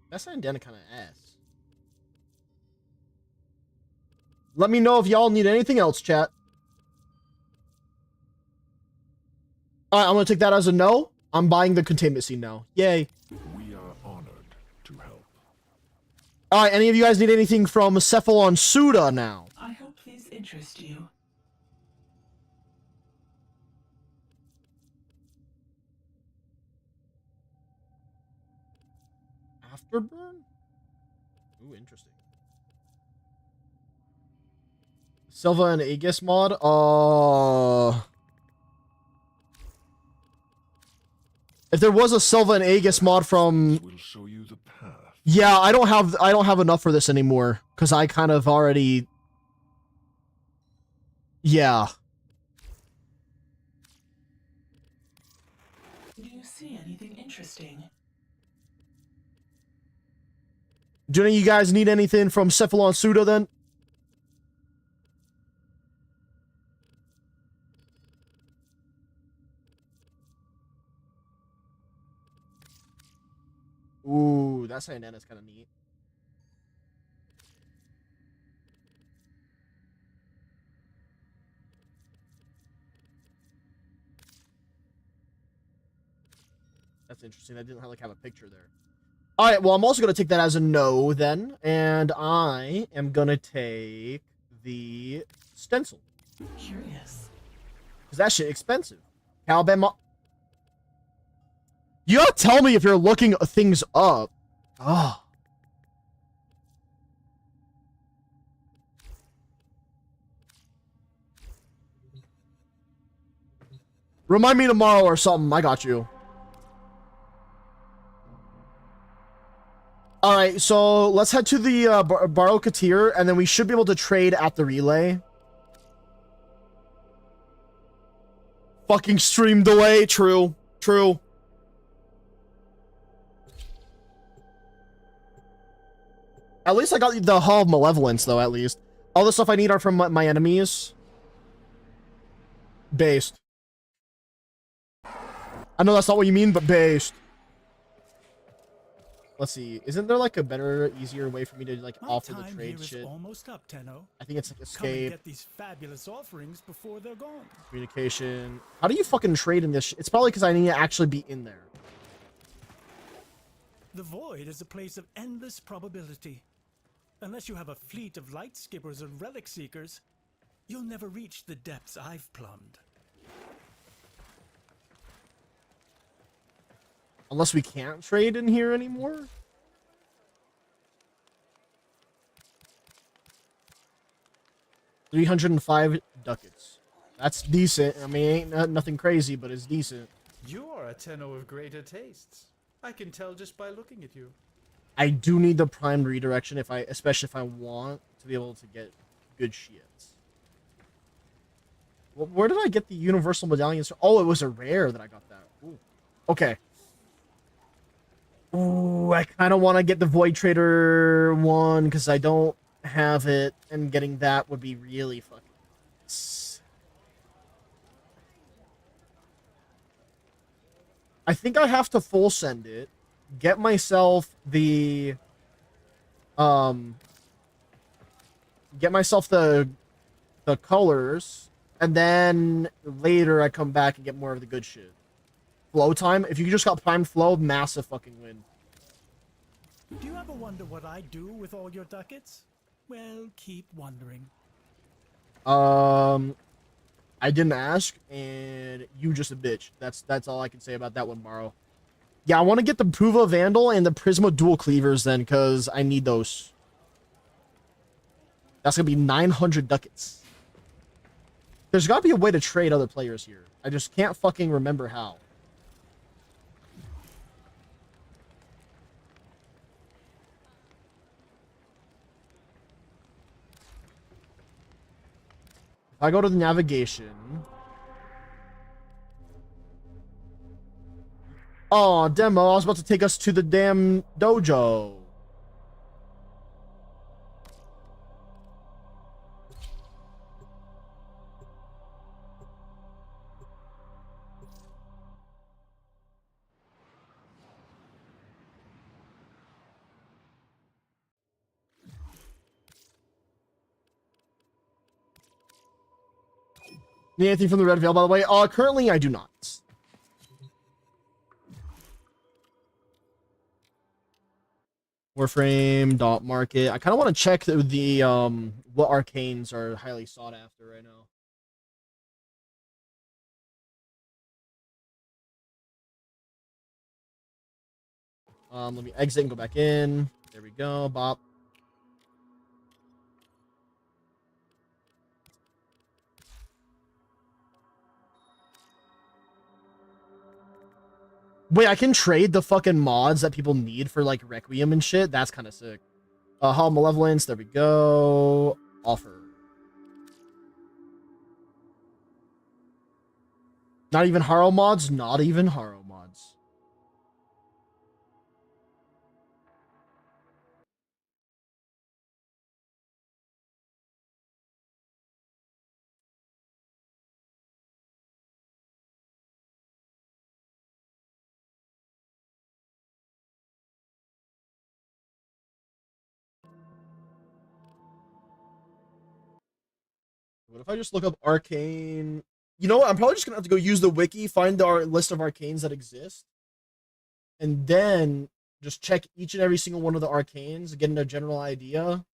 Speaker 1: That Sandana kind of ass. Let me know if y'all need anything else, chat. All right, I'm gonna take that as a no. I'm buying the containment scene now. Yay.
Speaker 2: We are honored to help.
Speaker 1: All right, any of you guys need anything from Cephalon Suda now?
Speaker 19: I hope these interest you.
Speaker 1: Afterburn? Ooh, interesting. Silva and Aegis mod? If there was a Silva and Aegis mod from...
Speaker 2: Will show you the path.
Speaker 1: Yeah, I don't have enough for this anymore. Because I kind of already... Yeah.
Speaker 19: Do you see anything interesting?
Speaker 1: Do any of you guys need anything from Cephalon Suda then? Ooh, that Cyanana's kind of neat. That's interesting. I didn't have a picture there. All right, well, I'm also going to take that as a no then. And I am going to take the stencil.
Speaker 19: Curious.
Speaker 1: Because that shit expensive. Alabama. You gotta tell me if you're looking things up. Oh. Remind me tomorrow or something. I got you. All right, so let's head to the Baro Katir, and then we should be able to trade at the relay. Fucking stream delay. True. True. At least I got the Hall of Malevolence, though, at least. All the stuff I need are from my enemies. Based. I know that's not what you mean, but based. Let's see. Isn't there like a better, easier way for me to like offer the trade shit?
Speaker 6: Almost up, Tenno.
Speaker 1: I think it's like
Speaker 6: Come and
Speaker 1: escape,
Speaker 6: get these fabulous offerings before they're gone.
Speaker 1: communication. How do you fucking trade in this? It's probably because I need to actually be in there.
Speaker 6: The void is a place of endless probability. Unless you have a fleet of light skippers and relic seekers, you'll never reach the depths I've plumbed.
Speaker 1: Unless we can't trade in here anymore? $305 ducats. That's decent. I mean, ain't nothing crazy, but it's decent.
Speaker 11: You are a Tenno of greater tastes. I can tell just by looking at you.
Speaker 1: I do need the primed redirection especially if I want to be able to get good shits. Well, where did I get the universal medallions? Oh, it was a rare that I got that. Ooh. Okay. Ooh, I kind of want to get the Void Trader one because I don't have it, and getting that would be really fucking nice. I think I have to full send it, get myself the colors, and then later I come back and get more of the good shit. Flow time. If you just got primed flow, massive fucking win.
Speaker 6: Do you ever wonder what I do with all your ducats? Well, keep wondering.
Speaker 1: I didn't ask, and you just a bitch. That's all I can say about that one, Morrow. Yeah, I want to get the Puva Vandal and the Prisma Dual Cleavers then, because I need those. That's gonna be 900 ducats. There's gotta be a way to trade other players here. I just can't fucking remember how. If I go to the navigation... Oh, demo, I was about to take us to the damn dojo. Need anything from the Red Veil, by the way? Currently, I do not. Warframe dot market. I kind of want to check the what arcanes are highly sought after right now. Let me exit and go back in. There we go. Bop. Wait, I can trade the fucking mods that people need for like Requiem and shit. That's kind of sick. Hall Malevolence. There we go. Offer. Not even Haro mods. Not even Haro mods. What if I just look up arcane? You know what? I'm probably just gonna have to go use the wiki, find our list of arcanes that exist, and then just check each and every single one of the arcanes, getting a general idea, and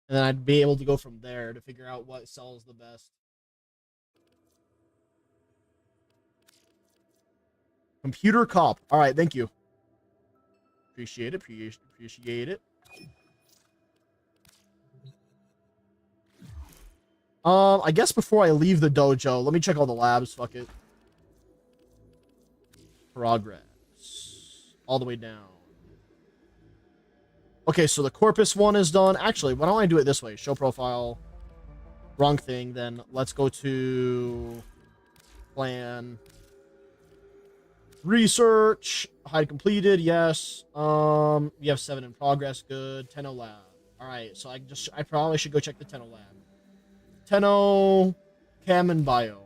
Speaker 1: then I'd be able to go from there to figure out what sells the best. Computer cop. All right, thank you. Appreciate it. Appreciate it. I guess before I leave the dojo, let me check all the labs. Fuck it. Progress. All the way down. Okay, so the Corpus one is done. Actually, why don't I do it this way? Show profile. Wrong thing. Then let's go to plan. Research. Hide completed. Yes. We have 7 in progress. Good. Tenno lab. All right. So I probably should go check the Tenno lab. Tenno, Chem, and Bio.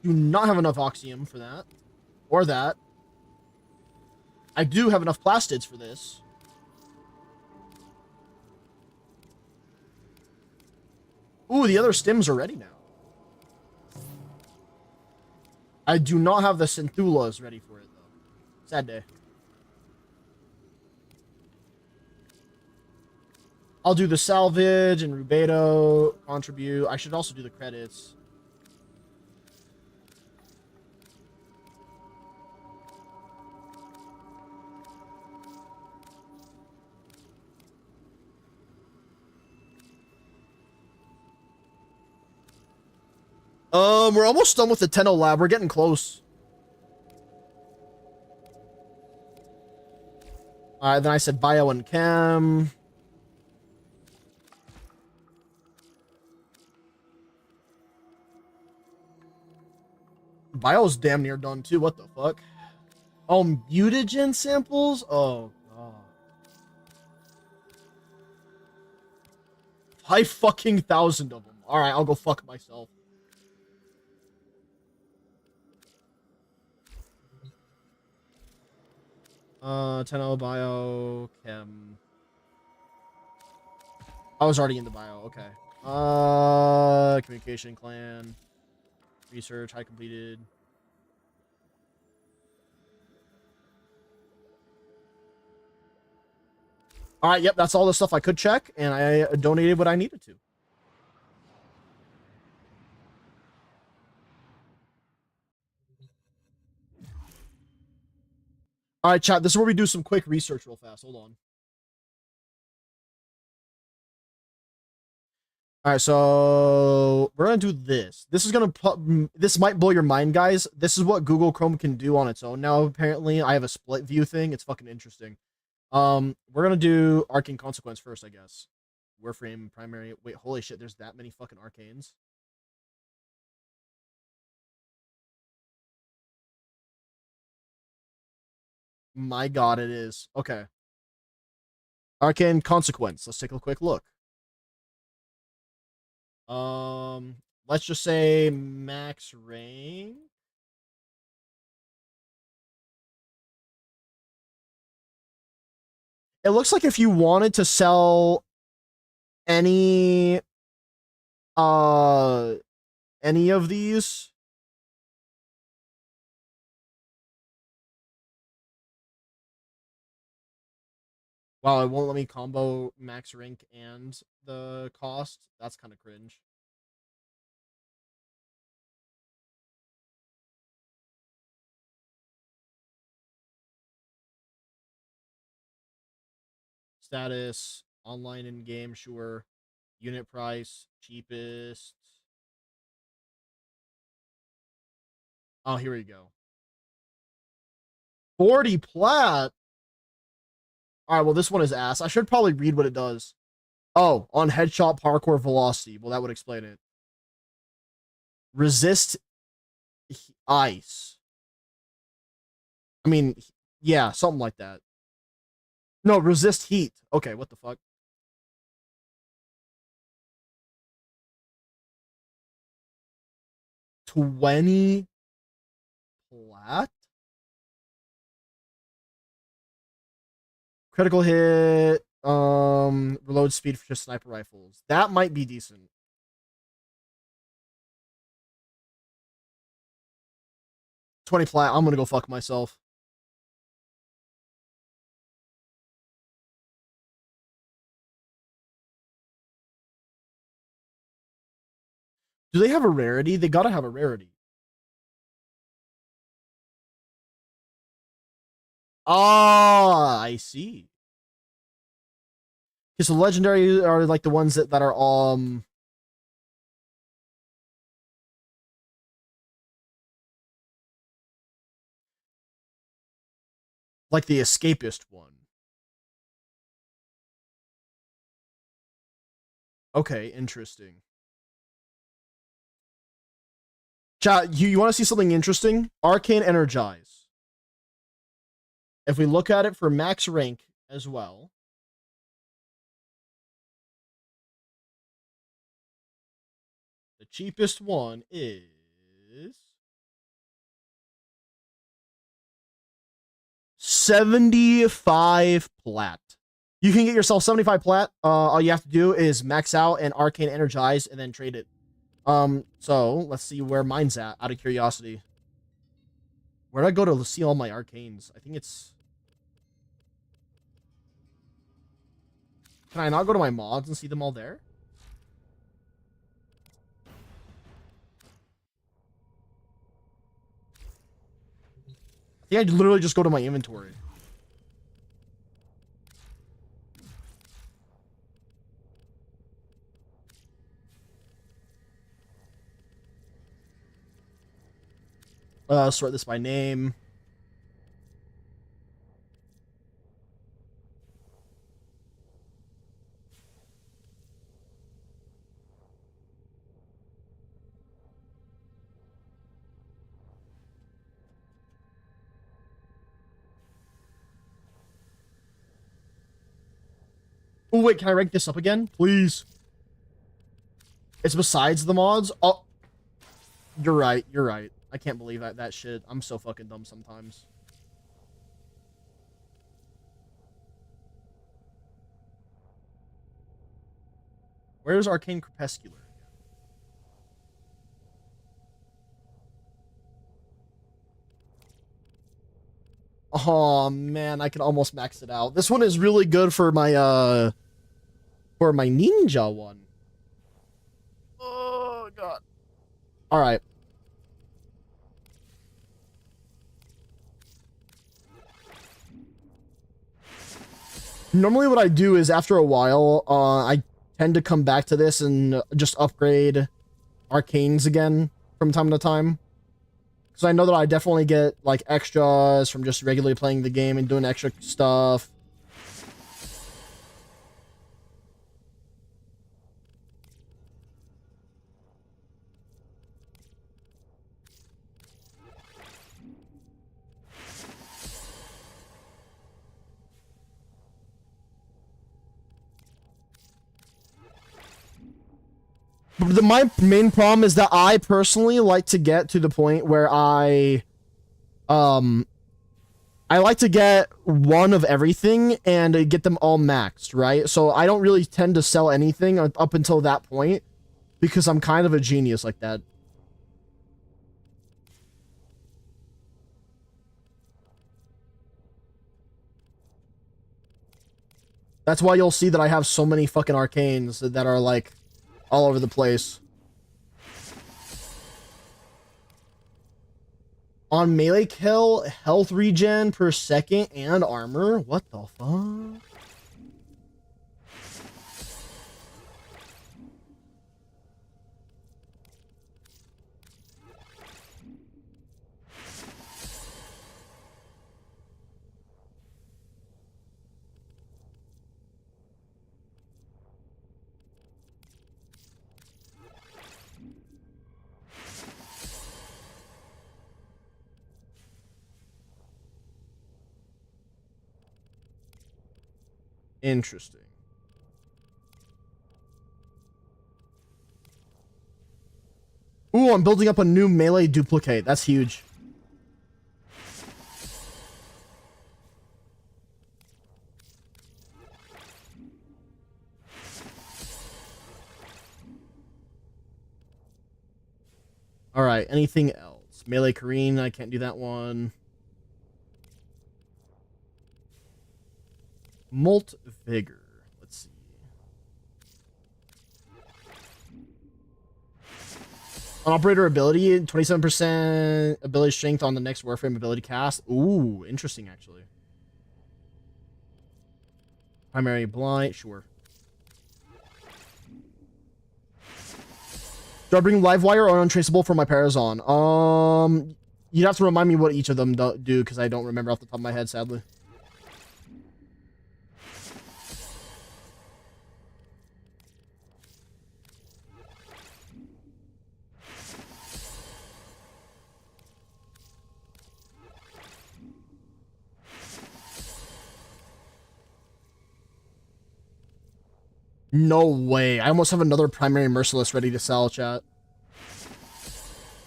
Speaker 1: Do not have enough Oxium for that. Or that. I do have enough plastids for this. Ooh, the other stims are ready now. I do not have the Synthulas ready for it, though. Sad day. I'll do the salvage and Rubedo contribute. I should also do the credits. We're almost done with the Tenno lab. We're getting close. Alright, then I said bio and chem. Bio's damn near done too. What the fuck? Oh, mutagen samples? Oh, god. 5,000 of them. Alright, I'll go fuck myself. Tenno, bio, chem. I was already in the bio, okay. Communication clan. Research, high completed. Alright, yep, that's all the stuff I could check, and I donated what I needed to. Alright, chat, this is where we do some quick research real fast. Hold on. Alright, so we're gonna do this. This might blow your mind, guys. This is what Google Chrome can do on its own now, apparently. I have a split view thing. It's fucking interesting. We're gonna do Arcane Consequence first, I guess. Warframe primary. Wait, holy shit, there's that many fucking arcanes. My god, it is. Okay. Arcane Consequence. Let's take a quick look. Let's just say max rank. It looks like if you wanted to sell any of these, wow, it won't let me combo max rank and the cost. That's kind of cringe. Status, online in game, sure. Unit price, cheapest. Oh, here we go. 40 plat. All right, well, this one is ass. I should probably read what it does. Oh, on headshot parkour velocity. Well, that would explain it. Resist ice. I mean, yeah, something like that. No, resist heat. Okay, what the fuck? $20 plat? Critical hit, reload speed for just sniper rifles. That might be decent. $20 plat. I'm gonna go fuck myself. Do they have a rarity? They gotta have a rarity. Ah, I see. Because the legendary are like the ones that are like the escapist one. Okay, interesting. Chat, you want to see something interesting? Arcane Energize. If we look at it for max rank as well. The cheapest one is $75 plat. You can get yourself 75 plat. All you have to do is max out and Arcane Energize and then trade it. So let's see where mine's at, out of curiosity. Where'd I go to see all my arcanes? I think it's... Can I not go to my mods and see them all there? I think I'd literally just go to my inventory. Sort this by name. Oh, wait, can I rank this up again? Please. It's besides the mods? Oh, you're right. You're right. I can't believe that shit. I'm so fucking dumb sometimes. Where's Arcane Crepuscular? Oh man, I can almost max it out. This one is really good for my ninja one. Oh god. All right. Normally what I do is after a while, I tend to come back to this and just upgrade arcanes again from time to time. Because I know that I definitely get like extras from just regularly playing the game and doing extra stuff. My main problem is that I personally like to get to the point where I I like to get one of everything and get them all maxed, right? So I don't really tend to sell anything up until that point because I'm kind of a genius like that. That's why you'll see that I have so many fucking arcanes that are like all over the place. On melee kill, health regen per second and armor. What the fuck? Interesting. Ooh, I'm building up a new melee duplicate. That's huge. All right, anything else? Melee Kareen, I can't do that one. Molt Vigor. Let's see. On operator ability, 27% ability strength on the next Warframe ability cast. Ooh, interesting, actually. Primary blight, sure. Do I bring Livewire or Untraceable for my Parazon? You'd have to remind me what each of them do, because I don't remember off the top of my head, sadly. No way. I almost have another primary merciless ready to sell, chat.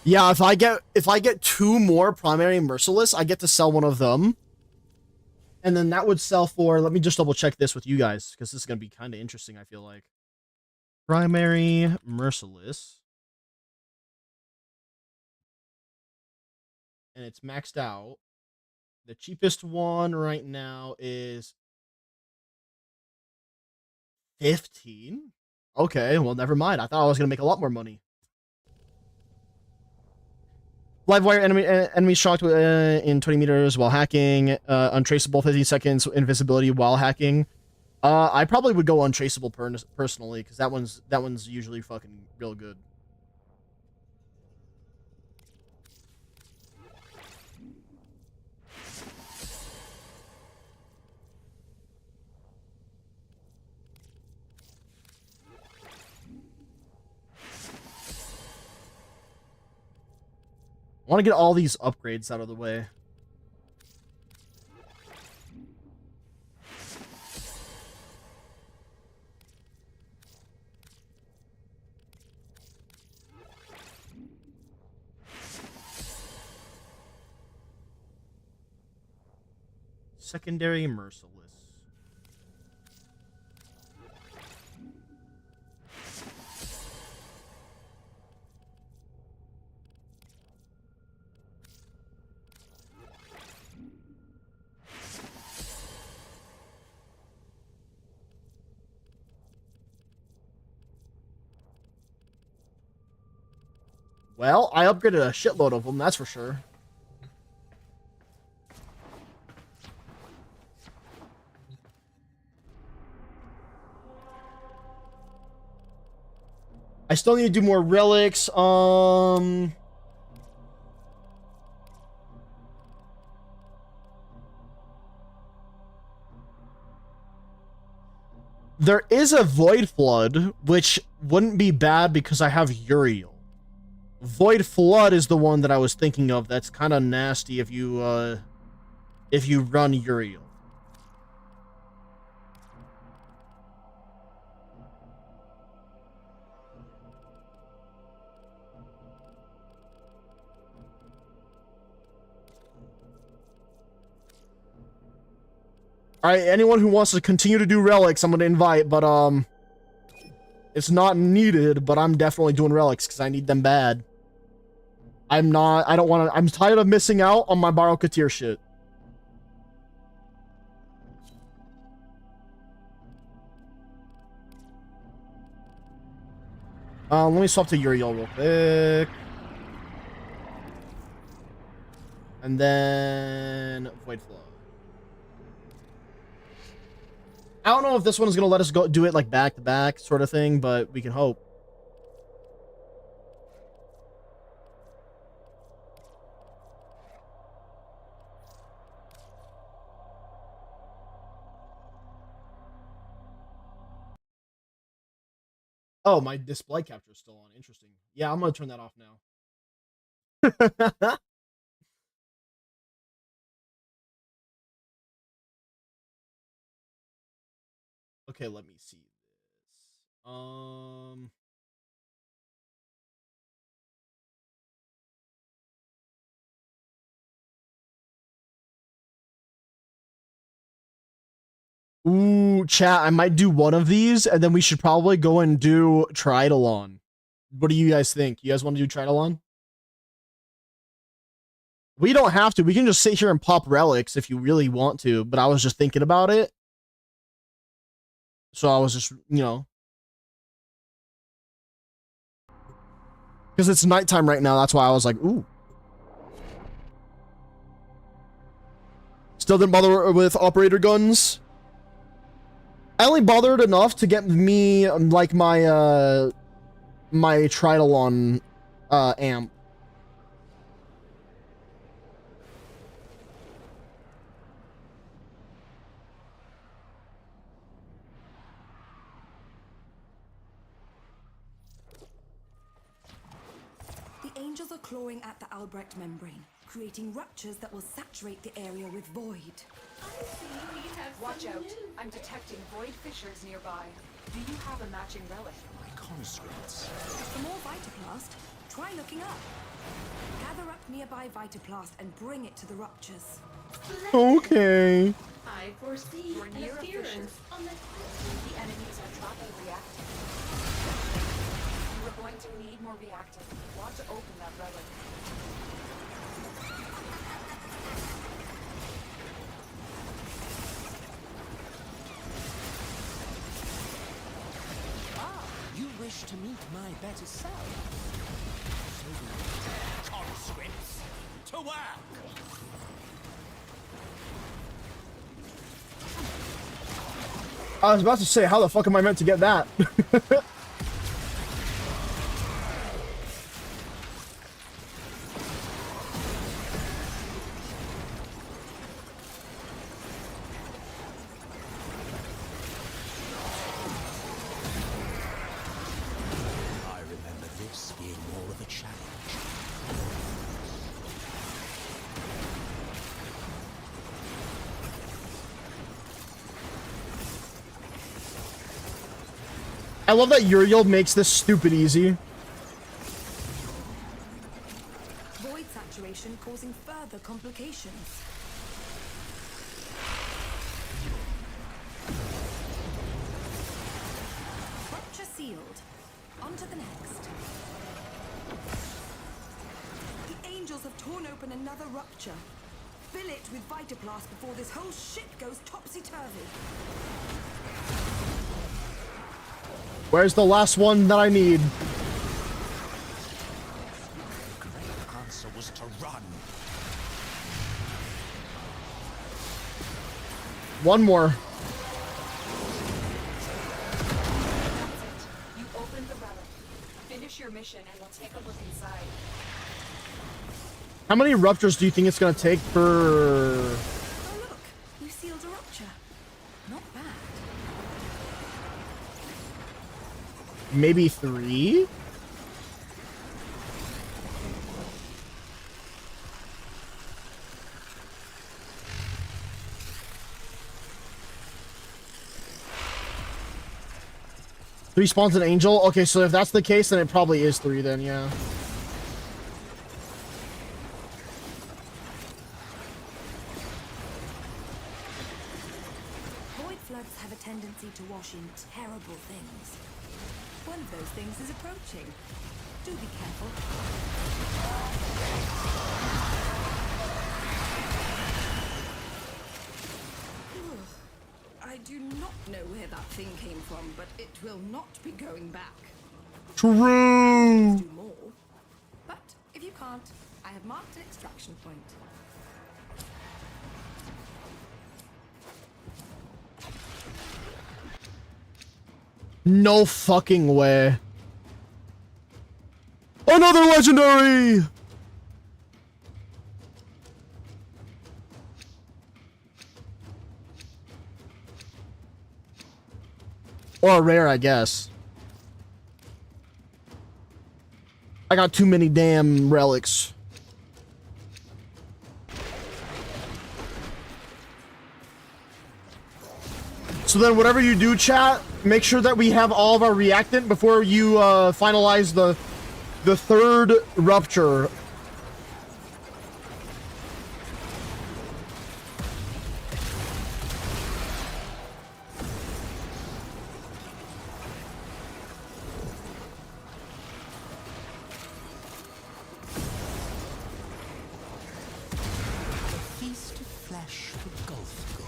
Speaker 1: Yeah, if I get 2 more primary merciless, I get to sell one of them. And then that would sell for, let me just double check this with you guys, because this is going to be kind of interesting, I feel like. Primary merciless. And it's maxed out. The cheapest one right now is 15. Okay, well, never mind. I thought I was going to make a lot more money. Livewire enemy shocked in 20 meters while hacking. Untraceable 15 seconds invisibility while hacking. I probably would go untraceable personally, because that one's usually fucking real good. I want to get all these upgrades out of the way. Secondary merciless. Well, I upgraded a shitload of them, that's for sure. I still need to do more relics. There is a Void Flood, which wouldn't be bad because I have Uriel. Void Flood is the one that I was thinking of. That's kind of nasty if you run Uriel. All right, anyone who wants to continue to do relics, I'm gonna invite, but it's not needed. But I'm definitely doing relics because I need them bad. I don't want to. I'm tired of missing out on my Borrow Katir shit. Let me swap to Uriel real quick. And then Void Flow. I don't know if this one is going to let us go do it like back to back sort of thing, but we can hope. Oh, my display capture is still on. Interesting. Yeah, I'm going to turn that off now. Okay, let me see this. Ooh, chat, I might do one of these, and then we should probably go and do Tridalon. What do you guys think? You guys want to do Tridalon? We don't have to. We can just sit here and pop relics if you really want to, but I was just thinking about it. So I was just, you know. Because it's nighttime right now, that's why I was like, ooh. Still didn't bother with operator guns. I only bothered enough to get me, like, my, my Tridalon, amp.
Speaker 8: The angels are clawing at the Albrecht membrane, creating ruptures that will saturate the area with void.
Speaker 19: Watch out. I'm detecting void fissures nearby. Do you have a matching relic?
Speaker 21: My constructs.
Speaker 8: For more Vitaplast, try looking up. Gather up nearby Vitaplast and bring it to the ruptures.
Speaker 1: Okay.
Speaker 19: I foresee your near interference on the enemies are trapping reactors. You are going to need more reactors. You want to open that relic.
Speaker 21: You wish to meet my better self? Conscripts, to work!
Speaker 1: I was about to say, how the fuck am I meant to get that?
Speaker 21: I remember this being more of a challenge.
Speaker 1: I love that Uriel makes this stupid easy.
Speaker 8: Void saturation causing further complications. Rupture sealed. On to the next. The angels have torn open another rupture. Fill it with Vitaplast before this whole ship goes topsy-turvy.
Speaker 1: Where's the last one that I need?
Speaker 21: The great answer was to run.
Speaker 1: One more.
Speaker 19: You opened the relic. Finish your mission and we'll take a look inside.
Speaker 1: How many ruptures do you think it's gonna take per...
Speaker 8: Oh look, you sealed a rupture. Not bad.
Speaker 1: Maybe 3? Three spawns an angel? Okay, so if that's the case, then it probably is 3 then, yeah.
Speaker 8: tendency to wash in terrible things. One of those things is approaching. Do be careful. I do not know where that thing came from, but it will not be going back.
Speaker 1: True.
Speaker 8: Do more. But if you can't, I have marked an extraction point.
Speaker 1: No fucking way. Another legendary! Or a rare, I guess. I got too many damn relics. So then whatever you do, chat, make sure that we have all of our reactant before you finalize the third rupture.
Speaker 20: Feast of flesh for Gulf God.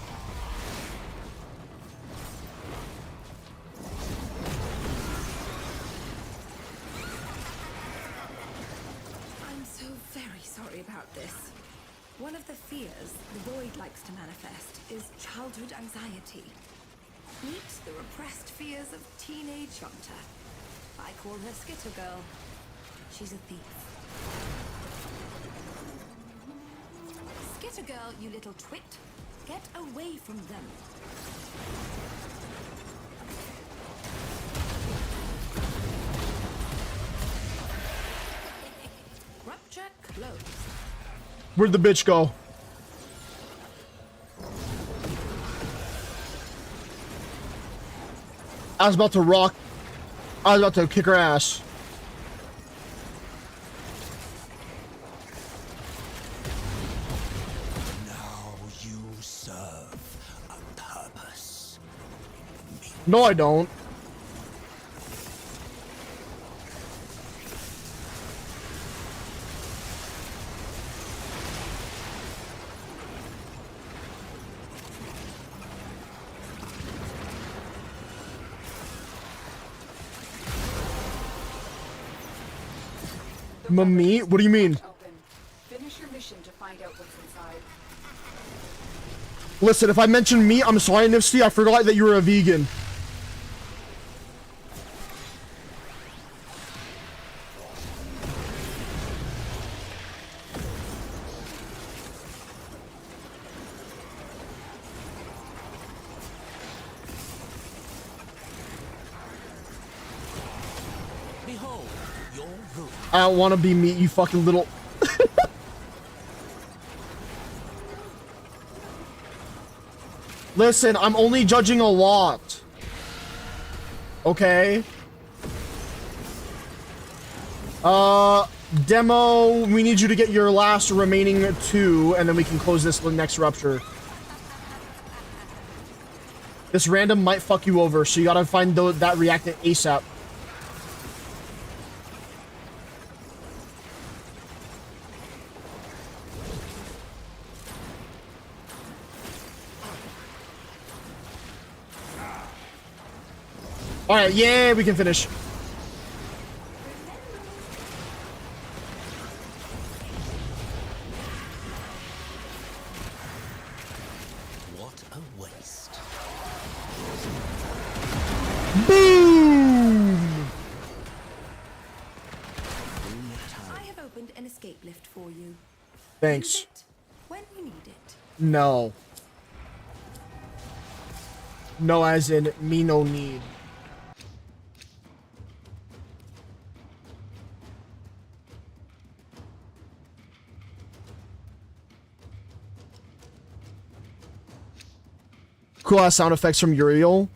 Speaker 8: I'm so very sorry about this. One of the fears the Void likes to manifest is childhood anxiety. Meet the repressed fears of teenage hunter. I call her Skitter Girl. She's a thief. Skitter Girl, you little twit. Get away from them. Rupture closed.
Speaker 1: Where'd the bitch go? I was about to rock. I was about to kick her ass.
Speaker 20: Now you serve a purpose.
Speaker 1: No, I don't. Mami? What do you mean?
Speaker 19: Finish your mission to find out what's inside.
Speaker 1: Listen, if I mention meat, I'm sorry, Nifsty. I forgot that you were a vegan.
Speaker 20: Behold, your room.
Speaker 1: I don't want to be meat, you fucking little... Listen, I'm only judging a lot. Okay? Demo, we need you to get your last remaining 2, and then we can close this next rupture. This random might fuck you over, so you gotta find that reactant ASAP. Alright, yeah, we can finish.
Speaker 20: What a waste.
Speaker 1: Boom!
Speaker 8: I have opened an escape lift for you.
Speaker 1: Thanks.
Speaker 8: Use it when you need it.
Speaker 1: No. No as in, me no need. Cool ass sound effects from Uriel.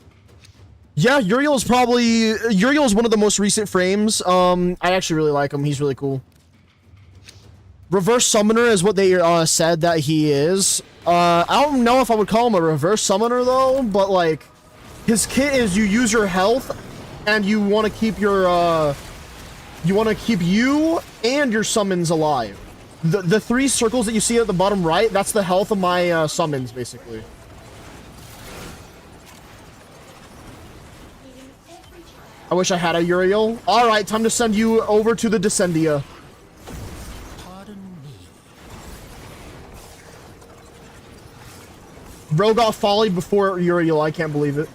Speaker 1: Yeah, Uriel is one of the most recent frames. I actually really like him. He's really cool. Reverse summoner is what they said that he is. I don't know if I would call him a reverse summoner though, but like His kit is you use your health, and you want to keep your you and your summons alive. The 3 circles that you see at the bottom right, that's the health of my summons, basically. I wish I had a Uriel. All right, time to send you over to the Descendia. Bro got Folly before Uriel. I can't believe it.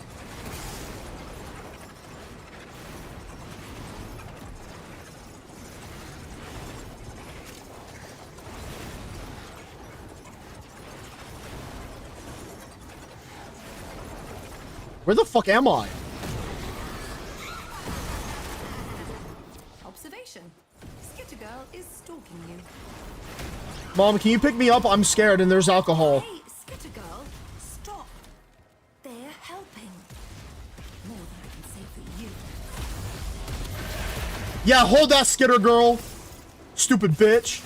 Speaker 1: Where the fuck am I?
Speaker 8: Observation. Skitter girl is stalking you.
Speaker 1: Mom, can you pick me up? I'm scared and there's alcohol.
Speaker 8: Hey, Skitter girl, stop. They're helping. More than I can say for you.
Speaker 1: Yeah, hold that, Skitter girl. Stupid bitch.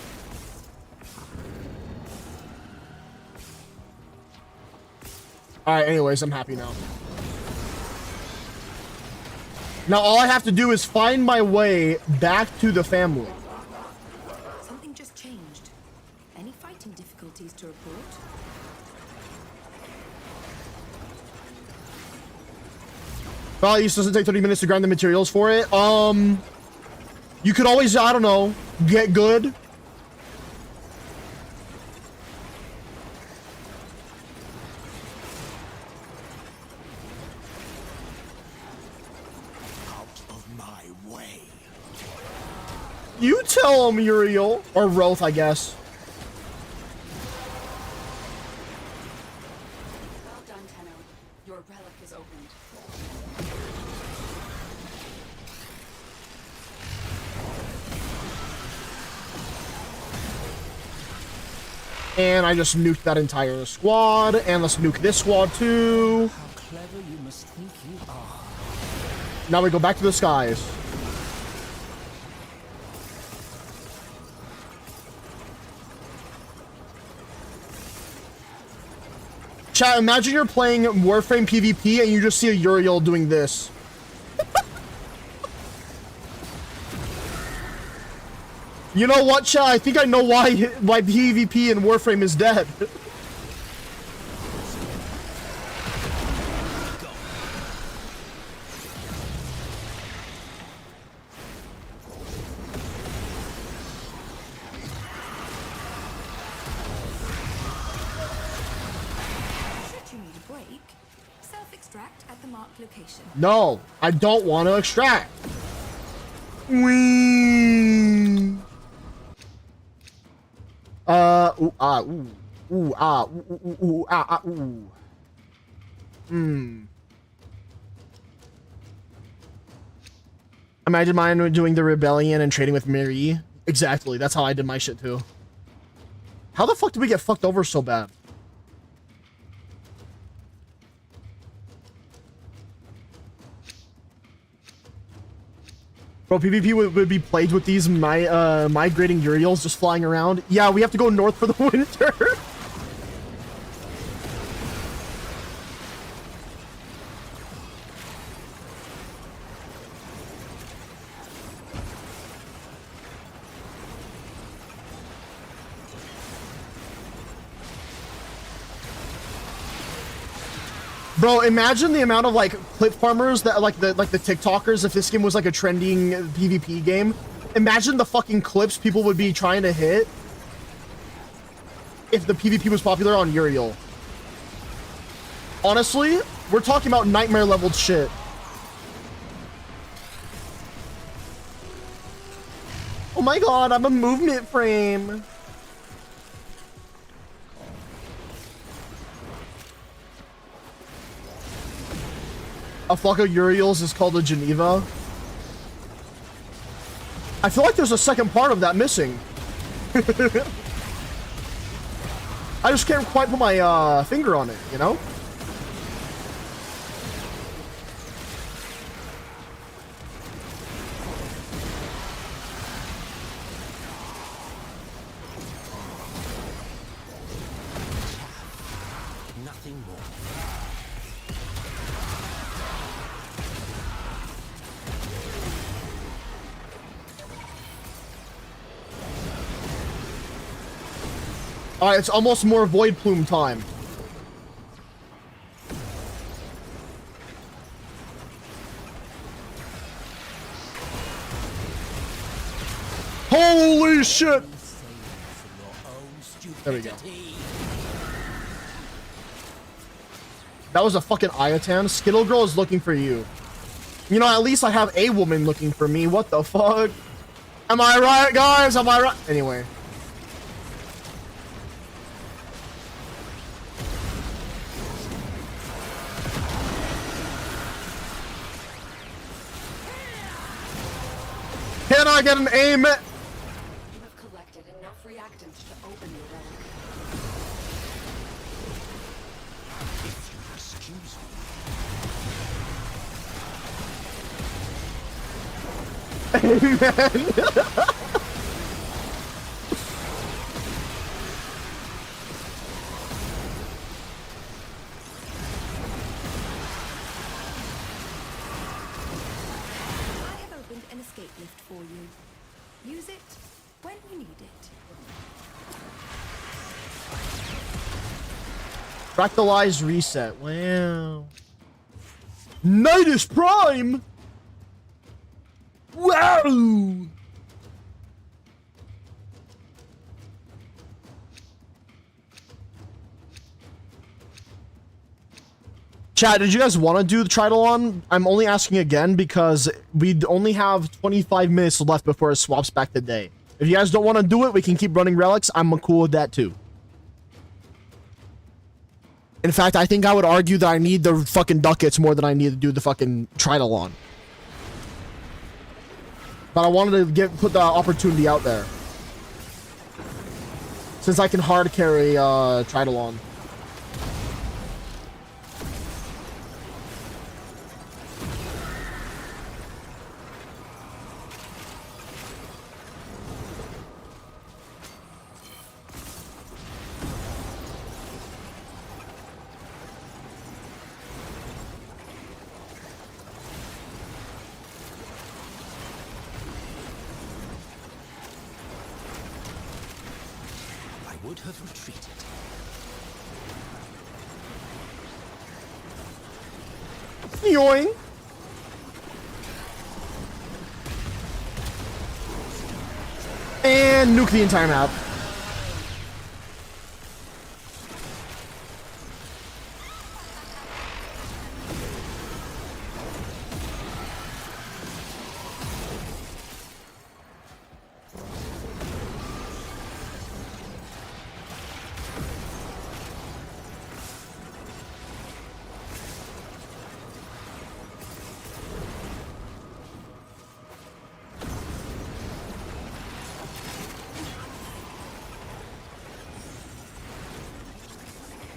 Speaker 1: Alright, anyways, I'm happy now. Now all I have to do is find my way back to the family.
Speaker 8: Something just changed. Any fighting difficulties to report?
Speaker 1: Well, it doesn't take 30 minutes to grind the materials for it. You could always, I don't know, get good. You tell him, Uriel. Or Roth, I guess.
Speaker 19: Well done, Tenno. Your relic is opened.
Speaker 1: And I just nuked that entire squad. And let's nuke this squad too.
Speaker 20: How clever you must think you are.
Speaker 1: Now we go back to the skies. Chat, imagine you're playing Warframe PvP and you just see a Uriel doing this. You know what, chat? I think I know why PvP in Warframe is dead.
Speaker 8: Self-extract at the marked location.
Speaker 1: No, I don't want to extract. Whee. Ooh, ah, ooh, ooh, ah, ooh, ooh, ooh, ah, ah, ooh. Imagine mine doing the rebellion and trading with Miri. Exactly, that's how I did my shit too. How the fuck did we get fucked over so bad? Bro, PvP would be plagued with these migrating Uriels just flying around. Yeah, we have to go north for the winter. Bro, imagine the amount of like clip farmers that like the TikTokers, if this game was like a trending PvP game. Imagine the fucking clips people would be trying to hit if the PvP was popular on Uriel. Honestly, we're talking about nightmare leveled shit. Oh my god, I'm a movement frame. A flock of Uriels is called a Geneva. I feel like there's a second part of that missing. I just can't quite put my finger on it, you know?
Speaker 20: Nothing more.
Speaker 1: Alright, it's almost more Void Plume time. Holy shit! There we go. That was a fucking Iatan. Skittle Girl is looking for you. You know, at least I have a woman looking for me. What the fuck? Am I right, guys? Am I right? Anyway. Can I get an aim?
Speaker 19: You have collected enough reactants to open your relic.
Speaker 20: If you excuse
Speaker 1: Amen.
Speaker 8: An escape lift for you. Use it when you need it.
Speaker 1: Fractalized reset. Wow. Nidus Prime. Wow. Chat, did you guys want to do the Tridalon? I'm only asking again because we only have 25 minutes left before it swaps back to day. If you guys don't want to do it, we can keep running relics. I'm cool with that too. In fact, I think I would argue that I need the fucking ducats more than I need to do the fucking Tridalon. But I wanted to put the opportunity out there. Since I can hard carry Tridalon.
Speaker 20: would have retreated.
Speaker 1: Yoing. And nuke the entire map.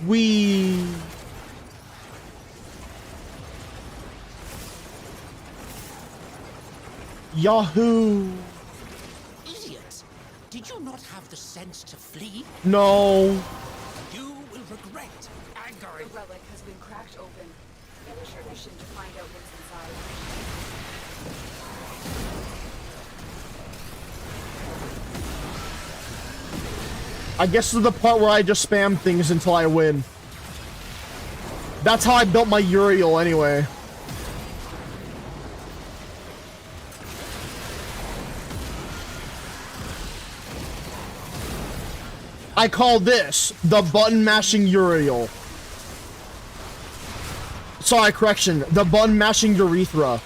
Speaker 1: We Yahoo!
Speaker 20: Idiots! Did you not have the sense to flee?
Speaker 1: No.
Speaker 20: You will regret angering.
Speaker 19: The relic has been cracked open. Finish your mission to find out what's inside.
Speaker 1: I guess to the part where I just spam things until I win. That's how I built my Uriel anyway. I call this the button mashing Uriel. Sorry, correction. The button mashing urethra.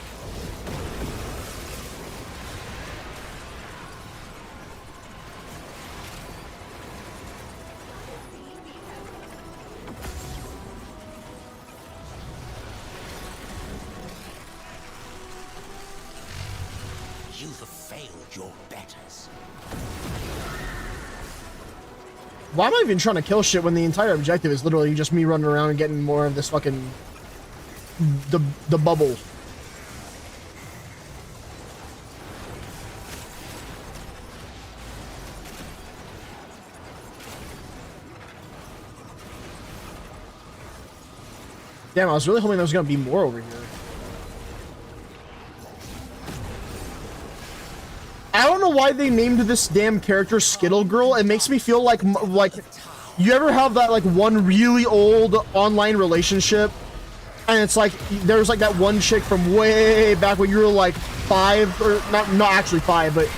Speaker 1: Why am I even trying to kill shit when the entire objective is literally just me running around and getting more of this fucking the bubble? Damn, I was really hoping there was gonna be more over here. I don't know know why they named this damn character Skittle Girl. It makes me feel like you ever have that like one really old online relationship, and it's like there's like that one chick from way back when you were like 5, or not actually 5, but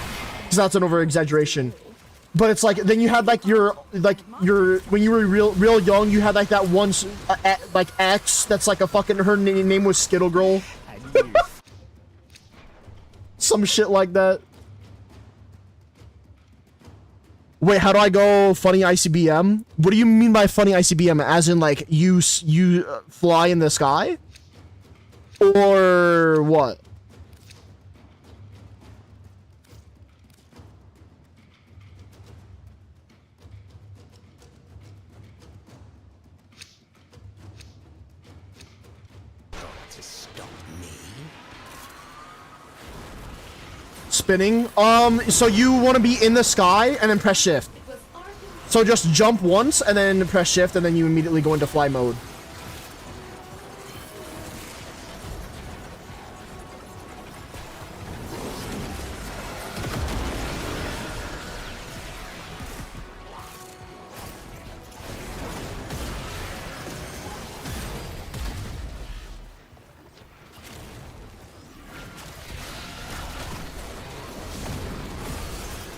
Speaker 1: because that's an over exaggeration. But it's like then you had like your when you were real young, you had like that one like ex that's like a fucking, her name was Skittle Girl. Some shit like that. Wait, how do I go funny ICBM? What do you mean by funny ICBM? As in like you fly in the sky? Or what?
Speaker 20: To stop me?
Speaker 1: Spinning? So you want to be in the sky and then press shift. So just jump once and then press shift and then you immediately go into fly mode.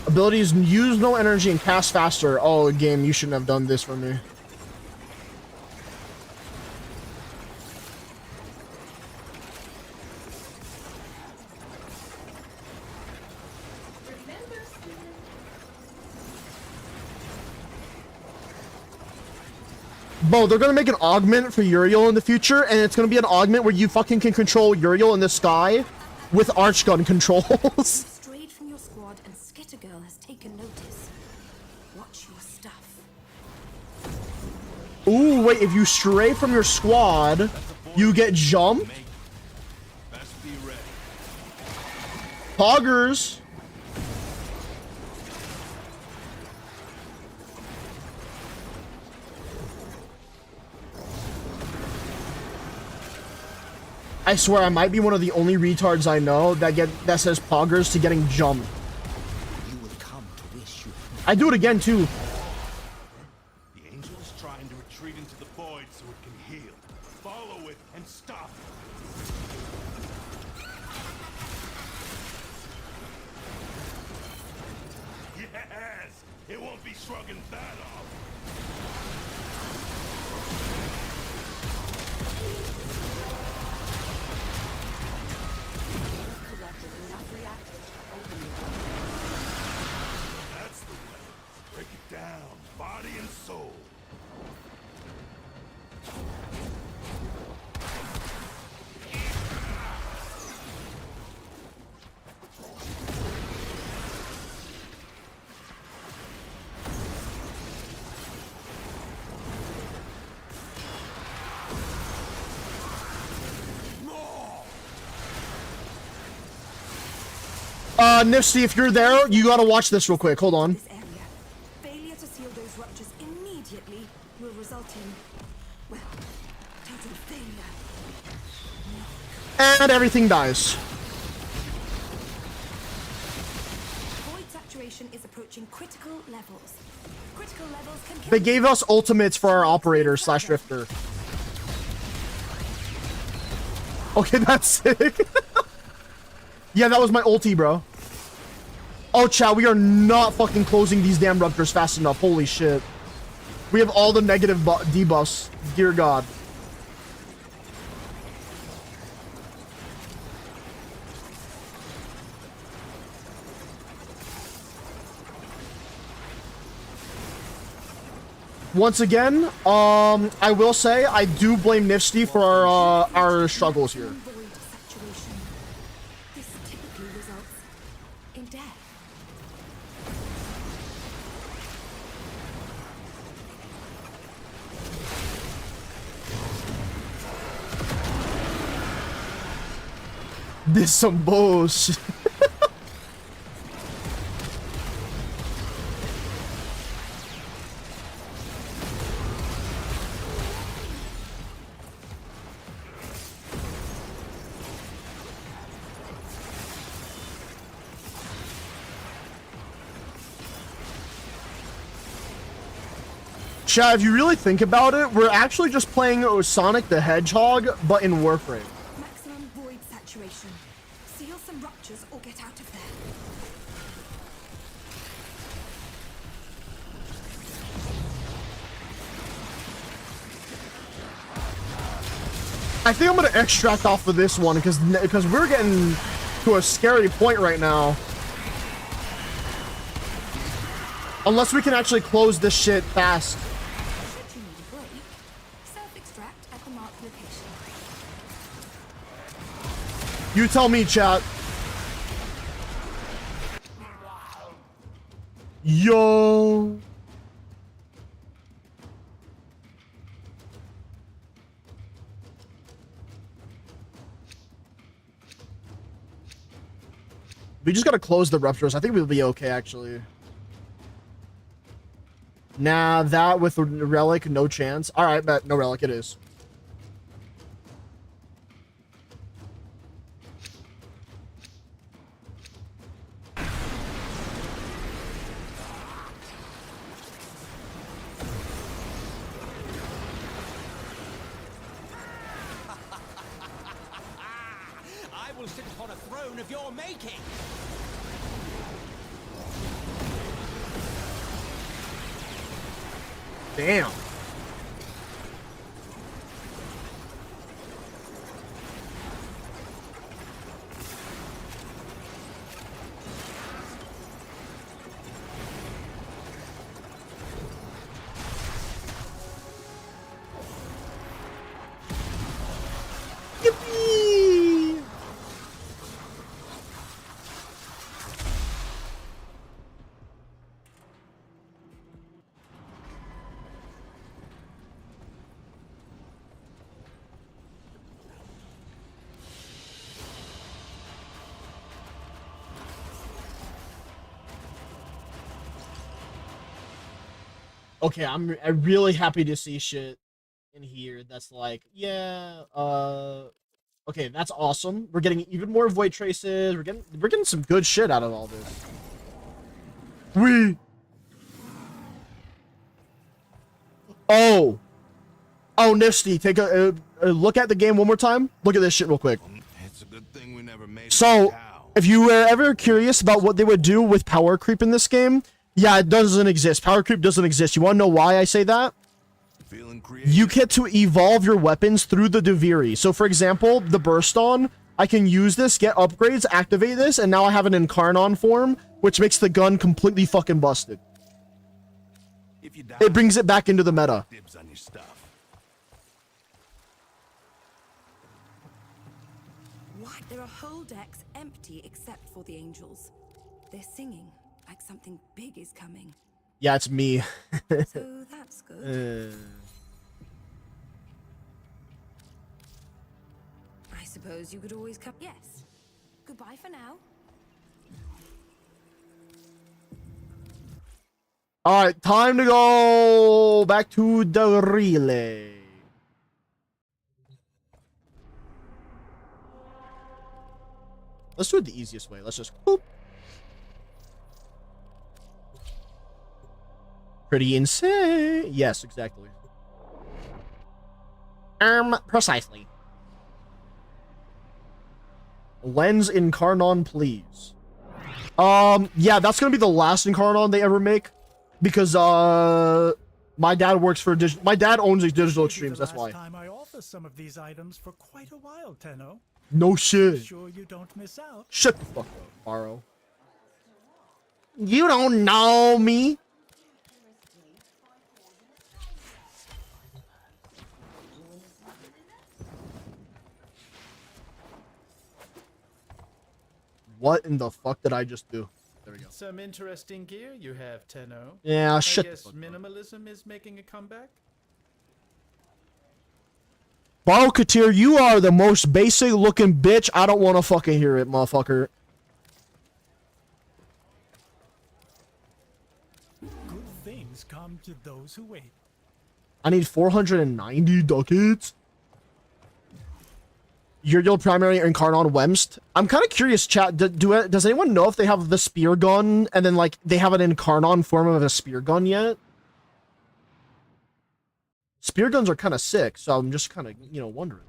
Speaker 1: Abilities: use no energy and cast faster. Oh, game, you shouldn't have done this for me. Bo, they're gonna make an augment for Uriel in the future, and it's gonna be an augment where you fucking can control Uriel in the sky with archgun controls. Ooh, wait, if you stray from your squad, you get jumped? Poggers. I swear I might be one of the only retards I know that says poggers to getting jumped. I do it again too. Nifty, if you're there, you gotta watch this real quick. Hold on.
Speaker 8: Failure to seal those ruptures immediately will result in, well, total failure.
Speaker 1: And everything dies.
Speaker 8: Void saturation is approaching critical levels. Critical levels can kill.
Speaker 1: They gave us ultimates for our operator / drifter. Okay, that's sick. Yeah, that was my ulti, bro. Oh, chat, we are not fucking closing these damn ruptures fast enough. Holy shit. We have all the negative debuffs. Dear God. Once again, I will say I do blame Nifty for our struggles here. This is some bullshit. Chad, if you really think about it, we're actually just playing Sonic the Hedgehog, but in Warframe.
Speaker 8: Maximum void saturation. Seal some ruptures or get out of there.
Speaker 1: I think I'm gonna extract off of this one because we're getting to a scary point right now. Unless we can actually close this shit fast.
Speaker 8: Should you need a break, self-extract at the marked location.
Speaker 1: You tell me, chat. Yo. We just gotta close the ruptures. I think we'll be okay, actually. Nah, that with a relic, no chance. All right, but no relic it is.
Speaker 20: I will sit upon a throne of your making.
Speaker 1: Damn. Yippee! Okay, I'm really happy to see shit in here that's like, yeah, okay, that's awesome. We're getting even more void traces. We're getting some good shit out of all this. Oh, Nifty, take a look at the game one more time. Look at this shit real quick.
Speaker 2: It's a good thing we never made
Speaker 1: So, if you were ever curious about what they would do with power creep in this game, yeah, it doesn't exist. Power creep doesn't exist. You want to know why I say that? You get to evolve your weapons through the Deviri. So, for example, the Burst On, I can use this, get upgrades, activate this, and now I have an Incarnon form, which makes the gun completely fucking busted. It brings it back into the meta.
Speaker 8: What? There are whole decks empty except for the angels. They're singing like something big is coming.
Speaker 1: Yeah, it's me.
Speaker 8: So that's good. I suppose you could always come. Yes. Goodbye for now.
Speaker 1: All right, time to go back to the relay. Let's do it the easiest way. Let's just boop. Pretty insane. Yes, exactly. Precisely. Lens Incarnon, please. Yeah, that's gonna be the last Incarnon they ever make, because my dad works for my dad owns these digital extremes. That's why.
Speaker 6: Time I offer some of these items for quite a while, Tenno.
Speaker 1: No shit.
Speaker 6: Sure you don't miss out.
Speaker 1: Shut the fuck up, Borrow. You don't know me. What in the fuck did I just do? There we go.
Speaker 11: Some interesting gear you have, Tenno.
Speaker 1: Yeah,
Speaker 11: I
Speaker 1: shut the
Speaker 11: guess
Speaker 1: fuck up.
Speaker 11: minimalism is making a comeback?
Speaker 1: Borrow Katir, you are the most basic looking bitch. I don't want to fucking hear it, motherfucker.
Speaker 6: Good things come to those who wait.
Speaker 1: I need 490 ducats. Your primary Incarnon Wemst. I'm kind of curious, chat. Does anyone know if they have the spear gun and then like they have an Incarnon form of a spear gun yet? Spear guns are kind of sick, so I'm just kind of, you know, wondering.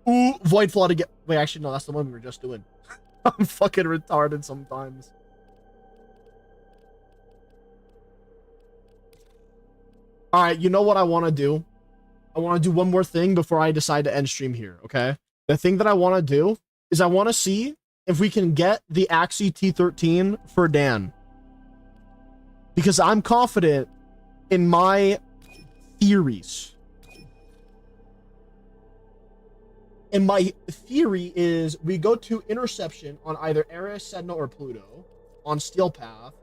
Speaker 1: Ooh, Void Flood again. Wait, actually, no, that's the one we were just doing. I'm fucking retarded sometimes. Alright, you know what I want to do? I want to do one more thing before I decide to end stream here, okay? The thing that I want to do is I want to see if we can get the Axie T13 for Dan. Because I'm confident in my theories. And my theory is we go to Interception on either Eris, Sedna, or Pluto on Steel Path,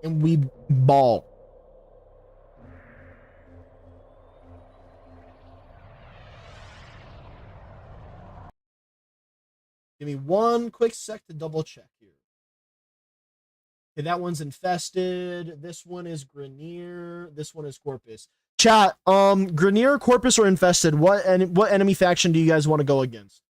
Speaker 1: and we ball. Give me one quick sec to double check here. Okay, that one's Infested. This one is Grenier. This one is Corpus. Chat, Grenier, Corpus, or Infested? What enemy faction do you guys want to go against?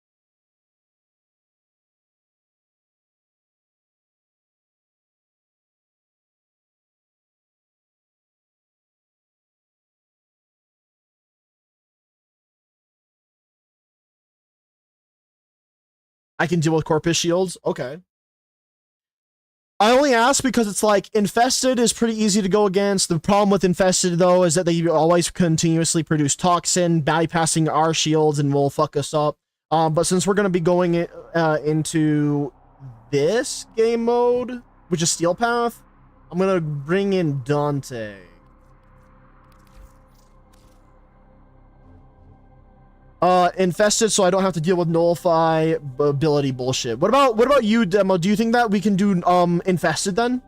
Speaker 1: I can deal with Corpus shields. Okay. I only ask because it's like Infested is pretty easy to go against. The problem with Infested though is that they always continuously produce toxin, bypassing our shields and will fuck us up. But since we're going to be going into this game mode, which is Steel Path, I'm going to bring in Dante. Infested, so I don't have to deal with nullify ability bullshit. What about you, Demo? Do you think that we can do Infested then?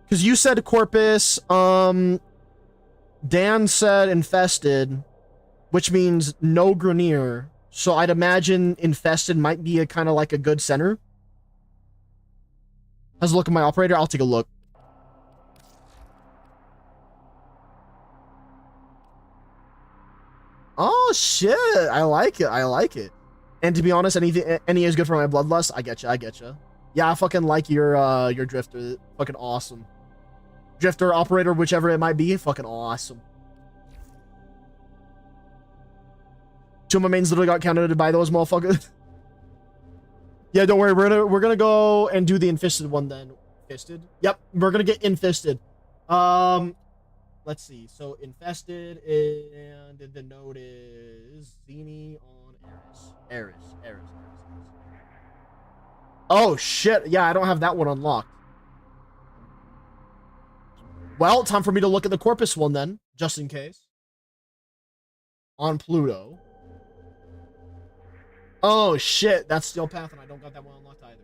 Speaker 1: Because you said Corpus, Dan said Infested, which means no Grenier. So I'd imagine Infested might be a kind of like a good center. Has a look at my operator. I'll take a look. Oh shit! I like it. I like it. And to be honest, any is good for my bloodlust. I get you. I get you. Yeah, I fucking like your drifter. Fucking awesome. Drifter, operator, whichever it might be. Fucking awesome. Two of my mains literally got counted by those motherfuckers. Yeah, don't worry. We're gonna go and do the infested one then. Fisted. Yep, we're gonna get infested. Let's see. So infested and the node is Zini on Eris. Eris. Oh shit. Yeah, I don't have that one unlocked. Well, time for me to look at the Corpus one then, just in case. On Pluto. Oh shit, that's Steel Path and I don't got that one unlocked either.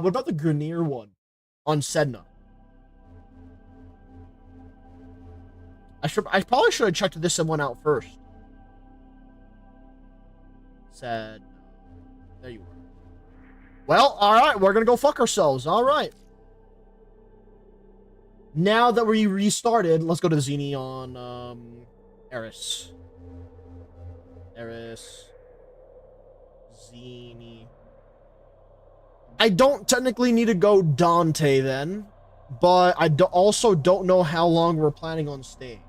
Speaker 1: What about the Grenier one on Sedna? I probably should have checked this one out first. Said, there you are. Well, all right, we're gonna go fuck ourselves. All right. Now that we restarted, let's go to Zini on Eris. Zini. I don't technically need to go Dante then, but I also don't know how long we're planning on staying.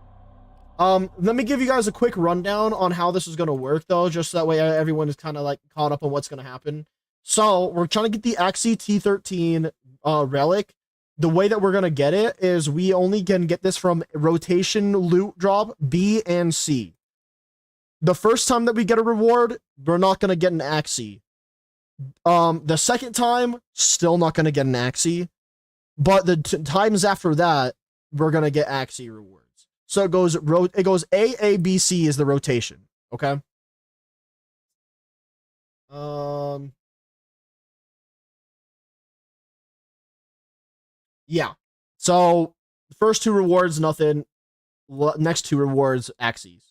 Speaker 1: Let me give you guys a quick rundown on how this is going to work, though, just so that way everyone is kind of like caught up on what's going to happen. So we're trying to get the Axie T13 relic. The way that we're going to get it is we only can get this from rotation loot drop B and C. The first time that we get a reward, we're not going to get an Axie. The second time, still not going to get an Axie. But the times after that, we're going to get Axie rewards. So it goes A, B, C is the rotation. Okay. Yeah. So the first two rewards, nothing. Next two rewards, Axies.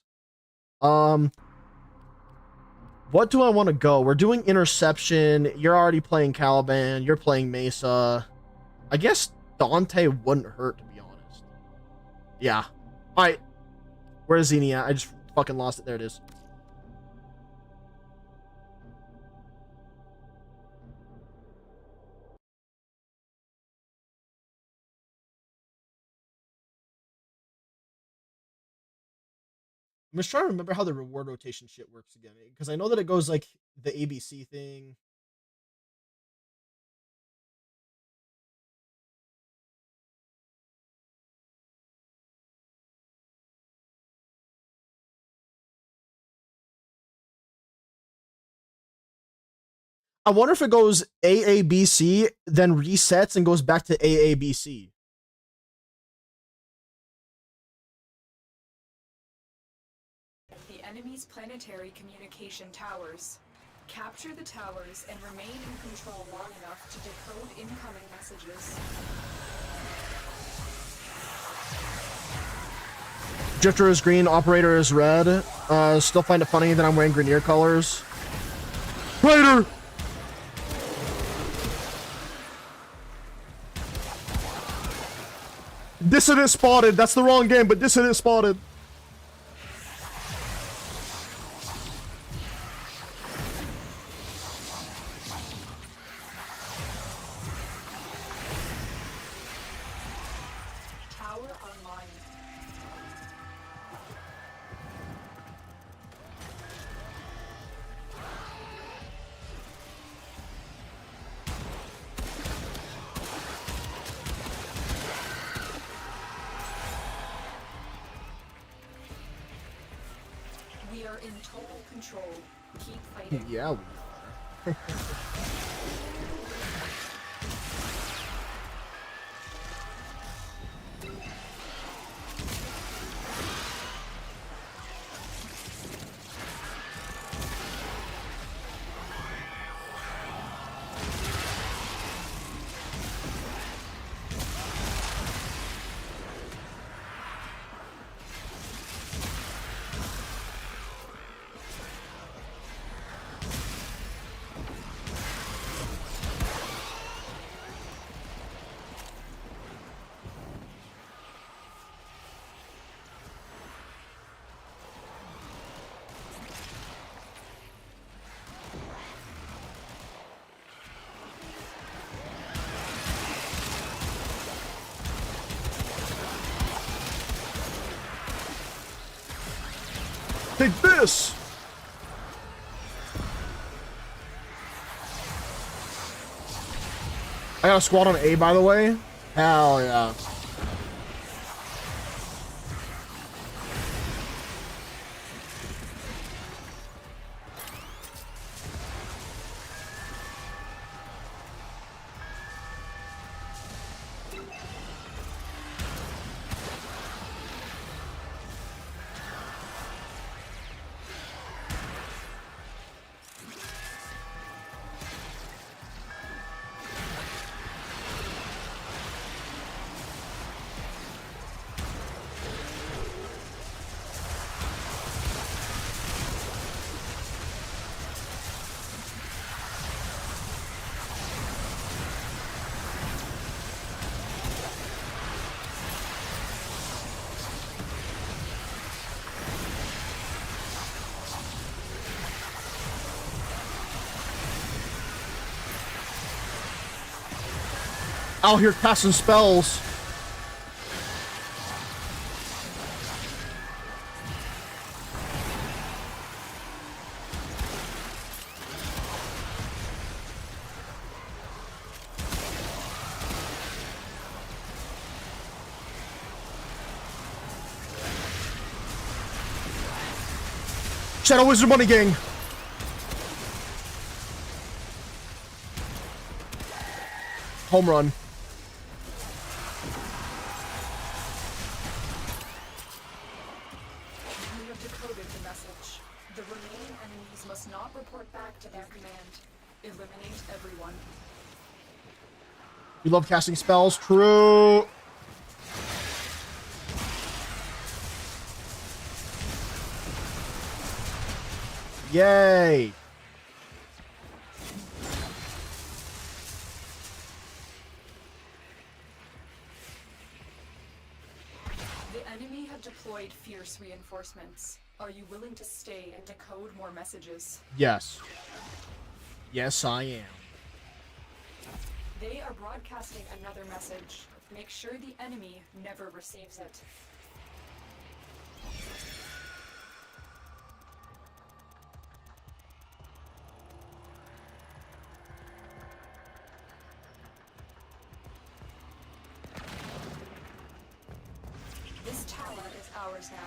Speaker 1: What do I want to go? We're doing Interception. You're already playing Caliban. You're playing Mesa. I guess Dante wouldn't hurt, to be honest. Yeah. Alright. Where's Zini at? I just fucking lost it. There it is. I'm just trying to remember how the reward rotation shit works again, because I know that it goes like the ABC thing. I wonder if it goes AABC, then resets and goes back to AABC.
Speaker 19: The enemy's planetary communication towers. Capture the towers and remain in control long enough to decode incoming messages.
Speaker 1: Drifter is green, operator is red. Still find it funny that I'm wearing Grenier colors. Raider! Dissident spotted. That's the wrong game, but Dissident spotted.
Speaker 19: Tower online. We are in total control. Keep fighting.
Speaker 1: Yeah, we are. Take this! I got a squad on A, by the way. Hell yeah. Out here casting spells. Shadow Wizard Money Gang. Home run.
Speaker 19: You have decoded the message. The remaining enemies must not report back to their command. Eliminate everyone.
Speaker 1: You love casting spells? True. Yay.
Speaker 19: The enemy have deployed fierce reinforcements. Are you willing to stay and decode more messages?
Speaker 1: Yes. Yes, I am.
Speaker 19: They are broadcasting another message. Make sure the enemy never receives it. ours now.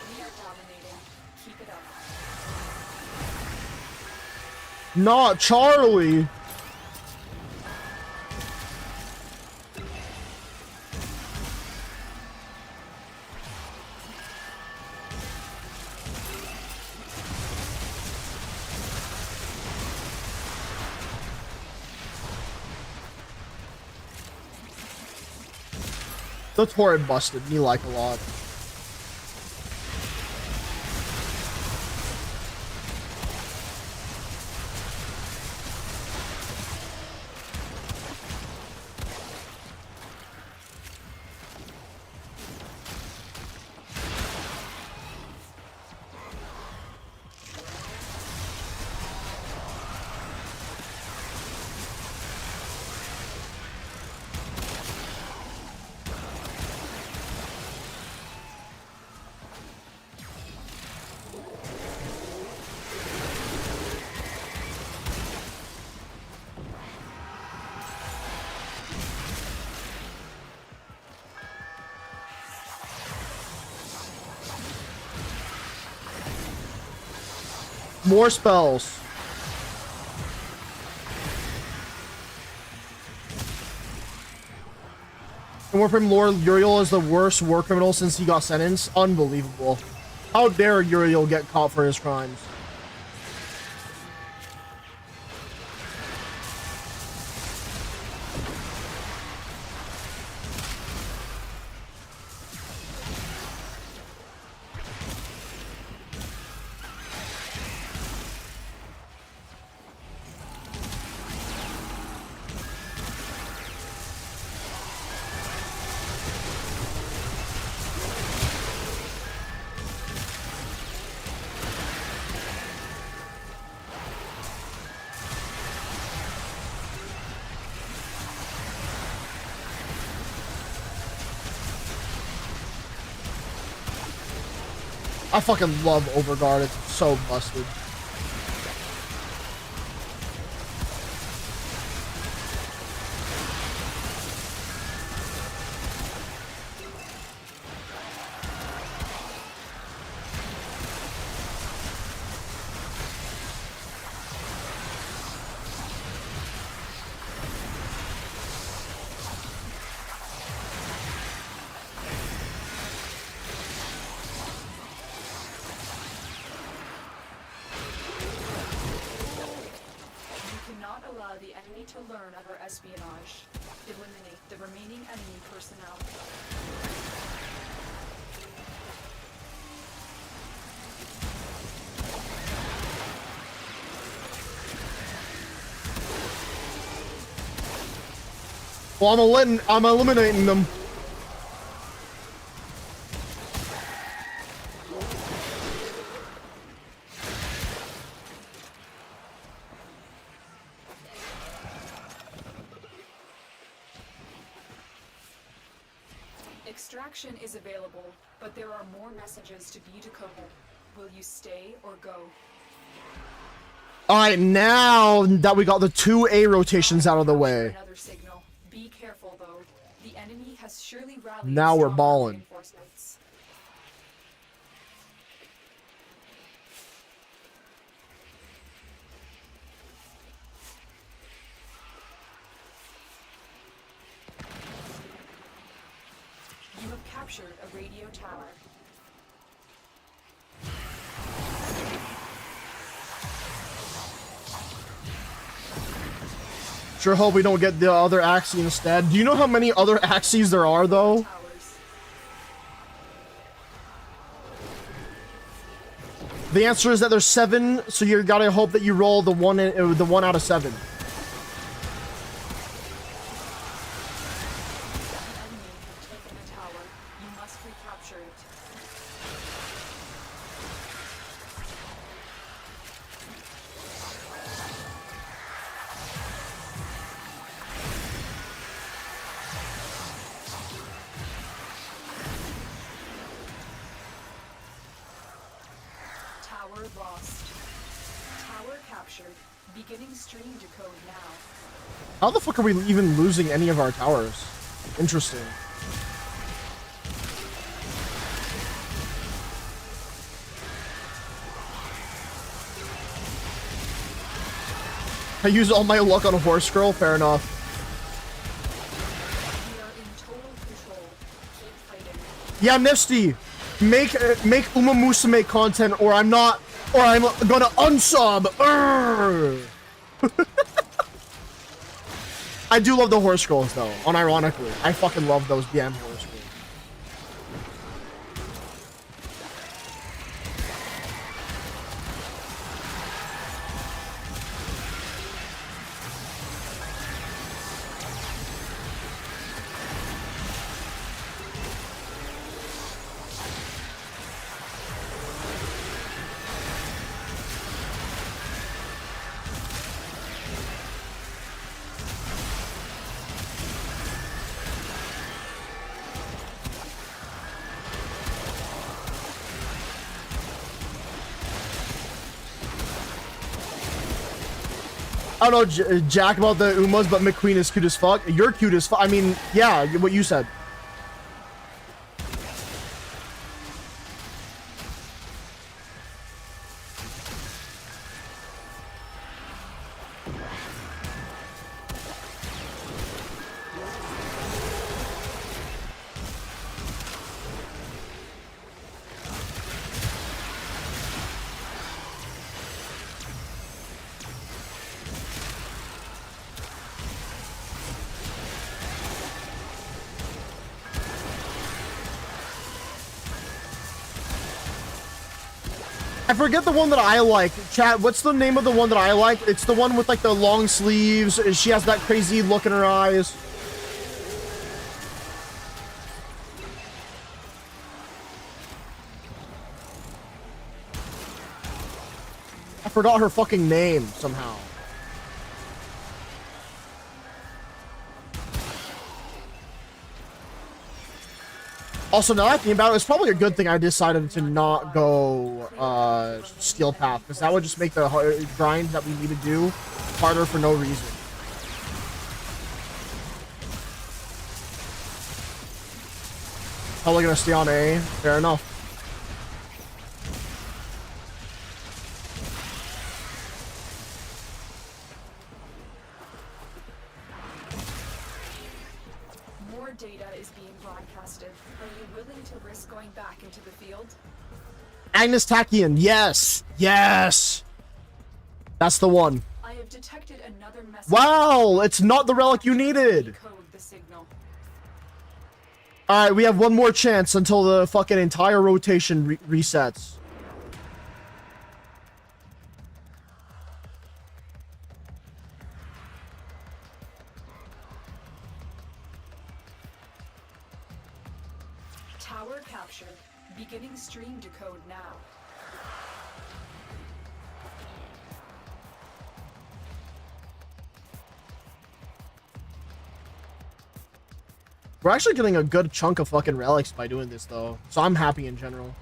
Speaker 19: We are dominating. Keep it up.
Speaker 1: Not Charlie. The torrent busted me like a lot. More spells. And Warframe Lord Uriel is the worst war criminal since he got sentenced. Unbelievable. How dare Uriel get caught for his crimes? I fucking love Overguard. It's so busted.
Speaker 19: The enemy to learn of our espionage. Eliminate the remaining enemy personnel.
Speaker 1: Well, I'm eliminating them.
Speaker 19: Extraction is available, but there are more messages to be decoded. Will you stay or go?
Speaker 1: Alright, now that we got the 2 A rotations out of the way.
Speaker 19: Another signal. Be careful though. The enemy has surely rallied.
Speaker 1: Now we're
Speaker 19: stronger
Speaker 1: balling.
Speaker 19: reinforcements. You have captured a radio tower.
Speaker 1: Sure hope we don't get the other Axie instead. Do you know how many other Axies there are, though? The answer is that there's 7, so you gotta hope that you roll the one out of 7.
Speaker 19: captured. Beginning stream decode now.
Speaker 1: How the fuck are we even losing any of our towers? Interesting. I use all my luck on a horse girl. Fair enough.
Speaker 19: We are in total control. Keep fighting.
Speaker 1: Yeah, Nifty, make Uma Musume content, or I'm gonna unsub. Urgh. I do love the horse girls though. Unironically, I fucking love those BM horse girls. I don't know, Jack, about the Umas, but McQueen is cute as fuck. You're cute as fuck. I mean, yeah, what you said. I forget the one that I like. Chat, what's the name of the one that I like? It's the one with like the long sleeves. She has that crazy look in her eyes. I forgot her fucking name somehow. Also, now that I think about it, it's probably a good thing I decided to not go steel path, because that would just make the grind that we need to do harder for no reason. Probably gonna stay on A. Fair enough.
Speaker 19: More data is being broadcasted. Are you willing to risk going back into the field?
Speaker 1: Agnes Tachyon, yes! Yes! That's the one.
Speaker 19: I have detected another message.
Speaker 1: Wow! It's not the relic you needed!
Speaker 19: Decode the signal.
Speaker 1: Alright, we have one more chance until the fucking entire rotation resets.
Speaker 19: Tower captured. Beginning stream decode now.
Speaker 1: We're actually getting a good chunk of fucking relics by doing this, though. So I'm happy in general.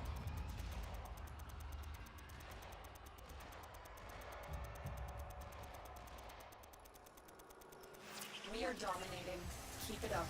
Speaker 19: We are dominating. Keep it up.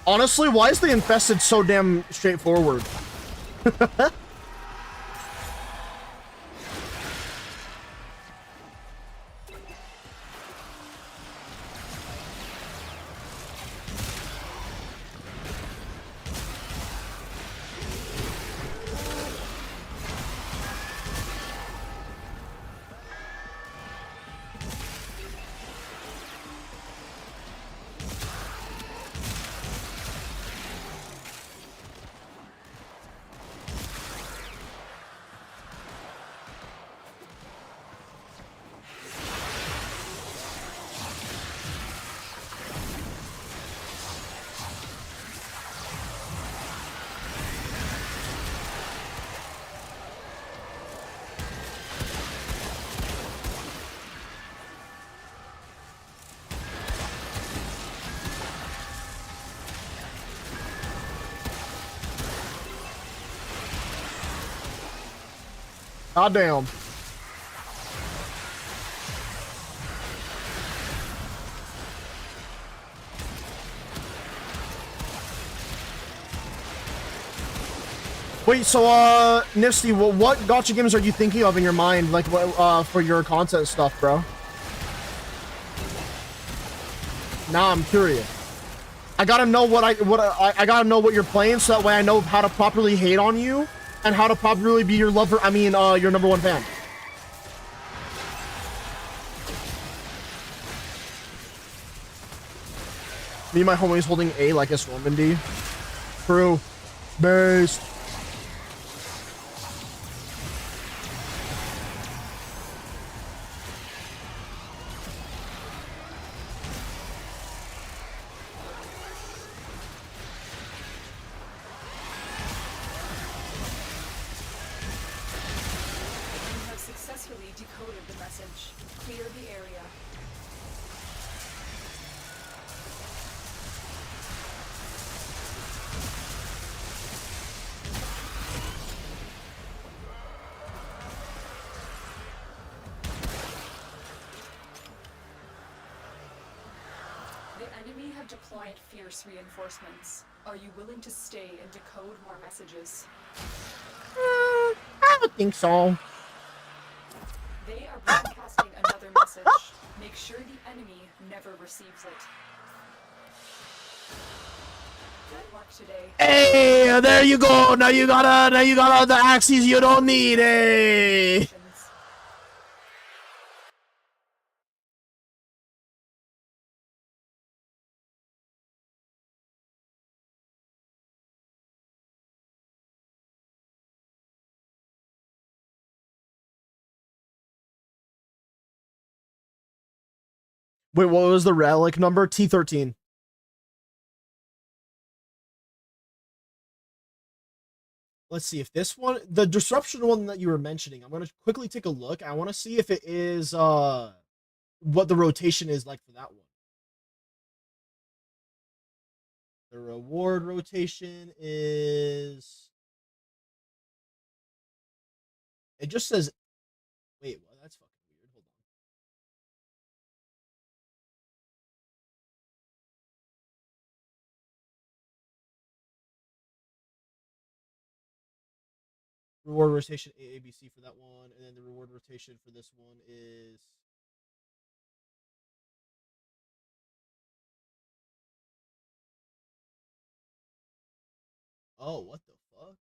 Speaker 1: Honestly, why is the infested so damn straightforward? Goddamn. Wait, so Nifty, what gacha games are you thinking of in your mind, like for your content stuff, bro? Now I'm curious. I gotta know I gotta know what you're playing, so that way I know how to properly hate on you and how to properly be your lover. I mean, your number one fan. Me and my homies holding A like it's Normandy. True. Based.
Speaker 19: Deployed fierce reinforcements. Are you willing to stay and decode more messages?
Speaker 1: I don't think so.
Speaker 19: They are broadcasting another message. Make sure the enemy never receives it. Good work today.
Speaker 1: Hey, there you go. Now you got all the axes you don't need. Hey. Wait, what was the relic number? T13. Let's see if this one, the disruption one that you were mentioning, I'm going to quickly take a look. I want to see if it is what the rotation is like for that one. The reward rotation is, it just says, wait, what? That's fucking weird. Hold on. Reward rotation AABC for that one, and then the reward rotation for this one is, oh, what the fuck?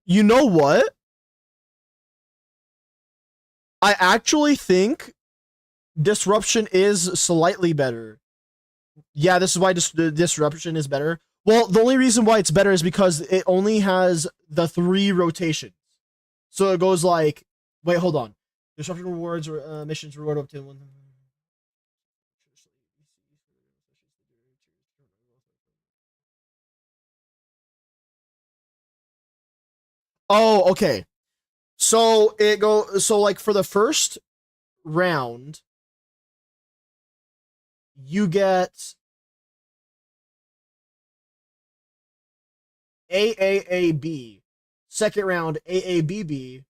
Speaker 1: You know what? I actually think disruption is slightly better. Yeah, this is why disruption is better. Well, the only reason why it's better is because it only has the 3 rotations. So it goes like, wait, hold on. Disruption rewards or missions reward up to 1. Oh, okay. So it so like for the first round, you get AAAB, second round AABB,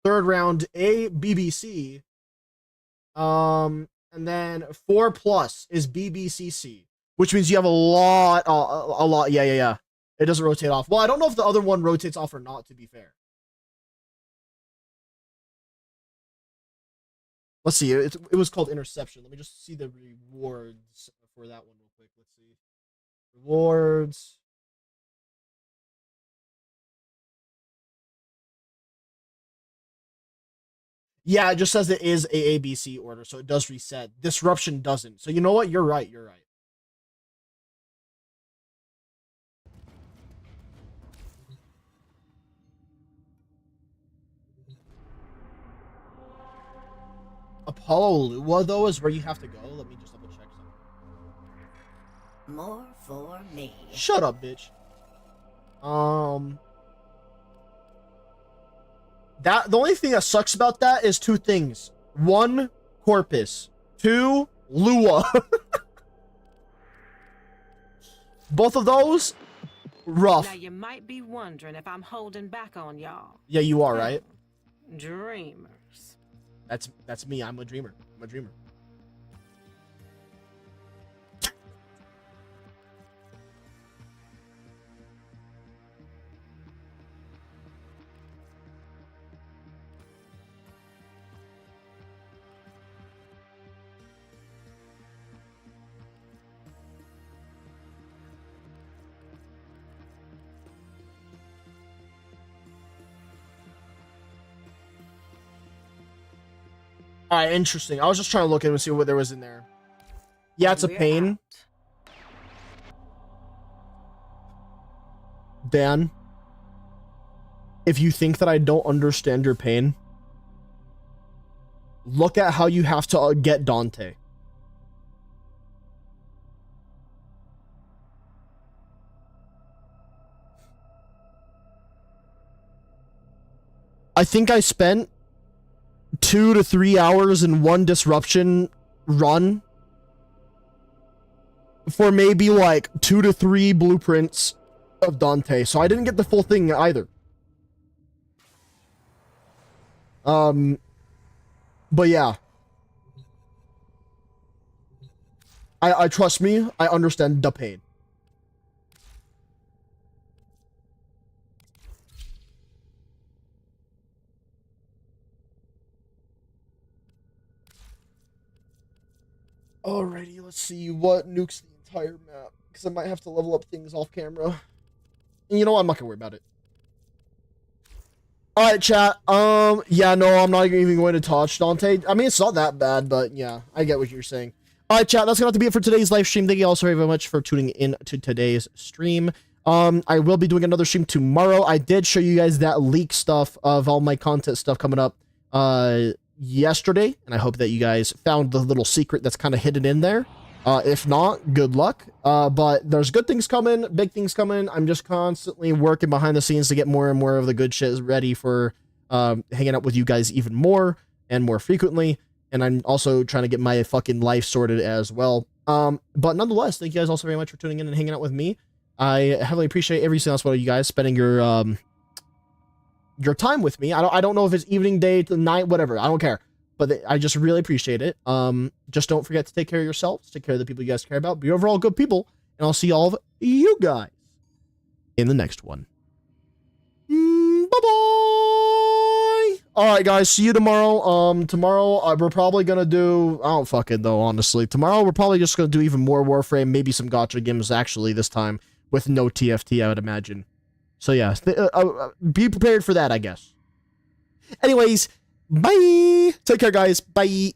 Speaker 1: third round ABBC, and then 4 plus is BBCC, which means you have a lot. Yeah. It doesn't rotate off. Well, I don't know if the other one rotates off or not, to be fair. Let's see. It was called interception. Let me just see the rewards for that one real quick. Let's see. Rewards. Yeah, it just says it is AABC order, so it does reset. Disruption doesn't. So you know what? You're right. You're right. Apollo Lua, though, is where you have to go. Let me just double check something.
Speaker 7: More for me.
Speaker 1: Shut up, bitch. The only thing that sucks about that is two things. One, Corpus. Two, Lua. Both of those, rough.
Speaker 5: Now you might be wondering if I'm holding back on y'all.
Speaker 1: Yeah, you are, right?
Speaker 5: Dreamers.
Speaker 1: That's me. I'm a dreamer. I'm a dreamer. All right, interesting. I was just trying to look in and see what there was in there. Yeah, it's a pain. Dan, if you think that I don't understand your pain, look at how you have to get Dante. I think I spent 2 to 3 hours in one disruption run for maybe like 2 to 3 blueprints of Dante, so I didn't get the full thing either. But yeah, I trust me, I understand the pain. Alrighty, let's see what nukes the entire map, because I might have to level up things off camera. And you know what? I'm not gonna worry about it. Alright, chat. Yeah, no, I'm not even going to touch Dante. I mean, it's not that bad, but yeah, I get what you're saying. Alright, chat, that's gonna have to be it for today's live stream. Thank you all so very much for tuning in to today's stream. I will be doing another stream tomorrow. I did show you guys that leak stuff of all my content stuff coming up, yesterday, and I hope that you guys found the little secret that's kind of hidden in there. If not, good luck. But there's good things coming, big things coming. I'm just constantly working behind the scenes to get more and more of the good shit ready for hanging out with you guys even more and more frequently. And I'm also trying to get my fucking life sorted as well. But nonetheless, thank you guys also very much for tuning in and hanging out with me. I heavily appreciate every single one of you guys spending your time with me. I don't know if it's evening, day, night, whatever. I don't care. But I just really appreciate it. Just don't forget to take care of yourselves. Take care of the people you guys care about. Be overall good people. And I'll see all of you guys in the next one. Bye-bye. All right, guys. See you tomorrow. Tomorrow, we're probably going to do... I don't fucking know, honestly. Tomorrow, we're probably just going to do even more Warframe. Maybe some Gacha games, actually, this time. With no TFT, I would imagine. So, yeah. Be prepared for that, I guess. Anyways... Bye. Take care, guys. Bye.